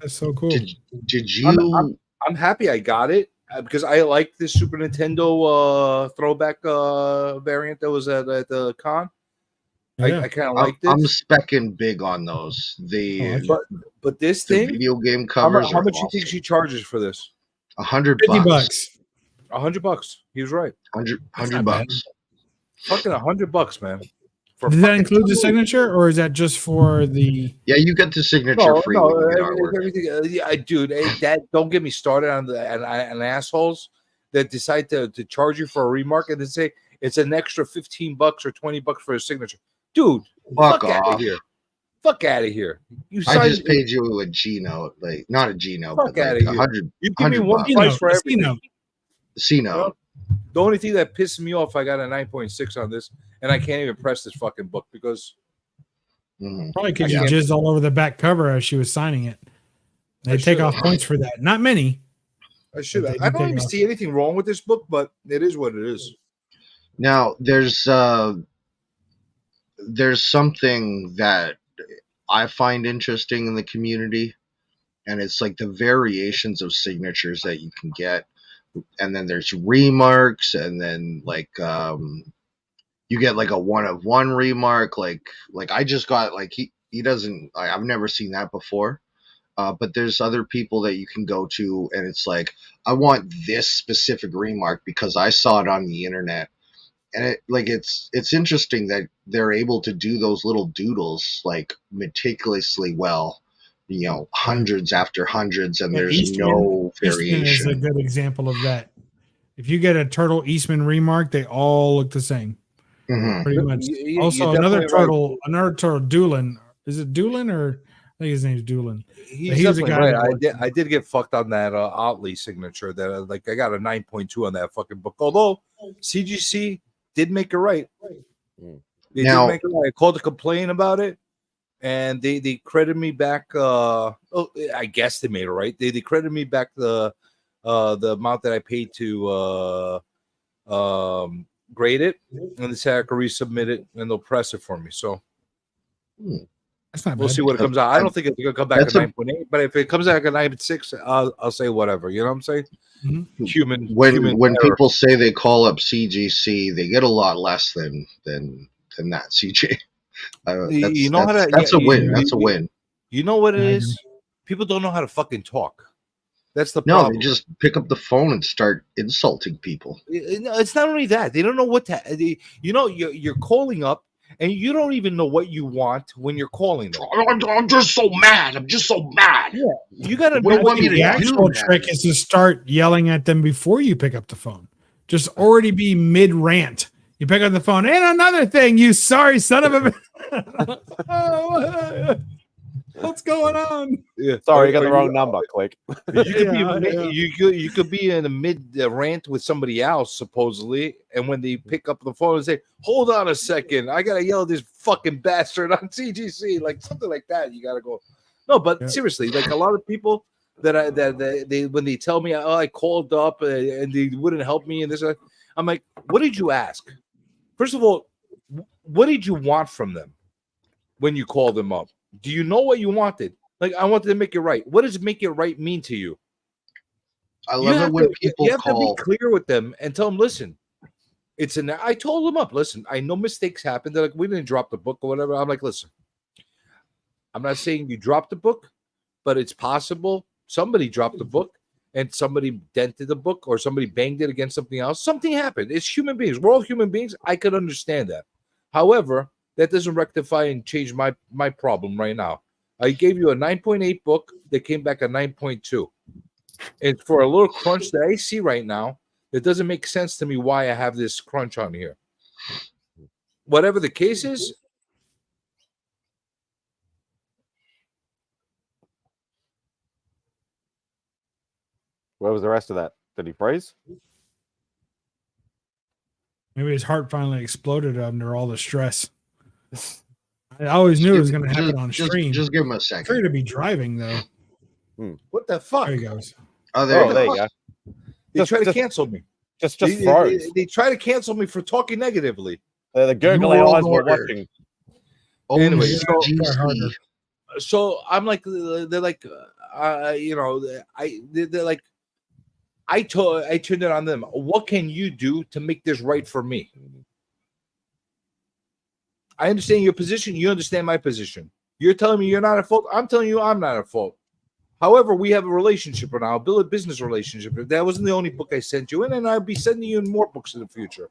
That's so cool. Did you? I'm happy I got it because I like this Super Nintendo throwback variant that was at the con. Yeah. I kind of like this. I'm specking big on those. But this thing, video game covers. How much you think she charges for this? $100. $50. $100. He was right. $100. Fucking $100, man. Does that include the signature, or is that just for the? Yeah, you get the signature free. Everything. Yeah, dude. Don't get me started on the assholes that decide to charge you for a remark and then say it's an extra $15 or $20 for a signature. Dude, fuck out of here. Fuck out of here. I just paid you a G note, like not a G note, but like 100. You give me one price for everything. C note. The only thing that pissed me off, I got a 9.6 on this, and I can't even press this fucking book because probably because you jizzed all over the back cover as she was signing it. They take off points for that. Not many. I should. I don't even see anything wrong with this book, but it is what it is. Now there's something that I find interesting in the community, and it's like the variations of signatures that you can get. And then there's remarks, and then like you get like a 1-of-1 remark. Like I just got like he doesn't. I've never seen that before. But there's other people that you can go to, and it's like I want this specific remark because I saw it on the internet, and it's interesting that they're able to do those little doodles like meticulously well. You know, hundreds after hundreds, and there's no variation. Eastman is a good example of that. If you get a Turtle Eastman remark, they all look the same, pretty much. Also, another turtle, Doolin. Is it Doolin or I think his name's Doolin? He's a guy. Right. I did get fucked on that Otley signature. That I got a 9.2 on that fucking book. Although CGC did make it right. They Now- did make it right. I called to complain about it, and they credited me back. I guess they made it right. They credited me back the amount that I paid to grade it, and they said I could resubmit it, and they'll press it for me. So That's not we'll bad. see what it comes out. I don't think it's gonna come back That's at a- 9.8, but if it comes out at 9.6, I'll say whatever. You know what I'm saying? Mm-hmm. Human When error. people say they call up CGC, they get a lot less than that. CJ, You know how to- that's a yeah, win. you- That's a you- win. You know what it is? People don't know how to fucking talk. That's the No, problem. they just pick up the phone and start insulting people. It's not only that. They don't know what to. You're calling up and you don't even know what you want when you're calling them. I'm just so mad. I'm just so mad. Yeah, you got to What do know you what want me you to The want. actual trick is to start yelling at them before you pick up the phone. Just already be mid rant. You pick up the phone, and another thing, you sorry son of a. Oh, what's going on? Yeah. Sorry, you got the wrong number. Click. You could be in a mid rant with somebody else supposedly, and when they pick up the phone and say, "Hold on a second, I gotta yell at this fucking bastard on CGC," like something like that. You gotta go. No, but seriously, like a lot of people that they when they tell me, "Oh, I called up and they wouldn't help me," and this, I'm like, "What did you ask? First of all, what did you want from them when you called them up? Do you know what you wanted? Like, I wanted to make it right. What does make it right mean to you?" I love it when people you have call. to be clear with them and tell them, listen, I told them up, listen, I know mistakes happen. They're like, we didn't drop the book or whatever. I'm like, listen, I'm not saying you dropped the book, but it's possible somebody dropped the book and somebody dented the book or somebody banged it against something else. Something happened. It's human beings. We're all human beings. I could understand that. However, that doesn't rectify and change my problem right now. I gave you a 9.8 book that came back a 9.2. And for a little crunch that I see right now, it doesn't make sense to me why I have this crunch on here. Whatever the case is, Where was the rest of that? Did he freeze? Maybe his heart finally exploded under all the stress. I always knew it was going to happen on stream. Just give him a second. Free to be driving though. What the fuck? There he goes. Oh, there you go. They try to cancel me. Just froze. They try to cancel me for talking negatively. The gurgly eyes were watching. Anyway, GC. so I'm like, they're like, they're like, I turned it on them. What can you do to make this right for me? I understand your position. You understand my position. You're telling me you're not at fault. I'm telling you I'm not at fault. However, we have a relationship now, build a business relationship. That wasn't the only book I sent you in, and I'll be sending you in more books in the future.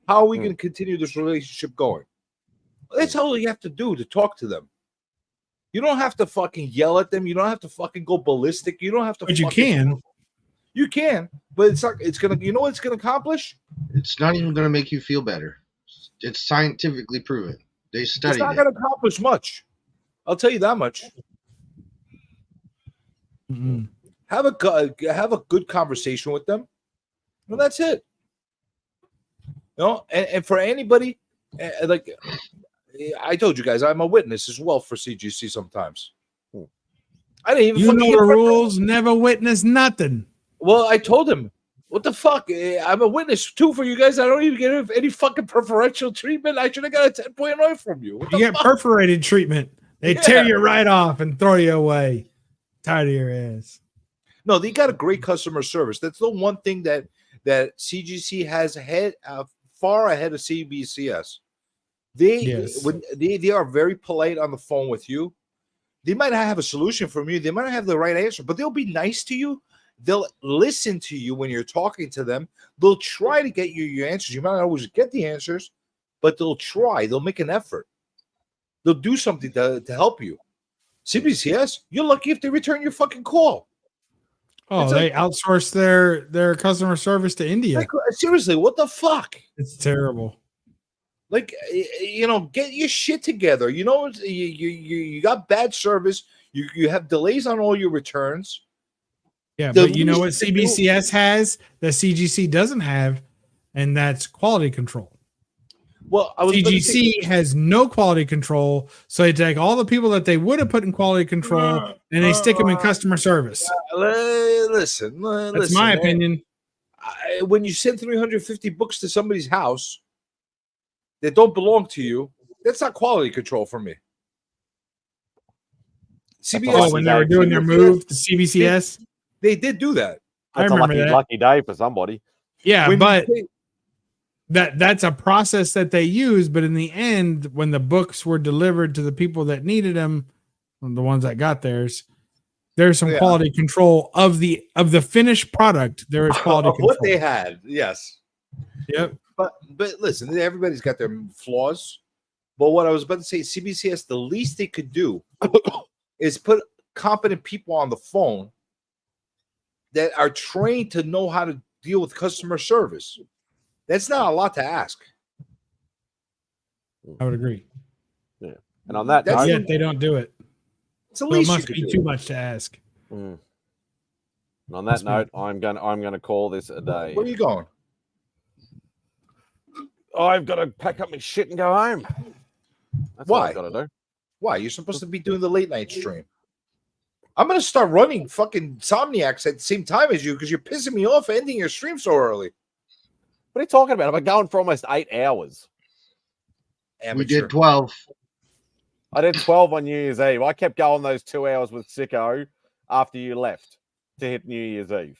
How are we going to continue this relationship going? That's all you have to do to talk to them. You don't have to fucking yell at them. You don't have to fucking go ballistic. You don't have to. But you can. You can, but it's not. It's gonna. You know what it's gonna accomplish? It's not even going to make you feel better. It's scientifically proven. They studied It's not it. gonna accomplish much. I'll tell you that much. Mm-hmm. Have a good conversation with them. Well, that's it. You know, and for anybody, like I told you guys, I'm a witness as well for CGC sometimes. I didn't even. You know the rules. Never witness nothing. Well, I told him, what the fuck? I'm a witness too for you guys. I don't even get any fucking preferential treatment. I should have got a 10.9 from you. What You the get fuck? perforated treatment. They tear you right off and throw you away. Tired of your ass. No, they got a great customer service. That's the one thing that CGC has far ahead of CBCS. They are very polite on the phone with you. They might not have a solution from you. They might not have the right answer, but they'll be nice to you. They'll listen to you when you're talking to them. They'll try to get you your answers. You might not always get the answers, but they'll try. They'll make an effort. They'll do something to help you. CBCS, you're lucky if they return your fucking call. Oh, they outsource their customer service to India. Like, seriously, what the fuck? It's terrible. Like, get your shit together. You know, you got bad service. You have delays on all your returns. Yeah, but you know what CBCS has that CGC doesn't have? and that's quality control. Well, I was CGC has no quality control, so they take all the people that they would have put in quality control and they stick them in customer service. Listen, That's my opinion. When you send 350 books to somebody's house that don't belong to you, that's not quality control for me. CBS, when they were doing their move to CBCS, they did do that. I remember that. Lucky day for somebody. Yeah, but that's a process that they use. But in the end, when the books were delivered to the people that needed them, the ones that got theirs, there's some quality control of the finished product. There is quality control. What they had, yes. Yep. But listen, everybody's got their flaws. But what I was about to say, CBCS, the least they could do is put competent people on the phone that are trained to know how to deal with customer service. That's not a lot to ask. I would agree. Yeah. And on that note, yet they don't do it. It's the least it must be too much to ask. And on that note, I'm gonna call this a day. Where are you going? I've got to pack up my shit and go home. That's what I've got to do. Why? You're supposed to be doing the late night stream. I'm gonna start running fucking Somniacs at the same time as you because you're pissing me off ending your stream so early. What are you talking about? I've been going for almost 8 hours. Amateur. We did 12. I did 12 on New Year's Eve. I kept going those 2 hours with Sicko after you left to hit New Year's Eve.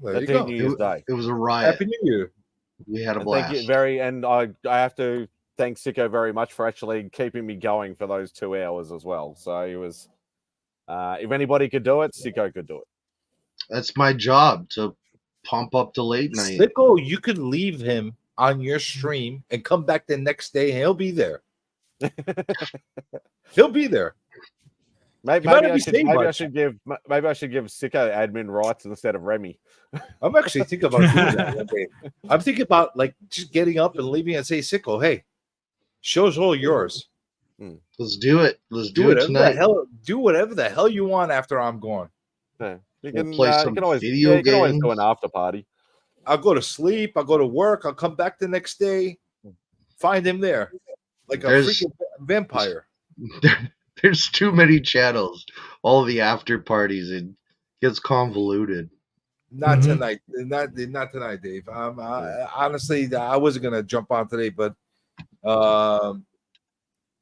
There you go. New Year's Day. It was a riot. Happy New Year. We had a And blast. thank you and I have to thank Sicko very much for actually keeping me going for those 2 hours as well. So it was, if anybody could do it, Sicko could do it. That's my job, to pump up the late night. Sicko, you could leave him on your stream and come back the next day and he'll be there. He'll be there. Maybe I should give Sicko admin rights instead of Remy. I'm actually thinking about doing that one day. I'm thinking about like just getting up and leaving and say, Sicko, hey, show's all yours. Let's do it. Let's do it tonight. Do whatever the hell you want after I'm gone. Yeah. You We'll can play some you can always, video you can always do games. an after party. I'll go to sleep. I'll go to work. I'll come back the next day. Find him there. Like a freaking vampire. There's too many channels. All the after parties. It gets convoluted. Not tonight. Not tonight, Dave. Honestly, I wasn't gonna jump on today, but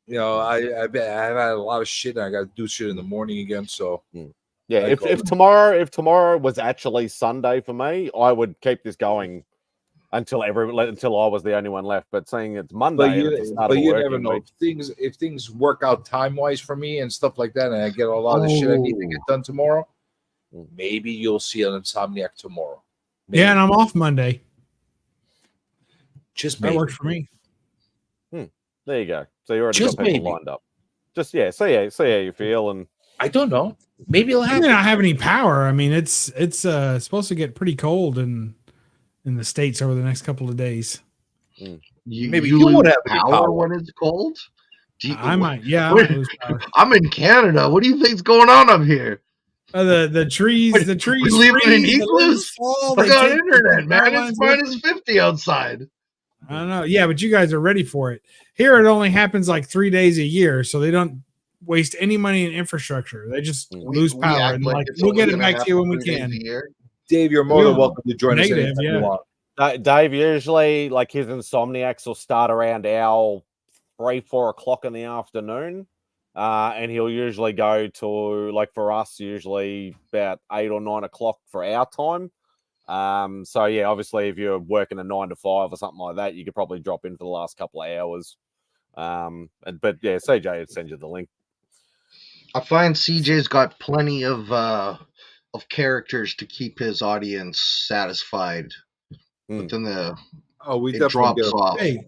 you know, I've had a lot of shit and I gotta do shit in the morning again. So yeah, if tomorrow was actually Sunday for me, I would keep this going until I was the only one left. But seeing it's Monday, but you never know. If things work out time wise for me and stuff like that, and I get a lot of shit I need to get done tomorrow, maybe you'll see an Insomniac tomorrow. Maybe. Yeah, and I'm off Monday. Just that works for me. There you go. So you already Just got people maybe. lined up. Just see how you feel, and I don't know. Maybe it'll I happen. may not have any power. I mean, it's supposed to get pretty cold in the States over the next couple of days. Maybe you you would lose have power when it's cold. I might. Yeah, I might lose power. I'm in Canada. What do you think's going on up here? The trees. The trees. We living in freeze, the leaves igloos? fall, I they got take internet, man. power It's lines minus 50 outside. I don't know. Yeah, but you guys are ready for it. Here, it only happens like 3 days a year, so they don't waste any money in infrastructure. They just lose power, act and like like it's we'll only get it gonna back to you when we happen 3 days can. a year. Dave, you're more than welcome to join us Negative, anytime you yeah. want. Dave, usually like his insomniacs will start around our 3-4 o'clock in the afternoon, and he'll usually go to, like for us, usually about 8 or 9 o'clock for our time. So yeah, obviously if you're working a 9 to 5 or something like that, you could probably drop in for the last couple of hours. But yeah, CJ would send you the link. I find CJ's got plenty of characters to keep his audience satisfied. But then it drops off. Hey,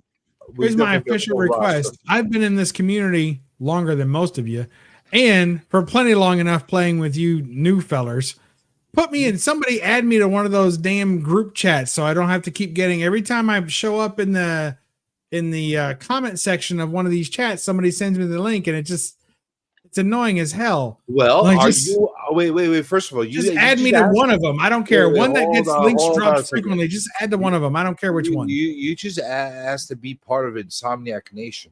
here's my official request. I've been in this community longer than most of you, and for plenty long enough playing with you new fellers. Put me in. Somebody add me to one of those damn group chats so I don't have to keep getting every time I show up in the comment section of one of these chats. Somebody sends me the link, and it's It's annoying as hell. Well, like, wait. First of all, just add me to one of them. I don't care. One that gets links dropped frequently. Just add to one of them. I don't care which one. You just asked to be part of Insomniac Nation.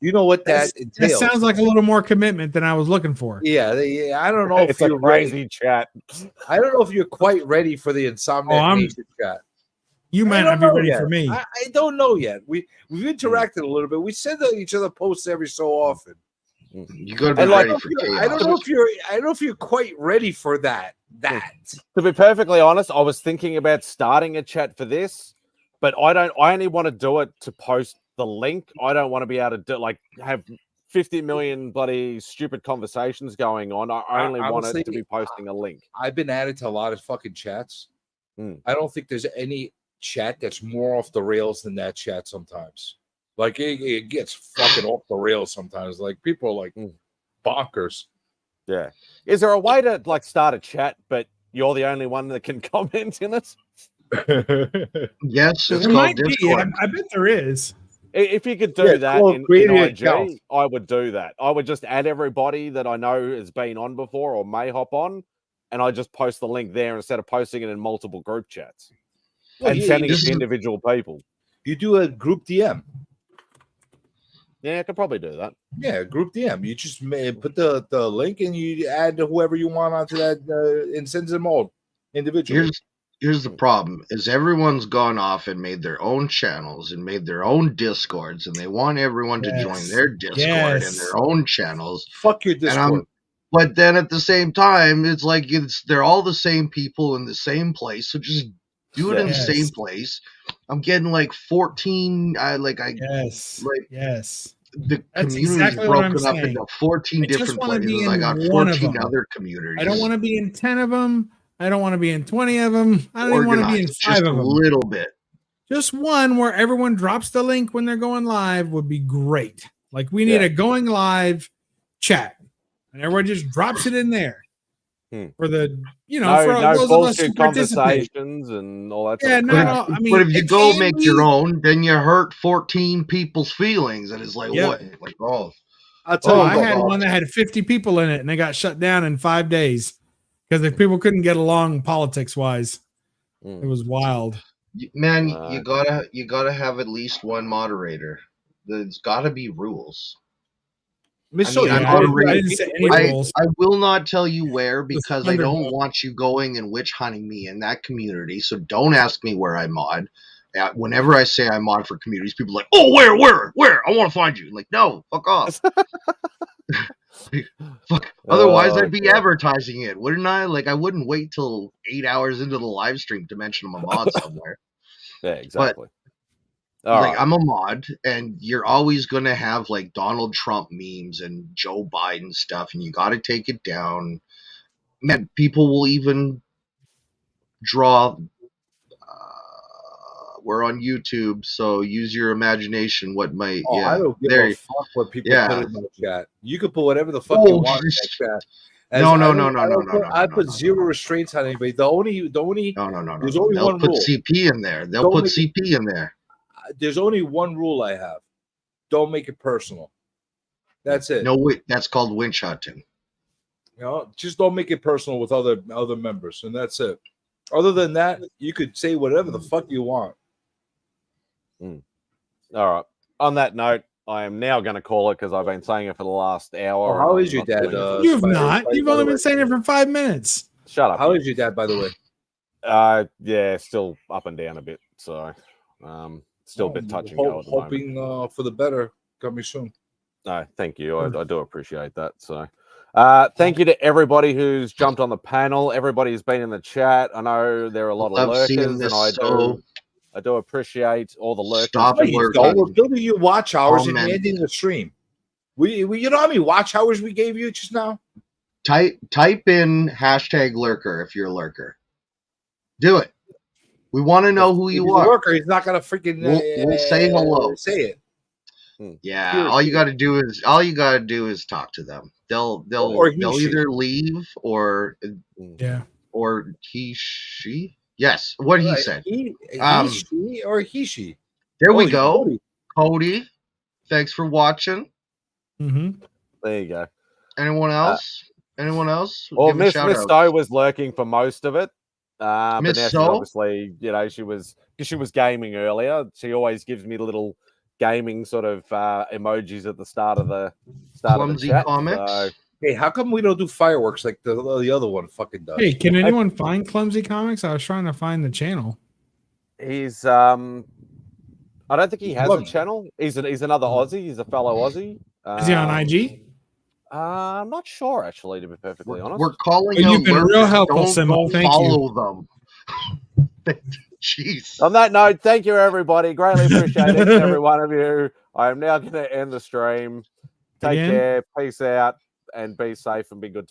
You know what that entails. That sounds like a little more commitment than I was looking for. Yeah. I don't know if you're crazy chat. I don't know if you're quite ready for the Insomniac Nation chat. You might not be ready for me. I don't know yet. We've interacted a little bit. We send each other posts every so often. You gotta be ready for chaos. I don't know if you're quite ready for that. To be perfectly honest, I was thinking about starting a chat for this, but I only want to do it to post the link. I don't want to be able to have 50 million bloody stupid conversations going on. I only want it to be posting a link. I've been added to a lot of fucking chats. I don't think there's any chat that's more off the rails than that chat sometimes. Like it gets fucking off the rails sometimes. Like people are like bonkers. Yeah. Is there a way to start a chat, but you're the only one that can comment in it? Yes, it's there called Discord. I bet there is. If you could do that in IG, I would do that. I would just add everybody that I know has been on before or may hop on, and I just post the link there instead of posting it in multiple group chats and sending it to individual people. You do a group DM. Yeah, I could probably do that. Yeah, group DM. You just put the link and you add whoever you want onto that and sends them all individually. Here's the problem: is everyone's gone off and made their own channels and made their own Discords, and they want everyone to join their Discord and their own channels. Fuck your Discord. But then at the same time, it's like they're all the same people in the same place, so just do it in the same place. I'm getting 14. The community is broken up into 14 different places. I got 14 other communities. I don't want to be in 10 of them. I don't want to be in 20 of them. I don't even want to be in 5 of them. Just a little bit. Just one where everyone drops the link when they're going live would be great. Like we need a going live chat, and everyone just drops it in there. For the for those of us who conversations and all that. Yeah, but if you go make your own, then you hurt 14 people's feelings, and it's like what? Like I had one that had 50 people in it, and they got shut down in 5 days because if people couldn't get along politics wise, it was wild. Man, you gotta have at least one moderator. There's got to be rules. I will not tell you where because I don't want you going and witch hunting me in that community. So don't ask me where I mod. Whenever I say I mod for communities, people are like, "Oh, where? I want to find you." I'm like, no, fuck off. Fuck. Otherwise, I'd be advertising it, wouldn't I? Like, I wouldn't wait till 8 hours into the live stream to mention I'm a mod somewhere. Yeah, exactly. But, I'm a mod, and you're always going to have Donald Trump memes and Joe Biden stuff, and you got to take it down. Man, people will even draw. We're on YouTube, so use your imagination. What might? I don't give a fuck what people put in the chat. You can put whatever the fuck you want in that chat. No. I put zero restraints on anybody. The only. No. There's only They'll one put rule. CP in there. They'll put CP in there. There's only one rule I have. Don't make it personal. That's it. No, that's called winch hunting. Just don't make it personal with other members, and that's it. Other than that, you could say whatever the fuck you want. All right. On that note, I am now going to call it because I've been saying it for the last hour. How is your dad? You've not. You've only been saying it for 5 minutes. Shut up. How is your dad, by the way? Yeah, still up and down a bit. So, still a bit touch and go at the moment. Hoping for the better coming soon. No, thank you. I do appreciate that. So, thank you to everybody who's jumped on the panel. Everybody who's been in the chat. I know there are a lot of lurkers, and I do appreciate all the lurkers. We're building you watch hours and ending the stream. You know how many watch hours we gave you just now? Type in #lurker if you're a lurker. Do it. We want to know who you are. Lurker, he's not gonna freaking. We'll say hello. Say it. Yeah, all you got to do is talk to them. They'll either leave or she. Yes, what he said. She or he she. There we go. Cody, thanks for watching. Mm-hmm. There you go. Anyone else? Anyone else? Well, Give a Miss shout out. Stowe was lurking for most of it. But Miss now she's Stowe? obviously, she was gaming earlier. She always gives me little gaming sort of emojis at the start of the Clumsy chat. Comics. So, Hey, how come we don't do fireworks like the other one fucking does? Hey, can anyone find Clumsy Comics? I was trying to find the channel. He's I don't think he has a channel. He's another Aussie. He's a fellow Aussie. Is he on IG? I'm not sure, actually, to be perfectly honest. We're calling Well, out you've been lurkers. real helpful, Don't Simo. go Thank follow them. Jeez. On that note, thank you, everybody. Greatly appreciate each and every one of you. I am now going to end the stream. Take care. Peace out. And be safe and be good to